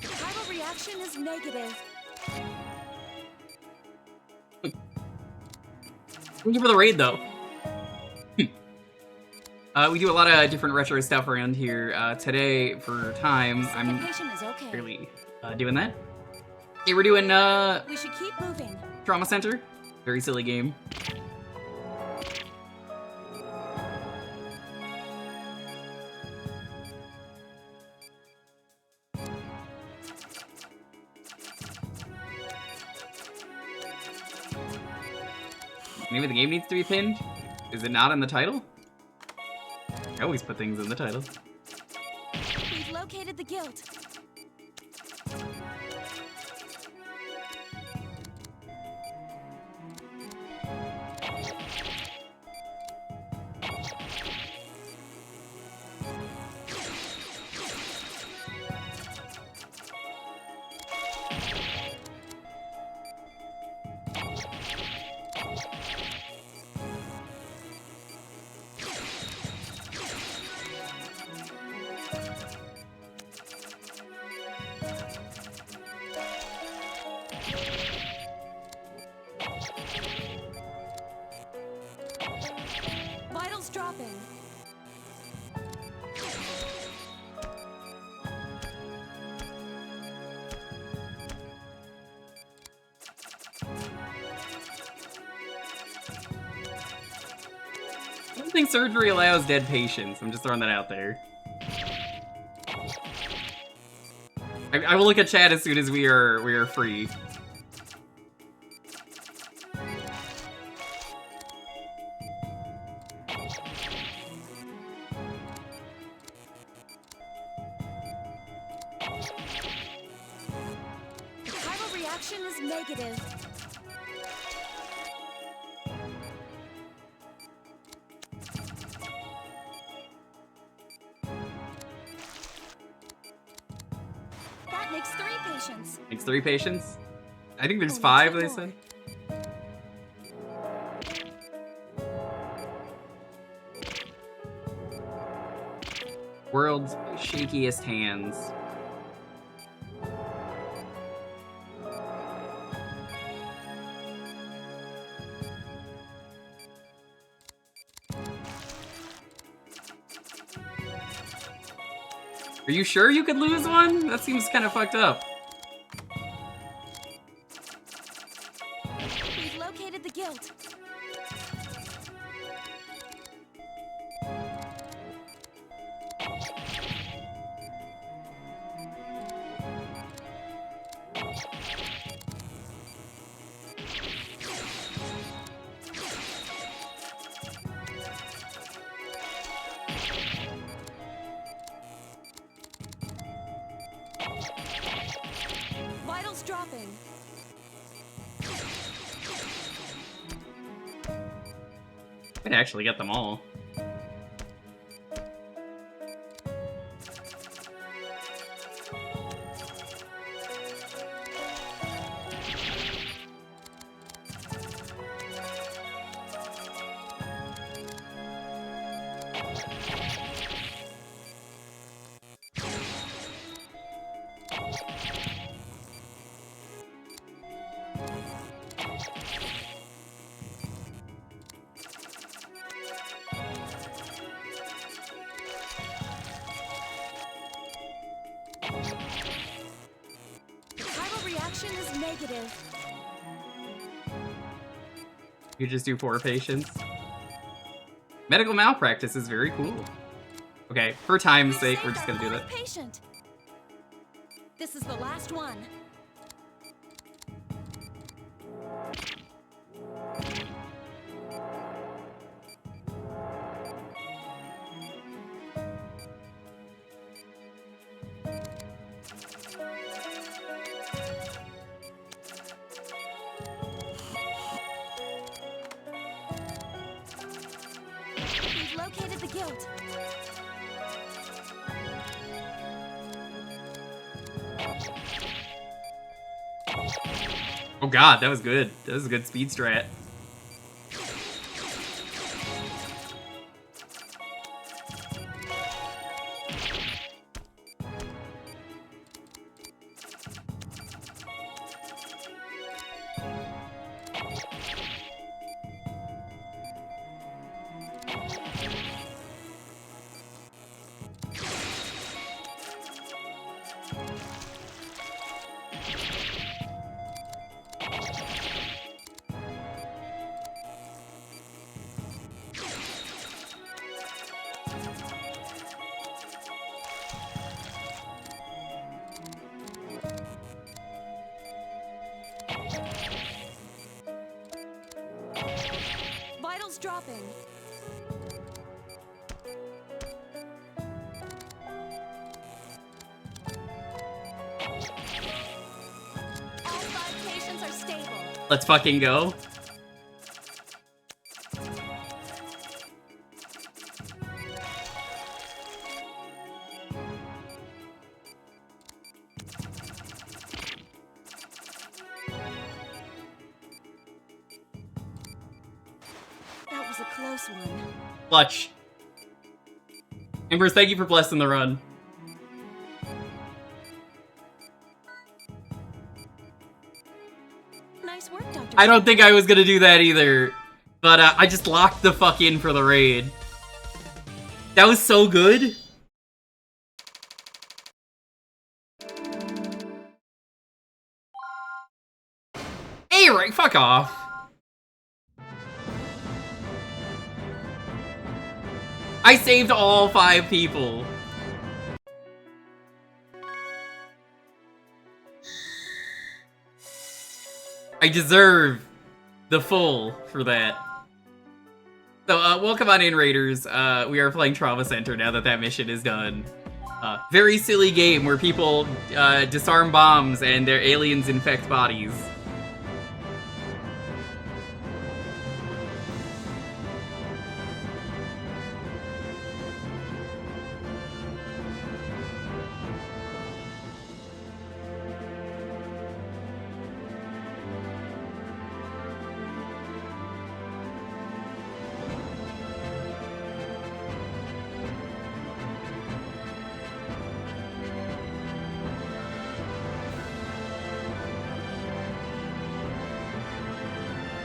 Viral reaction is negative. Thank you for the raid, though. We do a lot of different retro stuff around here. Today, for time, The I'm patient is okay. really doing that. Hey, we're doing We should keep moving. Trauma Center. Very silly game. Maybe the game needs to be pinned? Is it not in the title? I always put things in the title. We've located the guild. Vitals dropping. I don't think surgery allows dead patients. I'm just throwing that out there. I will look at chat as soon as we are free. The chiral reaction is negative. That makes 3 patients. Makes 3 patients? I think there's Only 5, 2 they more. said. World's shakiest hands. Are you sure you could lose one? That seems kind of fucked up. We've located the guild. Vitals dropping. I'd actually get them all. The chiral reaction is negative. You just do 4 patients. Medical malpractice is very cool. Okay, for time's We've sake, saved we're just our gonna do fourth that. Patient. This is the last one. We've located the guild. Oh god, that was good. That was a good speed strat. Vitals dropping. All 5 patients are stable. Let's fucking go. That was a close one. Clutch. Embers, thank you for blessing the run. Nice work, Dr. I don't think I was gonna do that either. But I just locked the fuck in for the raid. That was so good. Hey, right, fuck off. I saved all 5 people. I deserve the full for that. So, welcome on in, Raiders. We are playing Trauma Center now that that mission is done. Very silly game where people disarm bombs and their aliens infect bodies.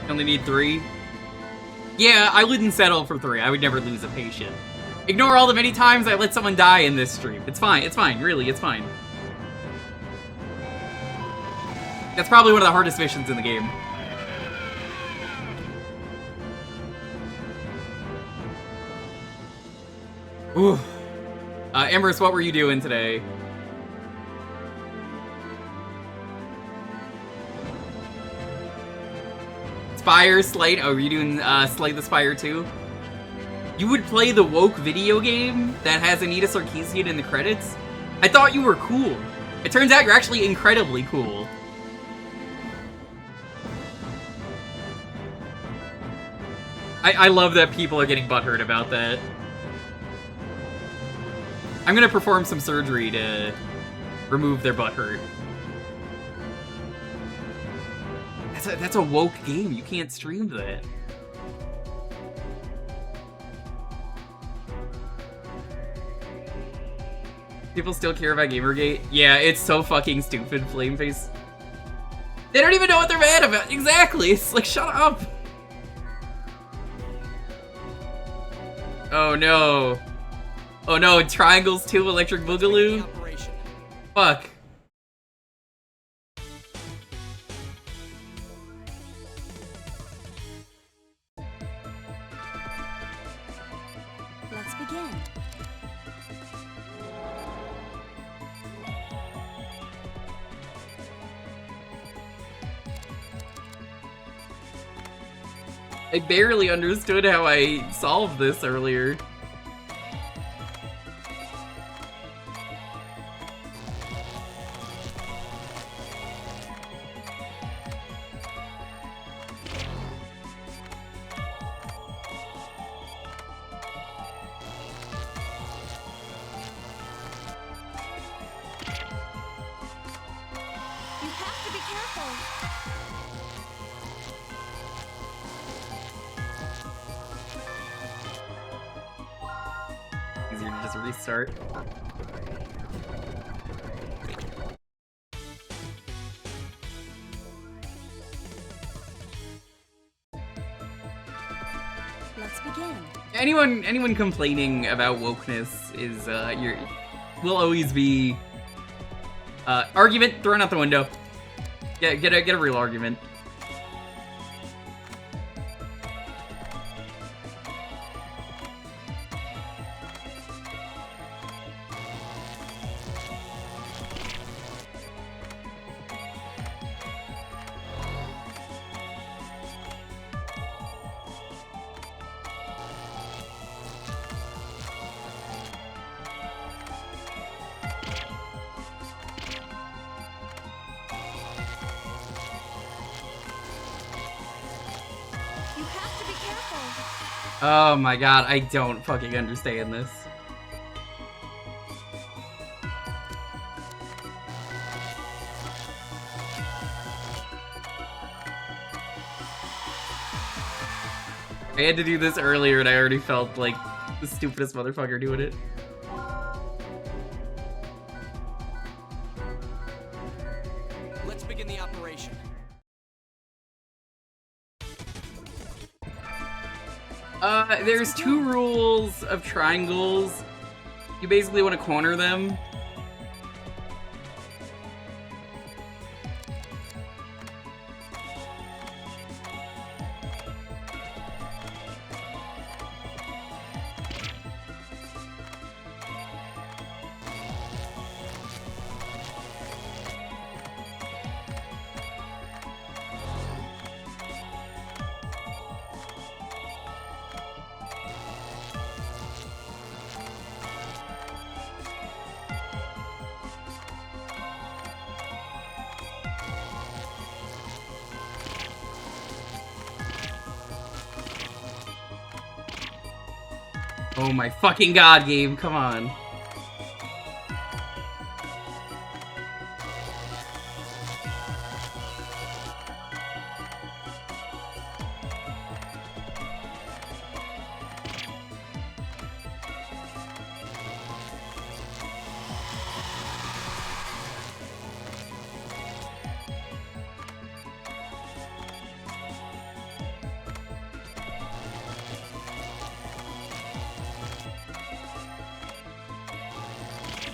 Only need 3? Yeah, I wouldn't settle for 3. I would never lose a patient. Ignore all the many times I let someone die in this stream. It's fine, really, it's fine. That's probably one of the hardest missions in the game. Ooh. Embers, what were you doing today? Spire, Slay. Oh, were you doing Slay the Spire too? You would play the woke video game that has Anita Sarkeesian in the credits? I thought you were cool. It turns out you're actually incredibly cool. I love that people are getting butthurt about that. I'm gonna perform some surgery to remove their butthurt. That's a woke game. You can't stream that. People still care about Gamergate? Yeah, it's so fucking stupid, Flameface. They don't even know what they're mad about. Exactly. It's like, shut up. Oh no. Oh no, Triangles 2 Electric Boogaloo? Fuck. Let's begin. I barely understood how I solved this earlier. You have to be careful. Easier to just restart. Let's begin. Anyone complaining about wokeness is will always be argument thrown out the window. Get a real argument. You have to be careful. Oh my god, I don't fucking understand this. I had to do this earlier and I already felt like the stupidest motherfucker doing it. Let's begin the operation. There's two rules of triangles. You basically want to corner them. Oh my fucking god, game, come on.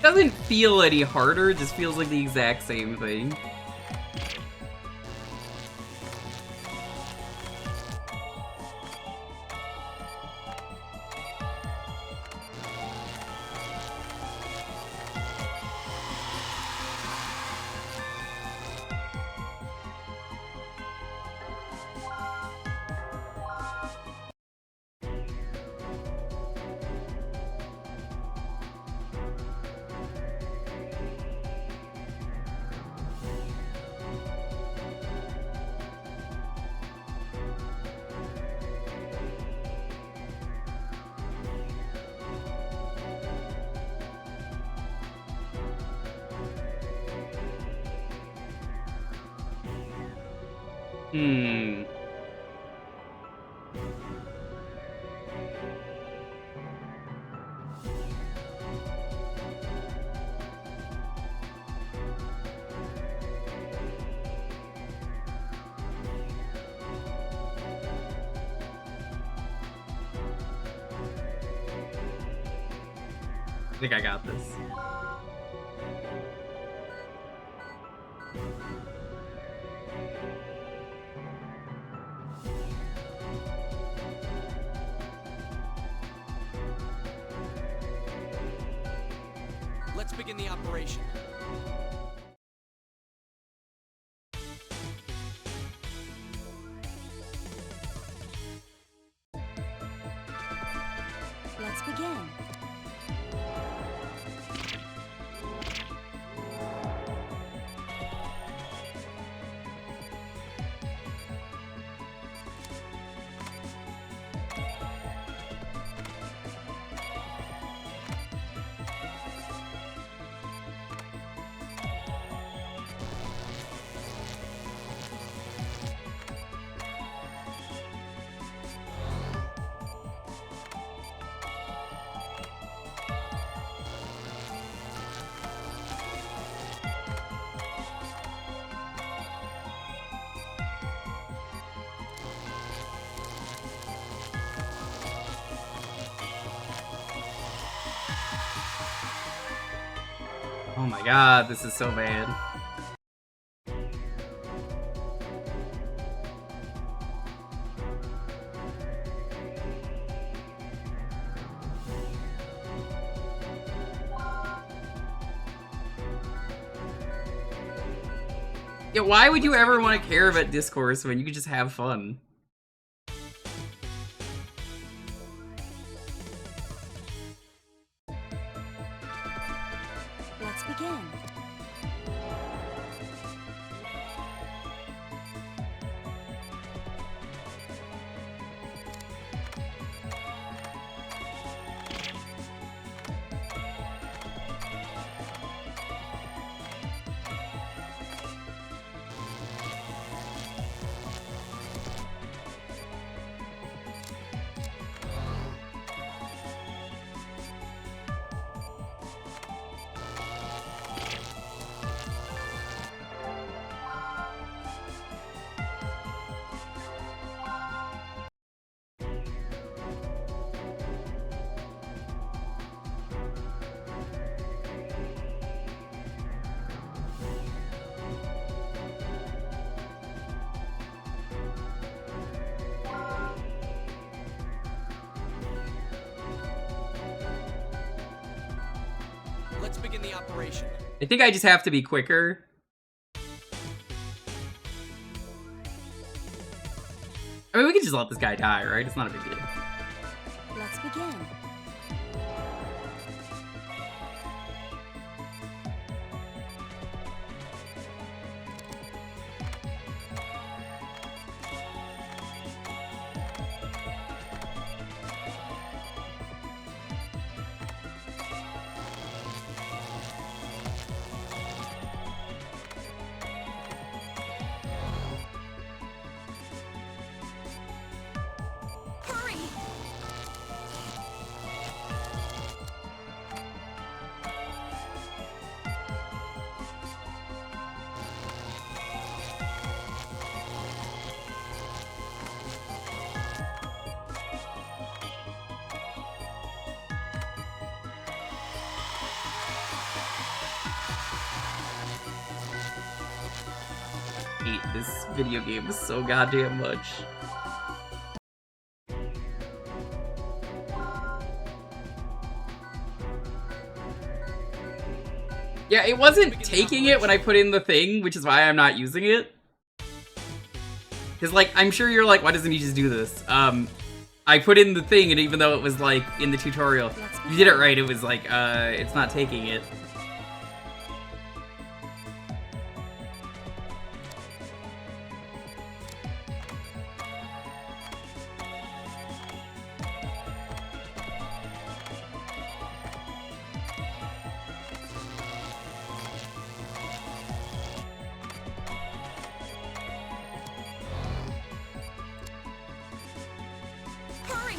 Doesn't feel any harder, it just feels like the exact same thing. I think I got this. Let's begin the operation. Let's begin. Oh my god, this is so bad. Yeah, why would you ever want to care about discourse when you could just have fun? Let's begin. begin the operation. I think I just have to be quicker. I mean, we could just let this guy die, right? It's not a big deal. Let's begin. Hurry! I hate this video game so goddamn much. Yeah, it wasn't taking it when I put in the thing, which is why I'm not using it. Because, like, I'm sure you're like, why doesn't he just do this? I put in the thing, and even though it was, like, in the tutorial, you did it right, it was like, it's not taking it. Hurry!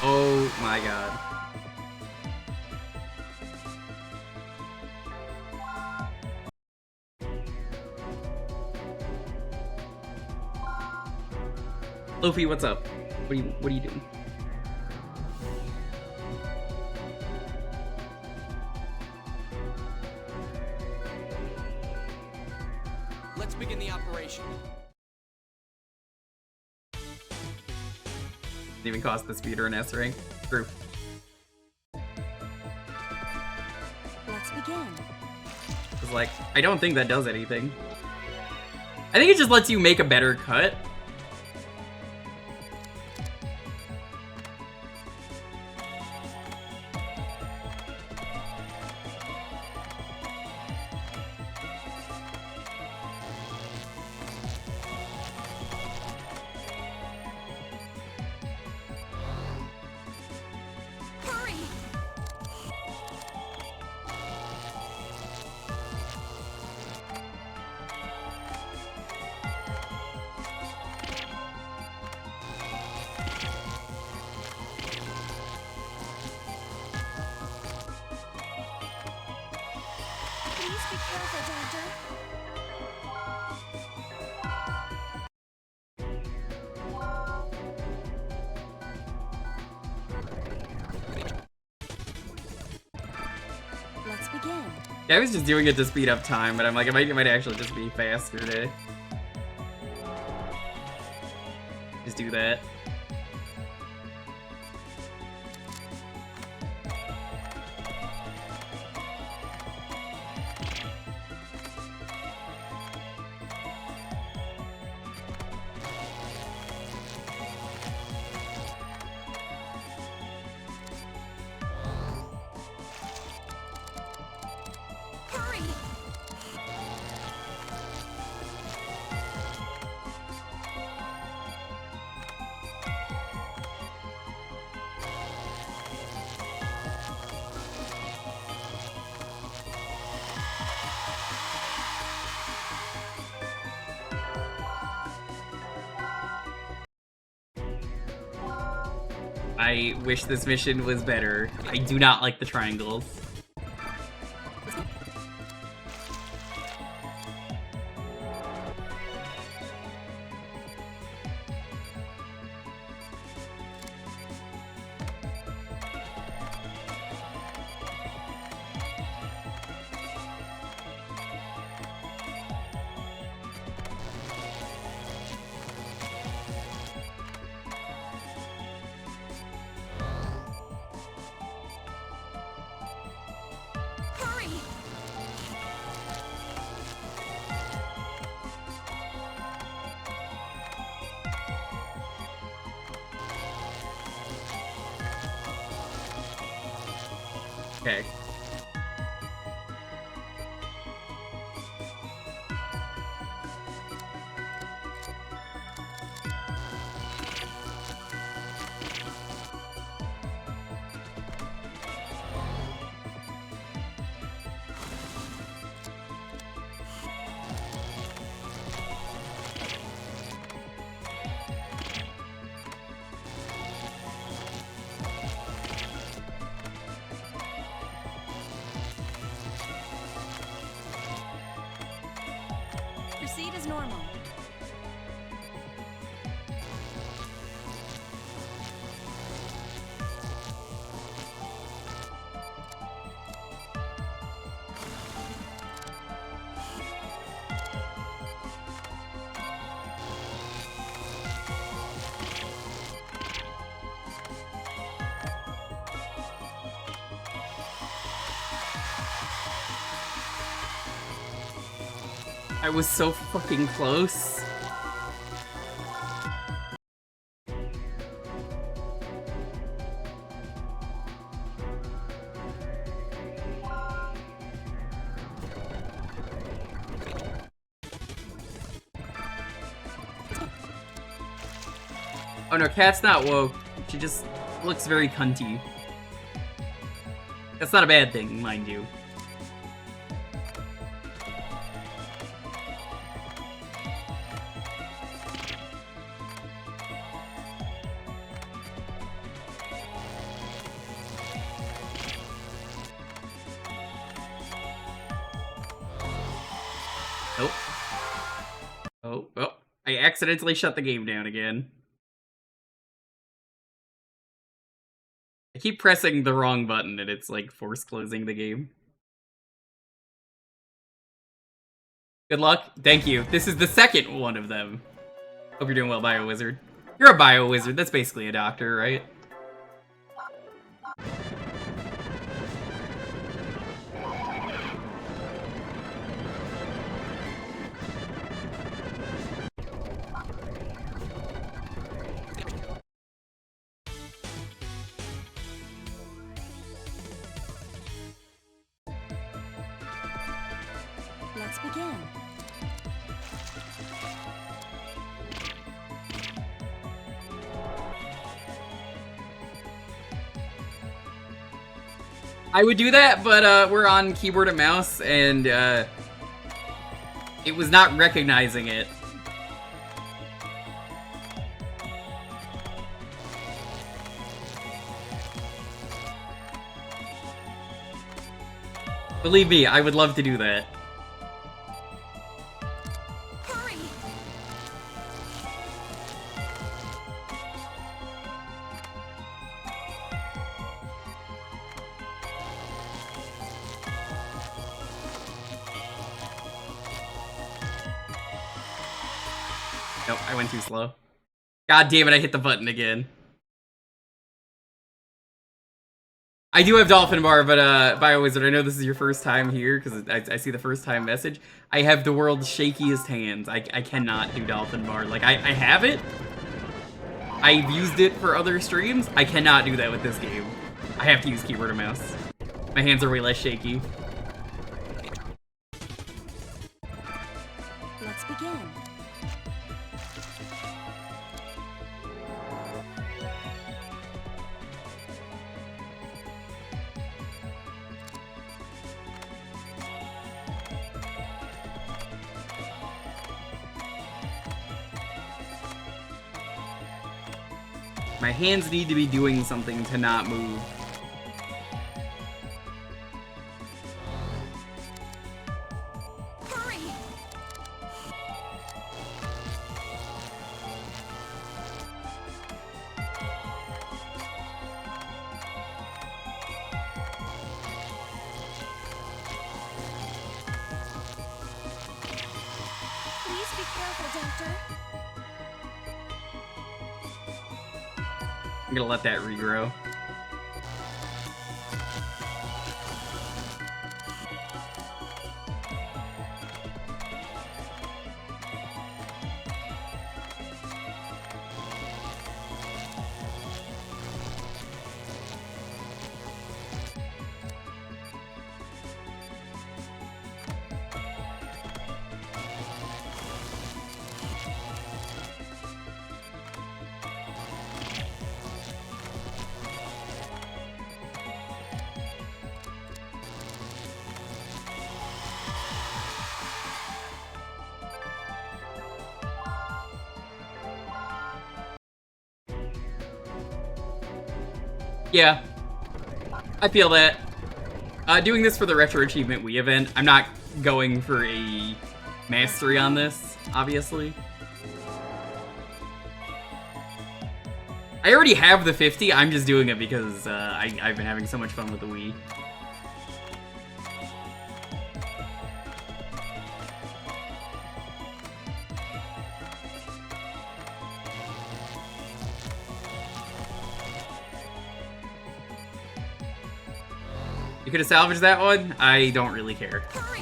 Oh my god. Luffy, what's up? What are you doing? Let's begin the operation. Didn't even cost the speeder an S rank. True. Let's begin. It's like, I don't think that does anything. I think it just lets you make a better cut. Hurry! Please be careful, Doctor. Let's begin. Yeah, I was just doing it to speed up time, but I'm like, it might actually just be faster to just do that. Hurry! I wish this mission was better. I do not like the triangles. Okay. Proceed as normal. I was so fucking close. Oh no, Cat's not woke. She just looks very cunty. That's not a bad thing, mind you. Nope. Oh, I accidentally shut the game down again. I keep pressing the wrong button and it's like force closing the game. Good luck. Thank you. This is the second one of them. Hope you're doing well, Bio Wizard. You're a Bio Wizard. That's basically a doctor, right? Let's begin. I would do that, but we're on keyboard and mouse, and it was not recognizing it. Believe me, I would love to do that. Hurry! Nope, I went too slow. God damn it, I hit the button again. I do have Dolphin Bar, but BioWizard, I know this is your first time here, because I see the first time message. I have the world's shakiest hands. I cannot do Dolphin Bar. Like, I have it. I've used it for other streams. I cannot do that with this game. I have to use keyboard and mouse. My hands are way less shaky. Let's begin. My hands need to be doing something to not move. Hurry! Please be careful, Doctor. I'm gonna let that regrow. Yeah, I feel that. Doing this for the Retro Achievement Wii event, I'm not going for a mastery on this, obviously. I already have the 50, I'm just doing it because I've been having so much fun with the Wii. You could have salvaged that one? I don't really care. Hurry!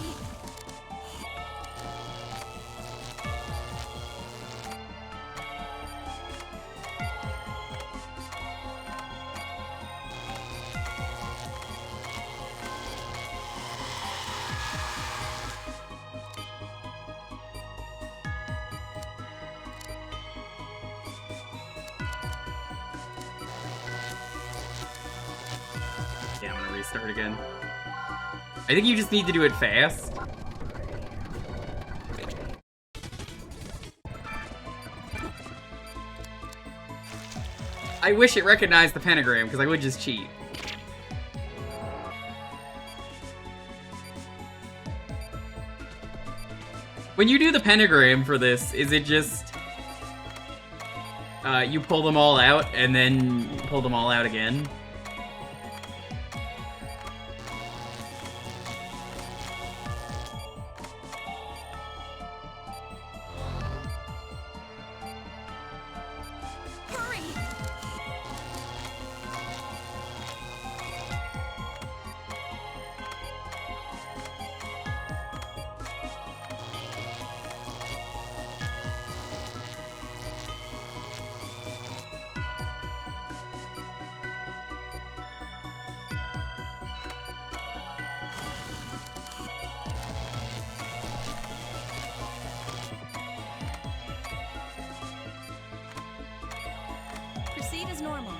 Yeah, I'm gonna restart again. I think you just need to do it fast. I wish it recognized the pentagram, because I would just cheat. When you do the pentagram for this, is it just... you pull them all out, and then pull them all out again? Hurry! Proceed as normal.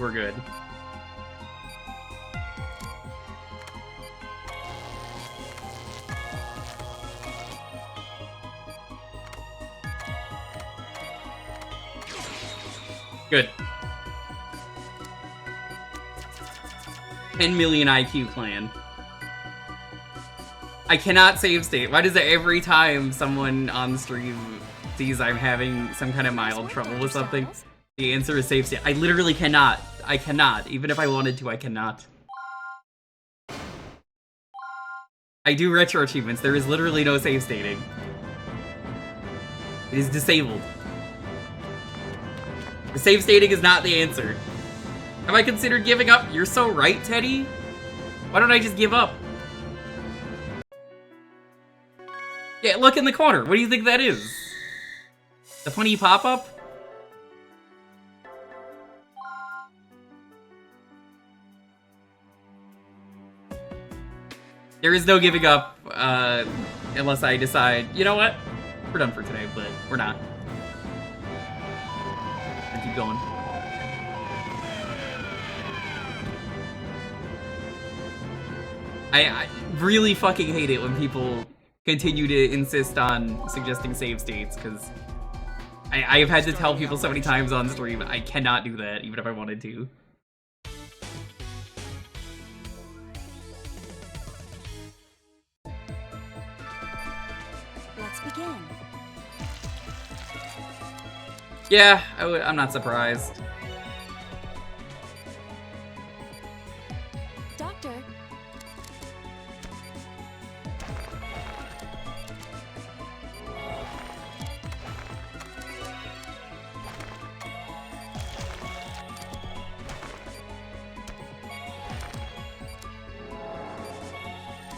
We're good. Good. 10 million IQ plan. I cannot save state. Why does it every time someone on stream sees I'm having some kind of mild trouble with something, the answer is save state? I literally cannot. I cannot. Even if I wanted to, I cannot. I do retro achievements. There is literally no save stating. It is disabled. The save stating is not the answer. Have I considered giving up? You're so right, Teddy. Why don't I just give up? Yeah, look in the corner. What do you think that is? The funny pop-up? There is no giving up, unless I decide, you know what? We're done for today, but we're not. I'll keep going. I really fucking hate it when people continue to insist on suggesting save states, because I have had to tell people so many times on stream, I cannot do that, even if I wanted to. Let's begin. Yeah, I'm not surprised. Doctor,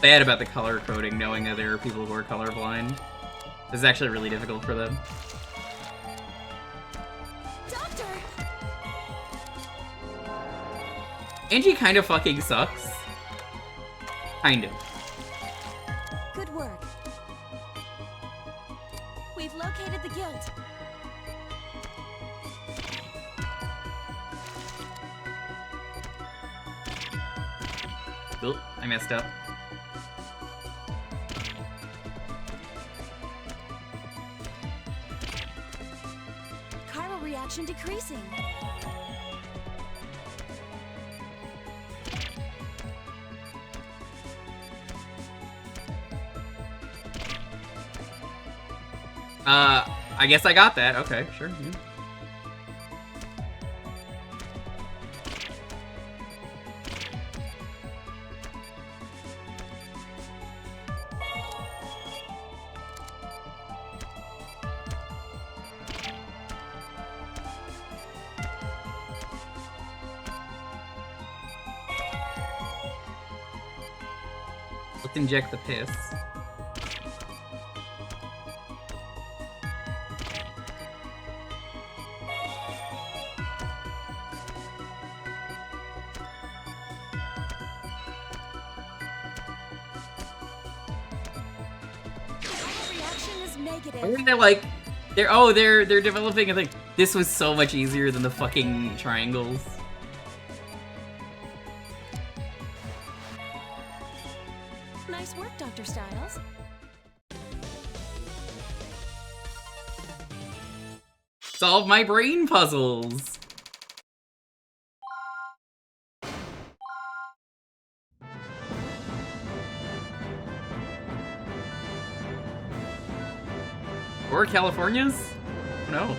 Bad about the color coding, knowing that there are people who are colorblind. This is actually really difficult for them. Doctor! Angie kind of fucking sucks. Kind of. Good work. We've located the guild. Oop, I messed up. Chiral reaction decreasing. I guess I got that. Okay, sure. Yeah. Let's inject the piss. Reaction is negative. I think they're like, they're developing a thing. This was so much easier than the fucking triangles. Nice work, Dr. Styles. Solve my brain puzzles. Or California's? No.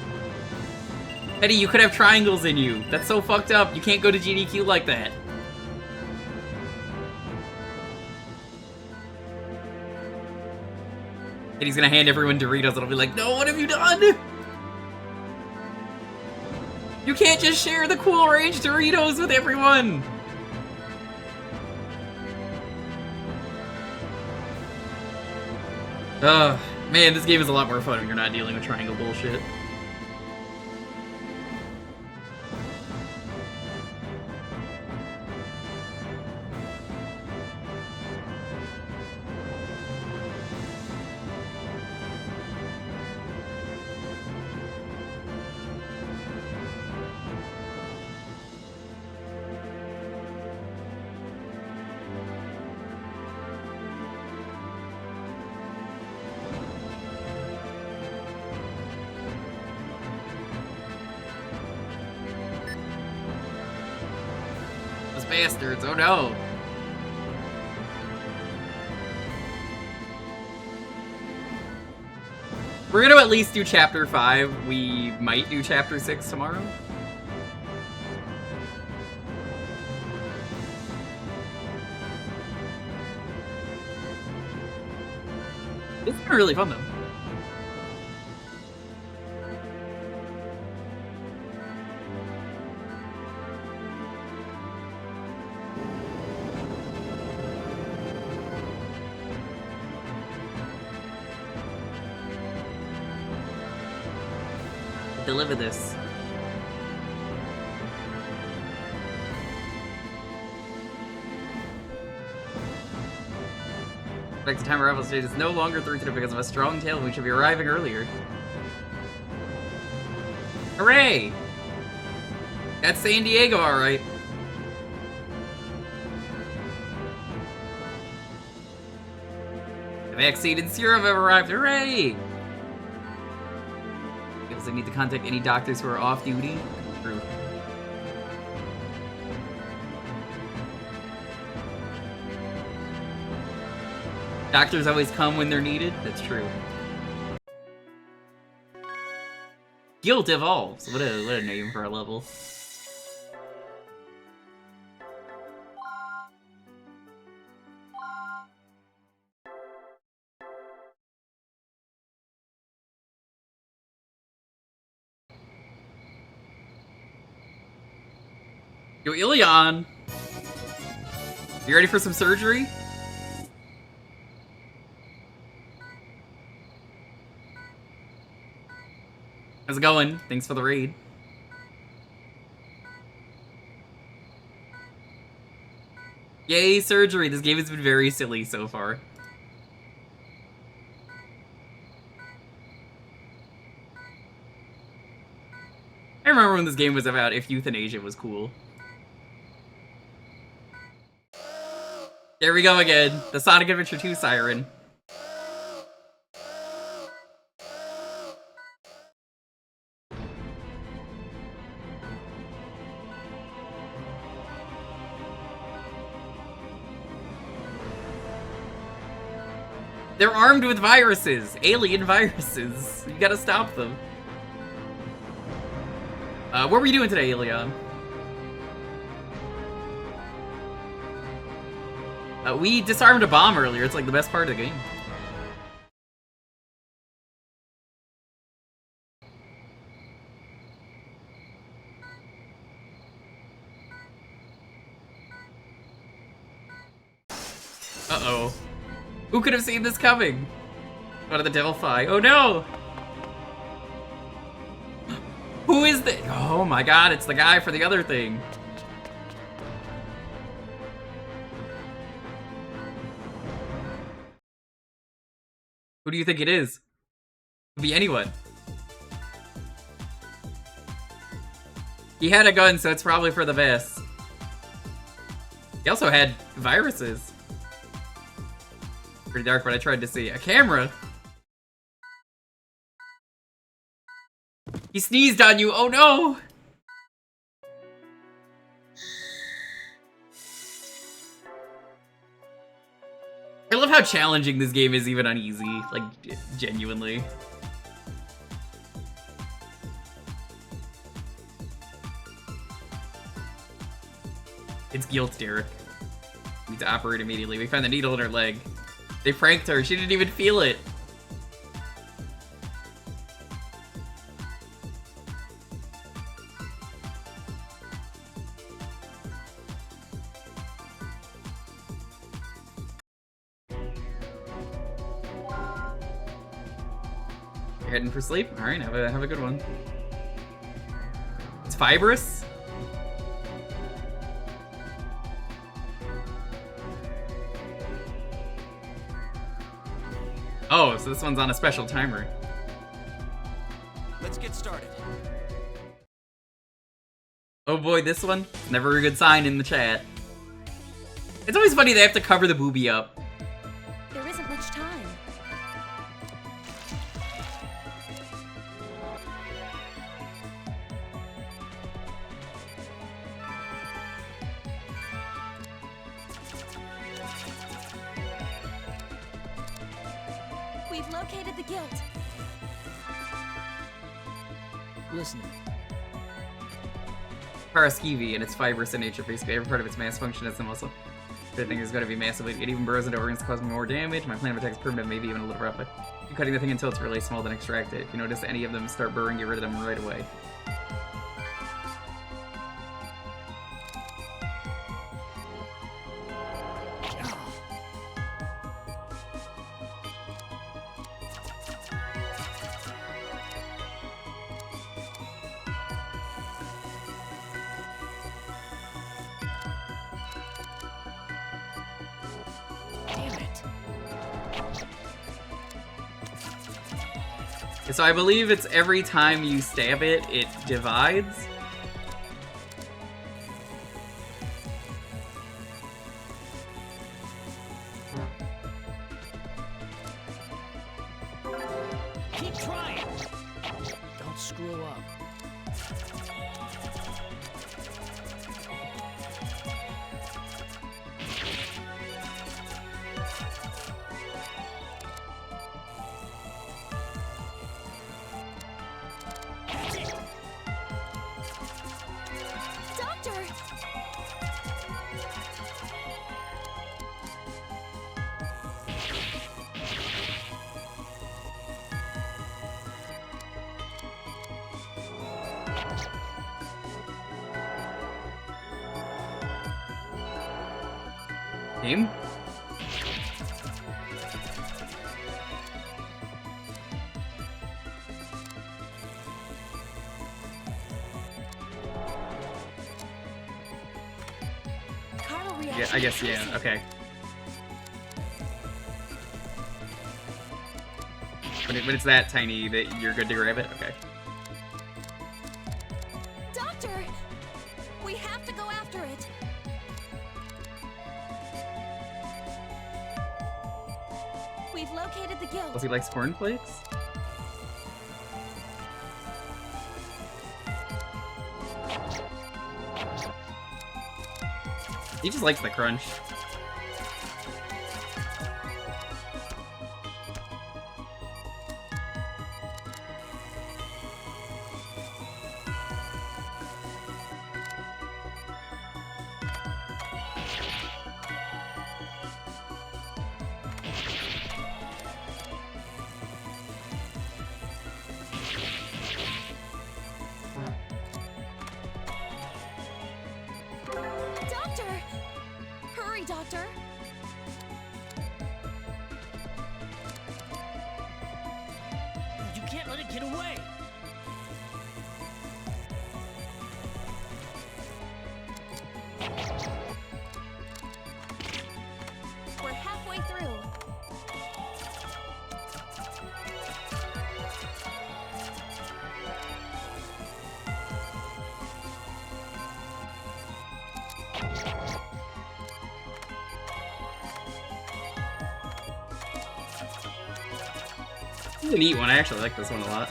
Eddie, you could have triangles in you. That's so fucked up. You can't go to GDQ like that. Eddie's gonna hand everyone Doritos and I'll be like, no, what have you done? You can't just share the Cool Range Doritos with everyone! Ugh, man, this game is a lot more fun when you're not dealing with triangle bullshit. Bastards, oh no. We're gonna at least do chapter 5. We might do chapter 6 tomorrow. It's been really fun though. Deliver this. Back to time arrival stage is no longer threatened because of a strong tail. We should be arriving earlier. Hooray! That's San Diego, alright. The vaccine and serum have arrived. Hooray! I need to contact any doctors who are off duty. True. Doctors always come when they're needed. That's true. Guilt evolves. What a name for a level. Yo, Ilion! You ready for some surgery? How's it going? Thanks for the raid. Yay, surgery. This game has been very silly so far. I remember when this game was about if euthanasia was cool. There we go again. The Sonic Adventure 2 siren. They're armed with viruses! Alien viruses! You gotta stop them. What were you doing today, Ilion? We disarmed a bomb earlier. It's like the best part of the game. Uh-oh. Who could have seen this coming? What did the devil fly? Oh no! Who is this? Oh my god, it's the guy for the other thing. Who do you think it is? Could be anyone. He had a gun, so it's probably for the best. He also had viruses. Pretty dark, but I tried to see. A camera? He sneezed on you! Oh no! I love how challenging this game is even on easy. Like, genuinely. It's guilt, Derek. We need to operate immediately. We found the needle in her leg. They pranked her. She didn't even feel it. You're heading for sleep? Alright, have a good one. It's fibrous? Oh, so this one's on a special timer. Let's get started. Oh boy, this one? Never a good sign in the chat. It's always funny they have to cover the boobie up. There isn't much time. We've located the guild. Listen. Paraskivi and its fibrous in nature, basically every part of its mass function as the muscle. The thing is going to be massively. It even burrows into organs to cause more damage. My plan of attack is permanent, maybe even a little rapid. You're cutting the thing until it's really small, then extract it. If you notice any of them start burrowing, get rid of them right away. So I believe it's every time you stab it, it divides. Keep trying. Don't screw up. Doctor! Game? Chiral Yeah, I guess, yeah, okay. When it's that tiny that you're good to grab it? Okay. Doctor! We have to go after it. We've located the guild. Does he likes cornflakes? He just likes the crunch. Doctor! Hurry, Doctor! You can't let it get away. We're halfway through. This is a neat one. I actually like this one a lot.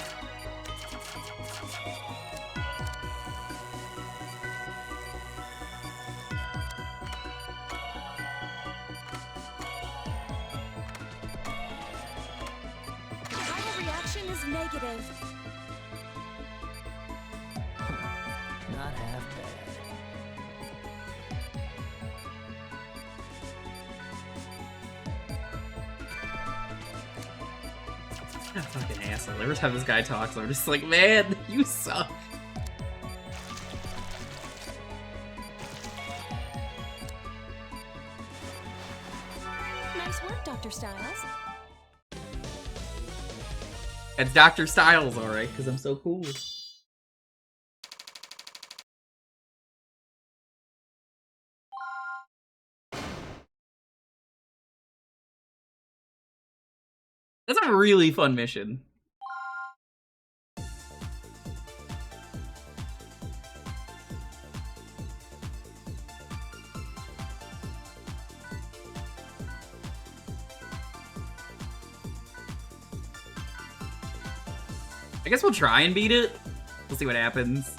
Vital reaction is negative. Not half bad. Ah, fucking asshole. Every time this guy talks, I'm just like, man, you suck. Nice work, Dr. Styles. It's Dr. Styles, alright, because I'm so cool. That's a really fun mission. I guess we'll try and beat it. We'll see what happens.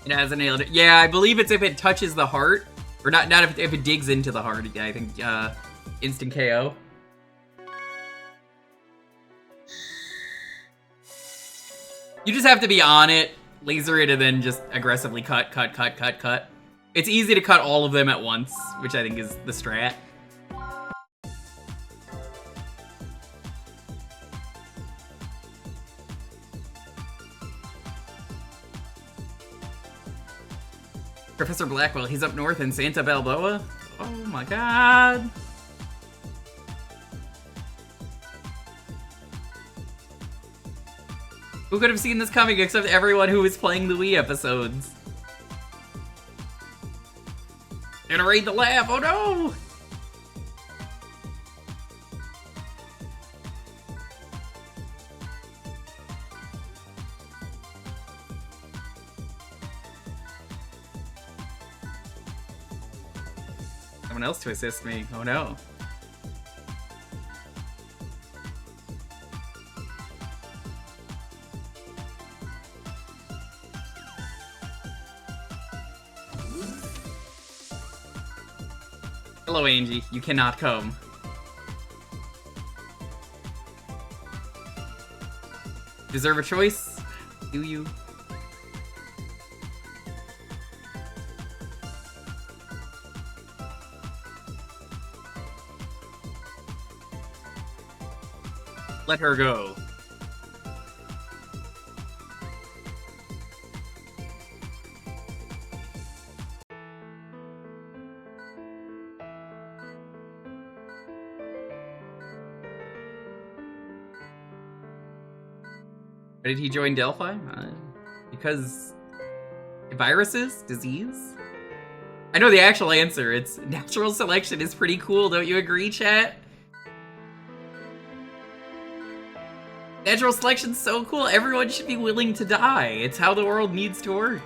It hasn't nailed it. Yeah, I believe it's if it touches the heart. Or not if it digs into the heart. Yeah, I think instant KO. You just have to be on it, laser it, and then just aggressively cut. It's easy to cut all of them at once, which I think is the strat. Professor Blackwell, he's up north in Santa Balboa? Oh my god. Who could have seen this coming except everyone who was playing the Wii episodes? They're gonna raid the lab, oh no! Someone else to assist me, oh no. Hello, Angie. You cannot come. Deserve a choice? Do you? Let her go. Why did he join Delphi? Because viruses? Disease? I know the actual answer. It's natural selection is pretty cool, don't you agree, chat? Natural selection's so cool. Everyone should be willing to die. It's how the world needs to work.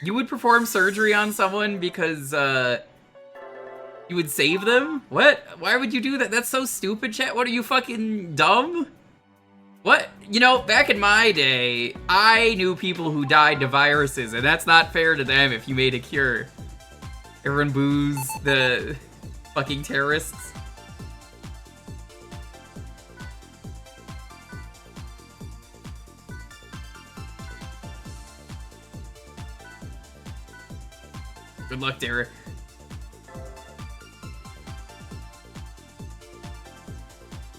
You would perform surgery on someone because, you would save them? What? Why would you do that? That's so stupid, chat. What, are you fucking dumb? What? You know, back in my day, I knew people who died to viruses, and that's not fair to them if you made a cure. Everyone boos the fucking terrorists. Good luck, Derek.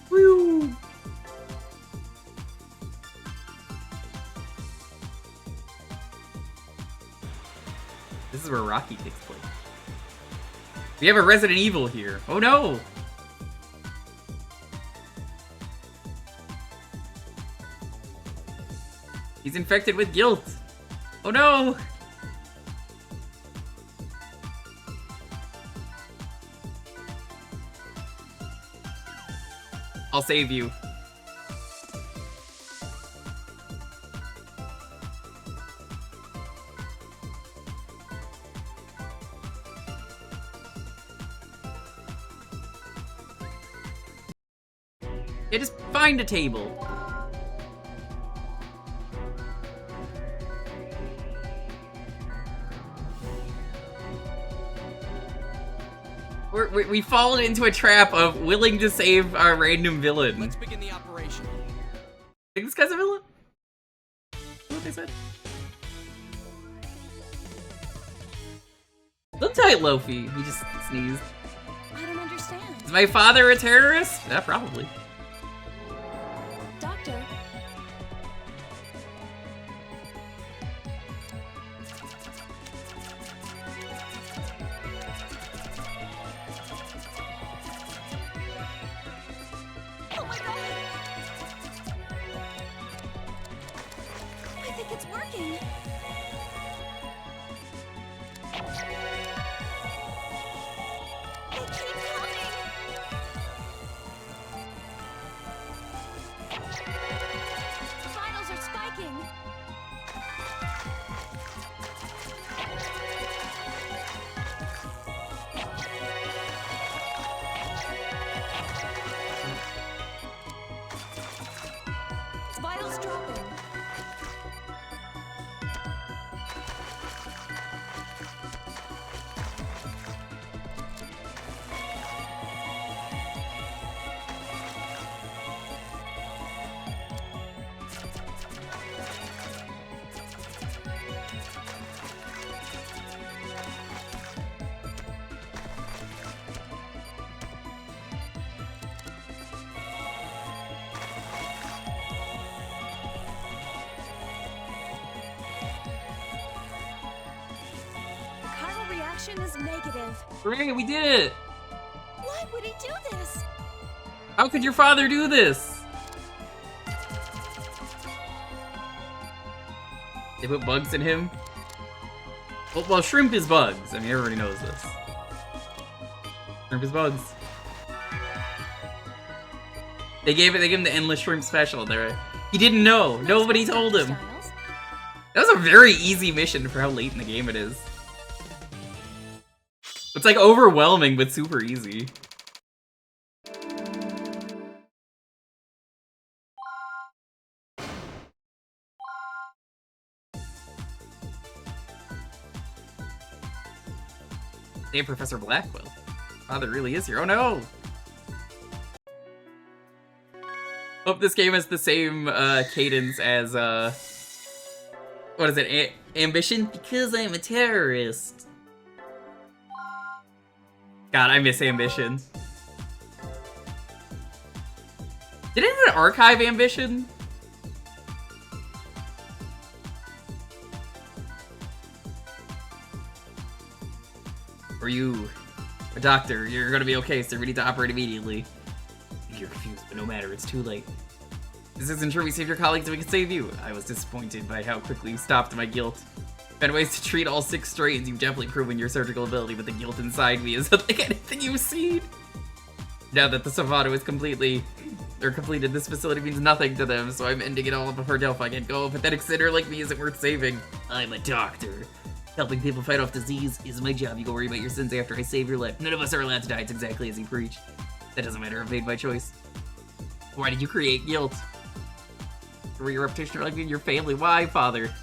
Woo! This is where Rocky takes place. We have a Resident Evil here. Oh no! He's infected with guilt. Oh no! I'll save you. Yeah, just find a table. We've fallen into a trap of willing to save our random villain. Let's begin the operation. Think this guy's a villain? What they said? Look tight, Lofi. He just sneezed. I don't understand. Is my father a terrorist? Yeah, probably. Doctor, oh my god! I think it's working. They keep coming. Vitals are spiking. Vitals dropping. Chiral reaction is negative. Hooray, we did it! Why would he do this? How could your father do this? They put bugs in him? Well, shrimp is bugs. I mean, everybody knows this. Shrimp is bugs. They gave him the endless shrimp special. He didn't know. Nobody told him. Styles. That was a very easy mission for how late in the game it is. It's like overwhelming, but super easy. Hey, Professor Blackwell. Father really is here. Oh no! Hope this game has the same cadence as what is it? Ambition? Because I'm a terrorist. God, I miss Ambition. Did anyone archive Ambition? Or you, a doctor, you're gonna be okay, so we need to operate immediately. you're confused, but no matter, it's too late. This isn't true. We saved your colleagues and we can save you. I was disappointed by how quickly you stopped my guilt. Found ways to treat all 6 strains. You've definitely proven your surgical ability, but the guilt inside me is unlike anything you've seen. Now that the Savato is completed, this facility means nothing to them, so I'm ending it all before Delphi can go. A pathetic sinner like me isn't worth saving. I'm a doctor. Helping people fight off disease is my job. You go worry about your sins after I save your life. None of us are allowed to die. It's exactly as he preached. That doesn't matter. I've made my choice. Why did you create guilt? For your reputation like me and your family. Why, Father?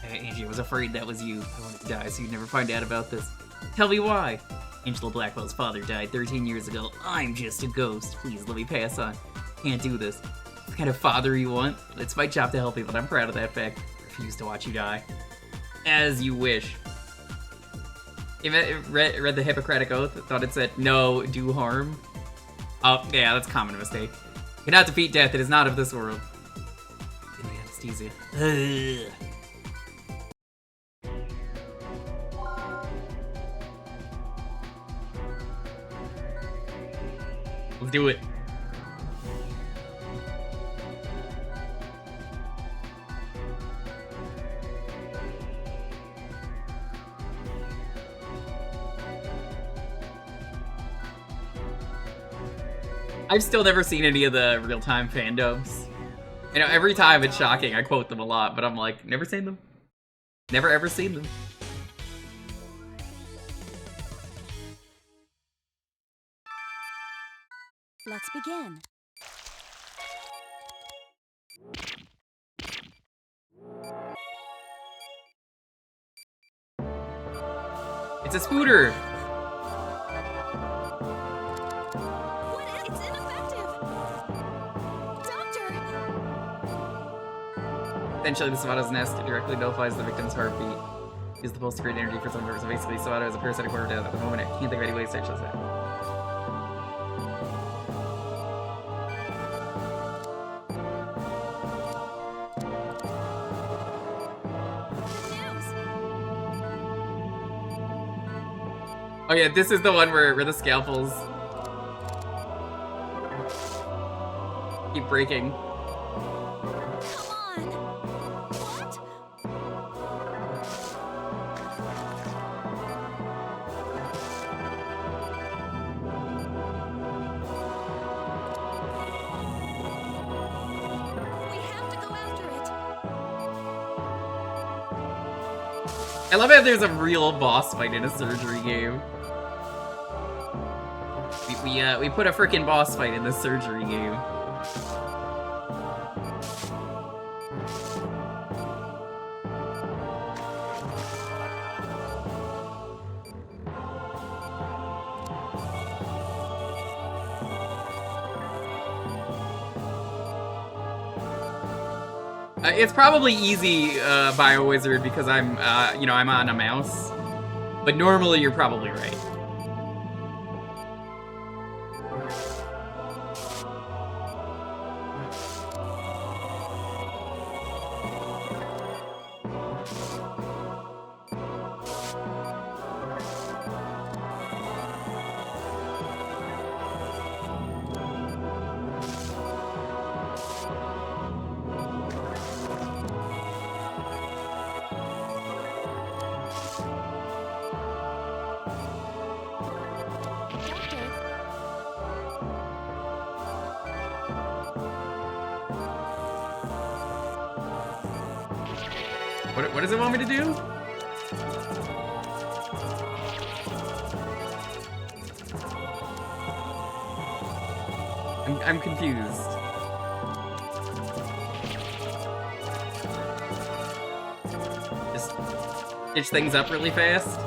Angie, I was afraid that was you. I wanted to die so you'd never find out about this. Tell me why. Angela Blackwell's father died 13 years ago. I'm just a ghost. Please, let me pass on. Can't do this. What kind of father you want? It's my job to help you, but I'm proud of that fact. I refuse to watch you die. As you wish. Read the Hippocratic Oath, thought it said, no, do harm. Oh, yeah, that's a common mistake. You cannot defeat death, it is not of this world. Give me anesthesia. Ugh. Let's do it. I've still never seen any of the real-time fandoms. You know, every time it's shocking, I quote them a lot, but I'm like, never seen them. Never ever seen them. Let's begin. It's a scooter! What? It's ineffective! Doctor! Essentially, the Savato's nest directly nullifies the victim's heartbeat. Use the pulse to create energy for some purpose. So basically, Savato is a parasitic order death. At the moment, I can't think of any ways to actually say. Oh yeah, this is the one where the scalpels keep breaking. Come on! What? We have to go after it. I love how there's a real boss fight in a surgery game. We put a frickin' boss fight in this surgery game. It's probably easy, BioWizard, because I'm, you know, I'm on a mouse. But normally you're probably right. What does it want me to do? I'm confused. Just stitch things up really fast.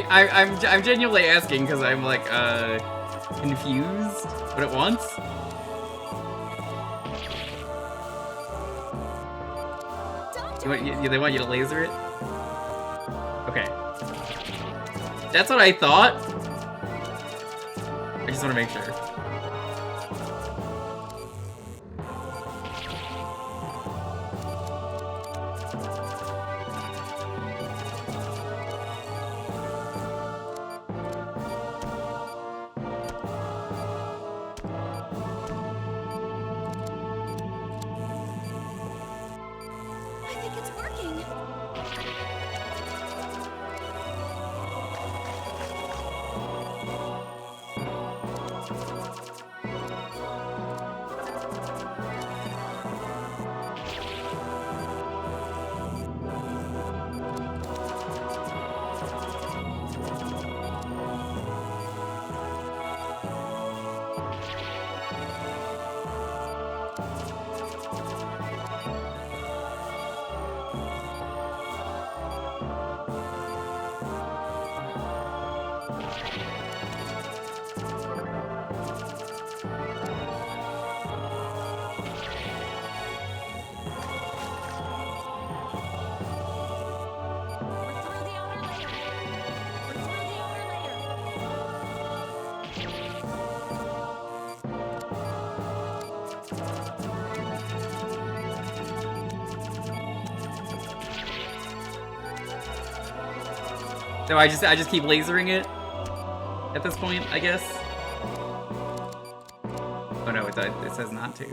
I'm genuinely asking because I'm like confused, but at once. They want you to laser it? Okay. That's what I thought. I just want to make sure. I think it's working. So I just keep lasering it at this point, I guess. Oh no, it says not to.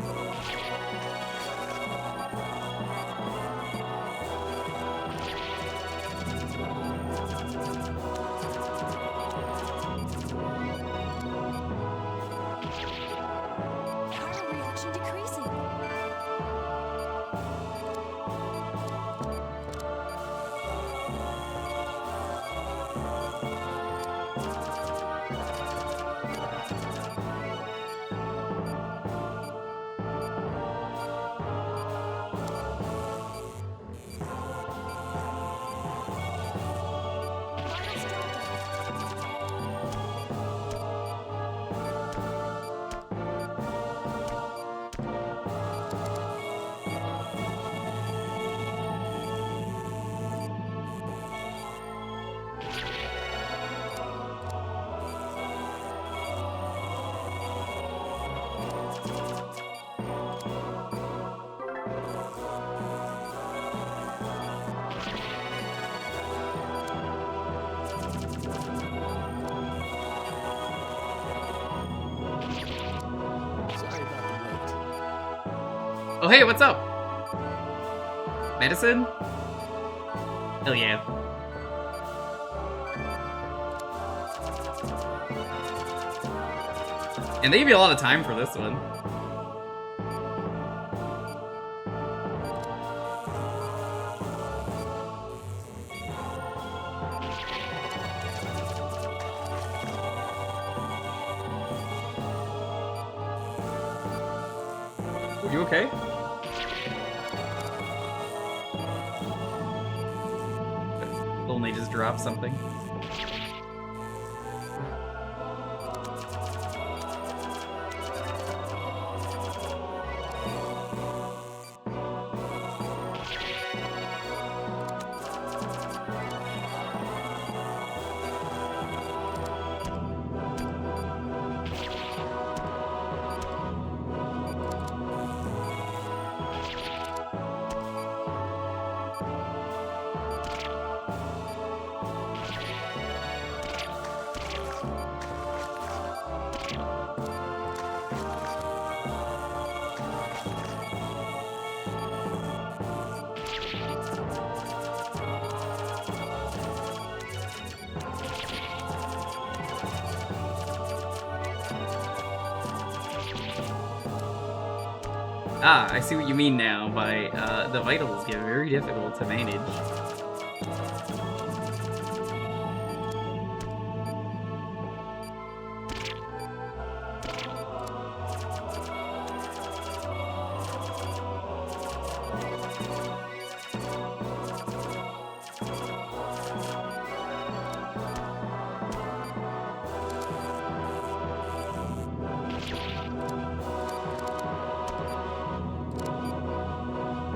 Power reaction decreasing. Vitals dropping. Sorry about the wait. Oh hey, what's up? Medicine? Hell yeah. And they give you a lot of time for this one. Are you okay? Only just dropped something. Ah, I see what you mean now by the vitals get very difficult to manage.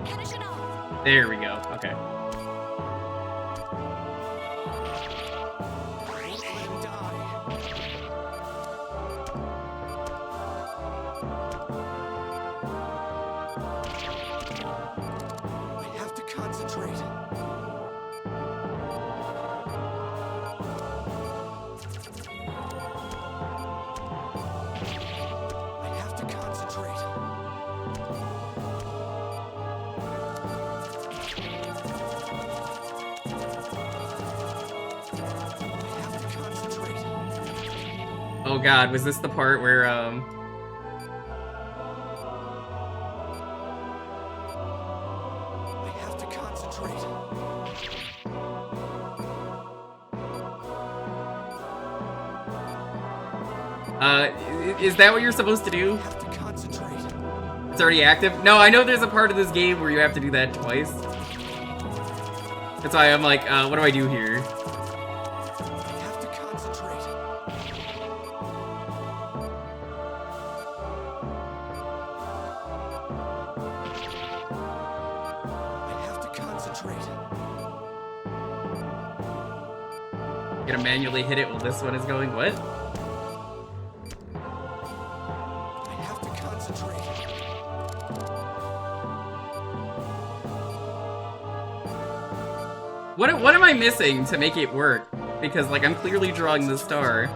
Finish it off. There we go. Okay. Let him die. I have to concentrate. I have to concentrate. I have to concentrate. Oh god, was this the part where, I have to concentrate. is that what you're supposed to do? I have to concentrate. It's already active? No, I know there's a part of this game where you have to do that twice. That's why I'm like, what do I do here? I have to concentrate. I have to concentrate. Gonna manually hit it while this one is going, what? I have to concentrate. What am I missing to make it work? Because, like, I'm clearly drawing the star.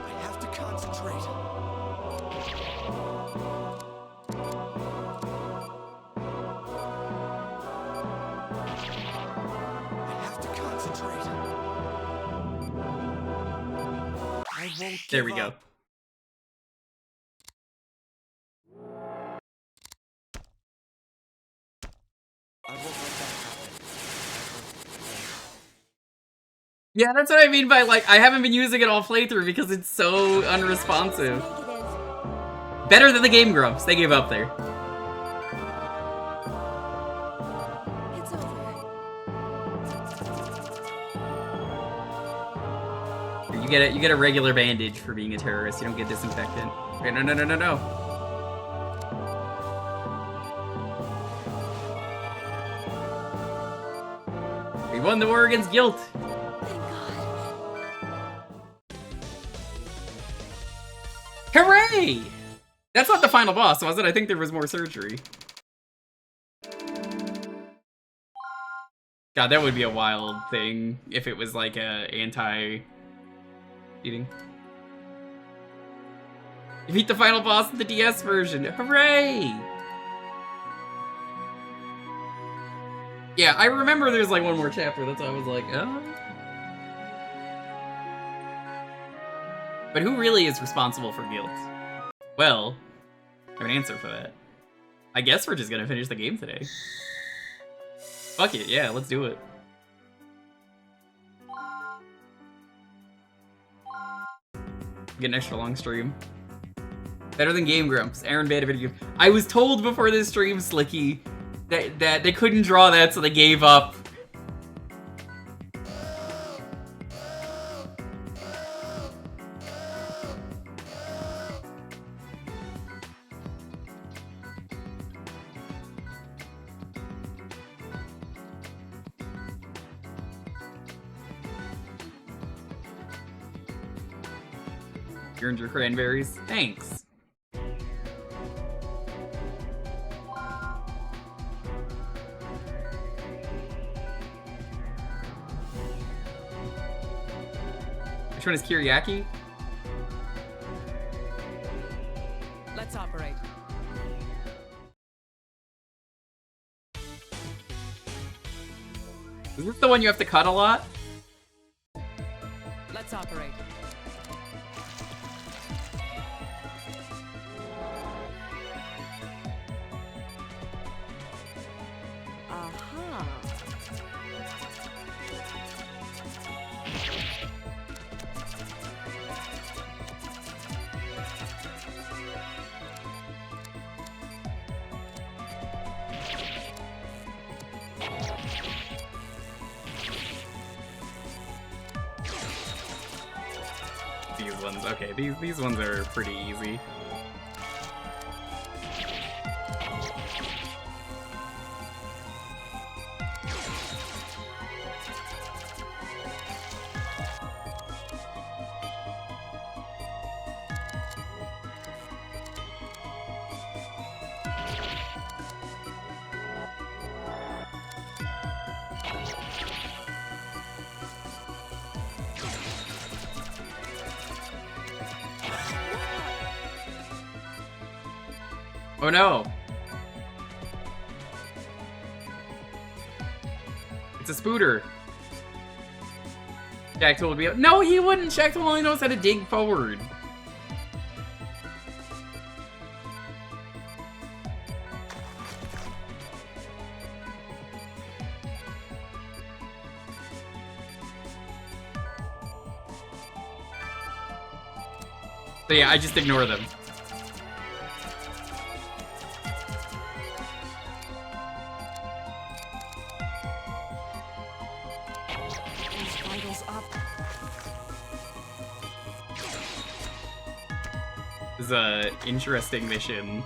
I have to concentrate. I have to concentrate. I won't There give we go. up. I won't let that happen. Yeah, that's what I mean by, like, I haven't been using it all playthrough because it's so unresponsive. Negative. Better than the Game Grumps. They gave up there. It's over. You get a regular bandage for being a terrorist. You don't get disinfectant. Okay, no. We won the war against guilt. Thank God. Hooray! That's not the final boss, was it? I think there was more surgery. God, that would be a wild thing if it was like a anti-cheating. You beat the final boss in the DS version. Hooray! Yeah, I remember there's like one more chapter. That's why I was like, oh. But who really is responsible for guilt? Well, I have an answer for that. I guess we're just gonna finish the game today. Fuck it, yeah, let's do it. Get an extra long stream. Better than Game Grumps. Aaron beta video. I was told before this stream, Slicky, that they couldn't draw that, so they gave up. You earned your cranberries. Thanks. Which one is Kiriaki? Let's operate. Is this the one you have to cut a lot? Let's operate. Aha. Beautiful. ones. Okay, these ones are pretty easy. Oh no! It's a spooter. Jacktool would be. No, he wouldn't. Jacktool only knows how to dig forward. So yeah, I just ignore them. This is a interesting mission.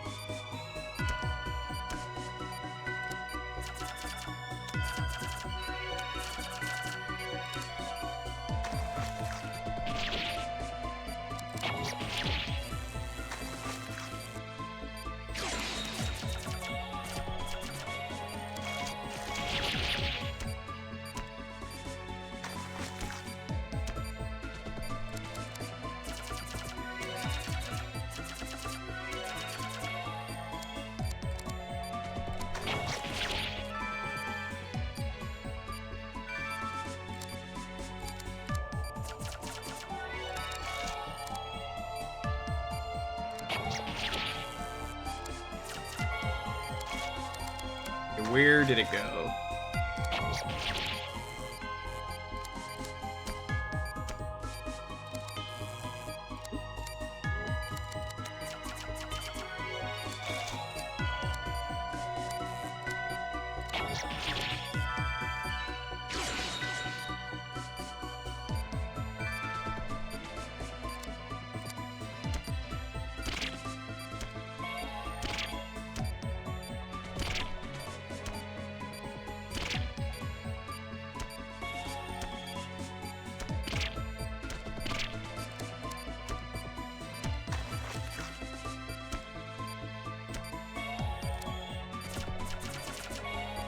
Where did it go?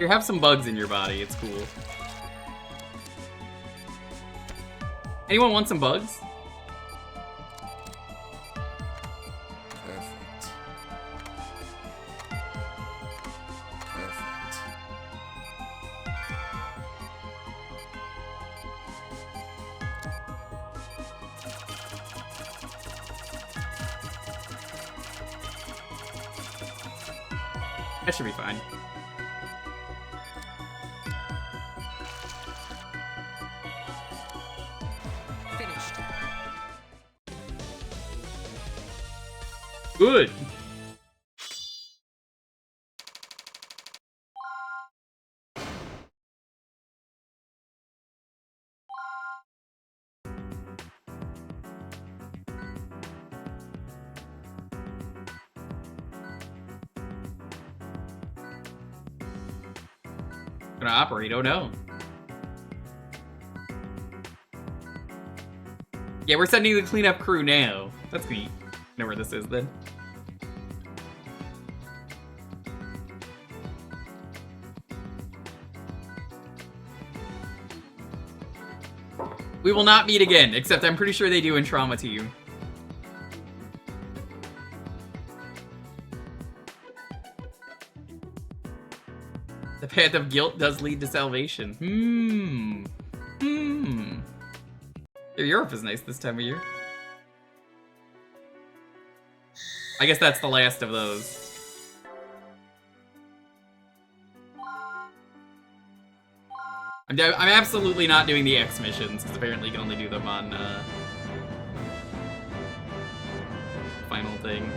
You have some bugs in your body, it's cool. Anyone want some bugs? Perfect. Perfect. That should be fine. Good. Gonna operate, oh no. Yeah, we're sending the cleanup crew now. That's neat. Know where this is then. We will not meet again, except I'm pretty sure they do in Trauma Team. The path of guilt does lead to salvation. Europe is nice this time of year. I guess that's the last of those. I'm absolutely not doing the X missions, because apparently you can only do them on, final thing.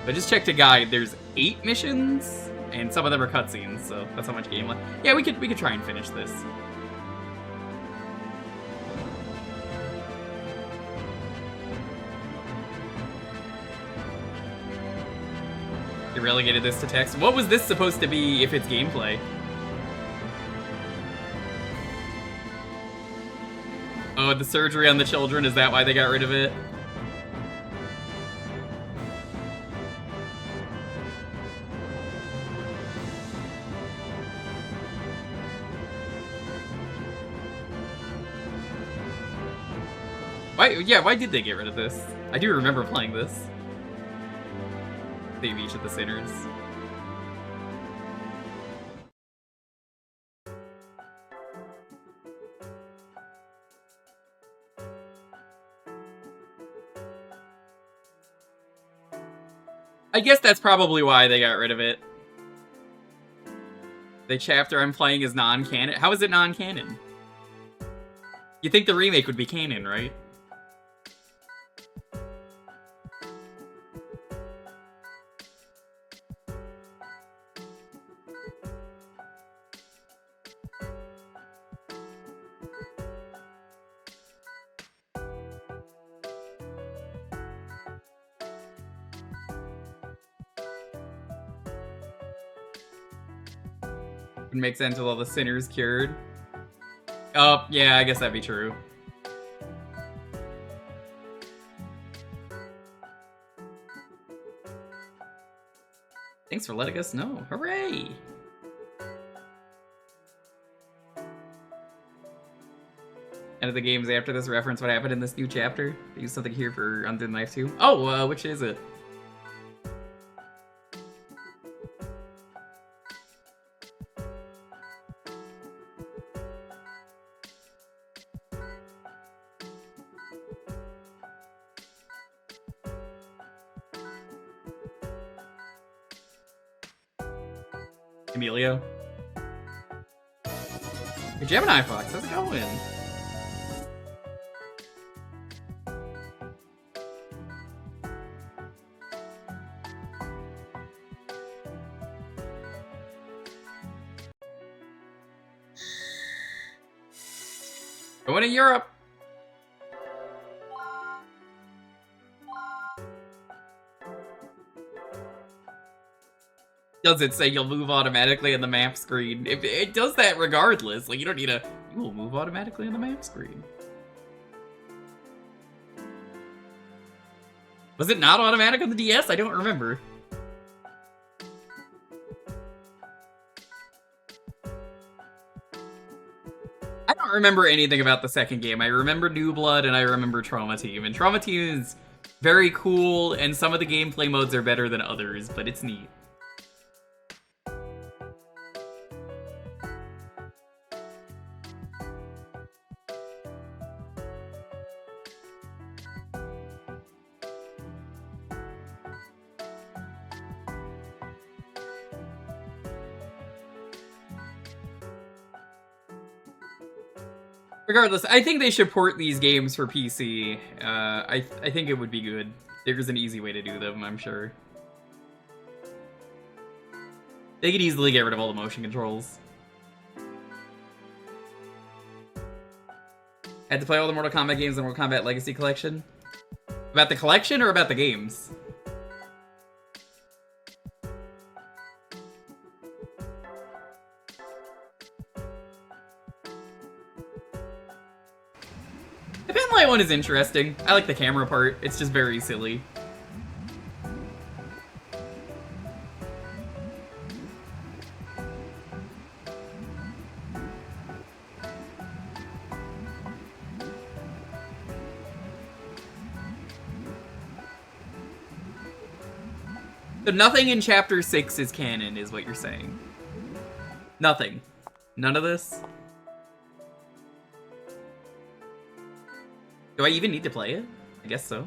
I just checked a guide, there's 8 missions and some of them are cutscenes, so that's how much game left. Yeah, we could try and finish this. They relegated this to text. What was this supposed to be if it's gameplay? Oh, the surgery on the children, is that why they got rid of it? Why did they get rid of this? I do remember playing this. Save each of the sinners. I guess that's probably why they got rid of it. The chapter I'm playing is non-canon. How is it non-canon? You'd think the remake would be canon, right? Would make sense with all the sinners cured. Oh, yeah, I guess that'd be true. Thanks for letting us know. Hooray! End of the games after this reference what happened in this new chapter. They use something here for Undead Life 2. Oh, which is it? Emilio. Hey, Gemini Fox, how's it going? Going to Europe. Does it say you'll move automatically on the map screen? If it does that regardless, like you don't need you will move automatically on the map screen. Was it not automatic on the DS? I don't remember. I don't remember anything about the second game. I remember New Blood and I remember Trauma Team. And Trauma Team is very cool, and some of the gameplay modes are better than others, but it's neat. Regardless, I think they should port these games for PC. I think it would be good. There's an easy way to do them, I'm sure. They could easily get rid of all the motion controls. Had to play all the Mortal Kombat games in Mortal Kombat Legacy Collection? About the collection or about the games? The Penlight one is interesting. I like the camera part. It's just very silly. So nothing in Chapter 6 is canon, is what you're saying. Nothing. None of this? Do I even need to play it? I guess so.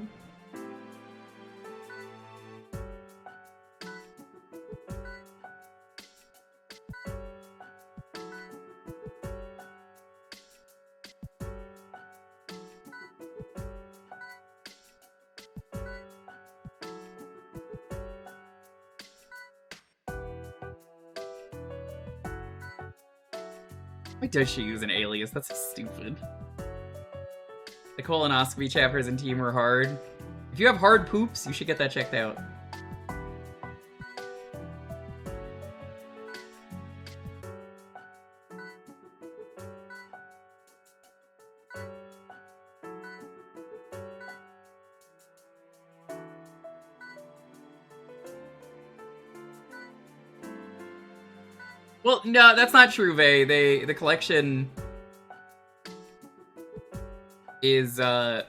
Why does she use an alias? That's so stupid. The colonoscopy chapters and team are hard. If you have hard poops, you should get that checked out. Well, no, that's not true, Vey. The collection is, what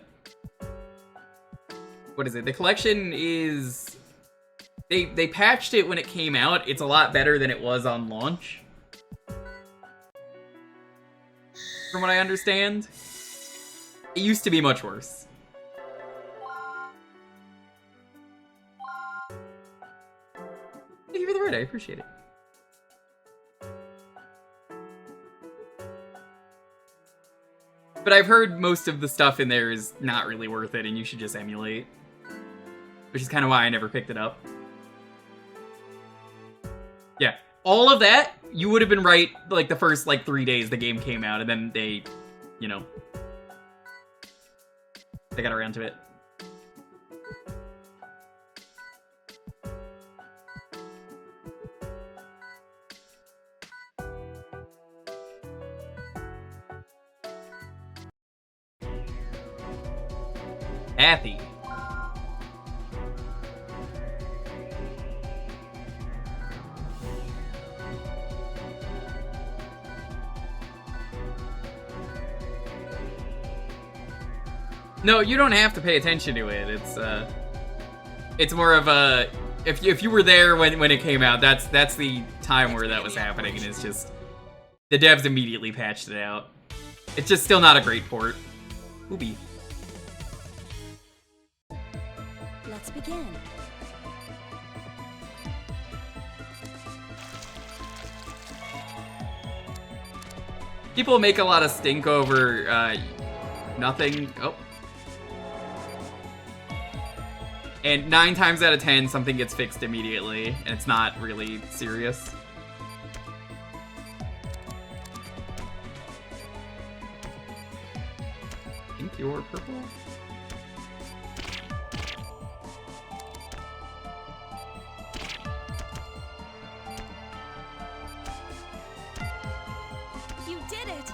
is it? The collection is... They patched it when it came out. It's a lot better than it was on launch. From what I understand. It used to be much worse. Thank you for the raid, I appreciate it. But I've heard most of the stuff in there is not really worth it, and you should just emulate. Which is kind of why I never picked it up. Yeah. All of that, you would have been right, like, the first, 3 days the game came out, and then they, you know... They got around to it. Kathy. No, you don't have to pay attention to it. It's more of a if you were there when it came out, that's the time where that was happening, and it's just the devs immediately patched it out. It's just still not a great port. Ooby. Let's begin. People make a lot of stink over nothing. Oh. And 9 times out of 10, something gets fixed immediately, and it's not really serious. Pink, you're purple? You did it!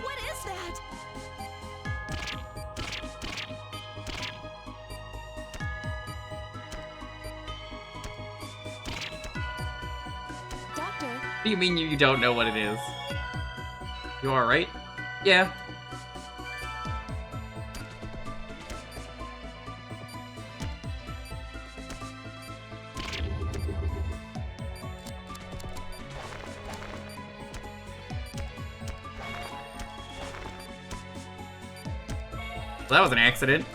What is that? Doctor, What do you mean you don't know what it is? You alright? Yeah. Well, that was an accident.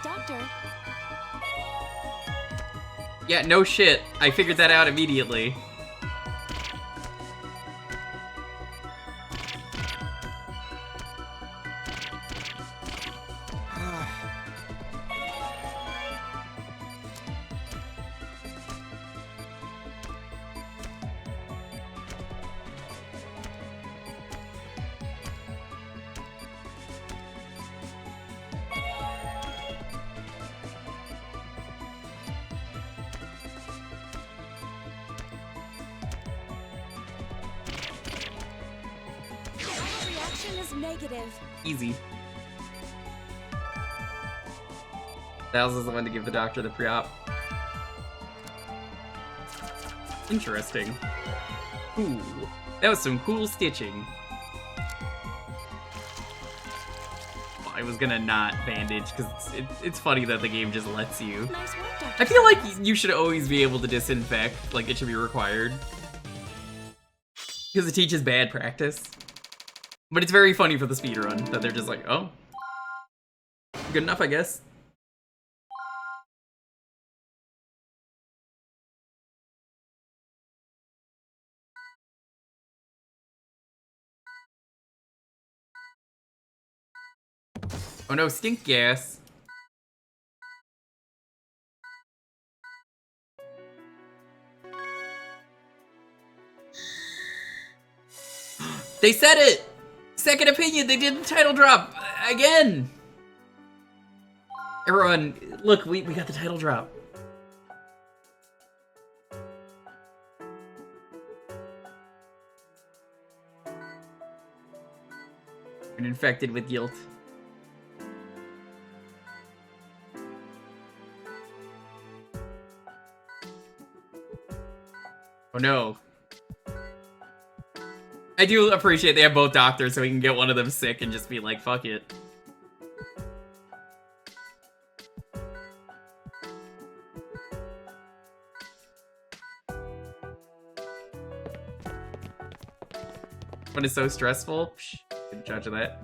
Doctor, Yeah, no shit. I figured that out immediately. reaction is negative. Easy. Thals is the one to give the doctor the pre-op. Interesting. Ooh, that was some cool stitching. I was gonna not bandage, because it's funny that the game just lets you. Nice work, Dr. I feel like you should always be able to disinfect, like it should be required. Because it teaches bad practice. But it's very funny for the speedrun that they're just like, oh. Good enough, I guess. Oh no, stink gas. They said it! Second opinion, they did the title drop! Again! Everyone, look, we got the title drop. And infected with guilt. Oh no. I do appreciate they have both doctors so we can get one of them sick and just be like, fuck it. When it's so stressful, psh, good judge of that.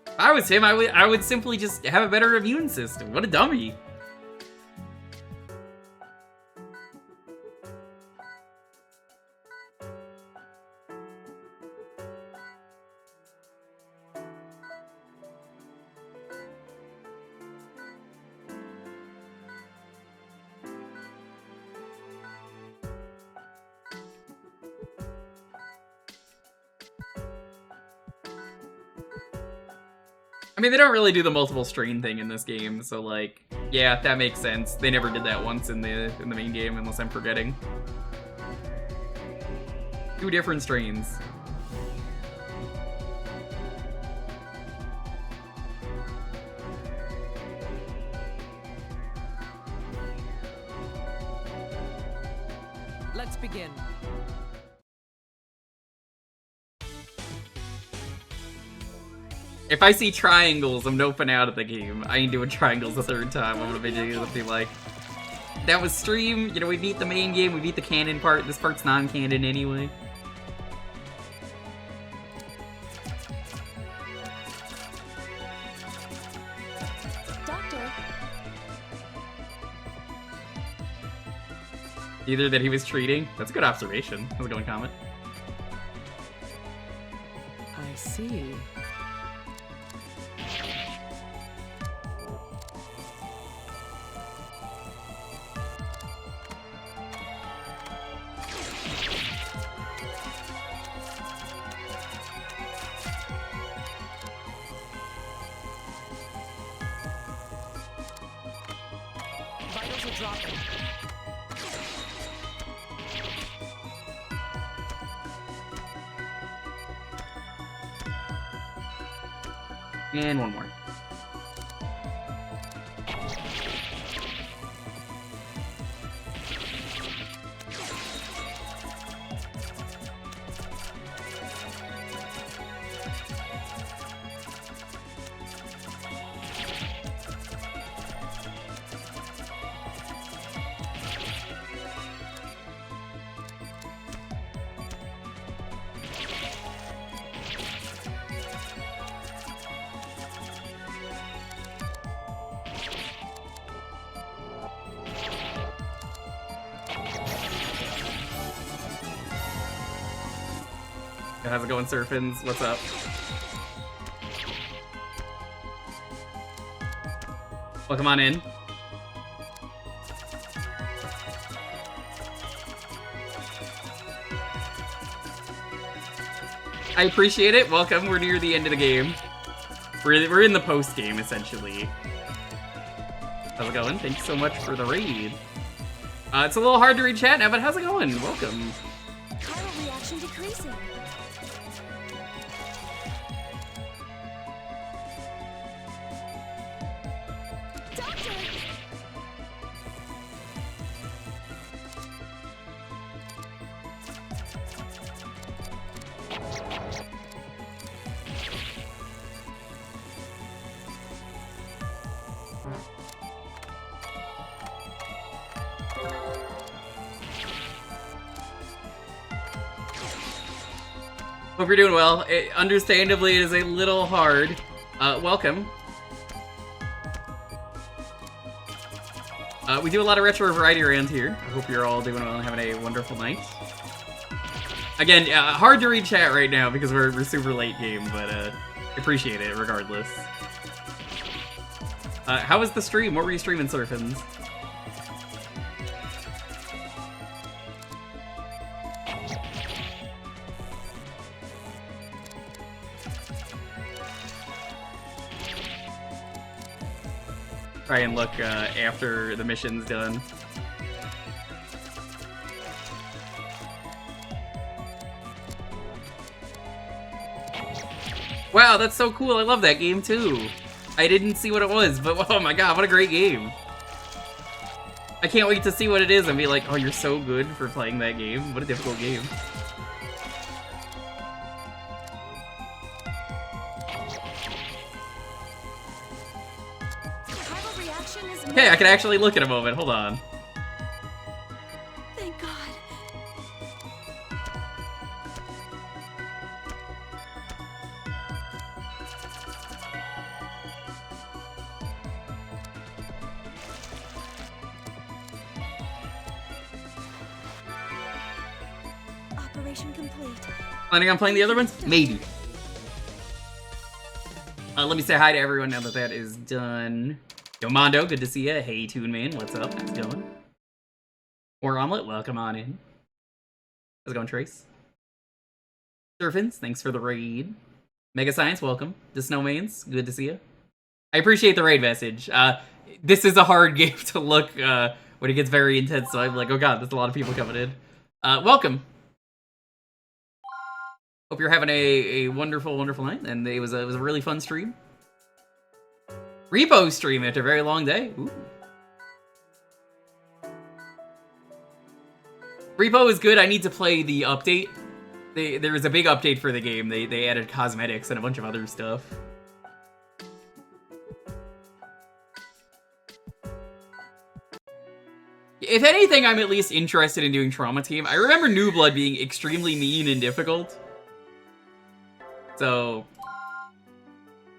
If I was him, I would simply just have a better immune system. What a dummy. I mean, they don't really do the multiple strain thing in this game, so like, yeah, that makes sense. They never did that once in the main game, unless I'm forgetting. 2 different strains. Let's begin. If I see triangles, I'm noping out of the game. I ain't doing triangles a third time. I'm gonna be like, that was stream, you know, we beat the main game, we beat the canon part, this part's non-canon anyway. Doctor, Either that he was treating. That's a good observation. How's it going, Comet? I see. Vitals are dropping. And one more. How's it going, Surfins? What's up? Welcome on in. I appreciate it. Welcome. We're near the end of the game. We're in the post game essentially. How's it going? Thanks so much for the raid. It's a little hard to read chat now, but how's it going? Welcome. viral reaction decreasing. Doctor, Hope you're doing well. Understandably, it is a little hard. Welcome. We do a lot of retro variety around here. I hope you're all doing well and having a wonderful night. Again, hard to read chat right now because we're super late game, but appreciate it regardless. How was the stream? What were you streaming, Surfins? Try and look after the mission's done. Wow, that's so cool. I love that game too. I didn't see what it was, but oh my god, what a great game. I can't wait to see what it is and be like, oh, you're so good for playing that game. What a difficult game. Okay, I can actually look at a moment. Hold on. Thank God. Operation complete. Planning on playing the other ones? Maybe. Let me say hi to everyone now that that is done. Yo, Mondo, good to see ya. Hey, Toon Man, what's up? How's it going? Or Omelet, welcome on in. How's it going, Trace? Surfins, thanks for the raid. Mega Science, welcome. The Snowmans, good to see ya. I appreciate the raid message. This is a hard game to look when it gets very intense, so I'm like, oh god, there's a lot of people coming in. Welcome. Hope you're having a wonderful, wonderful night, and it was a really fun stream. Repo stream after a very long day. Ooh. Repo is good. I need to play the update. There was a big update for the game. They added cosmetics and a bunch of other stuff. If anything, I'm at least interested in doing Trauma Team. I remember New Blood being extremely mean and difficult. So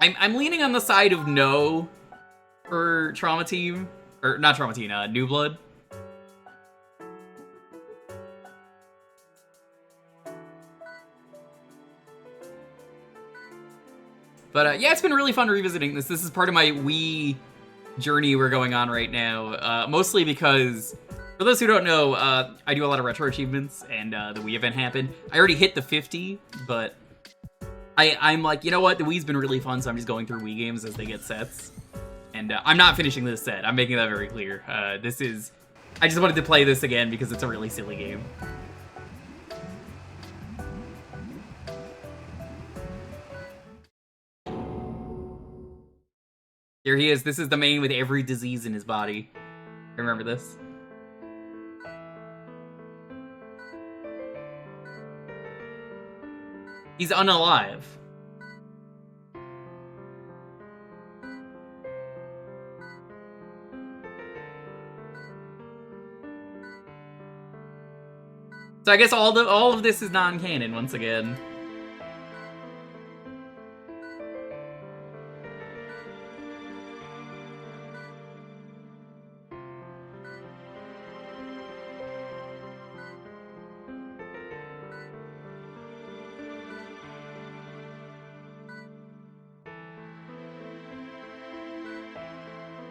I'm leaning on the side of no for Trauma Team. Or not Trauma Team, New Blood. But yeah, it's been really fun revisiting this. This is part of my Wii journey we're going on right now. Mostly because, for those who don't know, I do a lot of retro achievements, and the Wii event happened. I already hit the 50, but I'm like, you know what? The Wii's been really fun, so I'm just going through Wii games as they get sets. And I'm not finishing this set. I'm making that very clear. I just wanted to play this again because it's a really silly game. Here he is. This is the man with every disease in his body. Remember this? He's unalive. So I guess all of this is non-canon once again.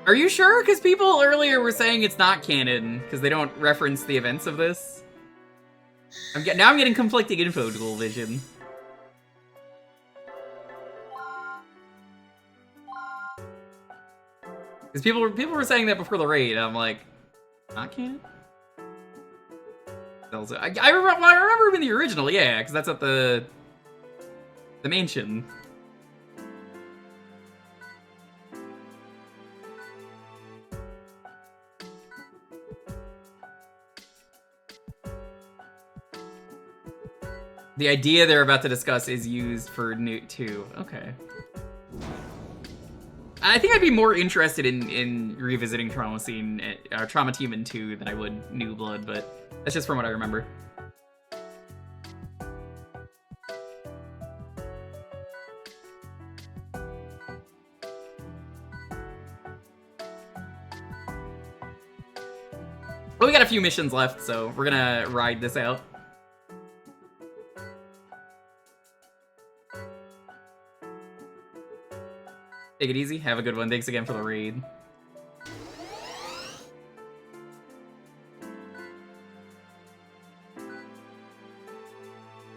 Are you sure? Because people earlier were saying it's not canon because they don't reference the events of this. Now I'm getting conflicting info, Dual Vision. Because people were saying that before the raid, and I'm like, not canon? Also, I remember him in the original, yeah, because that's at the mansion. The idea they're about to discuss is used for Newt 2. Okay. I think I'd be more interested in revisiting Trauma Team in 2 than I would New Blood, but that's just from what I remember. But we got a few missions left, so we're gonna ride this out. Take it easy. Have a good one. Thanks again for the raid.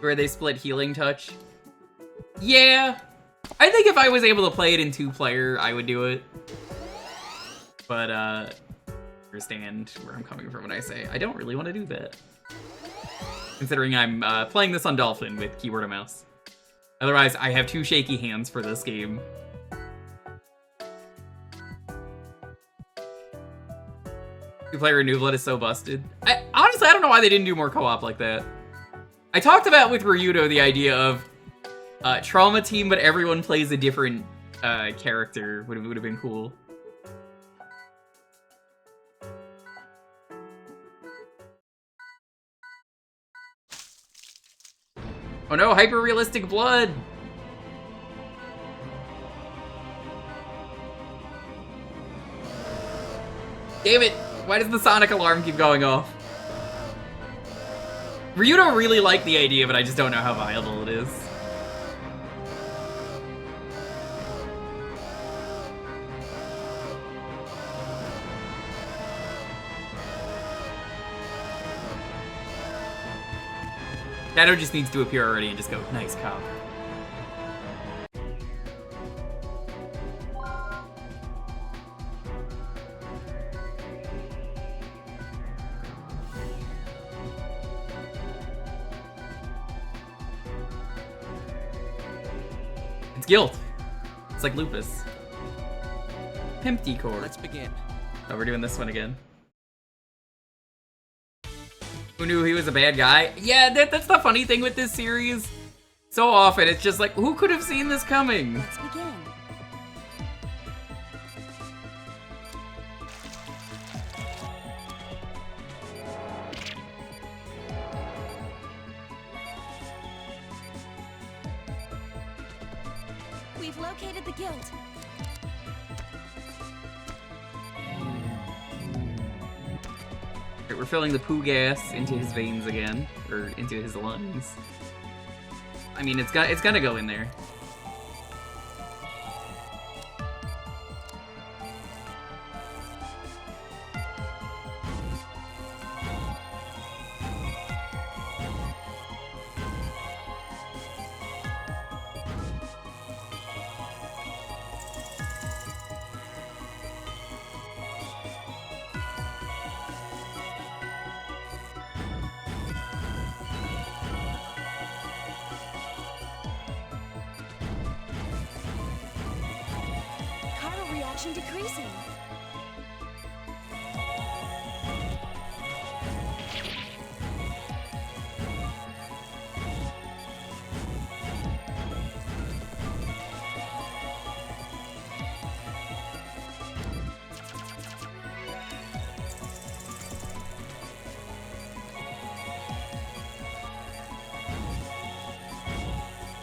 Where they split healing touch. Yeah. I think if I was able to play it in 2-player, I would do it. But, understand where I'm coming from when I say I don't really want to do that. Considering I'm playing this on Dolphin with keyboard and mouse. Otherwise, I have 2 shaky hands for this game. Two-player New Blood is so busted. Honestly, I don't know why they didn't do more co-op like that. I talked about with Ryudo the idea of Trauma Team, but everyone plays a different character. Would have been cool. Oh no, hyper-realistic blood! Damn it! Why does the Sonic alarm keep going off? Ryudo really liked the idea, but I just don't know how viable it is. Shadow just needs to appear already and just go, nice cop. It's guilt. It's like lupus. Pimp decor. Let's begin. Oh, we're doing this one again. Who knew he was a bad guy? Yeah, that's the funny thing with this series. So often, it's just like, who could have seen this coming? Let's begin. We've located the guild. Right, we're filling the poo gas into his veins again, or into his lungs. I mean, it's gonna go in there. Decreasing.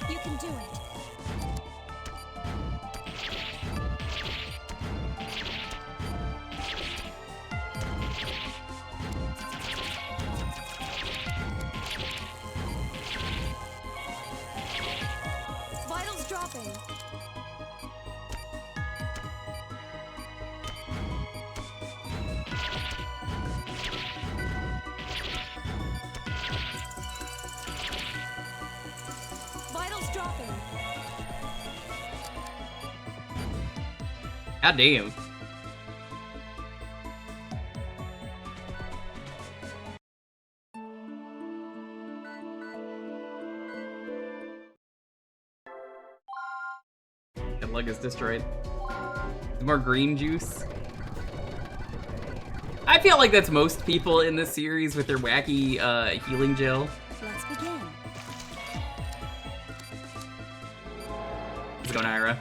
You can do it. Dropping. Vitals dropping. God damn. Lug is destroyed. More green juice. I feel like that's most people in this series with their wacky healing gel. Let's begin. Let's go, Naira.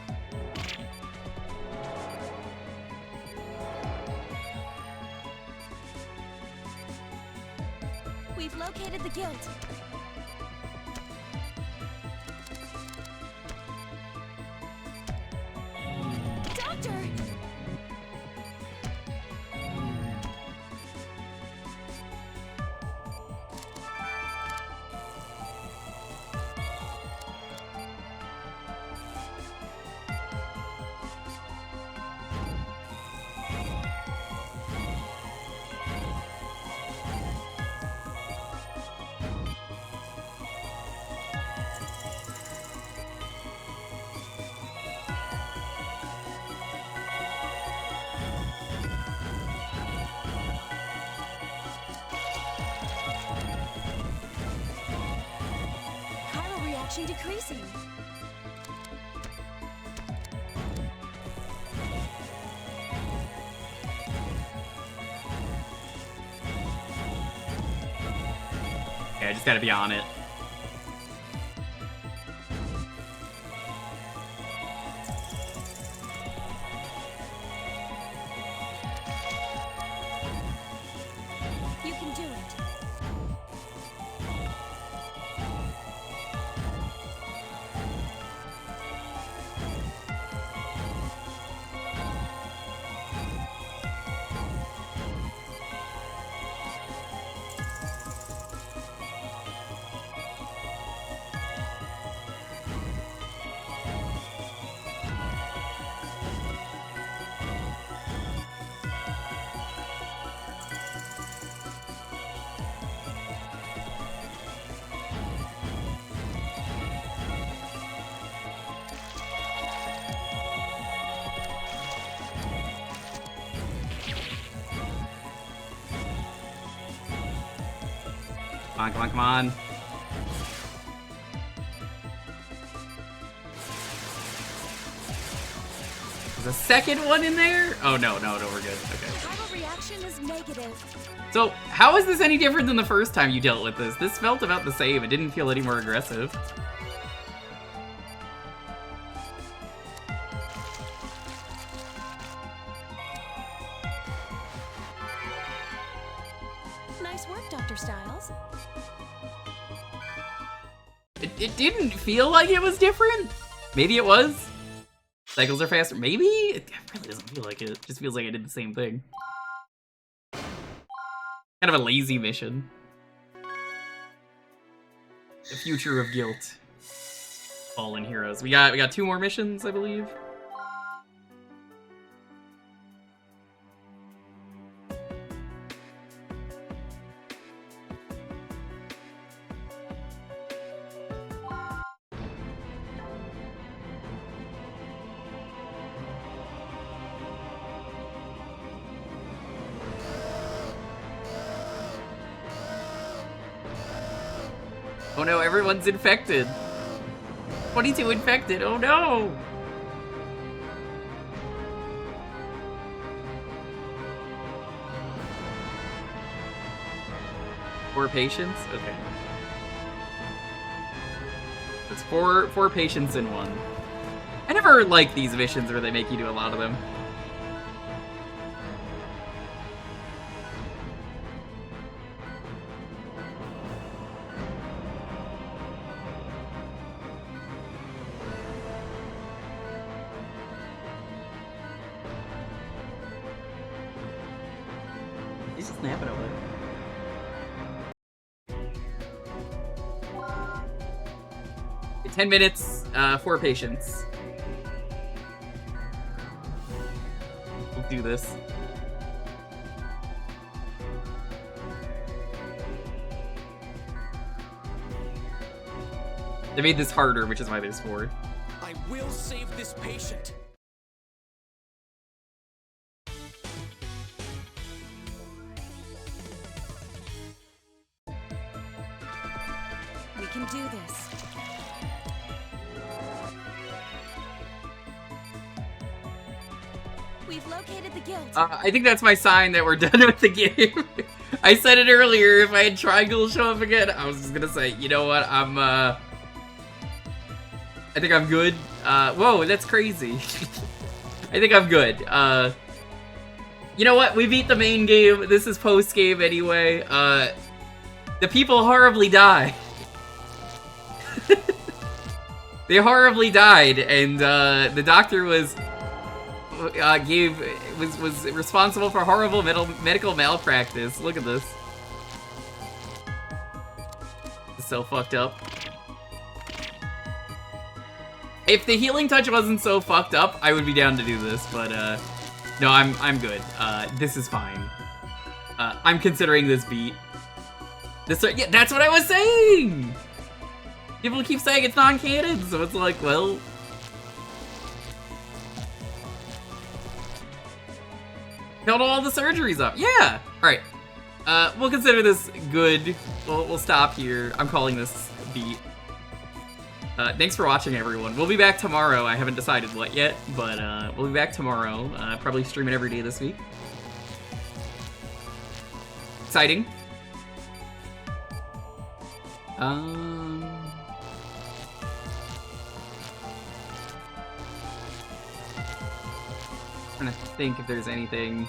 We've located the guild. reaction decreasing. Okay, I just gotta be on it. You can do it. Come on, come on, come on. There's a second one in there? Oh, no, we're good. Okay. Vital reaction is negative. So, how is this any different than the first time you dealt with this? This felt about the same. It didn't feel any more aggressive. Nice work, Dr. Styles. It didn't feel like it was different. Maybe it was. Cycles are faster. Maybe? It really doesn't feel like it. It just feels like I did the same thing. Kind of a lazy mission. The future of guilt. Fallen heroes. We got 2 more missions, I believe. Oh no, everyone's infected. 22 infected, oh no! Four patients? Okay. It's four patients in one. I never like these missions where they make you do a lot of them. He's just snapping over there. 10 minutes, 4 patients. We'll do this. They made this harder, which is why there's 4. I will save this patient. We can do this. We've located the guild. I think that's my sign that we're done with the game. I said it earlier, if I had Triangle show up again, I was just gonna say, you know what, I think I'm good. Whoa, that's crazy. I think I'm good. You know what, we beat the main game, this is post-game anyway. The people horribly died. They horribly died, and the doctor was responsible for horrible medical malpractice. Look at this. It's so fucked up. If the healing touch wasn't so fucked up, I would be down to do this, but no, I'm good. This is fine. I'm considering this beat. Yeah, that's what I was saying! People keep saying it's non-canon, so it's like, well... Held all the surgeries up. Yeah! Alright. We'll consider this good. We'll stop here. I'm calling this beat. Thanks for watching, everyone. We'll be back tomorrow. I haven't decided what yet, but we'll be back tomorrow. Probably streaming every day this week. Exciting. Trying to think if there's anything.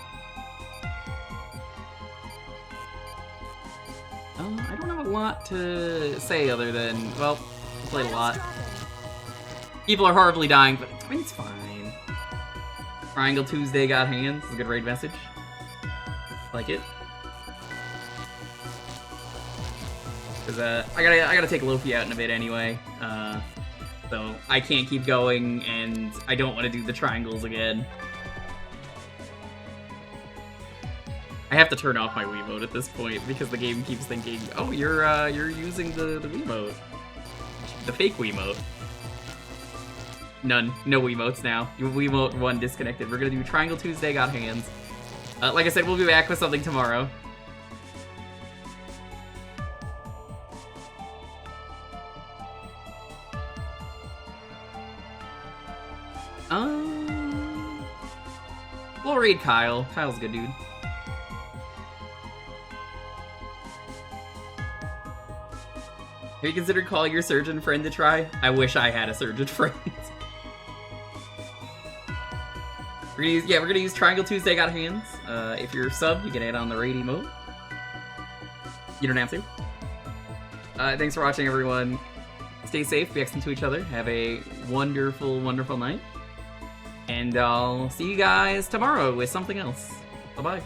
I don't have a lot to say other than, well, I played a lot. People are horribly dying, but it's fine. Triangle Tuesday got hands. It's a good raid message. Like it. Cause I gotta take Lofi out in a bit anyway. So I can't keep going, and I don't want to do the triangles again. I have to turn off my Wiimote at this point because the game keeps thinking, "Oh, you're using the Wiimote, the fake Wiimote." No Wiimotes now. Wiimote 1 disconnected. We're gonna do Triangle Tuesday got hands. Like I said, we'll be back with something tomorrow. We'll raid Kyle. Kyle's a good dude. Have you considered calling your surgeon friend to try? I wish I had a surgeon friend. We're gonna use Triangle Tuesday got hands. If you're sub, you can add on the raid emote. You don't have to. Thanks for watching, everyone. Stay safe, be excellent to each other. Have a wonderful, wonderful night. And I'll see you guys tomorrow with something else. Bye-bye.